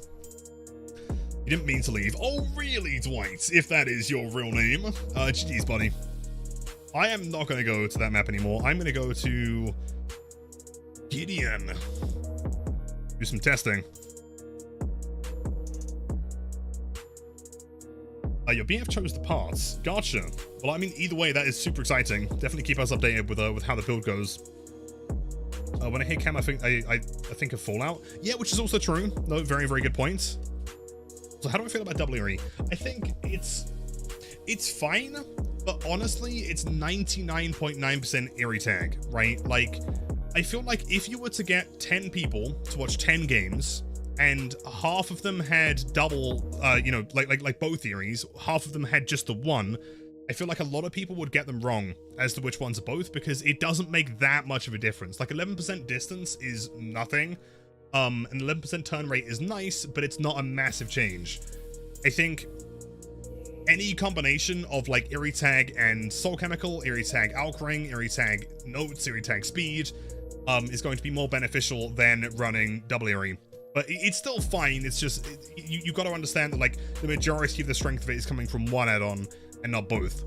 You didn't mean to leave. Oh, really, Dwight? If that is your real name. GG's, buddy. I am not going to go to that map anymore. I'm going to go to Gideon. Do some testing. Your BF chose the parts. Gotcha. Well, I mean, either way, that is super exciting. Definitely keep us updated with how the build goes. When I hit cam, I think of Fallout. Yeah, which is also true. No, very, very good point. So how do I feel about double Eerie? I think it's fine, but honestly, it's 99.9% Eerie tag, right? Like, I feel like if you were to get 10 people to watch 10 games, and half of them had double, you know, like both Eerie's, half of them had just the one, I feel like a lot of people would get them wrong as to which ones are both, because it doesn't make that much of a difference. Like 11% distance is nothing. An 11% turn rate is nice, but it's not a massive change. I think any combination of like Eerie Tag and Soul Chemical, Eerie Tag Alch Ring, Eerie Tag Notes, Eerie Tag Speed, is going to be more beneficial than running double Eerie. But it's still fine. It's just, you got to understand that like the majority of the strength of it is coming from one add-on and not both.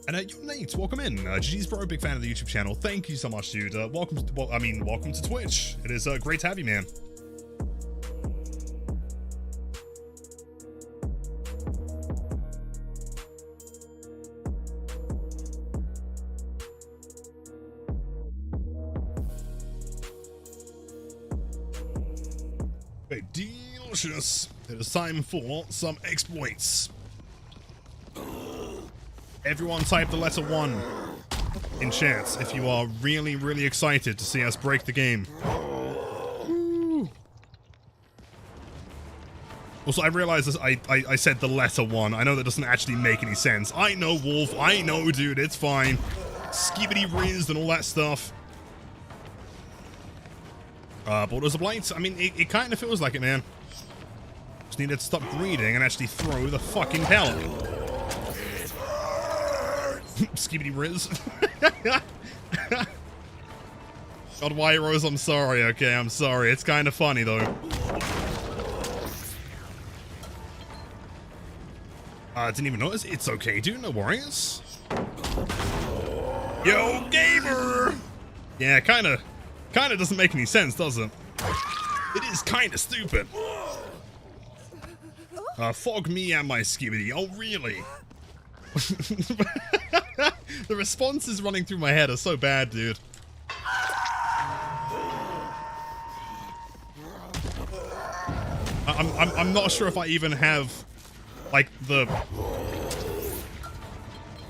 And yo, Nate, welcome in. GG's bro, big fan of the YouTube channel. Thank you so much, dude. Welcome to Twitch. It is great to have you, man. Okay, delicious. It is time for some exploits. Everyone type the letter 1 in chat if you are really, really excited to see us break the game. Woo. Also, I realize this, I said the letter 1. I know that doesn't actually make any sense. I know, Wolf. I know, dude. It's fine. Skibidi Riz and all that stuff. Borders of Blight. I mean, it kind of feels like it, man. Just needed to stop greeting and actually throw the fucking pellet. Skibidi Riz. God, why, Rose? I'm sorry. Okay, I'm sorry. It's kind of funny, though. Didn't even notice. It's okay, dude. No worries. Yo, gamer! Yeah, kind of doesn't make any sense, does it? It is kind of stupid. Fog me and my Skibidi. Oh, really? The responses running through my head are so bad, dude. I'm not sure if I even have, like, the...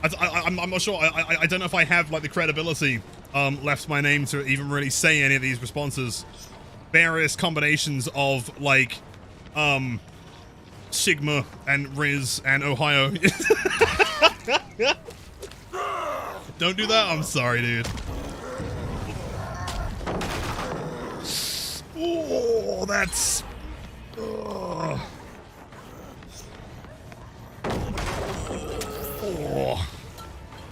I'm not sure. I don't know if I have, like, the credibility left my name to even really say any of these responses. Various combinations of, like, Sigma and Riz and Ohio. Don't do that. I'm sorry, dude. Oh, that's... Oh.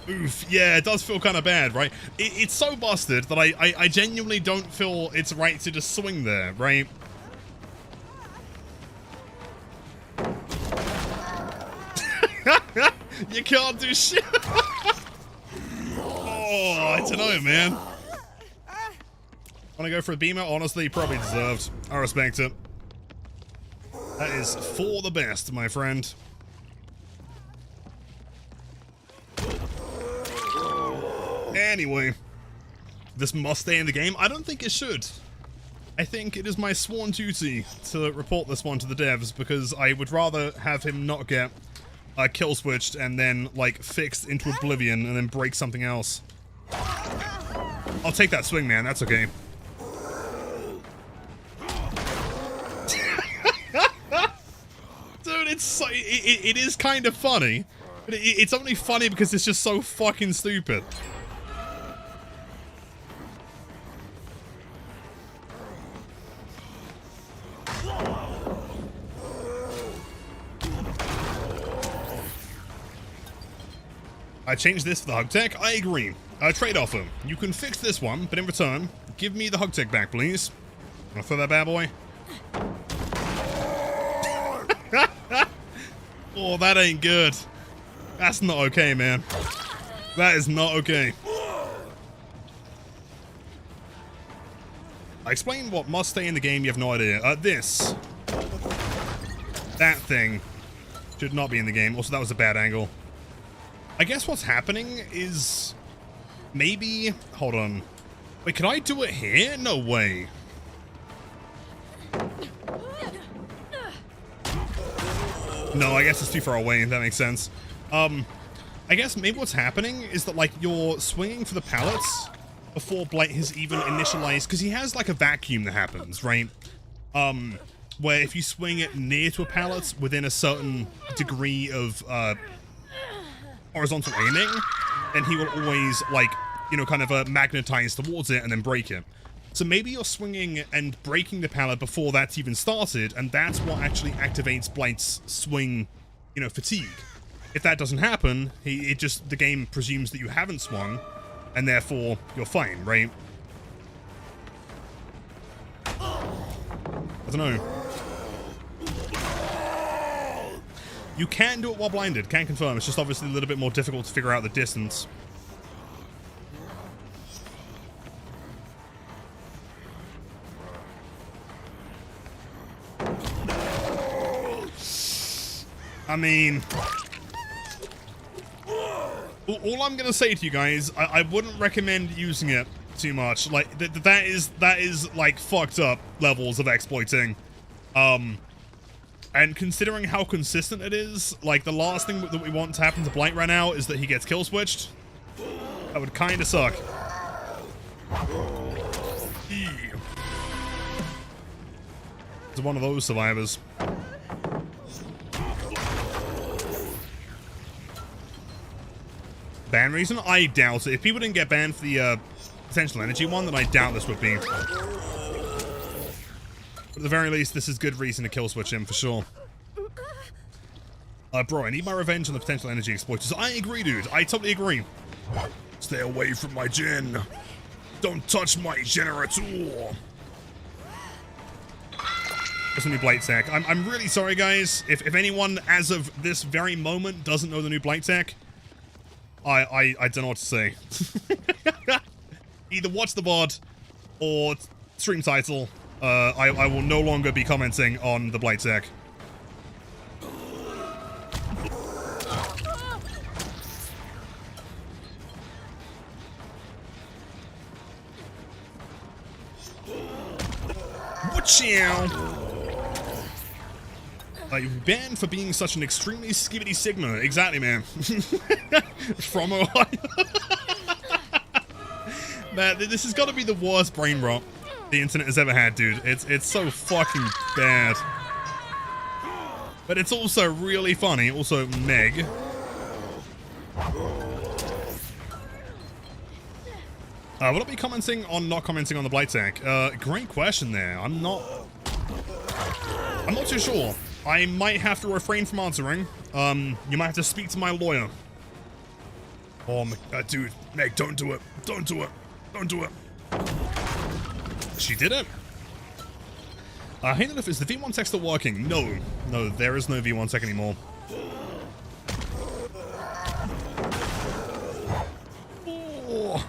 Oof. Yeah, it does feel kind of bad, right? It's so busted that I genuinely don't feel it's right to just swing there, right? You can't do shit. Oh, I don't know, man. Want to go for a beamer? Honestly, probably deserved. I respect it. That is for the best, my friend. Anyway, this must stay in the game. I don't think it should. I think it is my sworn duty to report this one to the devs, because I would rather have him not get kill switched and then, like, fixed into oblivion and then break something else. I'll take that swing, man. That's okay. Dude, it's so, it is kind of funny, but it's only funny because it's just so fucking stupid. I changed this for the hug tech. I agree. Trade offer. You can fix this one, but in return, give me the hug tech back, please. Wanna throw that bad boy? Oh, that ain't good. That's not okay, man. That is not okay. I explained what must stay in the game, you have no idea. This. That thing should not be in the game. Also, that was a bad angle. I guess what's happening is maybe... Hold on. Wait, can I do it here? No way. No, I guess it's too far away. That makes sense. I guess maybe what's happening is that, like, you're swinging for the pallets before Blight has even initialized, because he has, like, a vacuum that happens, right? Where if you swing it near to a pallet within a certain degree of, horizontal aiming, then he will always, like, you know, kind of magnetize towards it and then break it. So maybe you're swinging and breaking the pallet before that's even started, and that's what actually activates Blight's swing, you know, fatigue. If that doesn't happen, the game presumes that you haven't swung, and therefore you're fine, right? I don't know. You can do it while blinded, can confirm. It's just obviously a little bit more difficult to figure out the distance. I mean, all I'm gonna say to you guys, I wouldn't recommend using it too much. Like that is like fucked up levels of exploiting. And considering how consistent it is, like the last thing that we want to happen to Blight right now is that he gets kill switched. That would kind of suck. It's one of those survivors. Ban reason? I doubt it. If people didn't get banned for the potential energy one, then I doubt this would be. But at the very least, this is good reason to kill switch him for sure. Bro, I need my revenge on the potential energy exploiters. I agree, dude. I totally agree. Stay away from my gen. Don't touch my generator. There's a new Blight tech. I'm really sorry, guys. If anyone, as of this very moment, doesn't know the new Blight tech, I don't know what to say. Either watch the VOD or stream title. I will no longer be commenting on the Blight tech. Whatchow? You're banned for being such an extremely skibbity Sigma. Exactly, man. From Ohio. Man, this has got to be the worst brain rot the internet has ever had, dude. It's so fucking bad. But it's also really funny. Also, Meg. Will I be commenting on not commenting on the Blight tech? Great question there. I'm not too sure. I might have to refrain from answering. You might have to speak to my lawyer. Oh, dude, Meg, don't do it. Don't do it. Don't do it. She did it. Hey, is the V1 tech still working? No. No, there is no V1 tech anymore. Oh.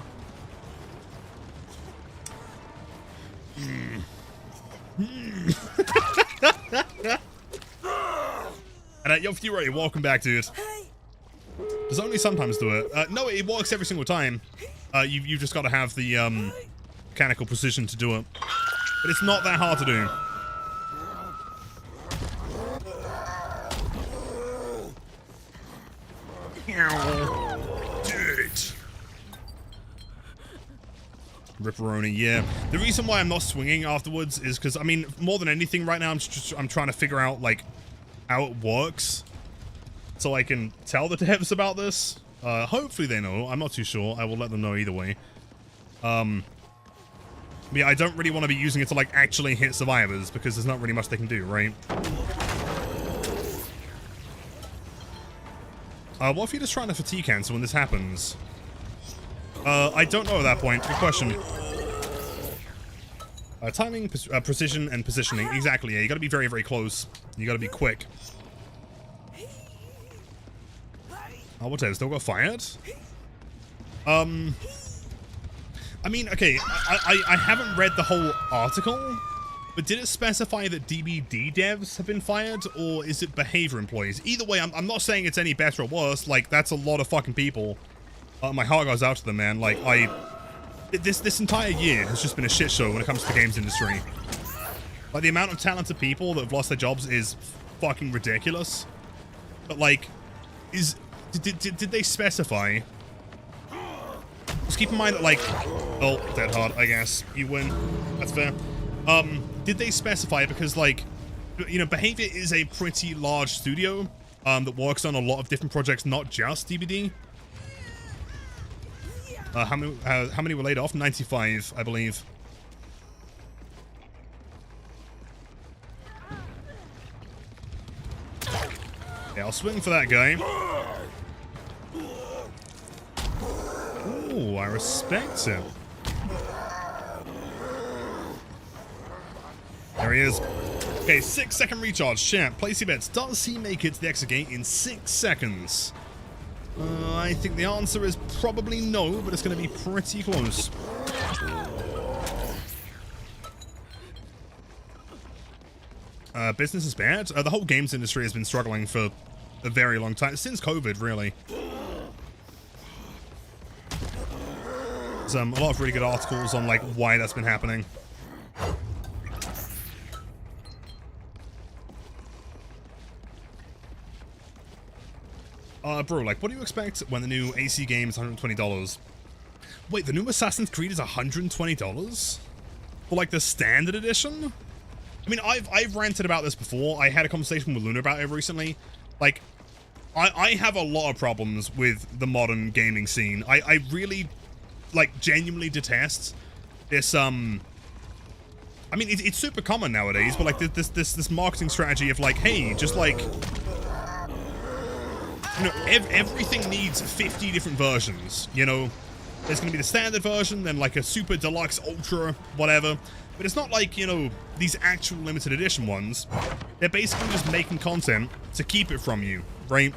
And yo, Fury, welcome back, dude. Does only sometimes do it. No, it works every single time. You've just got to have the mechanical precision to do it. But it's not that hard to do. Dude. Ripperoni, yeah. The reason why I'm not swinging afterwards is because, I mean, more than anything right now, I'm trying to figure out, like, how it works. So I can tell the devs about this. Hopefully they know. I'm not too sure. I will let them know either way. Yeah, I don't really want to be using it to, like, actually hit survivors, because there's not really much they can do, right? What if you're just trying to fatigue cancel when this happens? I don't know at that point. Good question. Timing, precision, and positioning. Exactly, yeah. You gotta be very, very close. You gotta be quick. Oh, what else? Still got fired? I mean, okay, I haven't read the whole article, but did it specify that DBD devs have been fired, or is it behavior employees? Either way, I'm not saying it's any better or worse. Like, that's a lot of fucking people. My heart goes out to them, man. Like, this entire year has just been a shit show when it comes to the games industry. Like, the amount of talented people that have lost their jobs is fucking ridiculous. But, like, did they specify? Just keep in mind that, like, oh, dead hard, I guess. You win. That's fair. Did they specify? Because, like, you know, Behavior is a pretty large studio that works on a lot of different projects, not just DBD. How many were laid off? 95, I believe. Yeah, I'll swing for that guy. Ooh, I respect him. There he is. Okay, 6-second recharge. Chat, place your bets. Does he make it to the exit gate in 6 seconds? I think the answer is probably no, but it's going to be pretty close. Business is bad. The whole games industry has been struggling for a very long time. Since COVID, really. There's a lot of really good articles on, like, why that's been happening. Bro, like, what do you expect when the new AC game is $120? Wait, the new Assassin's Creed is $120? For, like, the standard edition? I mean, I've ranted about this before. I had a conversation with Luna about it recently. Like, I have a lot of problems with the modern gaming scene. I really, like, genuinely detest this, I mean, it's super common nowadays, but, like, this marketing strategy of, like, hey, just, like, you know, everything needs 50 different versions, you know? There's going to be the standard version, then like a super deluxe, ultra, whatever. But it's not like, you know, these actual limited edition ones. They're basically just making content to keep it from you, right?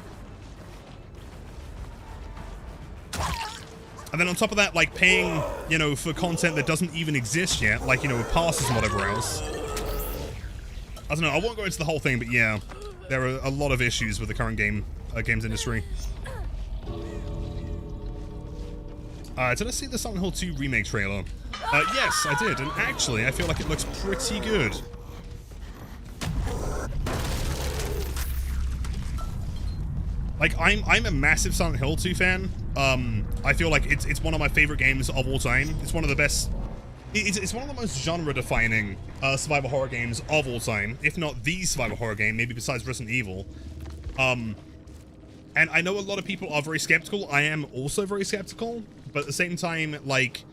And then on top of that, like paying, you know, for content that doesn't even exist yet, like, you know, with passes and whatever else. I don't know, I won't go into the whole thing, but yeah, there are a lot of issues with the current games industry. Did I see the Silent Hill 2 remake trailer? Yes, I did, and actually, I feel like it looks pretty good. Like, I'm a massive Silent Hill 2 fan. I feel like it's one of my favorite games of all time. It's one of the best. It's one of the most genre-defining survival horror games of all time, if not the survival horror game, maybe besides Resident Evil. And I know a lot of people are very skeptical. I am also very skeptical, but at the same time, like,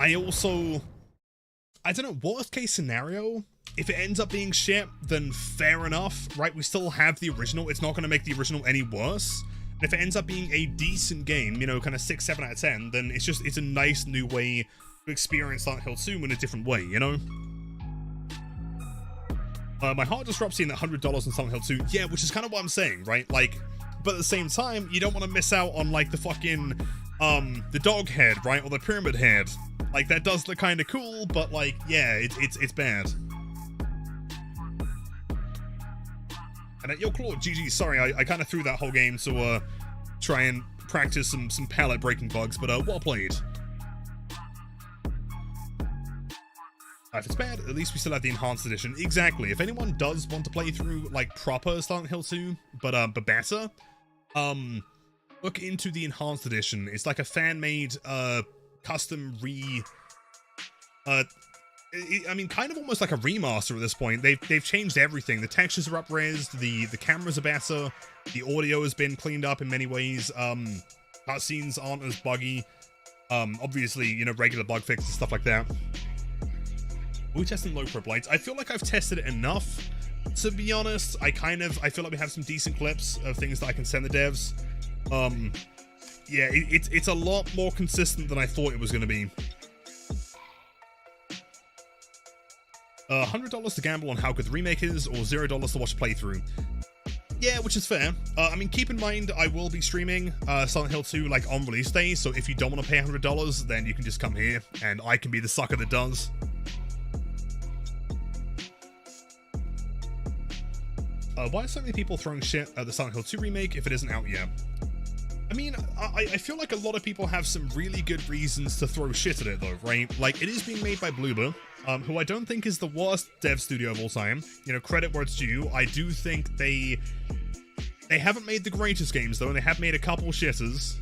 I don't know, worst case scenario, if it ends up being shit, then fair enough, right? We still have the original. It's not going to make the original any worse. And if it ends up being a decent game, you know, kind of 6, 7 out of 10, then it's a nice new way to experience Silent Hill 2 in a different way, you know? My heart just dropped seeing that $100 on Silent Hill 2. Yeah, which is kind of what I'm saying, right? Like, but at the same time, you don't want to miss out on, like, the fucking, the dog head, right? Or the pyramid head. Like, that does look kind of cool, but, like, yeah, it's bad. And yo, Claude, GG, sorry, I kind of threw that whole game to, try and practice some palette breaking bugs, but, well played. If it's bad, at least we still have the enhanced edition. Exactly. If anyone does want to play through, like, proper Silent Hill 2, but better, look into the enhanced edition. It's like a fan-made, custom I mean, kind of almost like a remaster at this point. They've changed everything. The textures are up-resed, the cameras are better, the audio has been cleaned up in many ways, cutscenes aren't as buggy, obviously, you know, regular bug fixes, stuff like that. Are we testing low pro Blight? I feel like I've tested it enough to be honest. I feel like we have some decent clips of things that I can send the devs. Yeah, it's a lot more consistent than I thought it was going to be. $100 to gamble on how good the remake is, or $0 to watch a playthrough. Yeah, which is fair. I mean, keep in mind, I will be streaming Silent Hill 2 like on release day, so if you don't want to pay $100, then you can just come here, and I can be the sucker that does. Why are so many people throwing shit at the Silent Hill 2 remake if it isn't out yet? I mean, I feel like a lot of people have some really good reasons to throw shit at it though, right? Like, it is being made by Bloober, who I don't think is the worst dev studio of all time. You know, credit where it's due. I do think they haven't made the greatest games though, and they have made a couple shitters.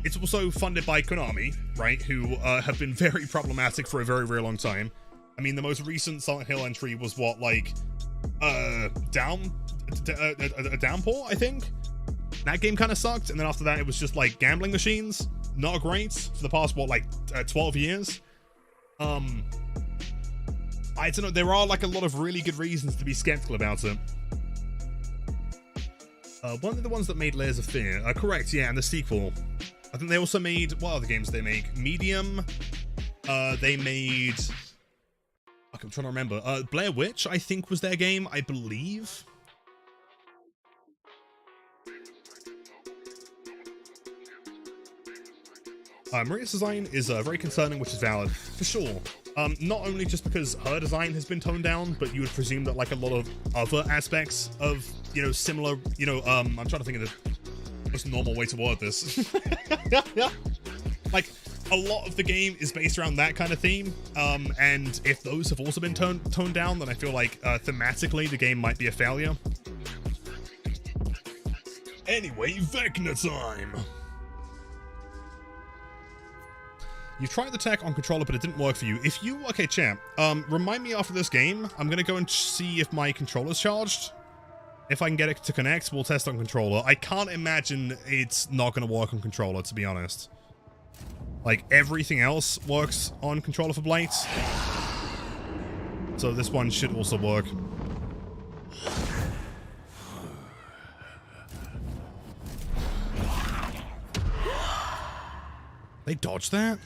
It's also funded by Konami, right? Who have been very problematic for a very, very long time. I mean, the most recent Silent Hill entry was what, like, Downpour, I think? That game kind of sucked, and then after that it was just like gambling machines. Not great for the past, what, like 12 years? I don't know, there are like a lot of really good reasons to be skeptical about it. One of the ones that made Layers of Fear, correct, yeah, and the sequel. I think they also made, what other games did they make? Medium, they made, I'm trying to remember, Blair Witch, I think was their game, I believe. Maria's design is very concerning, which is valid, for sure. Not only just because her design has been toned down, but you would presume that like a lot of other aspects of, you know, similar, you know, I'm trying to think of the most normal way to word this. Like, a lot of the game is based around that kind of theme, and if those have also been toned down, then I feel like thematically the game might be a failure. Anyway, Vecna time! You tried the tech on controller, but it didn't work for you. If you... Okay, champ. Remind me after this game. I'm gonna go and see if my controller's charged. If I can get it to connect, we'll test on controller. I can't imagine it's not gonna work on controller, to be honest. Like, everything else works on controller for Blight. So this one should also work. They dodged that?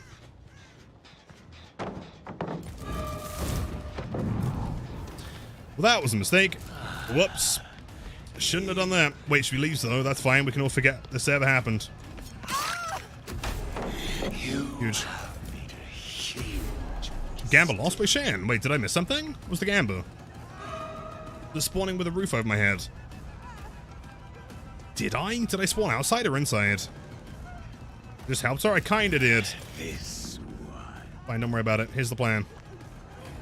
Well, that was a mistake. Whoops. Shouldn't have done that. Wait, she leaves though. That's fine. We can all forget this ever happened. Huge. Gamba lost by Shan. Wait, did I miss something? What was the Gamba? The spawning with a roof over my head. Did I? Did I spawn outside or inside? Just helped her? I kinda did. Fine, don't worry about it. Here's the plan.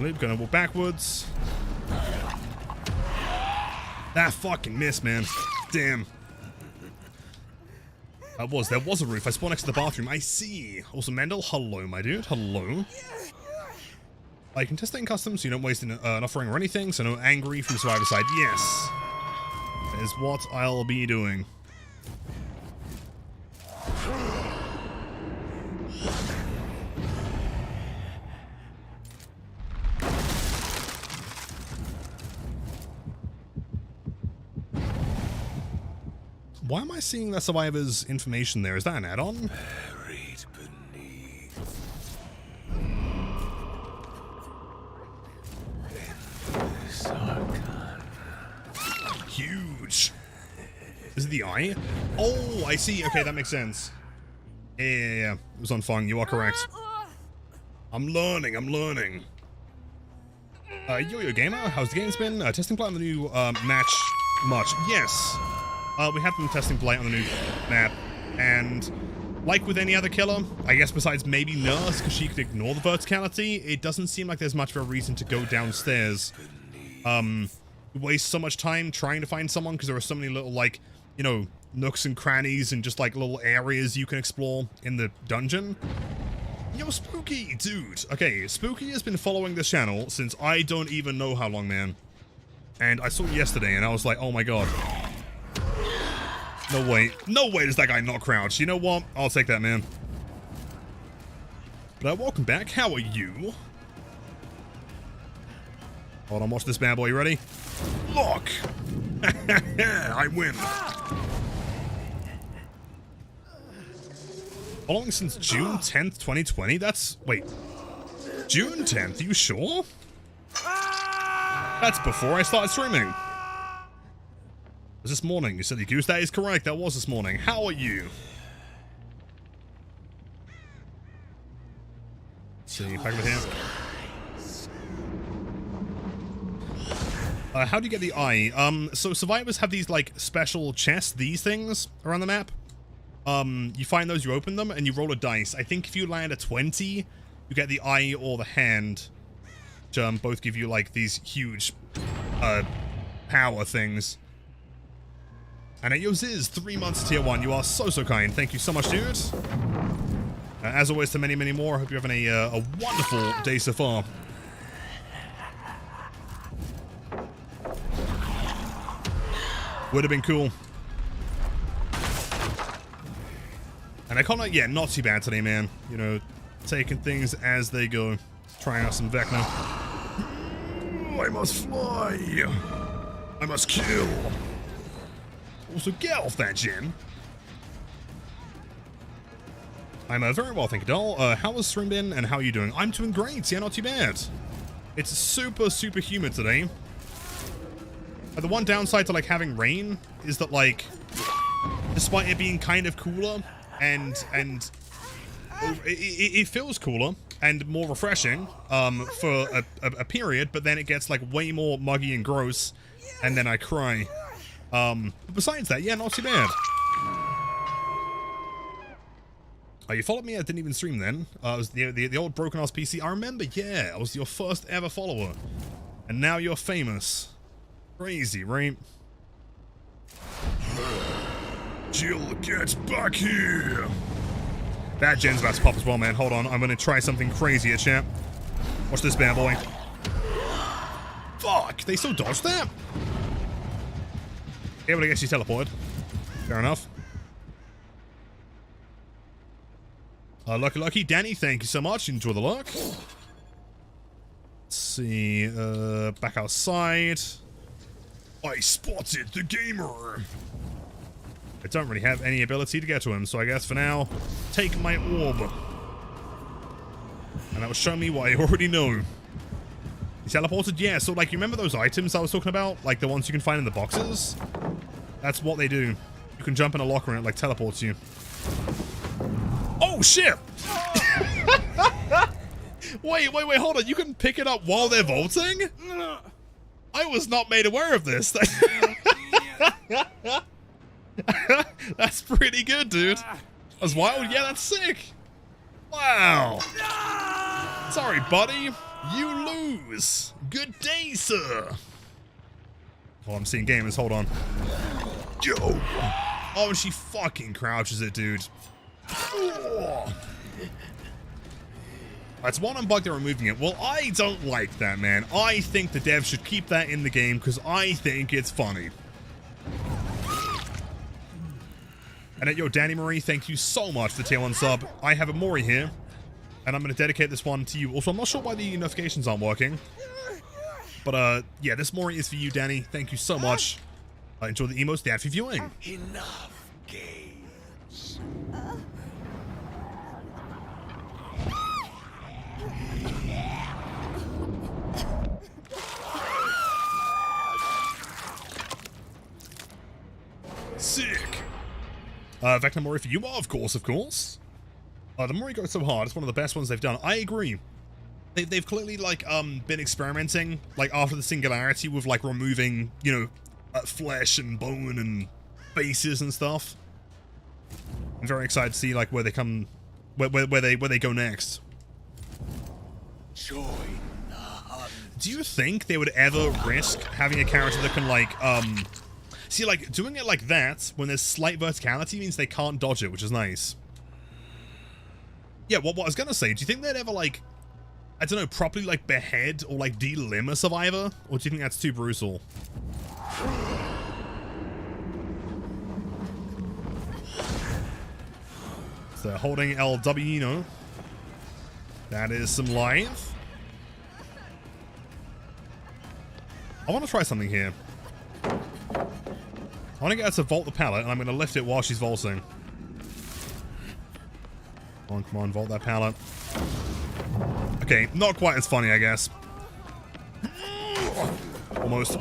We're gonna walk backwards. That fucking missed, man. Damn. There was a roof. I spawned next to the bathroom. I see. Also, Mendel, hello, my dude. Hello. I can test in customs so you don't waste an offering or anything, so no angry from the survivor side. Yes. That is what I'll be doing. Why am I seeing the survivor's information there? Is that an add-on? Buried beneath. Endless arcana. Huge. Is it the eye? Oh, I see. Okay, that makes sense. Yeah. It was on Fung. You are correct. I'm learning. Yo-Yo Gamer, how's the games been? Testing Blight on the new match much. Yes. We have been testing Blight on the new map, and like with any other killer, I guess besides maybe Nurse, because she could ignore the verticality, it doesn't seem like there's much of a reason to go downstairs. We waste so much time trying to find someone because there are so many little, like, you know, nooks and crannies and just like little areas you can explore in the dungeon. Yo, Spooky, dude. Okay, Spooky has been following this channel since I don't even know how long, man. And I saw it yesterday and I was like, oh my god. No way. No way does that guy not crouch. You know what? I'll take that, man. But welcome back. How are you? Hold on, watch this bad boy. You ready? Look! I win. Following since June 10th, 2020? That's... Wait. June 10th? Are you sure? That's before I started streaming. It was this morning. You said the goose. That is correct. That was this morning. How are you? Let's see. Back over here. How do you get the eye? So survivors have these, like, special chests, these things, around the map. You find those, you open them, and you roll a dice. I think if you land a 20, you get the eye or the hand. Which, both give you, like, these huge, power things. And at yours is 3 months tier 1. You are so, so kind. Thank you so much, dude. As always, to many, many more. I hope you're having a wonderful day so far. Would have been cool. And I can't, yeah, not too bad today, man. You know, taking things as they go. Trying out some Vecna. I must fly. I must kill. Also, get off that gem. I'm very well, thank you, doll. How was stream been, and how are you doing? I'm doing great. Yeah, not too bad. It's super, super humid today. The one downside to, like, having rain is that, like, despite it being kind of cooler and it feels cooler and more refreshing for a period, but then it gets, like, way more muggy and gross, and then I cry. But besides that, yeah, not too bad. Oh, you followed me? I didn't even stream then. It was the old broken ass PC. I remember, yeah, I was your first ever follower, and now you're famous. Crazy, right? Jill, get back here! That gen's about to pop as well, man. Hold on, I'm gonna try something crazy here, champ. Watch this bad boy. Fuck, they still dodged that? Yeah, but I guess you teleported. Fair enough. Lucky Danny, thank you so much. Enjoy the luck. Let's see, back outside. I spotted the gamer. I don't really have any ability to get to him, so I guess for now, take my orb. And that will show me what I already know. He teleported? Yeah, so like, you remember those items I was talking about? Like the ones you can find in the boxes? That's what they do. You can jump in a locker and it like teleports you. Oh shit! Wait, hold on. You can pick it up while they're vaulting? I was not made aware of this. That's pretty good, dude. That's wild. Yeah, that's sick. Wow. Sorry, buddy. You lose. Good day, sir. Oh, I'm seeing gamers. Hold on. Yo. Oh, and she fucking crouches it, dude. Oh. That's one unbugged, they're removing it. Well, I don't like that, man. I think the devs should keep that in the game because I think it's funny. And at yo, Danny Marie, thank you so much for the tier 1 sub. I have a Mori here, and I'm going to dedicate this one to you. Also, I'm not sure why the notifications aren't working. But, yeah, this Mori is for you, Danny. Thank you so much. Enjoy the emotes. Thanks for viewing. Enough games. Sick. Vecna Mori for you? Oh, of course, of course. The Mori goes so hard. It's one of the best ones they've done. I agree. They've clearly, like, been experimenting, like, after the Singularity with, like, removing, you know, flesh and bone and faces and stuff. I'm very excited to see, like, where they come, where they go next. Join the hunt. Do you think they would ever risk having a character that can, like, see, like, doing it like that, when there's slight verticality, means they can't dodge it, which is nice. Yeah, what I was gonna say, do you think they'd ever, like, I don't know, properly, like, behead or, like, delimb a survivor? Or do you think that's too brutal? So, holding LW, you know. That is some life. I want to try something here. I want to get her to vault the pallet, and I'm going to lift it while she's vaulting. Come on, vault that pallet. Okay, not quite as funny, I guess. Almost.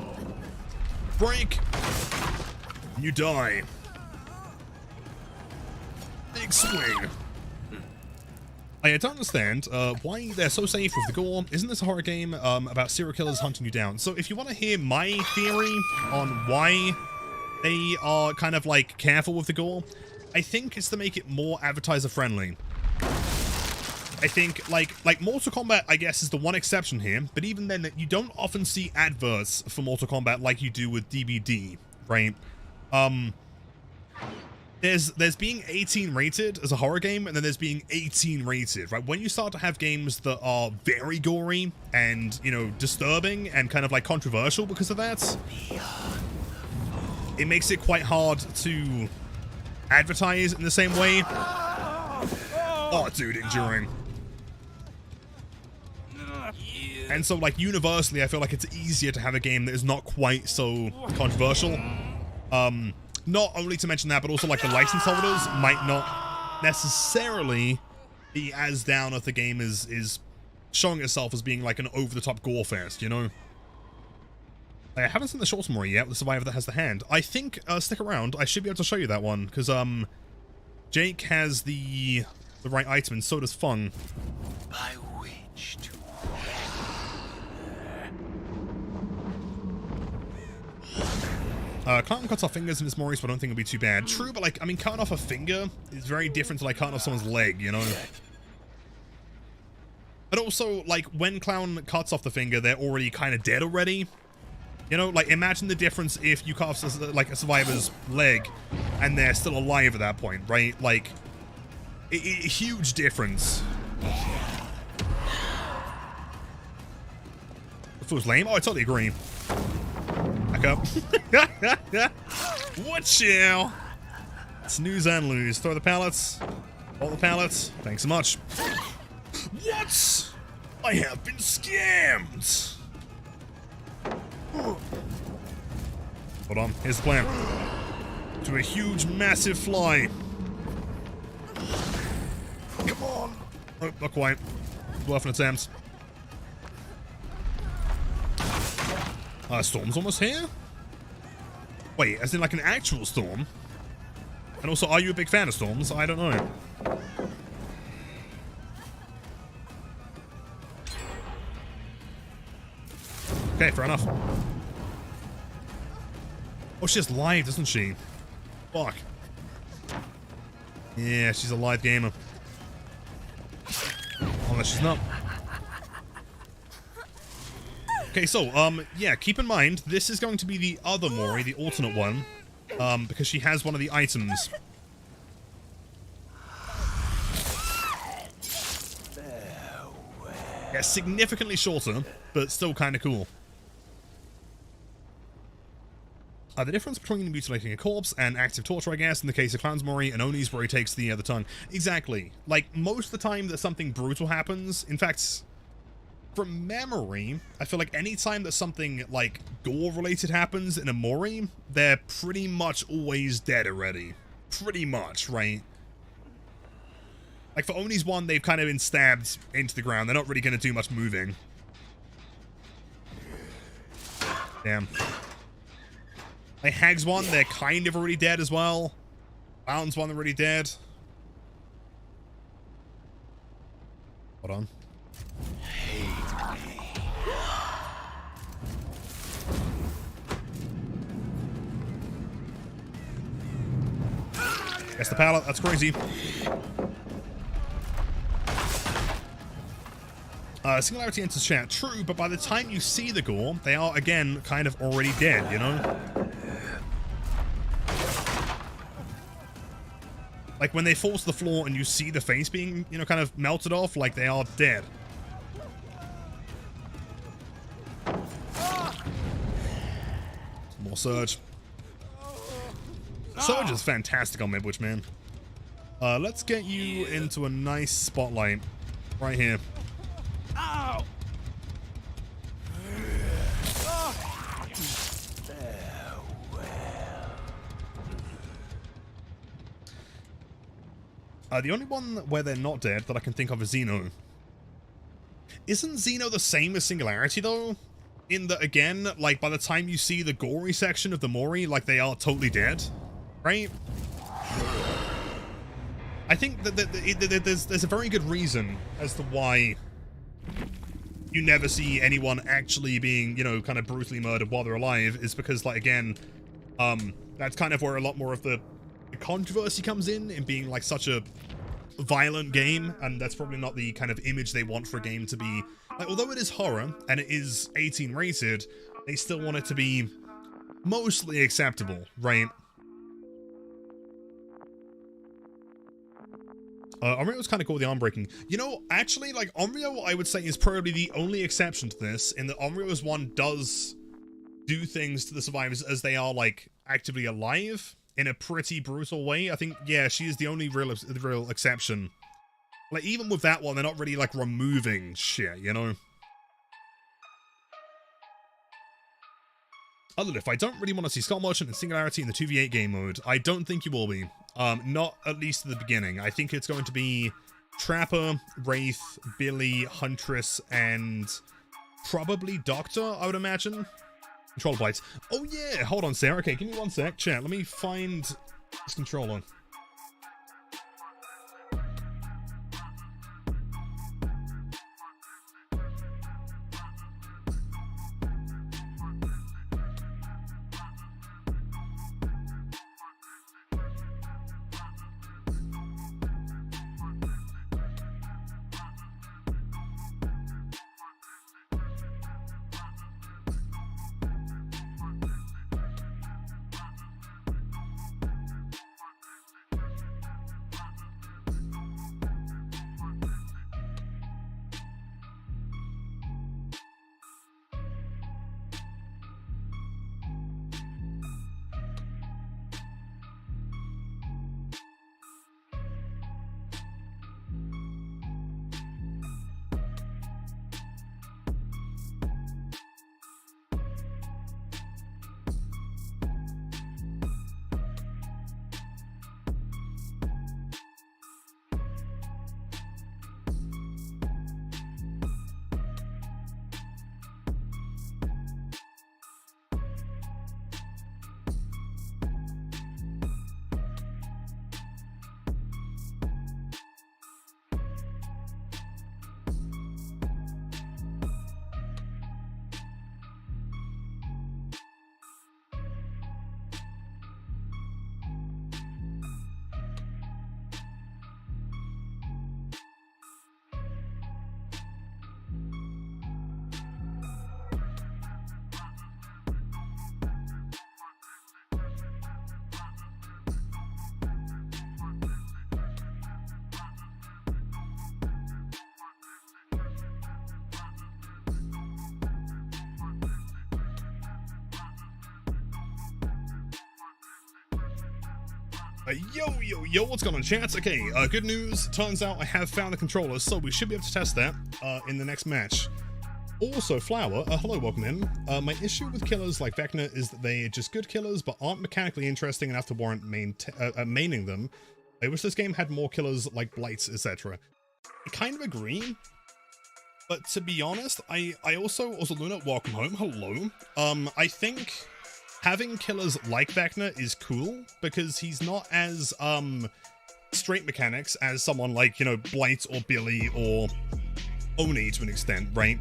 Break! You die. Big swing. I don't understand why they're so safe with the gore. Isn't this a horror game about serial killers hunting you down? So if you want to hear my theory on why they are kind of like careful with the gore, I think it's to make it more advertiser friendly. I think like Mortal Kombat, I guess, is the one exception here, but even then you don't often see adverts for Mortal Kombat like you do with DBD, right? There's being 18 rated as a horror game, and then there's being 18 rated, right? When you start to have games that are very gory and, you know, disturbing and kind of like controversial because of that, it makes it quite hard to advertise in the same way. Oh, dude, enduring. And so, like, universally, I feel like it's easier to have a game that is not quite so controversial. Not only to mention that, but also, like, the license holders might not necessarily be as down if the game is showing itself as being, like, an over-the-top gore fest, you know? I haven't seen the short summary yet, the survivor that has the hand. I think, stick around, I should be able to show you that one, because, Jake has the right item, and so does Fung. By which to Clown cuts off fingers in his Maurice, but I don't think it'll be too bad. True, but like, I mean, cutting off a finger is very different to like cutting off someone's leg, you know? But also, like, when Clown cuts off the finger, they're already kind of dead already. You know, like, imagine the difference if you cut off, like, a survivor's leg and they're still alive at that point, right? Like, a huge difference. If it was lame? Oh, I totally agree. Back up. Watch you! Snooze and lose. Throw the pallets. All the pallets. Thanks so much. What? I have been scammed! Hold on. Here's the plan. To a huge, massive fly. Come on! Oh, not quite. Worth an attempt. Storm's almost here? Wait, as in like an actual storm? And also, are you a big fan of storms? I don't know. Okay, fair enough. Oh, she's live, doesn't she? Fuck. Yeah, she's a live gamer. Unless she's not. Okay, so, yeah, keep in mind, this is going to be the other Mori, the alternate one, because she has one of the items. Yeah, significantly shorter, but still kind of cool. The difference between mutilating a corpse and active torture, I guess, in the case of Clown's Mori and Oni's where he takes the tongue. Exactly. Like, most of the time that something brutal happens, in fact, from memory, I feel like any time that something, like, gore-related happens in a Mori, they're pretty much always dead already. Pretty much, right? Like, for Oni's one, they've kind of been stabbed into the ground. They're not really going to do much moving. Damn. Like, Hag's one, they're kind of already dead as well. Fountain's one, they're already dead. Hold on. Guess the pallet, that's crazy. Singularity enters chat. True, but by the time you see the gore, they are, again, kind of already dead, you know? Like, when they fall to the floor and you see the face being, you know, kind of melted off, like, they are dead. More Surge. Surge is fantastic on Midwich, man. Let's get you into a nice spotlight. Right here. The only one where they're not dead that I can think of is Xeno. Isn't Xeno the same as Singularity, though? In that, again, like, by the time you see the gory section of the Mori, like, they are totally dead, right? I think that there's a very good reason as to why you never see anyone actually being, you know, kind of brutally murdered while they're alive, is because, like, again, that's kind of where a lot more of the controversy comes in being, like, such a violent game, and that's probably not the kind of image they want for a game to be. Like, although it is horror and it is 18 rated, they still want it to be mostly acceptable, right? Onryo was kind of cool with the arm breaking. You know, actually, like, Onryo, I would say, is probably the only exception to this, in that Onryo's one does do things to the survivors as they are, like, actively alive in a pretty brutal way. I think, yeah, she is the only real exception. Like, even with that one, they're not really, like, removing shit, you know? Other if I don't really want to see Skull Merchant and Singularity in the 2v8 game mode. I don't think you will be. Not at least at the beginning. I think it's going to be Trapper, Wraith, Billy, Huntress, and probably Doctor, I would imagine. Controller Blight. Oh yeah, hold on, Sarah. Okay, give me one sec. Chat, let me find this controller. Yo, what's going on, chat? Okay, good news. Turns out I have found the controller, so we should be able to test that in the next match. Also, Flower, hello, welcome in. My issue with killers like Vecna is that they're just good killers, but aren't mechanically interesting enough to warrant maining them. I wish this game had more killers like Blight, etc. I kind of agree, but to be honest, I also Luna, welcome home, hello. I think having killers like Vecna is cool, because he's not as, straight mechanics as someone like, you know, Blight or Billy or Oni to an extent, right?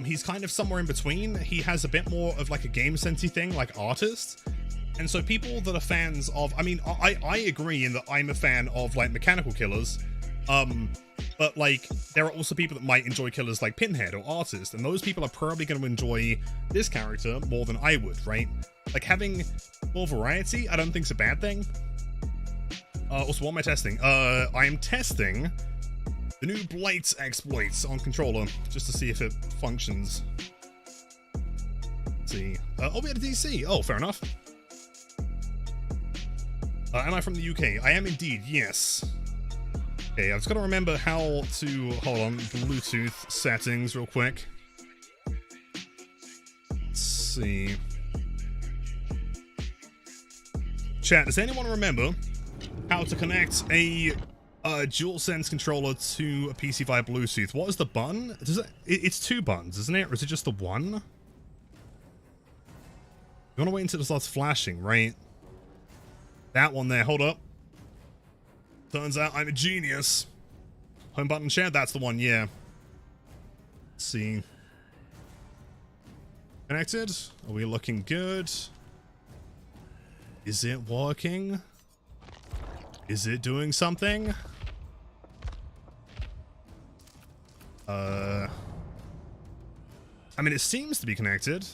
He's kind of somewhere in between. He has a bit more of like a game sensey thing, like Artist. And so people that are fans of, I mean, I agree in that I'm a fan of like mechanical killers, but like there are also people that might enjoy killers like Pinhead or Artist, and those people are probably going to enjoy this character more than I would, right? Like having more variety, I don't think is a bad thing. Also, what am I testing? I am testing the new Blight exploits on controller, just to see if it functions. Let's see. Oh, we had a DC. Oh, fair enough. Am I from the UK? I am indeed, yes. Okay, I've just got to remember how to, hold on, Bluetooth settings real quick. Let's see. Chat, does anyone remember how to connect a DualSense controller to a PC via Bluetooth. What is the button? Does it's two buttons, isn't it? Or is it just the one? You want to wait until it starts flashing, right? That one there. Hold up. Turns out I'm a genius. Home button share. That's the one. Yeah. Let's see. Connected. Are we looking good? Is it working? Is it doing something? I mean, it seems to be connected.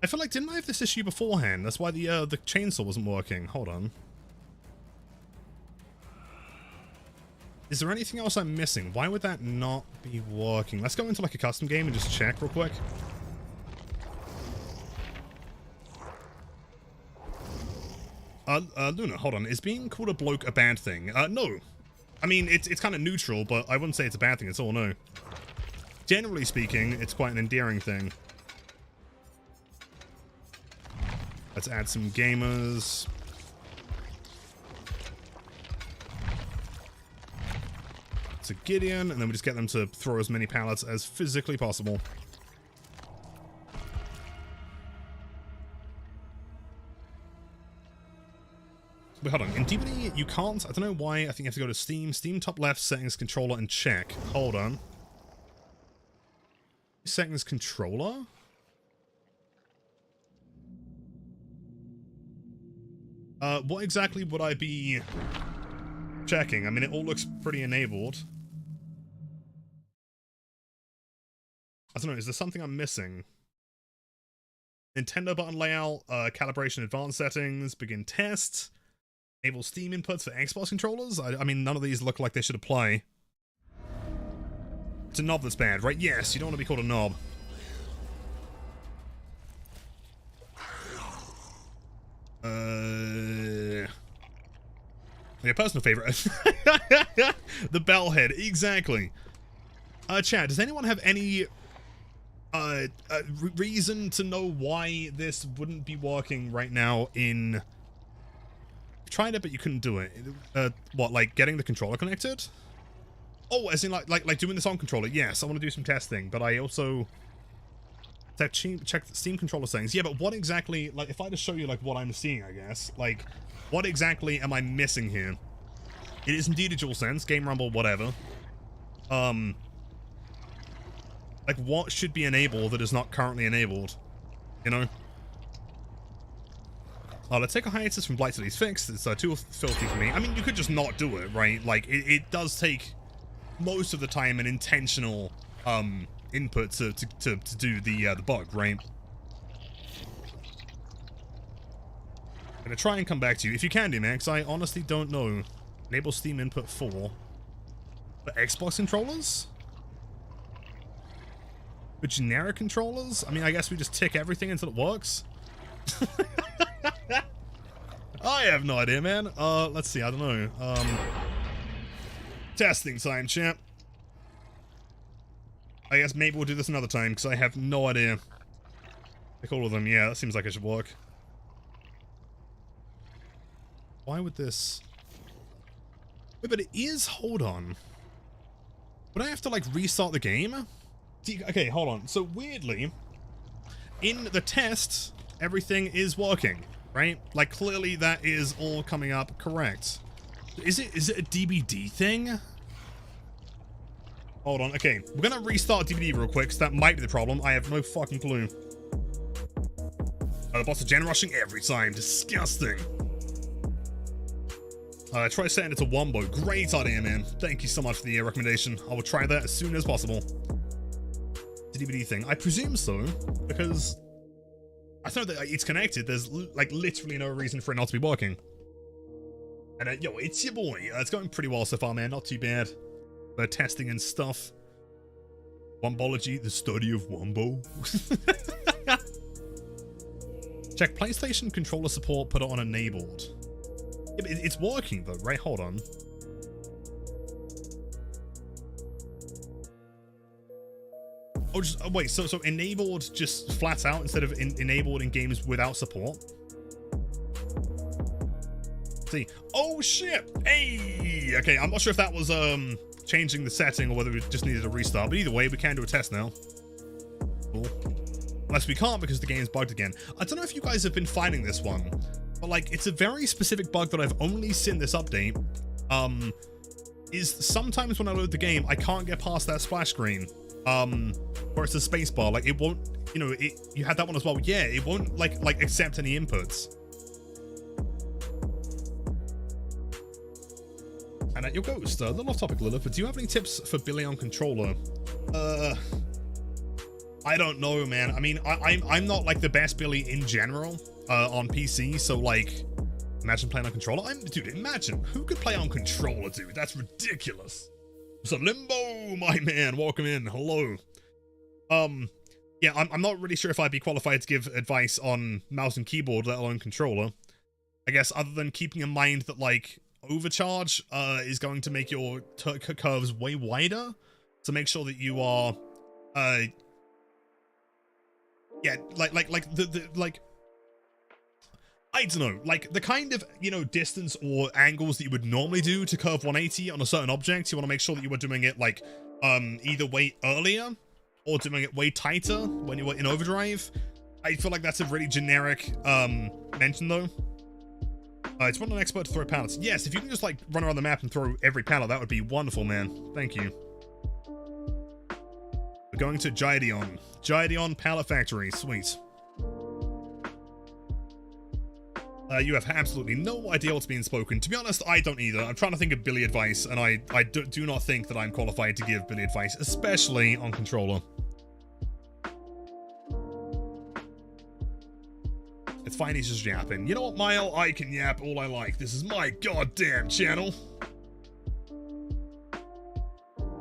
I feel like, didn't I have this issue beforehand? That's why the chainsaw wasn't working. Hold on. Is there anything else I'm missing? Why would that not be working? Let's go into like a custom game and just check real quick. Luna, hold on. Is being called a bloke a bad thing? No. I mean, it's kind of neutral, but I wouldn't say it's a bad thing at all, no. Generally speaking, it's quite an endearing thing. Let's add some gamers. To Gideon, and then we just get them to throw as many pallets as physically possible. Wait, hold on. In DVD, you can't. I don't know why. I think you have to go to Steam. Steam top left, settings, controller, and check. Hold on. Settings, controller? What exactly would I be checking? I mean, it all looks pretty enabled. I don't know. Is there something I'm missing? Nintendo button layout, calibration advanced settings, begin test. Enable Steam inputs for Xbox controllers? I mean, none of these look like they should apply. It's a knob that's bad, right? Yes, you don't want to be called a knob. Your personal favorite. The bellhead, exactly. Chat, does anyone have any reason to know why this wouldn't be working right now in... Tried it, but you couldn't do it. What, like getting the controller connected? Oh, as in like doing this on controller. Yes, I want to do some testing, but I also check the Steam controller settings. Yeah, but what exactly, like if I just show you like what I'm seeing, I guess, like what exactly am I missing here? It is indeed a DualSense, Game Rumble, whatever. Like what should be enabled that is not currently enabled? You know? Let's take a hiatus from Blight till he's fixed. It's too filthy for me. I mean, you could just not do it, right? Like, it does take most of the time an intentional input to do the bug, right? I'm gonna try and come back to you if you can do, man, because I honestly don't know. Enable Steam input for Xbox controllers? For generic controllers? I mean, I guess we just tick everything until it works. I have no idea, man. Let's see. I don't know. Testing time, champ. I guess maybe we'll do this another time because I have no idea. Pick all of them. Yeah, that seems like it should work. Why would this... Wait, but it is... Hold on. Would I have to, like, restart the game? Okay, hold on. So, weirdly, in the test, everything is working, right? Like, clearly that is all coming up correct. Is it a DBD thing? Hold on. Okay, we're gonna restart DBD real quick, because that might be the problem. I have no fucking clue. The bots are gen rushing every time. Disgusting. Try setting it to Wombo. Great idea, man. Thank you so much for the recommendation. I will try that as soon as possible. The DBD thing. I presume so, because I know that it's connected. There's like literally no reason for it not to be working. And yo, it's your boy. It's going pretty well so far, man. Not too bad. We're testing and stuff. Wombology, the study of Wombo. Check PlayStation controller support, put it on enabled. Yeah, but it's working though, right? Hold on. Oh, just wait. So enabled just flat out instead of enabled in games without support. See. Oh Oh shit! Hey! Okay, I'm not sure if that was changing the setting or whether we just needed a restart, but either way, we can do a test now. Cool. Unless we can't because the game's bugged again. I don't know if you guys have been finding this one, but like, it's a very specific bug that I've only seen this update. Is sometimes when I load the game, I can't get past that splash screen. Or it's a space bar. Like, it won't, you know, you had that one as well. Yeah, it won't like accept any inputs. And at your ghost, a little off topic, Lilith, but do you have any tips for Billy on controller? I don't know, man. I mean, I'm not like the best Billy in general on PC, so like, imagine playing on controller. Dude, imagine who could play on controller, dude. That's ridiculous. So Limbo, my man, welcome in. Hello. Yeah, I'm not really sure if I'd be qualified to give advice on mouse and keyboard, let alone controller. I guess other than keeping in mind that like overcharge is going to make your curves way wider, so make sure that you are yeah, like I don't know, like the kind of, you know, distance or angles that you would normally do to curve 180 on a certain object, you want to make sure that you are doing it like either way earlier or doing it way tighter when you were in overdrive. I feel like that's a really generic mention though. It's one an expert to throw pallets. Yes, if you can just like run around the map and throw every pallet, that would be wonderful, man. Thank you. We're going to Gideon. Gideon Pallet Factory. Sweet. You have absolutely no idea what's being spoken. To be honest, I don't either. I'm trying to think of Billy advice, and I do not think that I'm qualified to give Billy advice, especially on controller. It's fine, he's just yapping. You know what, Mile? I can yap all I like. This is my goddamn channel.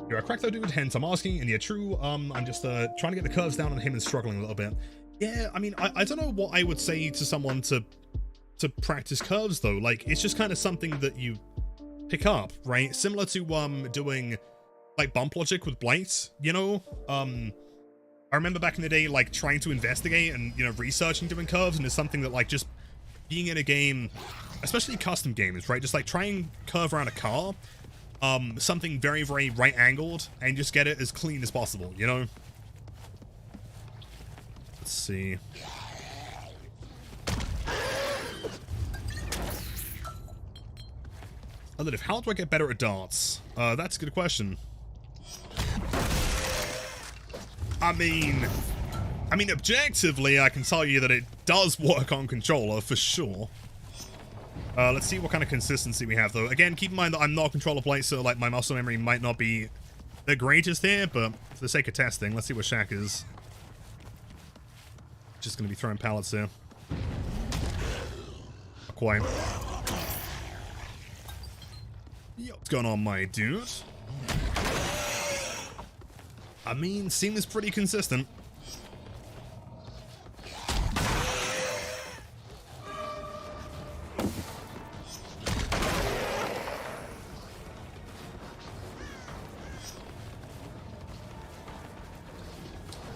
You're a crack though, dude. Hence, I'm asking, and yeah, true. I'm just trying to get the curves down on him and struggling a little bit. Yeah, I mean, I don't know what I would say to someone to practice curves though. Like, it's just kind of something that you pick up, right? Similar to doing like bump logic with Blight, you know? I remember back in the day, like, trying to investigate and, you know, researching doing curves, and it's something that, like, just being in a game, especially custom games, right? Just, like, try and curve around a car, something very, very right-angled, and just get it as clean as possible, you know? Let's see. Olive, how do I get better at darts? That's a good question. I mean, objectively, I can tell you that it does work on controller, for sure. Let's see what kind of consistency we have, though. Again, keep in mind that I'm not a controller player, so, like, my muscle memory might not be the greatest here, but for the sake of testing, let's see what Shaq is. Just gonna be throwing pallets here. Not quite. Yo, what's going on, my dude? I mean, seems pretty consistent.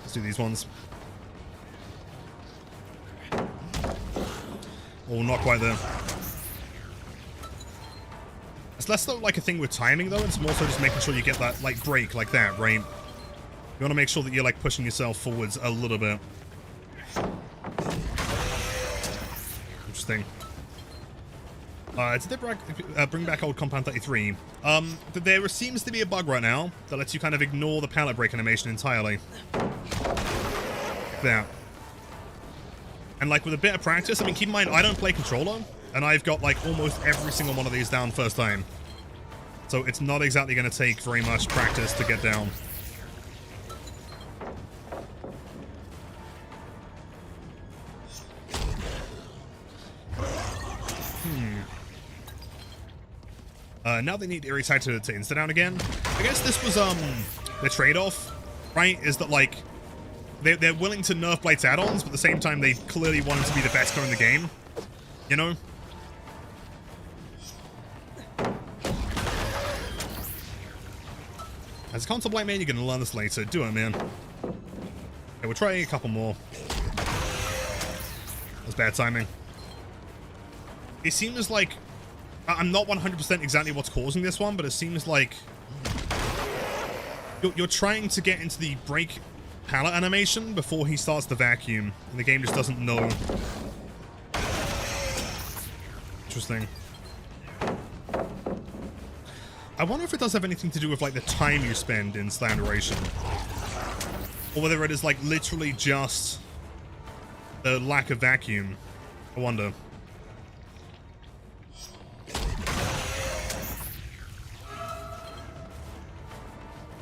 Let's do these ones. Oh, not quite there. It's less though like a thing with timing though, it's more so just making sure you get that like break like that, right? You want to make sure that you're like pushing yourself forwards a little bit. Interesting. Did they bring back old Compound 33? There seems to be a bug right now that lets you kind of ignore the pallet break animation entirely. Like that. And like with a bit of practice, I mean, keep in mind, I don't play controller, and I've got like almost every single one of these down first time. So it's not exactly going to take very much practice to get down. Now they need Irritate to insta-down again. I guess this was, the trade-off, right? Is that, like, they're willing to nerf Blight's add-ons, but at the same time, they clearly want him to be the best car in the game. You know? As a console Blight man, you're gonna learn this later. Do it, man. Okay, we'll try a couple more. That's bad timing. It seems like I'm not 100% exactly what's causing this one, but it seems like you're trying to get into the break pallet animation before he starts the vacuum, and the game just doesn't know. Interesting. I wonder if it does have anything to do with like the time you spend in slanderation, or whether it is like literally just the lack of vacuum. I wonder.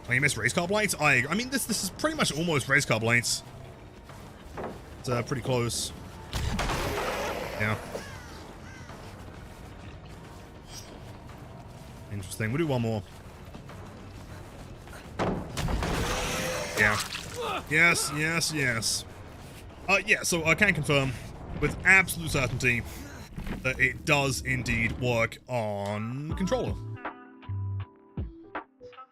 Oh, you missed race car Blight? I mean, this is pretty much almost race car Blight. It's pretty close. Yeah. Interesting. We'll do one more. Yeah. Yes, yes, yes. Yeah, so I can confirm with absolute certainty that it does indeed work on controller.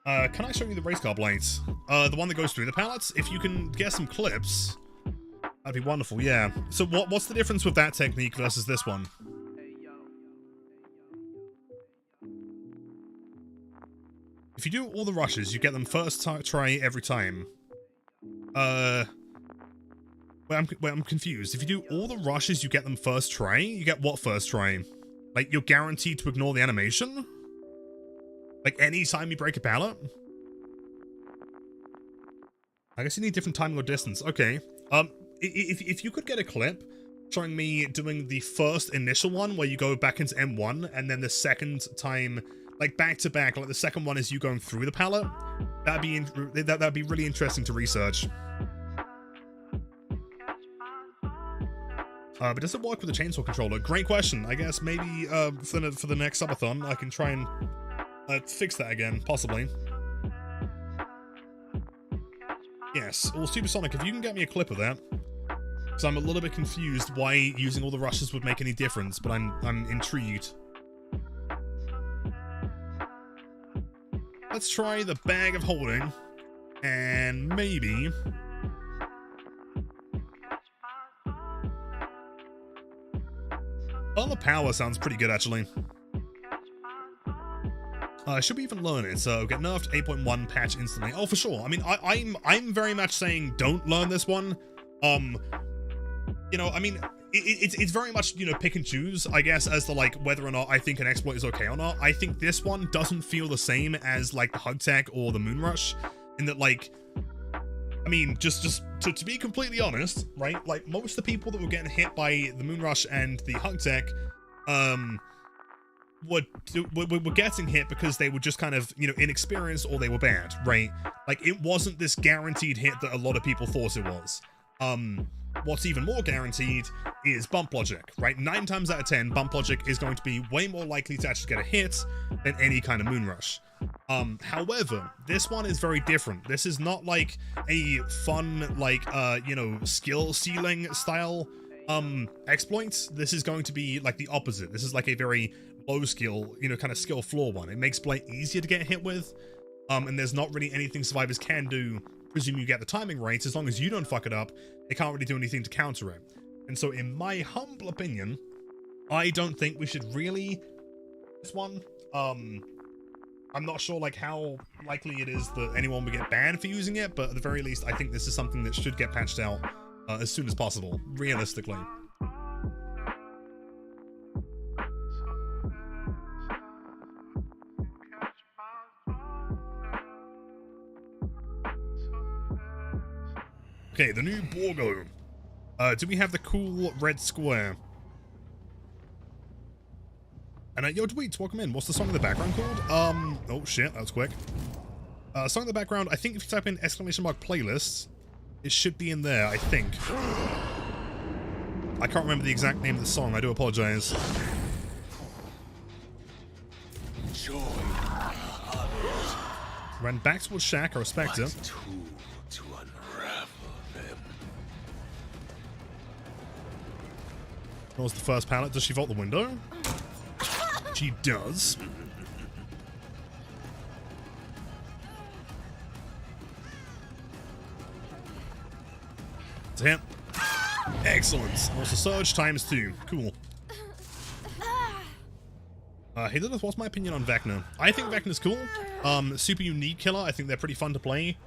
Can I show you the race car blades? The one that goes through the pallets? If you can get some clips, that'd be wonderful, yeah. So what's the difference with that technique versus this one? If you do all the rushes, you get them first try every time. Wait, I'm confused. If you do all the rushes, you get them first try? You get what first try? Like, you're guaranteed to ignore the animation? Like, any time you break a pallet? I guess you need different timing or distance. Okay. If you could get a clip showing me doing the first initial one where you go back into M1, and then the second time, like, back to back, like the second one is you going through the pallet, that'd be really interesting to research. But does it work with the chainsaw controller? Great question. I guess maybe for the next subathon, I can try and fix that again, possibly. Yes, or Supersonic, if you can get me a clip of that, because I'm a little bit confused why using all the rushes would make any difference, but I'm intrigued. Let's try the bag of holding, and maybe... Oh, the power sounds pretty good, actually. Should we even learn it? So get nerfed 8.1 patch instantly. Oh, for sure. I mean, I'm very much saying don't learn this one. You know, I mean, it's very much, you know, pick and choose, I guess, as to like whether or not I think an exploit is okay or not. I think this one doesn't feel the same as like the Hug Tech or the Moon Rush, in that, like, I mean, just to be completely honest, right? Like, most of the people that were getting hit by the Moon Rush and the Hug Tech, were getting hit because they were just kind of, you know, inexperienced, or they were bad, right? Like, it wasn't this guaranteed hit that a lot of people thought it was. What's even more guaranteed is bump logic, right? 9 times out of 10, bump logic is going to be way more likely to actually get a hit than any kind of Moon Rush. However, this one is very different. This is not like a fun, like, you know, skill ceiling style exploit. This is going to be like the opposite. This is like a very low skill, you know, kind of skill floor one. It makes Blight easier to get hit with, and there's not really anything survivors can do, presume you get the timing right. As long as you don't fuck it up, they can't really do anything to counter it. And so, in my humble opinion, I don't think we should really this one. I'm not sure, like, how likely it is that anyone would get banned for using it, but at the very least, I think this is something that should get patched out as soon as possible, realistically. Okay, the new Borgo. Do we have the cool red square? And yo, Dweets, welcome in. What's the song in the background called? Oh shit, that was quick. Song in the background, I think if you type in !playlists, it should be in there, I think. I can't remember the exact name of the song, I do apologize. Ran back towards Shack or Spectre. To unravel them. What was the first pallet? Does she vault the window? She does. It's a hit. Excellent. Also surge ×2. Cool. Hey Lilith, what's my opinion on Vecna? I think Vecna's cool. Super unique killer. I think they're pretty fun to play.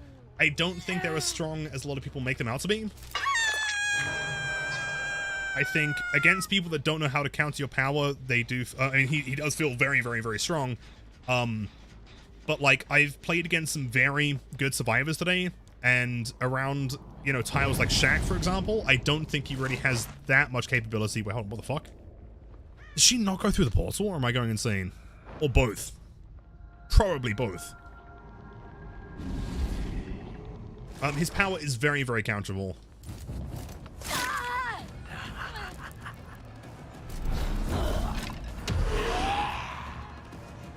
I don't think they're as strong as a lot of people make them out to be. I think against people that don't know how to counter your power, they do. I mean, he does feel very, very, very strong. But like, I've played against some very good survivors today, and around, you know, tiles like Shaq, for example, I don't think he really has that much capability. Wait, hold on, what the fuck? Did she not go through the portal, or am I going insane? Or both? Probably both. His power is very, very counterable.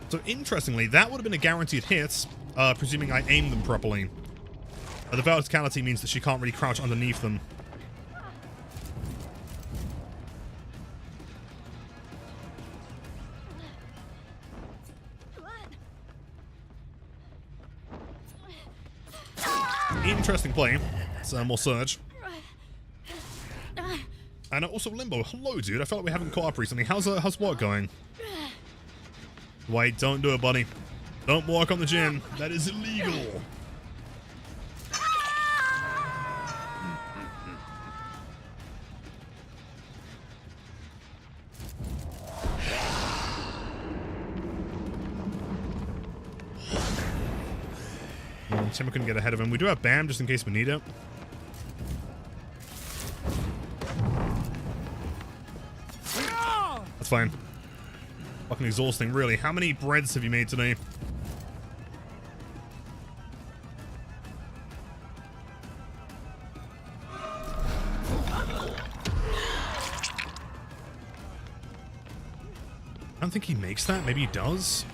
So interestingly, that would have been a guaranteed hit, presuming I aimed them properly. The verticality means that she can't really crouch underneath them. Interesting play. So more surge. And also Limbo. Hello, dude. I felt like we haven't caught up recently. How's work going? Wait, don't do it, buddy. Don't walk on the gin. That is illegal. Timber couldn't get ahead of him. We do have BAM just in case we need it. That's fine. Fucking exhausting, really. How many breads have you made today? I don't think he makes that. Maybe he does.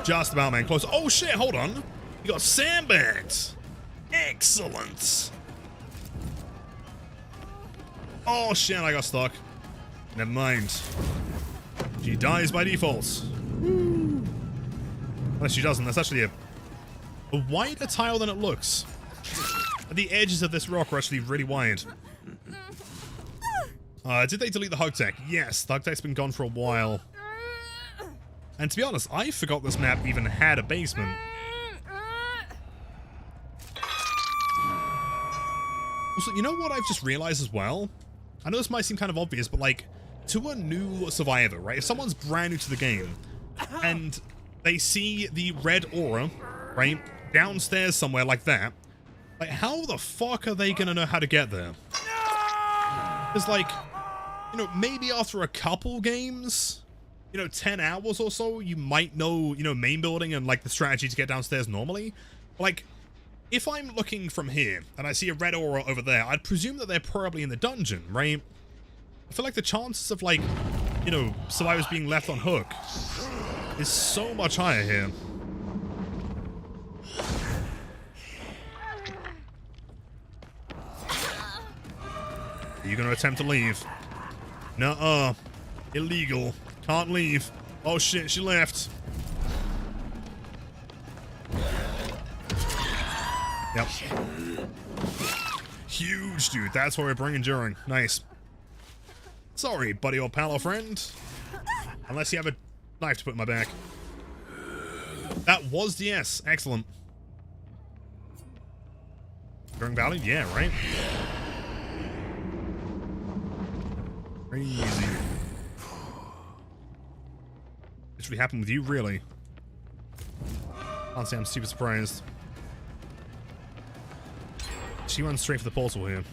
Just about, man. Close. Oh, shit. Hold on. You got sandbags. Excellent. Oh, shit. I got stuck. Never mind. She dies by default. Unless she doesn't. That's actually a wider tile than it looks. The edges of this rock are actually really wide. Did they delete the hug tech? Yes, the hug tech's been gone for a while. And to be honest, I forgot this map even had a basement. Also, you know what I've just realized as well? I know this might seem kind of obvious, but like, to a new survivor, right? If someone's brand new to the game, and they see the red aura, right, downstairs somewhere like that, like, how the fuck are they gonna know how to get there? Because, like, you know, maybe after a couple games, you know, 10 hours or so, you might know, you know, main building and, like, the strategy to get downstairs normally. Like, if I'm looking from here, and I see a red aura over there, I'd presume that they're probably in the dungeon, right? I feel like the chances of, like, you know, survivors being left on hook is so much higher here. Are you going to attempt to leave? Nuh-uh. Illegal. Can't leave. Oh shit, she left. Yep. Huge, dude. That's what we're bringing during. Nice. Sorry, buddy or pal or friend. Unless you have a knife to put in my back. That was DS. Excellent. During Valley? Yeah, right? Crazy. This really happened with you, really? Honestly, I'm super surprised. She runs straight for the portal here.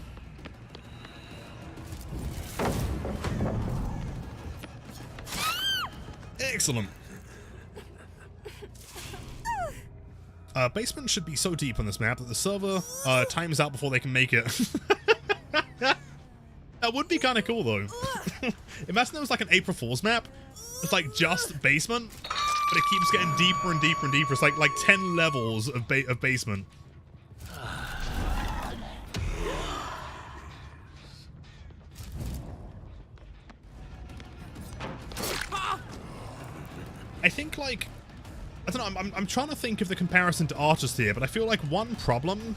Excellent. Basement should be so deep on this map that the server times out before they can make it. That would be kind of cool, though. Imagine there was like an April Fool's map. It's like just basement, but it keeps getting deeper and deeper and deeper. It's like 10 levels of basement. I think, like, I don't know, I'm trying to think of the comparison to Archers here, but I feel like one problem,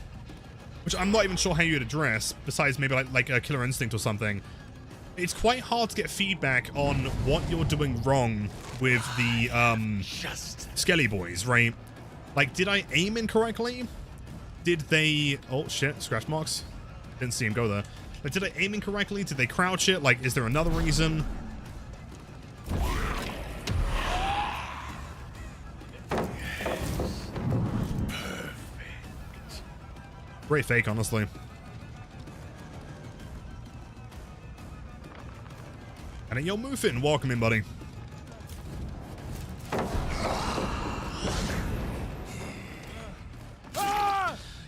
which I'm not even sure how you'd address, besides maybe like a Killer Instinct or something, it's quite hard to get feedback on what you're doing wrong with the Skelly boys, right? Like, did I aim incorrectly? Did they... Oh, shit. Scratch marks. Didn't see him go there. Like, did I aim incorrectly? Did they crouch it? Like, is there another reason? Great fake, honestly. And yo, Moofin, welcome in, buddy.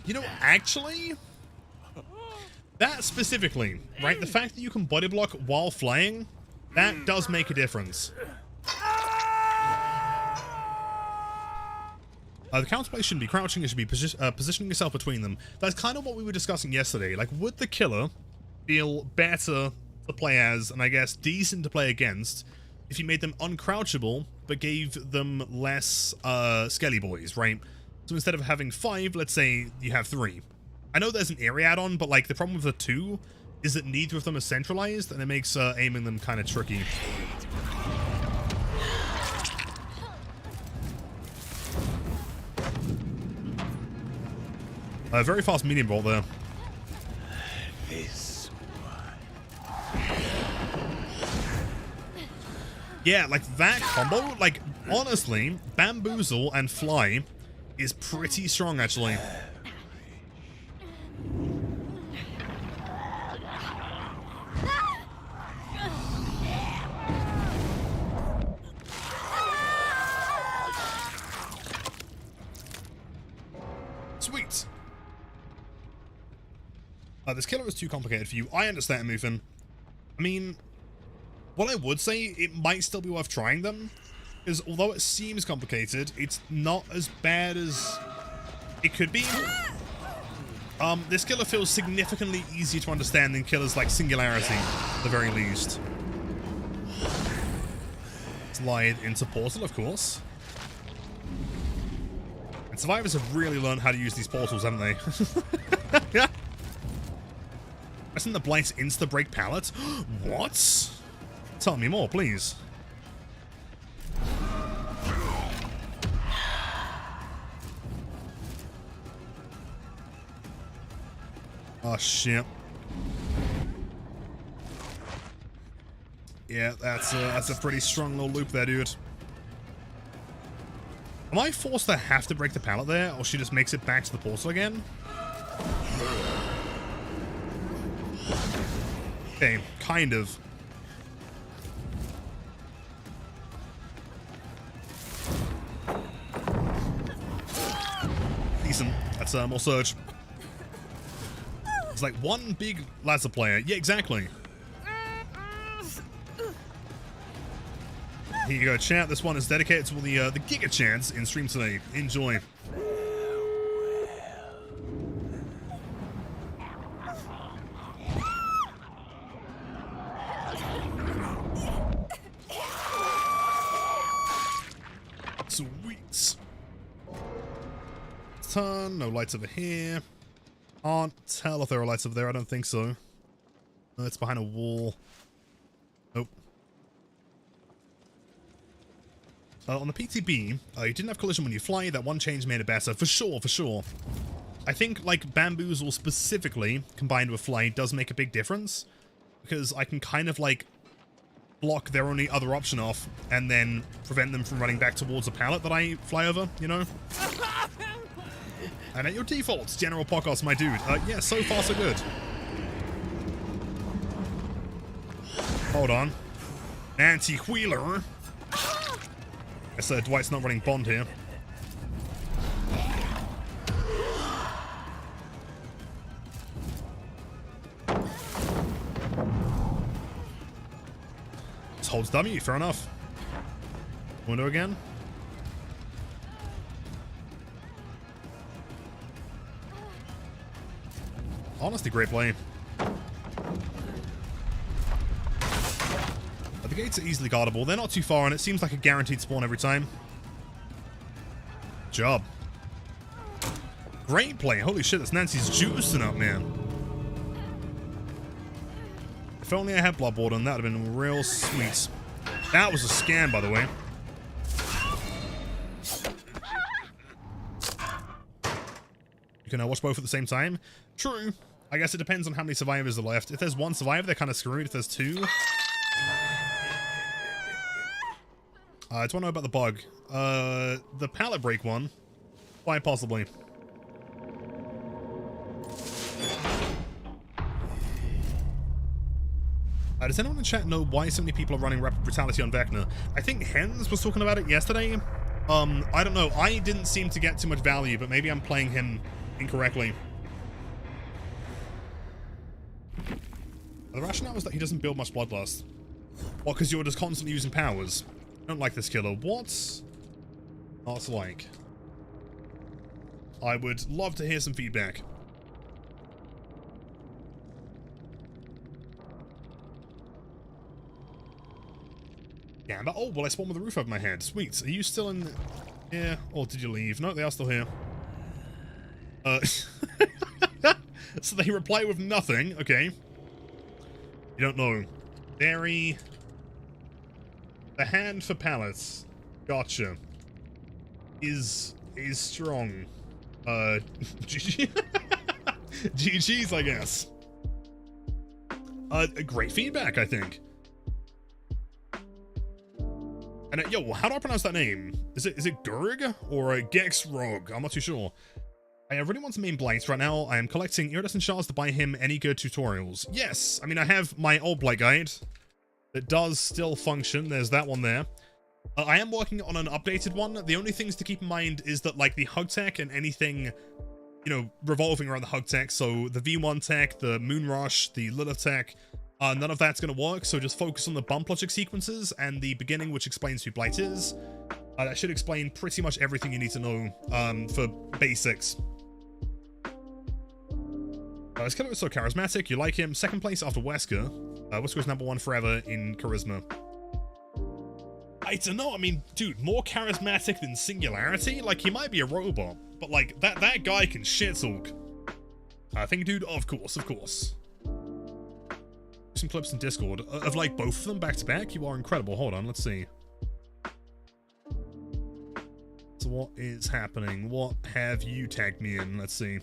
You know, actually, that specifically, right? The fact that you can body block while flying, that does make a difference. The counterplay shouldn't be crouching, it should be positioning yourself between them. That's kind of what we were discussing yesterday. Like, would the killer feel better to play as, and I guess decent to play against, if you made them uncrouchable, but gave them less Skelly boys, right? So instead of having 5, let's say you have 3. I know there's an area add-on, but like the problem with the 2 is that neither of them are centralized, and it makes aiming them kind of tricky. Very fast medium bolt there. Yeah, like that combo, like honestly, bamboozle and fly is pretty strong actually. Sweet. This killer is too complicated for you. I understand, Muffin. I mean, what I would say, it might still be worth trying them, because although it seems complicated, it's not as bad as it could be. This killer feels significantly easier to understand than killers like Singularity, at the very least. Slide into Portal, of course. And survivors have really learned how to use these portals, haven't they? Yeah. Isn't the Blight's insta-break pallet? What? Tell me more, please. Oh, shit. Yeah, that's a pretty strong little loop there, dude. Am I forced to have to break the pallet there, or she just makes it back to the portal again? Okay, kind of. Decent. That's more surge. It's like one big laser player. Yeah, exactly. Here you go, chat. This one is dedicated to all the Giga chants in stream today. Enjoy. Sweet. Turn. No lights over here. Can't tell if there are lights over there. I don't think so. No, it's behind a wall. Nope. On the PTB, you didn't have collision when you fly. That one change made it better. For sure, for sure. I think, like, Bamboozle specifically, combined with fly, does make a big difference. Because I can kind of, like, block their only other option off, and then prevent them from running back towards a pallet that I fly over, you know? And at your defaults, General Pocos, my dude. Yeah, so far so good. Hold on. Anti-wheeler. Guess Dwight's not running Bond here. Just holds W, fair enough. Window again. Honestly, great play. The gates are easily guardable. They're not too far, and it seems like a guaranteed spawn every time. Job. Great play. Holy shit, this Nancy's juicing up, man. If only I had Bloodborne, that would have been real sweet. That was a scam, by the way. You can watch both at the same time. True. I guess it depends on how many survivors are left. If there's one survivor, they're kind of screwed. If there's two... I just want to know about the bug. The pallet break one. Quite possibly. Does anyone in chat know why so many people are running Rapid Brutality on Vecna? I think Hens was talking about it yesterday. I don't know. I didn't seem to get too much value, but maybe I'm playing him incorrectly. The rationale is that he doesn't build much bloodlust. Well, because you're just constantly using powers. I don't like this killer. What's not like? I would love to hear some feedback. Yeah, but oh, well, I spawned with the roof over my head. Sweet. Are you still in here? Or did you leave? No, they are still here. So they reply with nothing. Okay. You don't know. Dairy. The hand for pallets. Gotcha. Is strong. GG. GG's, I guess. Great feedback, I think. And yo, how do I pronounce that name? Is it Gurg or Gex Rogue? I'm not too sure. I really want to main Blight right now. I am collecting iridescent shards to buy him any good tutorials. Yes, I mean I have my old Blight guide that does still function. There's that one there. I am working on an updated one. The only things to keep in mind is that like the hug tech and anything, you know, revolving around the hug tech. So the V1 tech, the Moon Rush, the Lilith tech. None of that's going to work, so just focus on the bump logic sequences and the beginning, which explains who Blight is. That should explain pretty much everything you need to know for basics. This killer is so charismatic, you like him. Second place after Wesker. Wesker's #1 forever in charisma. I don't know, I mean, dude, more charismatic than Singularity? Like, he might be a robot, but like, that guy can shit talk. I think, dude, of course. Some clips in Discord of like both of them back to back. You are incredible. Hold on, let's see. So what is happening? What have you tagged me in? Let's see.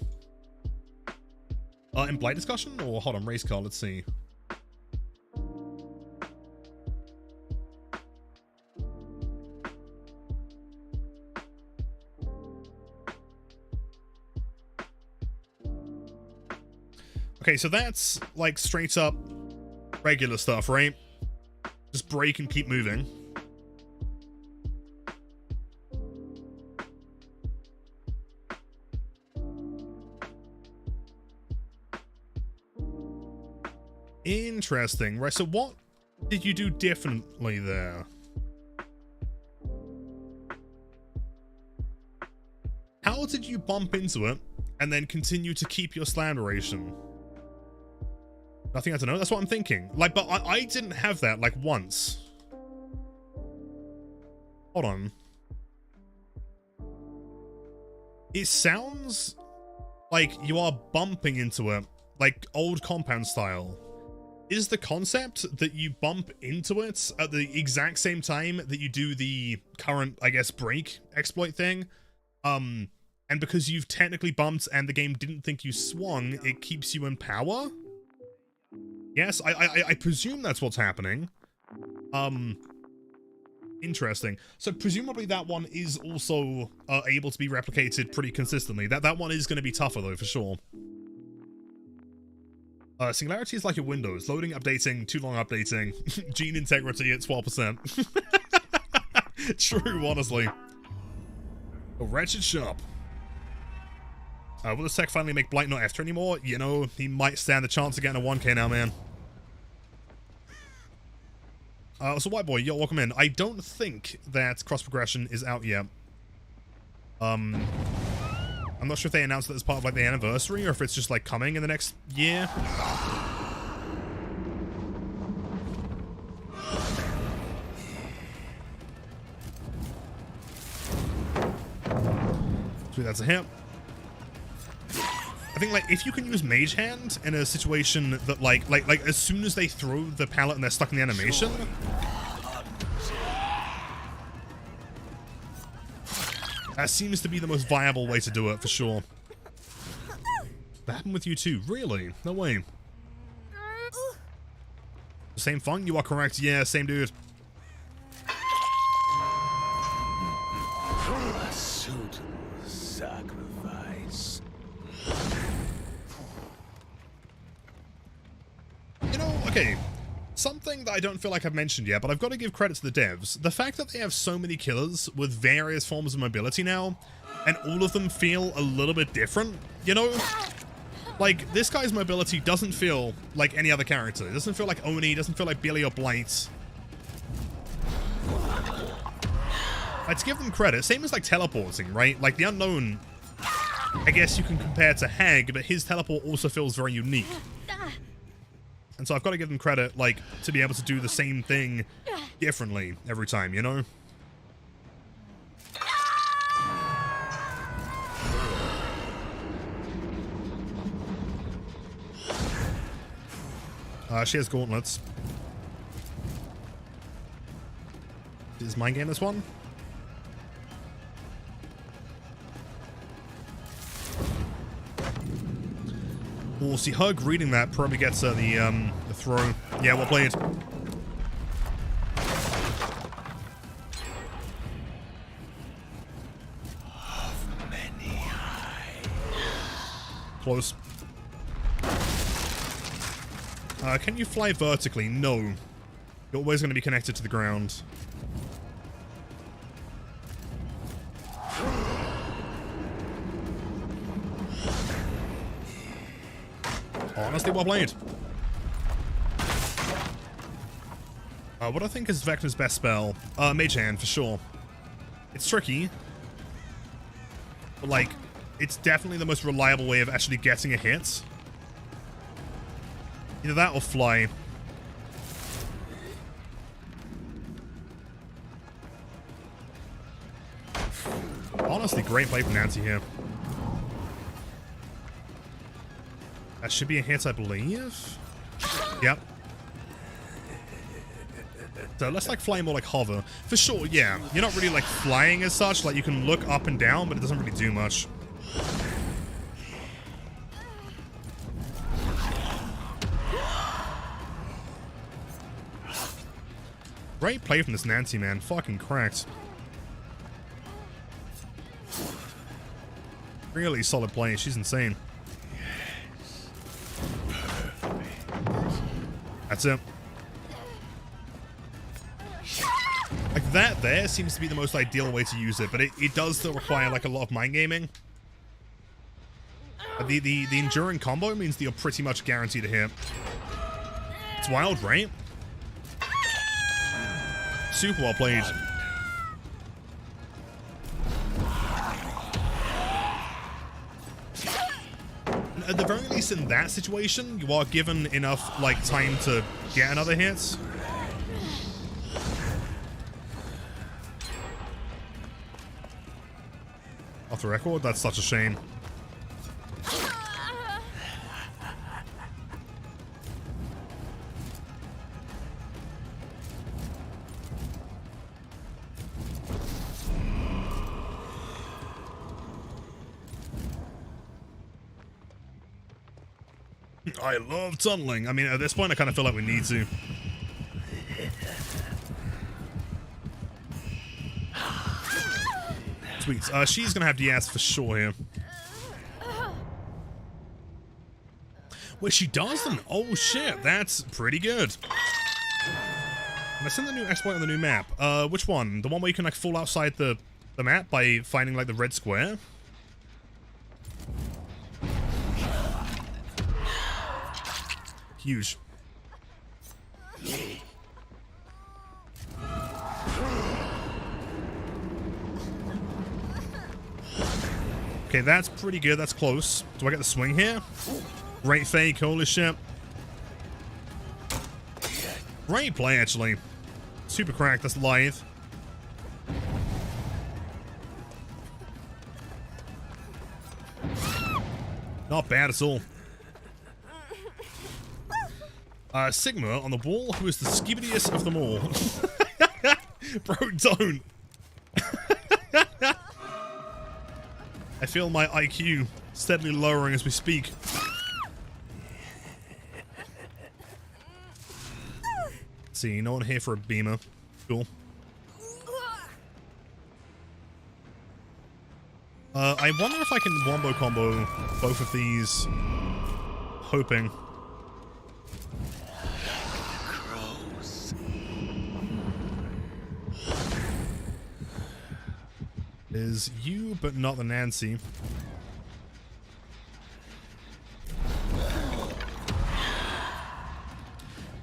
In Blight discussion or hold on, race car. Let's see. Okay, so that's like straight up regular stuff, right? Just break and keep moving. Interesting. Right, so what did you do differently there? How did you bump into it and then continue to keep your slam duration? Nothing I don't know. That's what I'm thinking. Like, but I didn't have that, like, once. Hold on. It sounds like you are bumping into it, like old compound style. Is the concept that you bump into it at the exact same time that you do the current, I guess, break exploit thing? And because you've technically bumped and the game didn't think you swung, it keeps you in power? Yes, I presume that's what's happening. Interesting. So presumably that one is also able to be replicated pretty consistently. That one is going to be tougher though, for sure. Singularity is like your Windows. Loading, updating, too long updating. Gene integrity at 12%. True, honestly. A wretched shop. Will this tech finally make Blight not after anymore? You know, he might stand a chance of getting a 1K now, man. So White Boy, yo, welcome in. I don't think that cross progression is out yet. I'm not sure if they announced that as part of like the anniversary or if it's just like coming in the next year. Sweet, that's a hit. I think, like, if you can use Mage Hand in a situation that, like, as soon as they throw the pallet and they're stuck in the animation, that seems to be the most viable way to do it, for sure. That happened with you too? Really? No way. Same fun? You are correct. Yeah, same dude. A suitable sacrifice. You know, okay. Something that I don't feel like I've mentioned yet, but I've got to give credit to the devs. The fact that they have so many killers with various forms of mobility now, and all of them feel a little bit different, you know? Like, this guy's mobility doesn't feel like any other character. It doesn't feel like Oni, it doesn't feel like Billy or Blight. I'd give them credit. Same as, like, teleporting, right? Like, the Unknown, I guess you can compare to Hag, but his teleport also feels very unique. And so I've got to give them credit, like, to be able to do the same thing differently every time, you know? She has gauntlets. Is mind game this one? We'll see. Hug reading that probably gets the throw. Yeah, well played. Close. Can you fly vertically? No. You're always going to be connected to the ground. Honestly, well played. What I think is Vecna's best spell? Mage Hand, for sure. It's tricky. But, like, it's definitely the most reliable way of actually getting a hit. Either that or fly. Honestly, great play from Nancy here. That should be a hit, I believe. Yep. So let's like fly more like hover. For sure, yeah. You're not really like flying as such. Like you can look up and down, but it doesn't really do much. Great play from this Nancy, man. Fucking cracked. Really solid play. She's insane. That's it. Like that there seems to be the most ideal way to use it, but it does still require like a lot of mind gaming. The enduring combo means that you're pretty much guaranteed to hit. It's wild, right? Super well played. At the very least in that situation, you are given enough like time to get another hit. Off the record, that's such a shame. I love tunneling. I mean, at this point, I kind of feel like we need to. Sweet. She's going to have DS for sure here. Wait, she doesn't? Oh, shit. That's pretty good. Have I seen the new exploit on the new map? Which one? The one where you can, like, fall outside the map by finding, like, the red square? Huge. Okay, that's pretty good. That's close. Do I get the swing here? Great fake. Holy shit. Great play, actually. Super cracked. That's lithe. Not bad at all. Sigma on the wall, who is the skibbidiest of them all. Bro, don't. I feel my IQ steadily lowering as we speak. Let's see, no one here for a beamer. Cool. I wonder if I can wombo combo both of these. Hoping. Is you, but not the Nancy.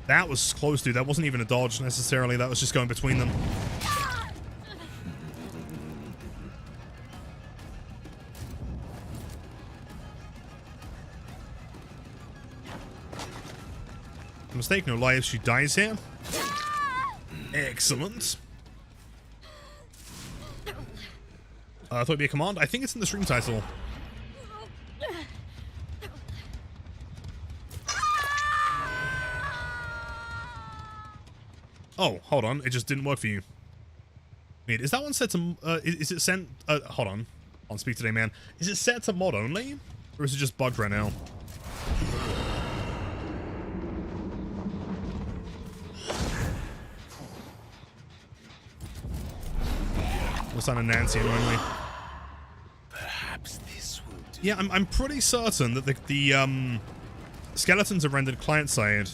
That was close, dude. That wasn't even a dodge necessarily. That was just going between them. Mistake, no lives. She dies here. Excellent. I thought it'd be a command. I think it's in the stream title. Oh, hold on. It just didn't work for you. Wait, is that one set to... is it sent... hold on. On Speak Today, man. Is it set to mod only? Or is it just bugged right now? What's on a Nancy annoyingly? Perhaps this will do. Yeah, I'm pretty certain that the skeletons are rendered client side.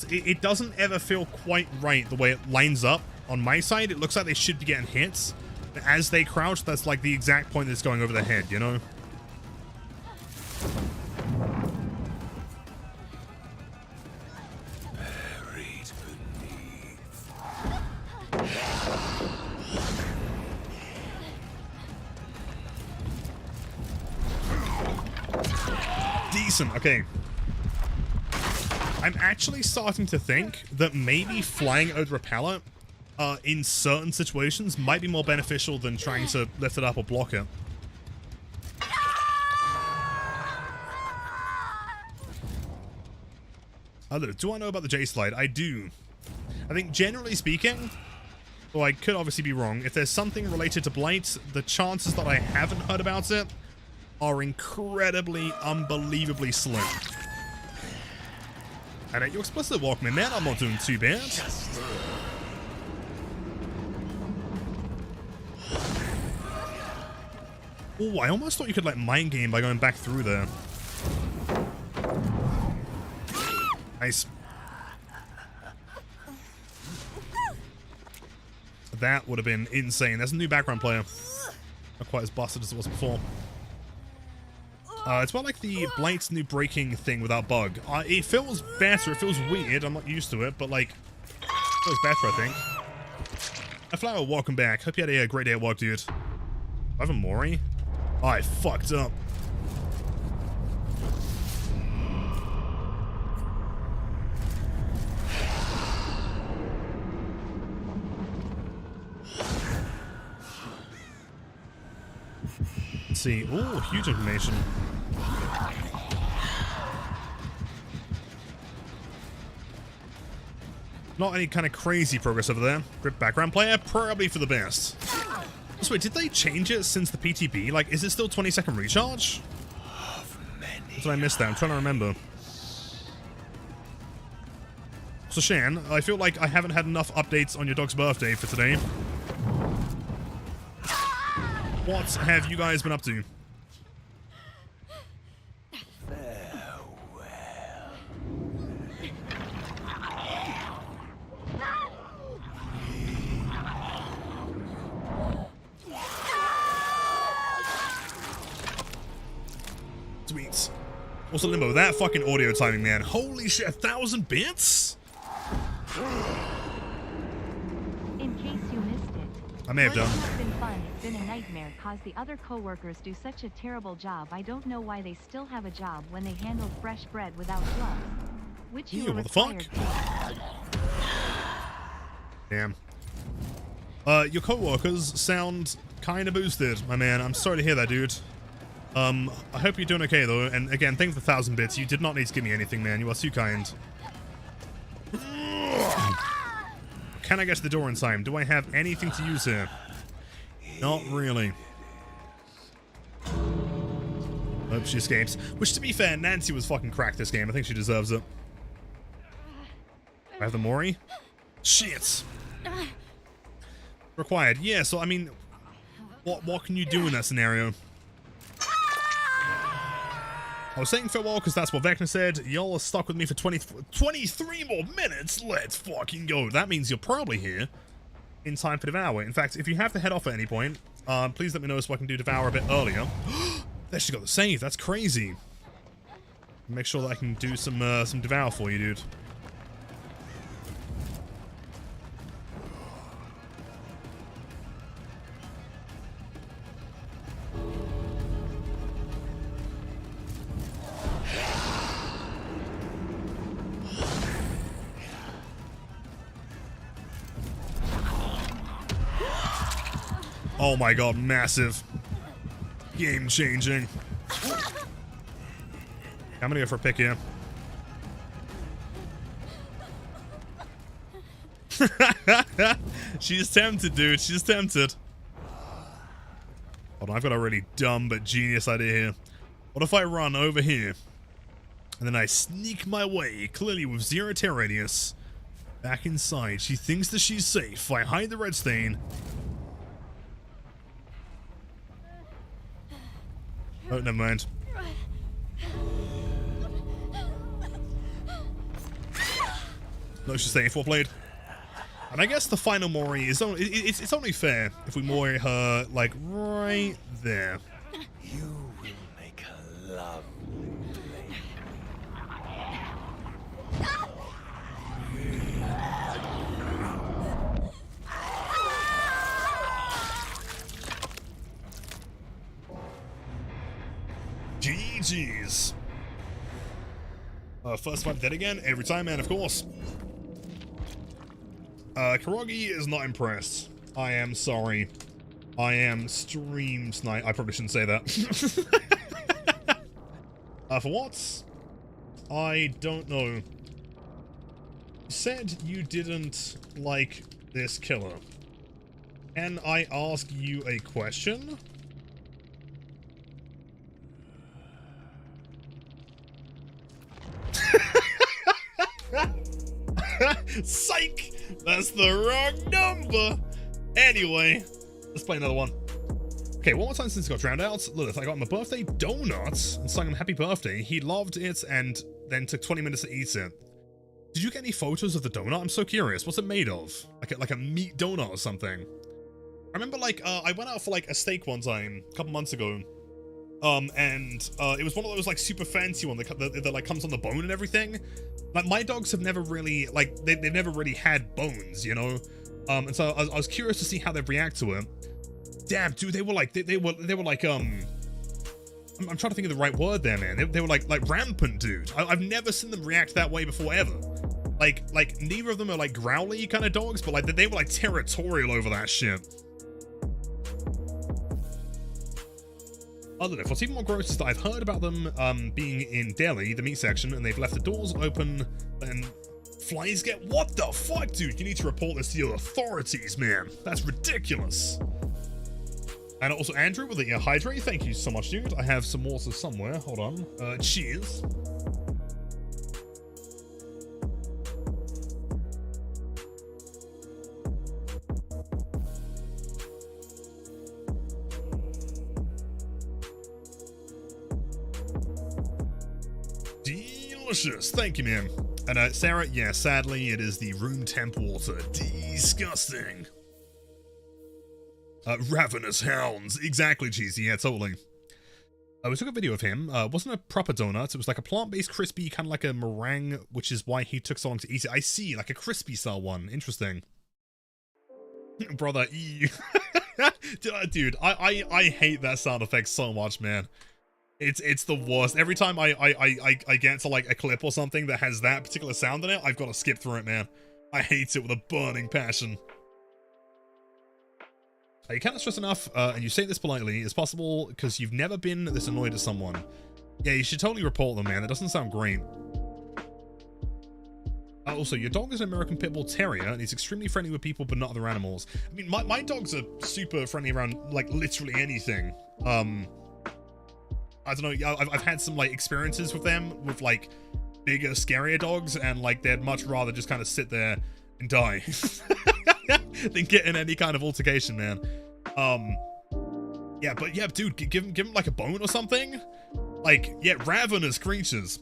It doesn't ever feel quite right the way it lines up on my side. It looks like they should be getting hits. But as they crouch, that's like the exact point that's going over their head, you know? Buried beneath. Decent, okay. I'm actually starting to think that maybe flying over repeller in certain situations might be more beneficial than trying to lift it up or block it. Do I know about the J-Slide? I do. I think generally speaking, though I could obviously be wrong, if there's something related to Blight, the chances that I haven't heard about it are incredibly, unbelievably slim. And you explicit walk me, man. I'm not doing too bad. Oh, I almost thought you could like mind game by going back through there. Nice. That would have been insane. There's a new background player. Not quite as busted as it was before. It's about like the Blight's new breaking thing without bug. It feels better. It feels weird. I'm not used to it, but like, it feels better, I think. A flower, welcome back. Hope you had a great day at work, dude. Do I have a Mori? Oh, I fucked up. Let's see. Oh, huge information. Not any kind of crazy progress over there. Grip background player, probably for the best. So wait, did they change it since the PTB? Like, is it still 20-second recharge? Did I miss that? I'm trying to remember. So Shan, I feel like I haven't had enough updates on your dog's birthday for today. What have you guys been up to? Sweet. Also Limbo, that fucking audio timing, man. Holy shit, 1,000 bits? In case you missed it. I may have done. It's not been fun, it's been a nightmare cause the other co-workers do such a terrible job. I don't know why they still have a job when they handle fresh bread without gloves. Which you Ew, were what the fuck? required to. Damn. Your co-workers sound kind of boosted, my man. I'm sorry to hear that, dude. I hope you're doing okay, though. And again, thanks for 1,000 bits. You did not need to give me anything, man. You are so kind. Can I get to the door in time? Do I have anything to use here? Not really. Hope she escapes. Which, to be fair, Nancy was fucking cracked this game. I think she deserves it. I have the Mori? Shit. Required. Yeah, so, I mean, what can you do in that scenario? I was saying farewell because that's what Vecna said. Y'all are stuck with me for 23 more minutes. Let's fucking go. That means you're probably here in time for Devour. In fact, if you have to head off at any point, please let me know so I can do Devour a bit earlier. They actually got the save. That's crazy. Make sure that I can do some Devour for you, dude. Oh my god, massive. Game changing. I'm gonna go for a pick here. She's tempted, dude. She's tempted. Hold on, I've got a really dumb but genius idea here. What if I run over here? And then I sneak my way, clearly with 0 tear radius, back inside. She thinks that she's safe. I hide the red stain. Oh, never mind. No, she's safe. Well played. And I guess the final Mori is only, it's only fair if we Mori her, like, right there. You will make a lovely lady. GG's. First fight dead again? Every time, man, of course. Karagi is not impressed. I am sorry. I am stream snipe. I probably shouldn't say that. For what? I don't know. You said you didn't like this killer. Can I ask you a question? Psych! That's the wrong number! Anyway, let's play another one. Okay, one more time since he got drowned out. Lilith, I got him a birthday donut and sung him happy birthday. He loved it and then took 20 minutes to eat it. Did you get any photos of the donut? I'm so curious. What's it made of? Like a meat donut or something? I remember, like, I went out for, like, a steak one time, a couple months ago. It was one of those, like, super fancy one that like, comes on the bone and everything. Like, my dogs have never really, like, they never really had bones, you know? And so I was curious to see how they'd react to it. Damn, dude, they were like, they were like, I'm trying to think of the right word there, man. They were like rampant, dude. I've never seen them react that way before, ever. Like, neither of them are, like, growly kind of dogs, but, like, they were, like, territorial over that shit. I don't know, what's even more gross is that I've heard about them being in Delhi, the meat section, and they've left the doors open and flies get... What the fuck, dude? You need to report this to your authorities, man. That's ridiculous. And also Andrew with the hydrate. Thank you so much, dude. I have some water somewhere. Hold on. Cheers. Delicious. Thank you, man. And Sarah, yeah, sadly, it is the room temp water. Disgusting. Ravenous hounds. Exactly, Cheesy. Yeah, totally. We took a video of him. Wasn't a proper donut. It was like a plant-based crispy, kind of like a meringue, which is why he took so long to eat it. I see, like a crispy style one. Interesting. Brother, dude, I hate that sound effect so much, man. It's the worst. Every time I get to like a clip or something that has that particular sound in it, I've got to skip through it, man. I hate it with a burning passion. You cannot stress enough, and you say this politely, as possible, because you've never been this annoyed at someone. Yeah, you should totally report them, man. That doesn't sound great. Also, your dog is an American Pit Bull Terrier, and he's extremely friendly with people, but not other animals. I mean, my dogs are super friendly around, like, literally anything. I don't know, I've had some, like, experiences with them, with, like, bigger, scarier dogs, and, like, they'd much rather just kind of sit there and die than get in any kind of altercation, man. Yeah, but yeah, dude, give him, like, a bone or something. Like, yeah, ravenous creatures.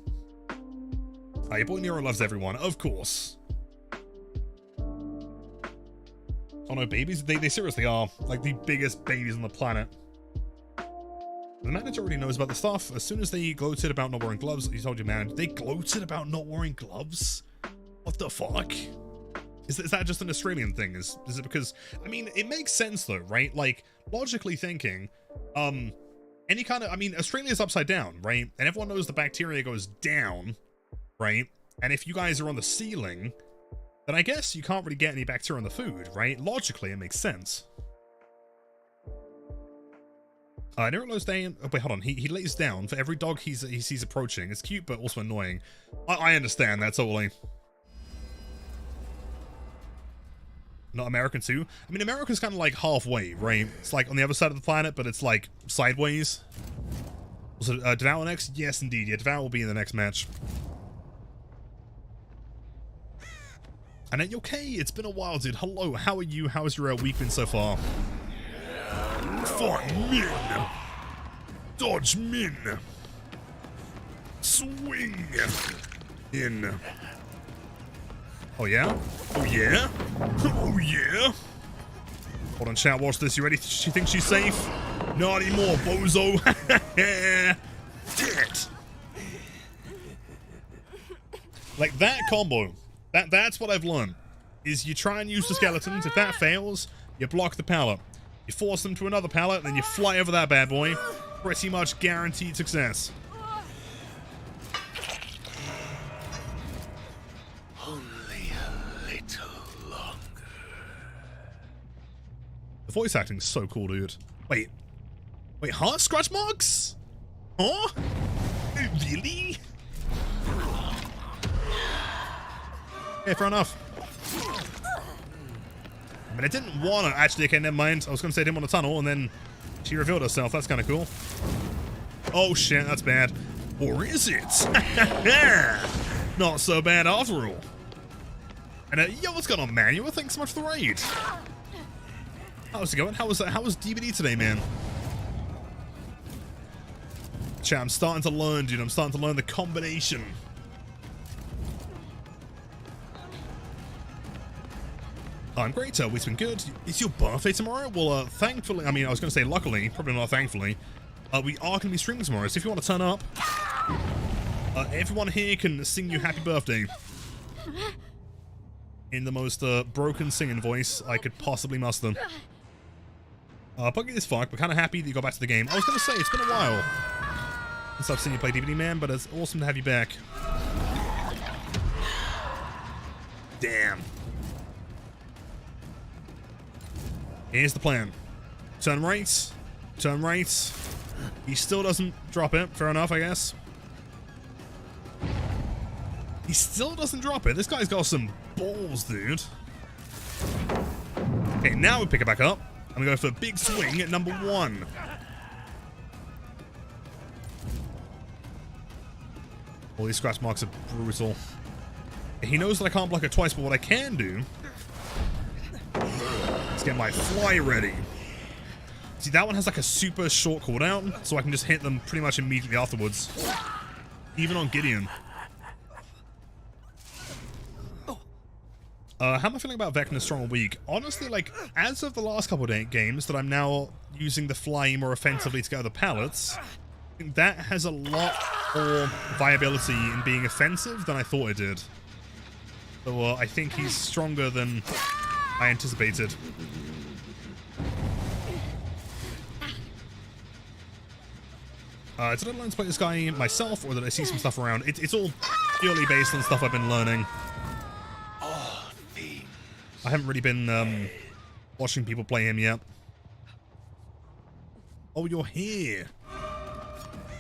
Your boy Nero loves everyone, of course. Oh no, babies? They seriously are, like, the biggest babies on the planet. The manager already knows about the stuff. As soon as they gloated about not wearing gloves, he told you, man, they gloated about not wearing gloves? What the fuck? Is that just an Australian thing? Is it because, I mean, it makes sense though, right? Like, logically thinking, any kind of, I mean, Australia's upside down, right? And everyone knows the bacteria goes down, right? And if you guys are on the ceiling, then I guess you can't really get any bacteria in the food, right? Logically, it makes sense. Nero lays down. Oh, wait, hold on. He lays down for every dog he sees approaching. It's cute, but also annoying. I understand that totally. Not American too. I mean, America's kind of like halfway, right? It's like on the other side of the planet, but it's like sideways. Also, Devour next? Yes, indeed. Yeah, Devour will be in the next match. And then, okay, it's been a while, dude. Hello, how are you? How's your week been so far? Fight min! Dodge min! Swing! In. Oh yeah? Oh yeah? Oh yeah? Hold on, chat, watch this. You ready? She thinks she's safe? Not anymore, bozo! Dead! Like that combo. That's what I've learned. Is you try and use the skeletons. If that fails, you block the pallet. You force them to another pallet, and then you fly over that bad boy. Pretty much guaranteed success. Only a little longer. The voice acting's so cool, dude. Wait, huh? Scratch marks? Huh? Really? Yeah, fair enough. I mean, I didn't want to actually. Okay, never mind. I was going to say I didn't want a tunnel, and then she revealed herself. That's kind of cool. Oh shit, that's bad. Or is it? Not so bad after all. And yo, what's going on, man? Thanks so much for the raid. How's it going? How was DVD today, man? Chat, I'm starting to learn, dude. I'm starting to learn the combination. I'm great, week's been good. It's your birthday tomorrow? Well, thankfully, I mean, I was going to say luckily, probably not thankfully, we are going to be streaming tomorrow, so if you want to turn up, everyone here can sing you happy birthday. In the most broken singing voice I could possibly muster. Buggy as fuck, but kind of happy that you got back to the game. I was going to say, it's been a while since I've seen you play DVD, man, but it's awesome to have you back. Damn. Here's the plan. Turn right. Turn right. He still doesn't drop it. Fair enough, I guess. He still doesn't drop it. This guy's got some balls, dude. Okay, now we pick it back up. I'm going to go for a big swing at number 1. All these scratch marks are brutal. He knows that I can't block it twice, but what I can do... get my fly ready. See, that one has like a super short cooldown, so I can just hit them pretty much immediately afterwards. Even on Gideon. How am I feeling about Vecna strong or weak? Honestly, like, as of the last couple of games that I'm now using the fly more offensively to get other pallets, I think that has a lot more viability in being offensive than I thought it did. So I think he's stronger than I anticipated. Did I learn to play this guy myself, or did I see some stuff around? It's all purely based on stuff I've been learning. I haven't really been watching people play him yet. Oh, you're here.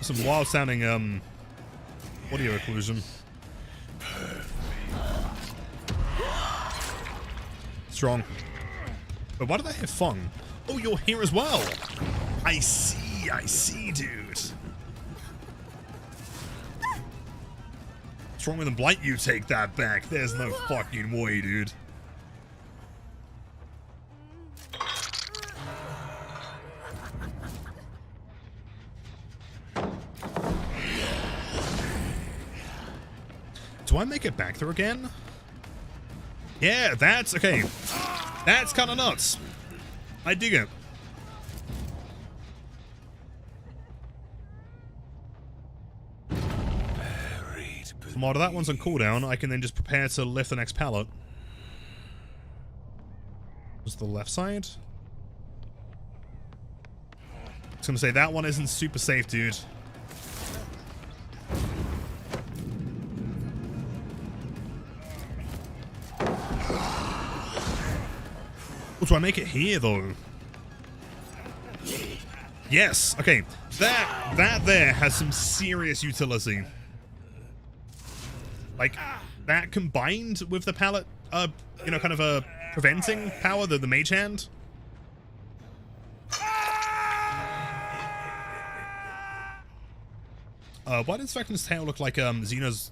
Some wild sounding audio occlusion. Strong. But why did I hear Fung? Oh, you're here as well. I see, dude. Stronger than Blight, you take that back. There's no fucking way, dude. Do I make it back there again? Yeah, that's okay. That's kind of nuts. I dig it. While that one's on cooldown, I can then just prepare to lift the next pallet. Was the left side? I was gonna say that one isn't super safe, dude. Oh, do I make it here though? Yes. Okay. That there has some serious utility. Like, that combined with the pallet, you know, kind of a preventing power, the mage hand. Why does Vecna's tail look like, Xeno's...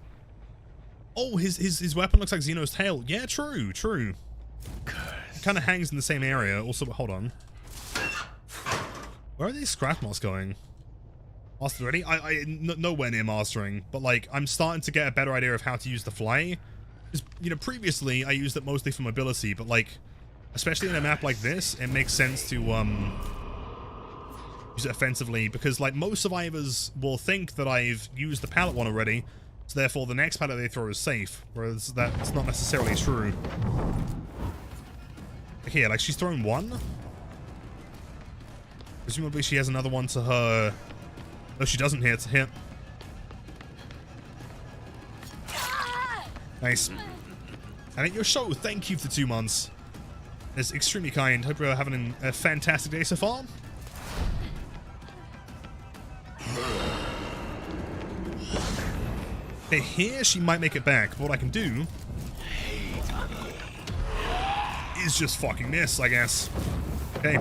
Oh, his weapon looks like Xeno's tail. Yeah, true. It kind of hangs in the same area. Also, hold on. Where are these scrap moss going? Mastered already? Nowhere near mastering, but like I'm starting to get a better idea of how to use the fly. Because, you know, previously I used it mostly for mobility, but like, especially in a map like this, it makes sense to use it offensively because like most survivors will think that I've used the pallet one already, so therefore the next pallet they throw is safe, whereas that's not necessarily true. Here, like she's thrown one. Presumably she has another one to her. No, she doesn't hit. Hit. Nice. And at your show, thank you for 2 months. It's extremely kind. Hope you're having a fantastic day so far. Okay, here she might make it back, but what I can do is just fucking miss, I guess. Okay.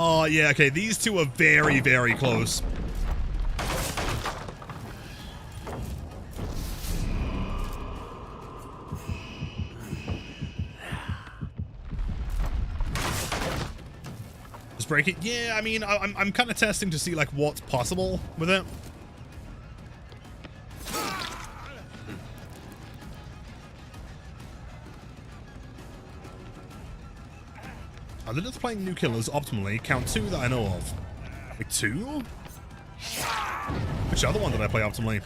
Oh, yeah, okay, these two are very, very close. Just break it? Yeah, I mean, I'm kind of testing to see, like, what's possible with it. I did playing new killers optimally. Count 2 that I know of. Wait, 2? Which other one did I play optimally?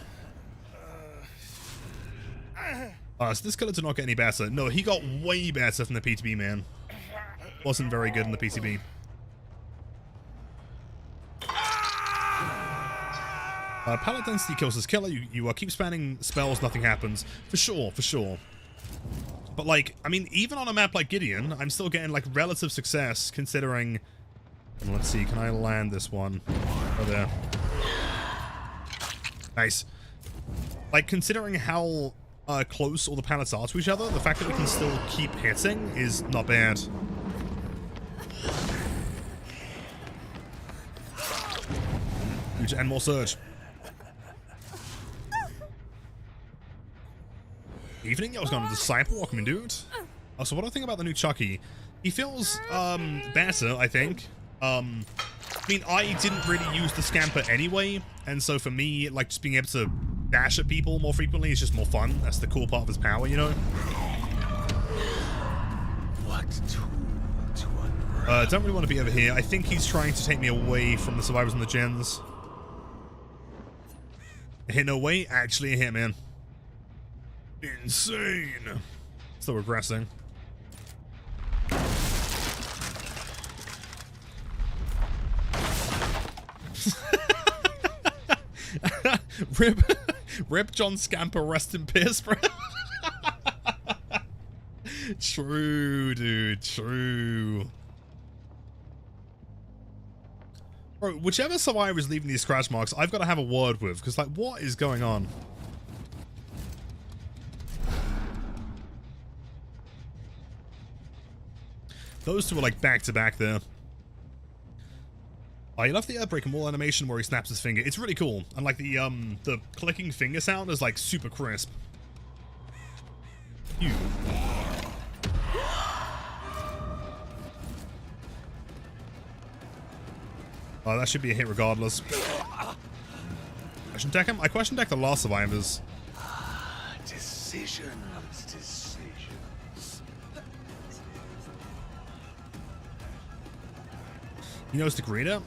So this killer did not get any better. No, he got way better from the PTB, man. Wasn't very good in the PTB. Pallet density kills this killer. You keep spamming spells, nothing happens. For sure, for sure. But, like, I mean, even on a map like Gideon, I'm still getting, like, relative success, considering... Let's see, can I land this one? Oh, there. Nice. Like, considering how close all the pallets are to each other, the fact that we can still keep hitting is not bad. And more surge. Evening? I was going to Disciple. Welcome in, dude. So what do I think about the new Chucky? He feels, better, I think. I mean, I didn't really use the Scamper anyway, and so for me, like, just being able to dash at people more frequently is just more fun. That's the cool part of his power, you know? What tool to unwrap? Don't really want to be over here. I think he's trying to take me away from the survivors and the gens. Hit no way? Actually a hit, man. Insane. Still regressing. Rip John Scamper, rest in peace, bro. True, dude, true. Bro, whichever survivor is leaving these scratch marks, I've got to have a word with, because, like, what is going on? Those two are, like, back-to-back there. I love the Earthbreaker Wall animation where he snaps his finger. It's really cool. And, like, the clicking finger sound is, like, super crisp. Phew. Oh, that should be a hit regardless. Question deck him? I question deck the last survivors. Decisions. He knows the greeter.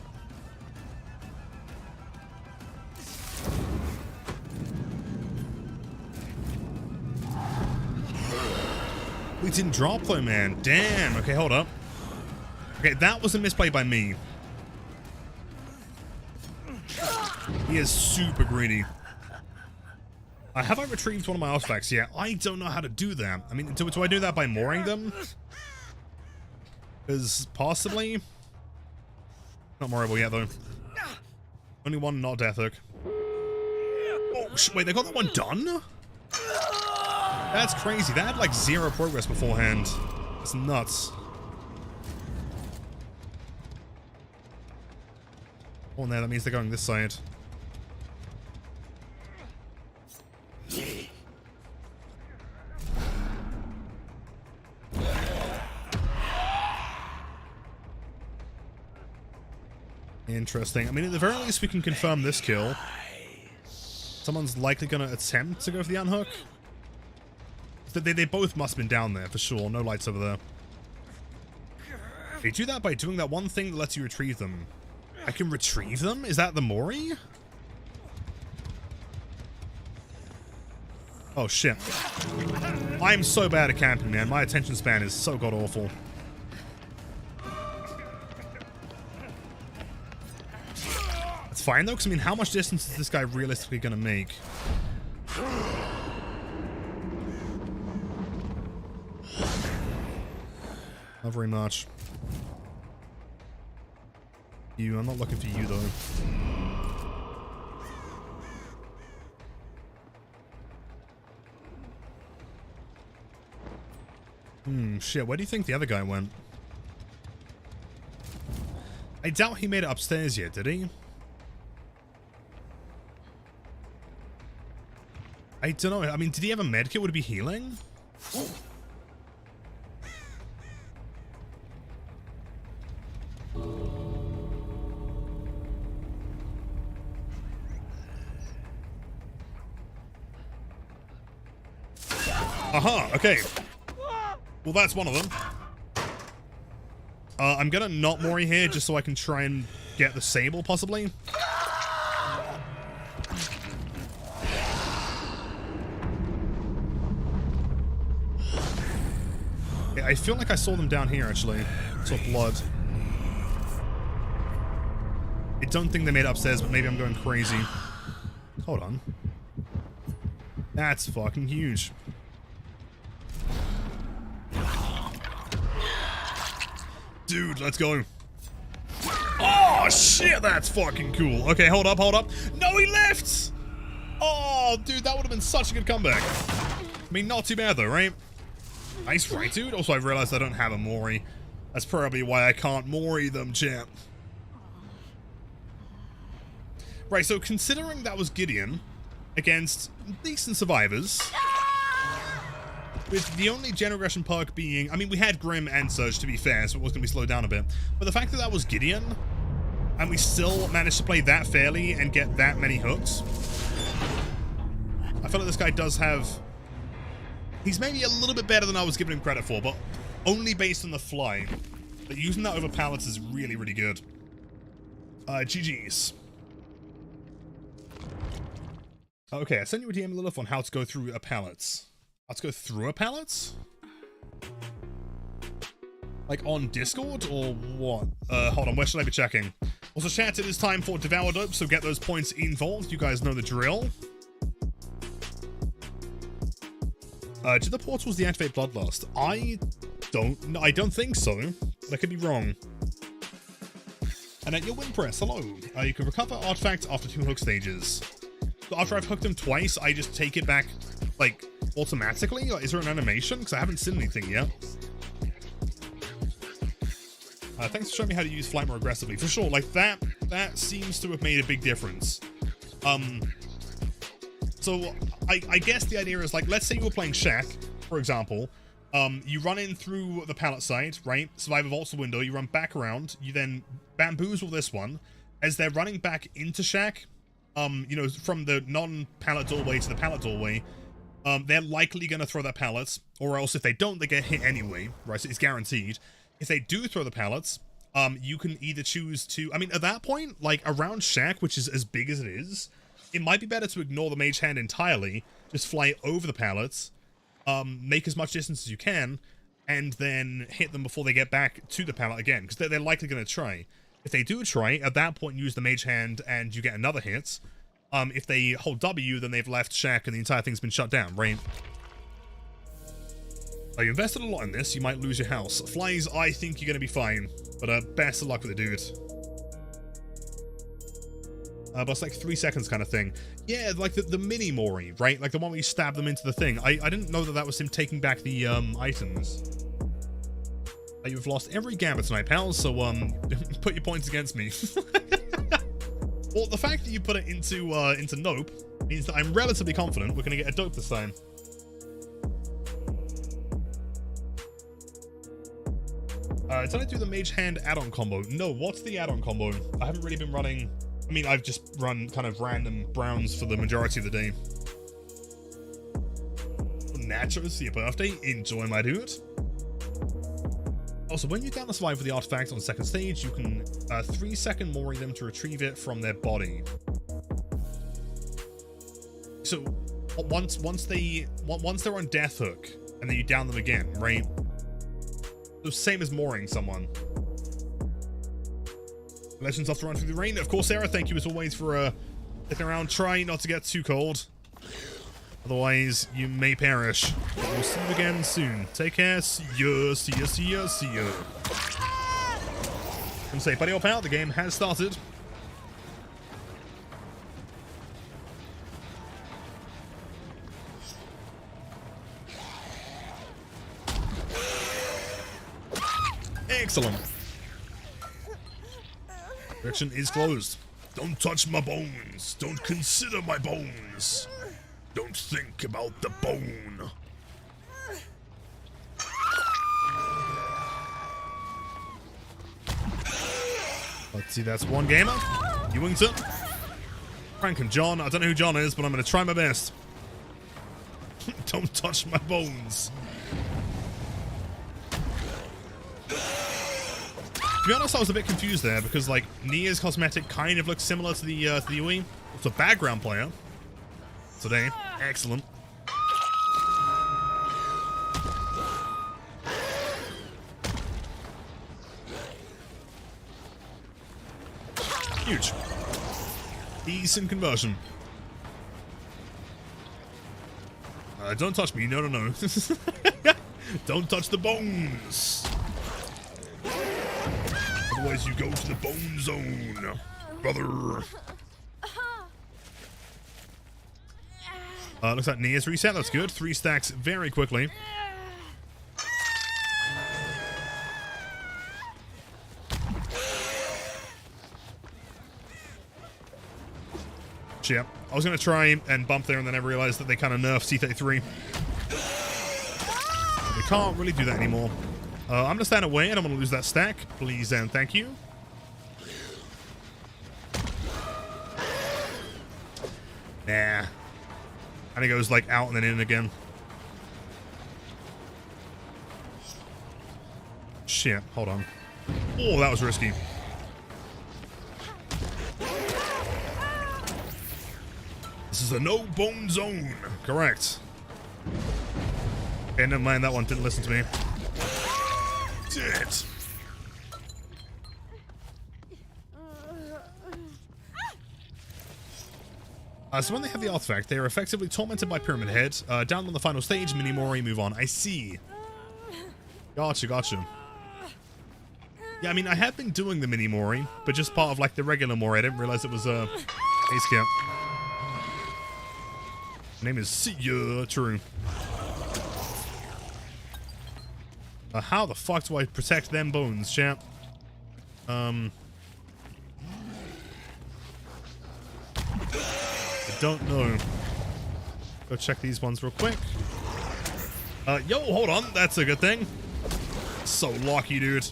We didn't drop though, man. Damn. Okay, hold up. Okay, that was a misplay by me. He is super greedy. Have I retrieved one of my artifacts yet? I don't know how to do that. I mean, do I do that by mooring them? Because possibly... Not moorable yet, though. Only one not death hook. Oh, wait, they got that one done? That's crazy. That had, like, 0 progress beforehand. That's nuts. Oh, no, that means they're going this side. Interesting. I mean, at the very least, we can confirm this kill. Someone's likely going to attempt to go for the unhook. They both must have been down there, for sure. No lights over there. They do that by doing that one thing that lets you retrieve them. I can retrieve them? Is that the Mori? Oh, shit. I'm so bad at camping, man. My attention span is so god-awful. It's fine, though, because, I mean, how much distance is this guy realistically going to make? Not very much. You, I'm not looking for you, though. Shit, where do you think the other guy went? I doubt he made it upstairs yet, did he? I don't know. I mean, did he have a medkit? Would it be healing? Aha, okay. Well, that's one of them. I'm gonna not Mori here just so I can try and get the Sable, possibly. Yeah, I feel like I saw them down here, actually. Saw blood. I don't think they made it upstairs, but maybe I'm going crazy. Hold on. That's fucking huge. Dude, let's go. Oh, shit, that's fucking cool. Okay, hold up, hold up. No, he left! Oh, dude, that would have been such a good comeback. I mean, not too bad, though, right? Nice, right, dude? Also, I've realized I don't have a Mori. That's probably why I can't Mori them, champ. Right, so considering that was Gideon against decent survivors... with the only general aggression perk being... I mean, we had Grim and Surge, to be fair, so it was going to be slowed down a bit. But the fact that that was Gideon, and we still managed to play that fairly and get that many hooks... I feel like this guy does have... He's maybe a little bit better than I was giving him credit for, but only based on the fly. But using that over pallets is really, really good. GG's. Okay, I sent you a DM, Lilith, on how to go through a pallet. Let's go through a pallet? Like on Discord or what? Hold on, where should I be checking? Also, chat, it is time for Devour Hope, so get those points involved. You guys know the drill. Did the portals deactivate Bloodlust? I don't think so. But I could be wrong. And at your win press, hello. You can recover artifacts after 2 hook stages. So after I've hooked them twice, I just take it back, like, automatically? Like, is there an animation? Because I haven't seen anything yet. Thanks for showing me how to use flight more aggressively. For sure, like, that seems to have made a big difference. So, I guess the idea is, like, let's say you were playing Shack, for example. You run in through the pallet side, right? Survivor vaults the window, you run back around, you then bamboozle this one. As they're running back into Shack, you know, from the non-pallet doorway to the pallet doorway, they're likely going to throw their pallets, or else if they don't, they get hit anyway, right? So it's guaranteed. If they do throw the pallets, you can either choose to, I mean, at that point, like, around Shack, which is as big as it is, it might be better to ignore the mage hand entirely, just fly over the pallets, make as much distance as you can, and then hit them before they get back to the pallet again, because they're likely going to try. If they do try, at that point, use the mage hand and you get another hit. If they hold W, then they've left Shack and the entire thing's been shut down, right? You invested a lot in this, you might lose your house. Flies, I think you're going to be fine, but best of luck with it, dude. But it's like 3 seconds kind of thing. Yeah, like the mini Mori, right? Like the one where you stab them into the thing. I didn't know that was him taking back the items. You've lost every gambit tonight, pal, so put your points against me. Well, the fact that you put it into Nope means that I'm relatively confident we're going to get a dope this time. Did I do the Mage Hand add-on combo? No, what's the add-on combo? I haven't really been running... I mean, I've just run kind of random browns for the majority of the day. Nachos for your birthday? Enjoy, my dude. Also, when you down the survive with the artifact on the second stage, you can 3-second Mori them to retrieve it from their body. So, once they're on death hook, and then you down them again, right? So same as mooring someone. Legends off to run through the rain. Of course, Sarah, thank you as always for sticking around. Try not to get too cold. Otherwise, you may perish. But we'll see you again soon. Take care. See ya, see ya, see ya, see ya. And say, buddy, up out. The game has started. Excellent. Direction is closed. Don't touch my bones. Don't consider my bones. Don't think about the bone. Let's see, that's one gamer. Ewington. Frank and John. I don't know who John is, but I'm going to try my best. Don't touch my bones. To be honest, I was a bit confused there because, like, Nia's cosmetic kind of looks similar to the Yui. It's a background player today. Excellent. Huge. Decent conversion. Don't touch me. No, no, no. Don't touch the bones. Otherwise, you go to the bone zone, brother. Looks like Nia's reset. That's good. 3 stacks very quickly. Yeah, I was going to try and bump there, and then I realized that they kind of nerfed C33. They can't really do that anymore. I'm going to stand away, and I'm going to lose that stack. Please and thank you. Nah. And it goes, like, out and then in again. Shit, hold on. Oh, that was risky. This is a no-bone zone. Correct. Okay, never mind, that one didn't listen to me. Shit. So when they have the artifact, they are effectively tormented by Pyramid Head. Down on the final stage, Minimori move on. I see. Gotcha, gotcha. Yeah, Yeah, I mean, I have been doing the mini Mori, but just part of like the regular Mori. I didn't realize it was a base camp. My name is Siya True. How the fuck do I protect them bones, champ? I don't know. Go check these ones real quick. Yo, hold on. That's a good thing. So lucky, dude.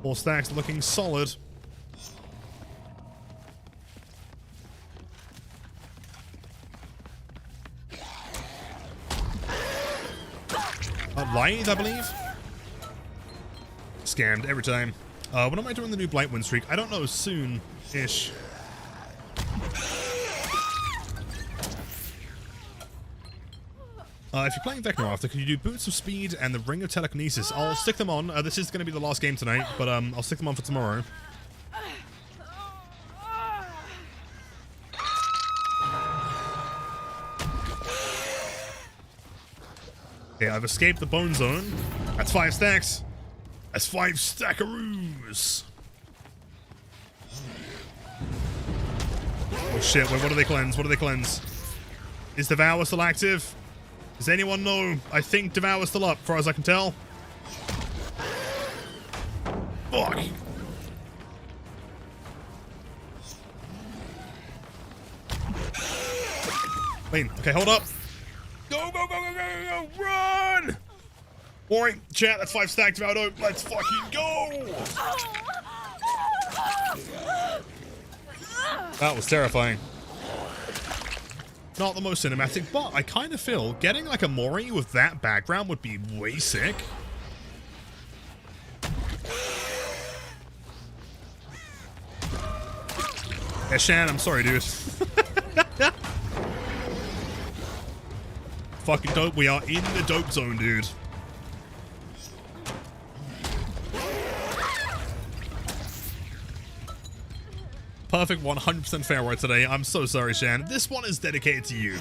4 stacks looking solid. Blight, I believe. Scammed every time. When am I doing the new Blight win streak? I don't know. Soon-ish. If you're playing Vecna after, can you do Boots of Speed and the Ring of Telekinesis? I'll stick them on. This is going to be the last game tonight, but I'll stick them on for tomorrow. Okay, I've escaped the bone zone. That's 5 stacks. That's 5 stackaroos. Oh shit, wait, what do they cleanse? What do they cleanse? Is Devour still active? Does anyone know? I think Devour's still up, as far as I can tell. Fuck. Wait, okay, hold up. Go, go, go, go, go, go, go, run! Boring, chat, that's 5 stacks Devour Hope. Let's fucking go! That was terrifying. Not the most cinematic, but I kind of feel getting like a Mori with that background would be way sick. Yeah, Shan, I'm sorry, dude. Fucking dope. We are in the dope zone, dude. Perfect 100% fair word today. I'm so sorry, Shan. This one is dedicated to you.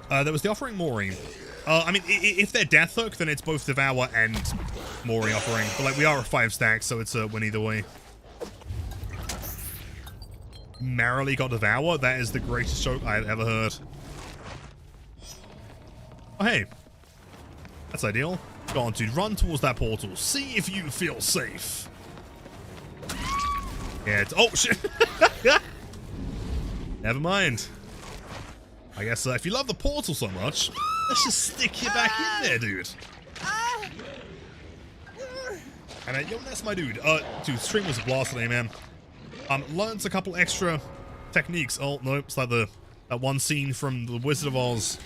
There was the offering Mori. I mean, if they're Death Hook, then it's both Devour and Mori offering. But like, we are at 5 stacks, so it's a win either way. Merrily got Devour. That is the greatest joke I've ever heard. Oh, hey. That's ideal. Go on, dude. Run towards that portal. See if you feel safe. Yeah, it's... Oh, shit. Never mind. I guess if you love the portal so much, let's just stick you back in there, dude. And yo, that's my dude. Dude, stream was a blast today, man. Learned a couple extra techniques. Oh, no, it's like that one scene from The Wizard of Oz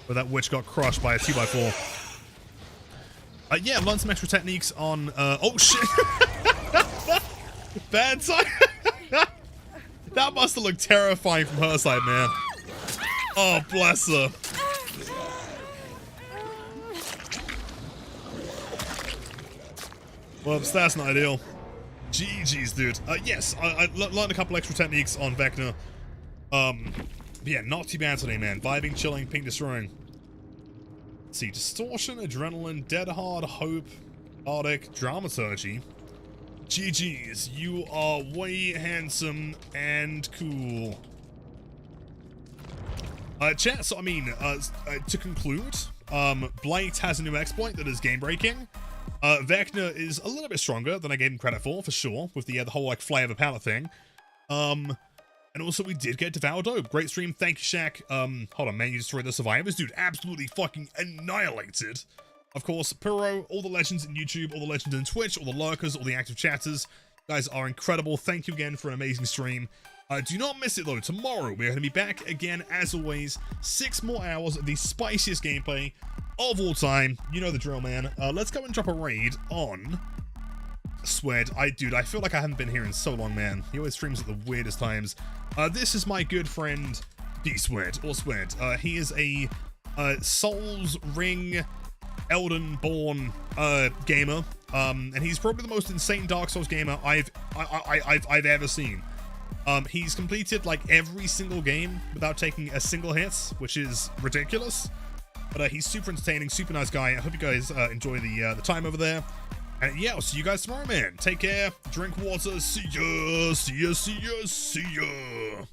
where that witch got crushed by a 2x4. Yeah, learned some extra techniques on, oh shit! Bad side! That must have looked terrifying from her side, man. Oh, bless her. Whoops, that's not ideal. GG's, dude. Yes, I learned a couple extra techniques on Vecna. But yeah, not too bad today, man. Vibing, chilling, ping destroying. Let's see, Distortion, Adrenaline, Dead Hard, Hope, Arctic, Dramaturgy. GG's, you are way handsome and cool. Chat, so I mean, to conclude, Blight has a new exploit that is game-breaking. Vecna is a little bit stronger than I gave him credit for sure, with the whole, like, fly of a pallet thing. And also we did get Devour Hope. Great stream, thank you, Shaq. Hold on, man, you destroyed the survivors. Dude, absolutely fucking annihilated. Of course, Puro, all the legends in YouTube, all the legends in Twitch, all the lurkers, all the active chatters. You guys are incredible. Thank you again for an amazing stream. Do not miss it, though. Tomorrow, we're going to be back again, as always. 6 more hours of the spiciest gameplay of all time. You know the drill, man. Let's go and drop a raid on Swed. Dude, I feel like I haven't been here in so long, man. He always streams at the weirdest times. This is my good friend, D-Swed, or Swed. He is a Souls Ring Elden-born gamer. And he's probably the most insane Dark Souls gamer I've ever seen. He's completed like every single game without taking a single hit, which is ridiculous. But he's super entertaining, super nice guy. I hope you guys enjoy the time over there. And yeah, I'll see you guys tomorrow, man. Take care, drink water, see ya, see ya, see ya, see ya.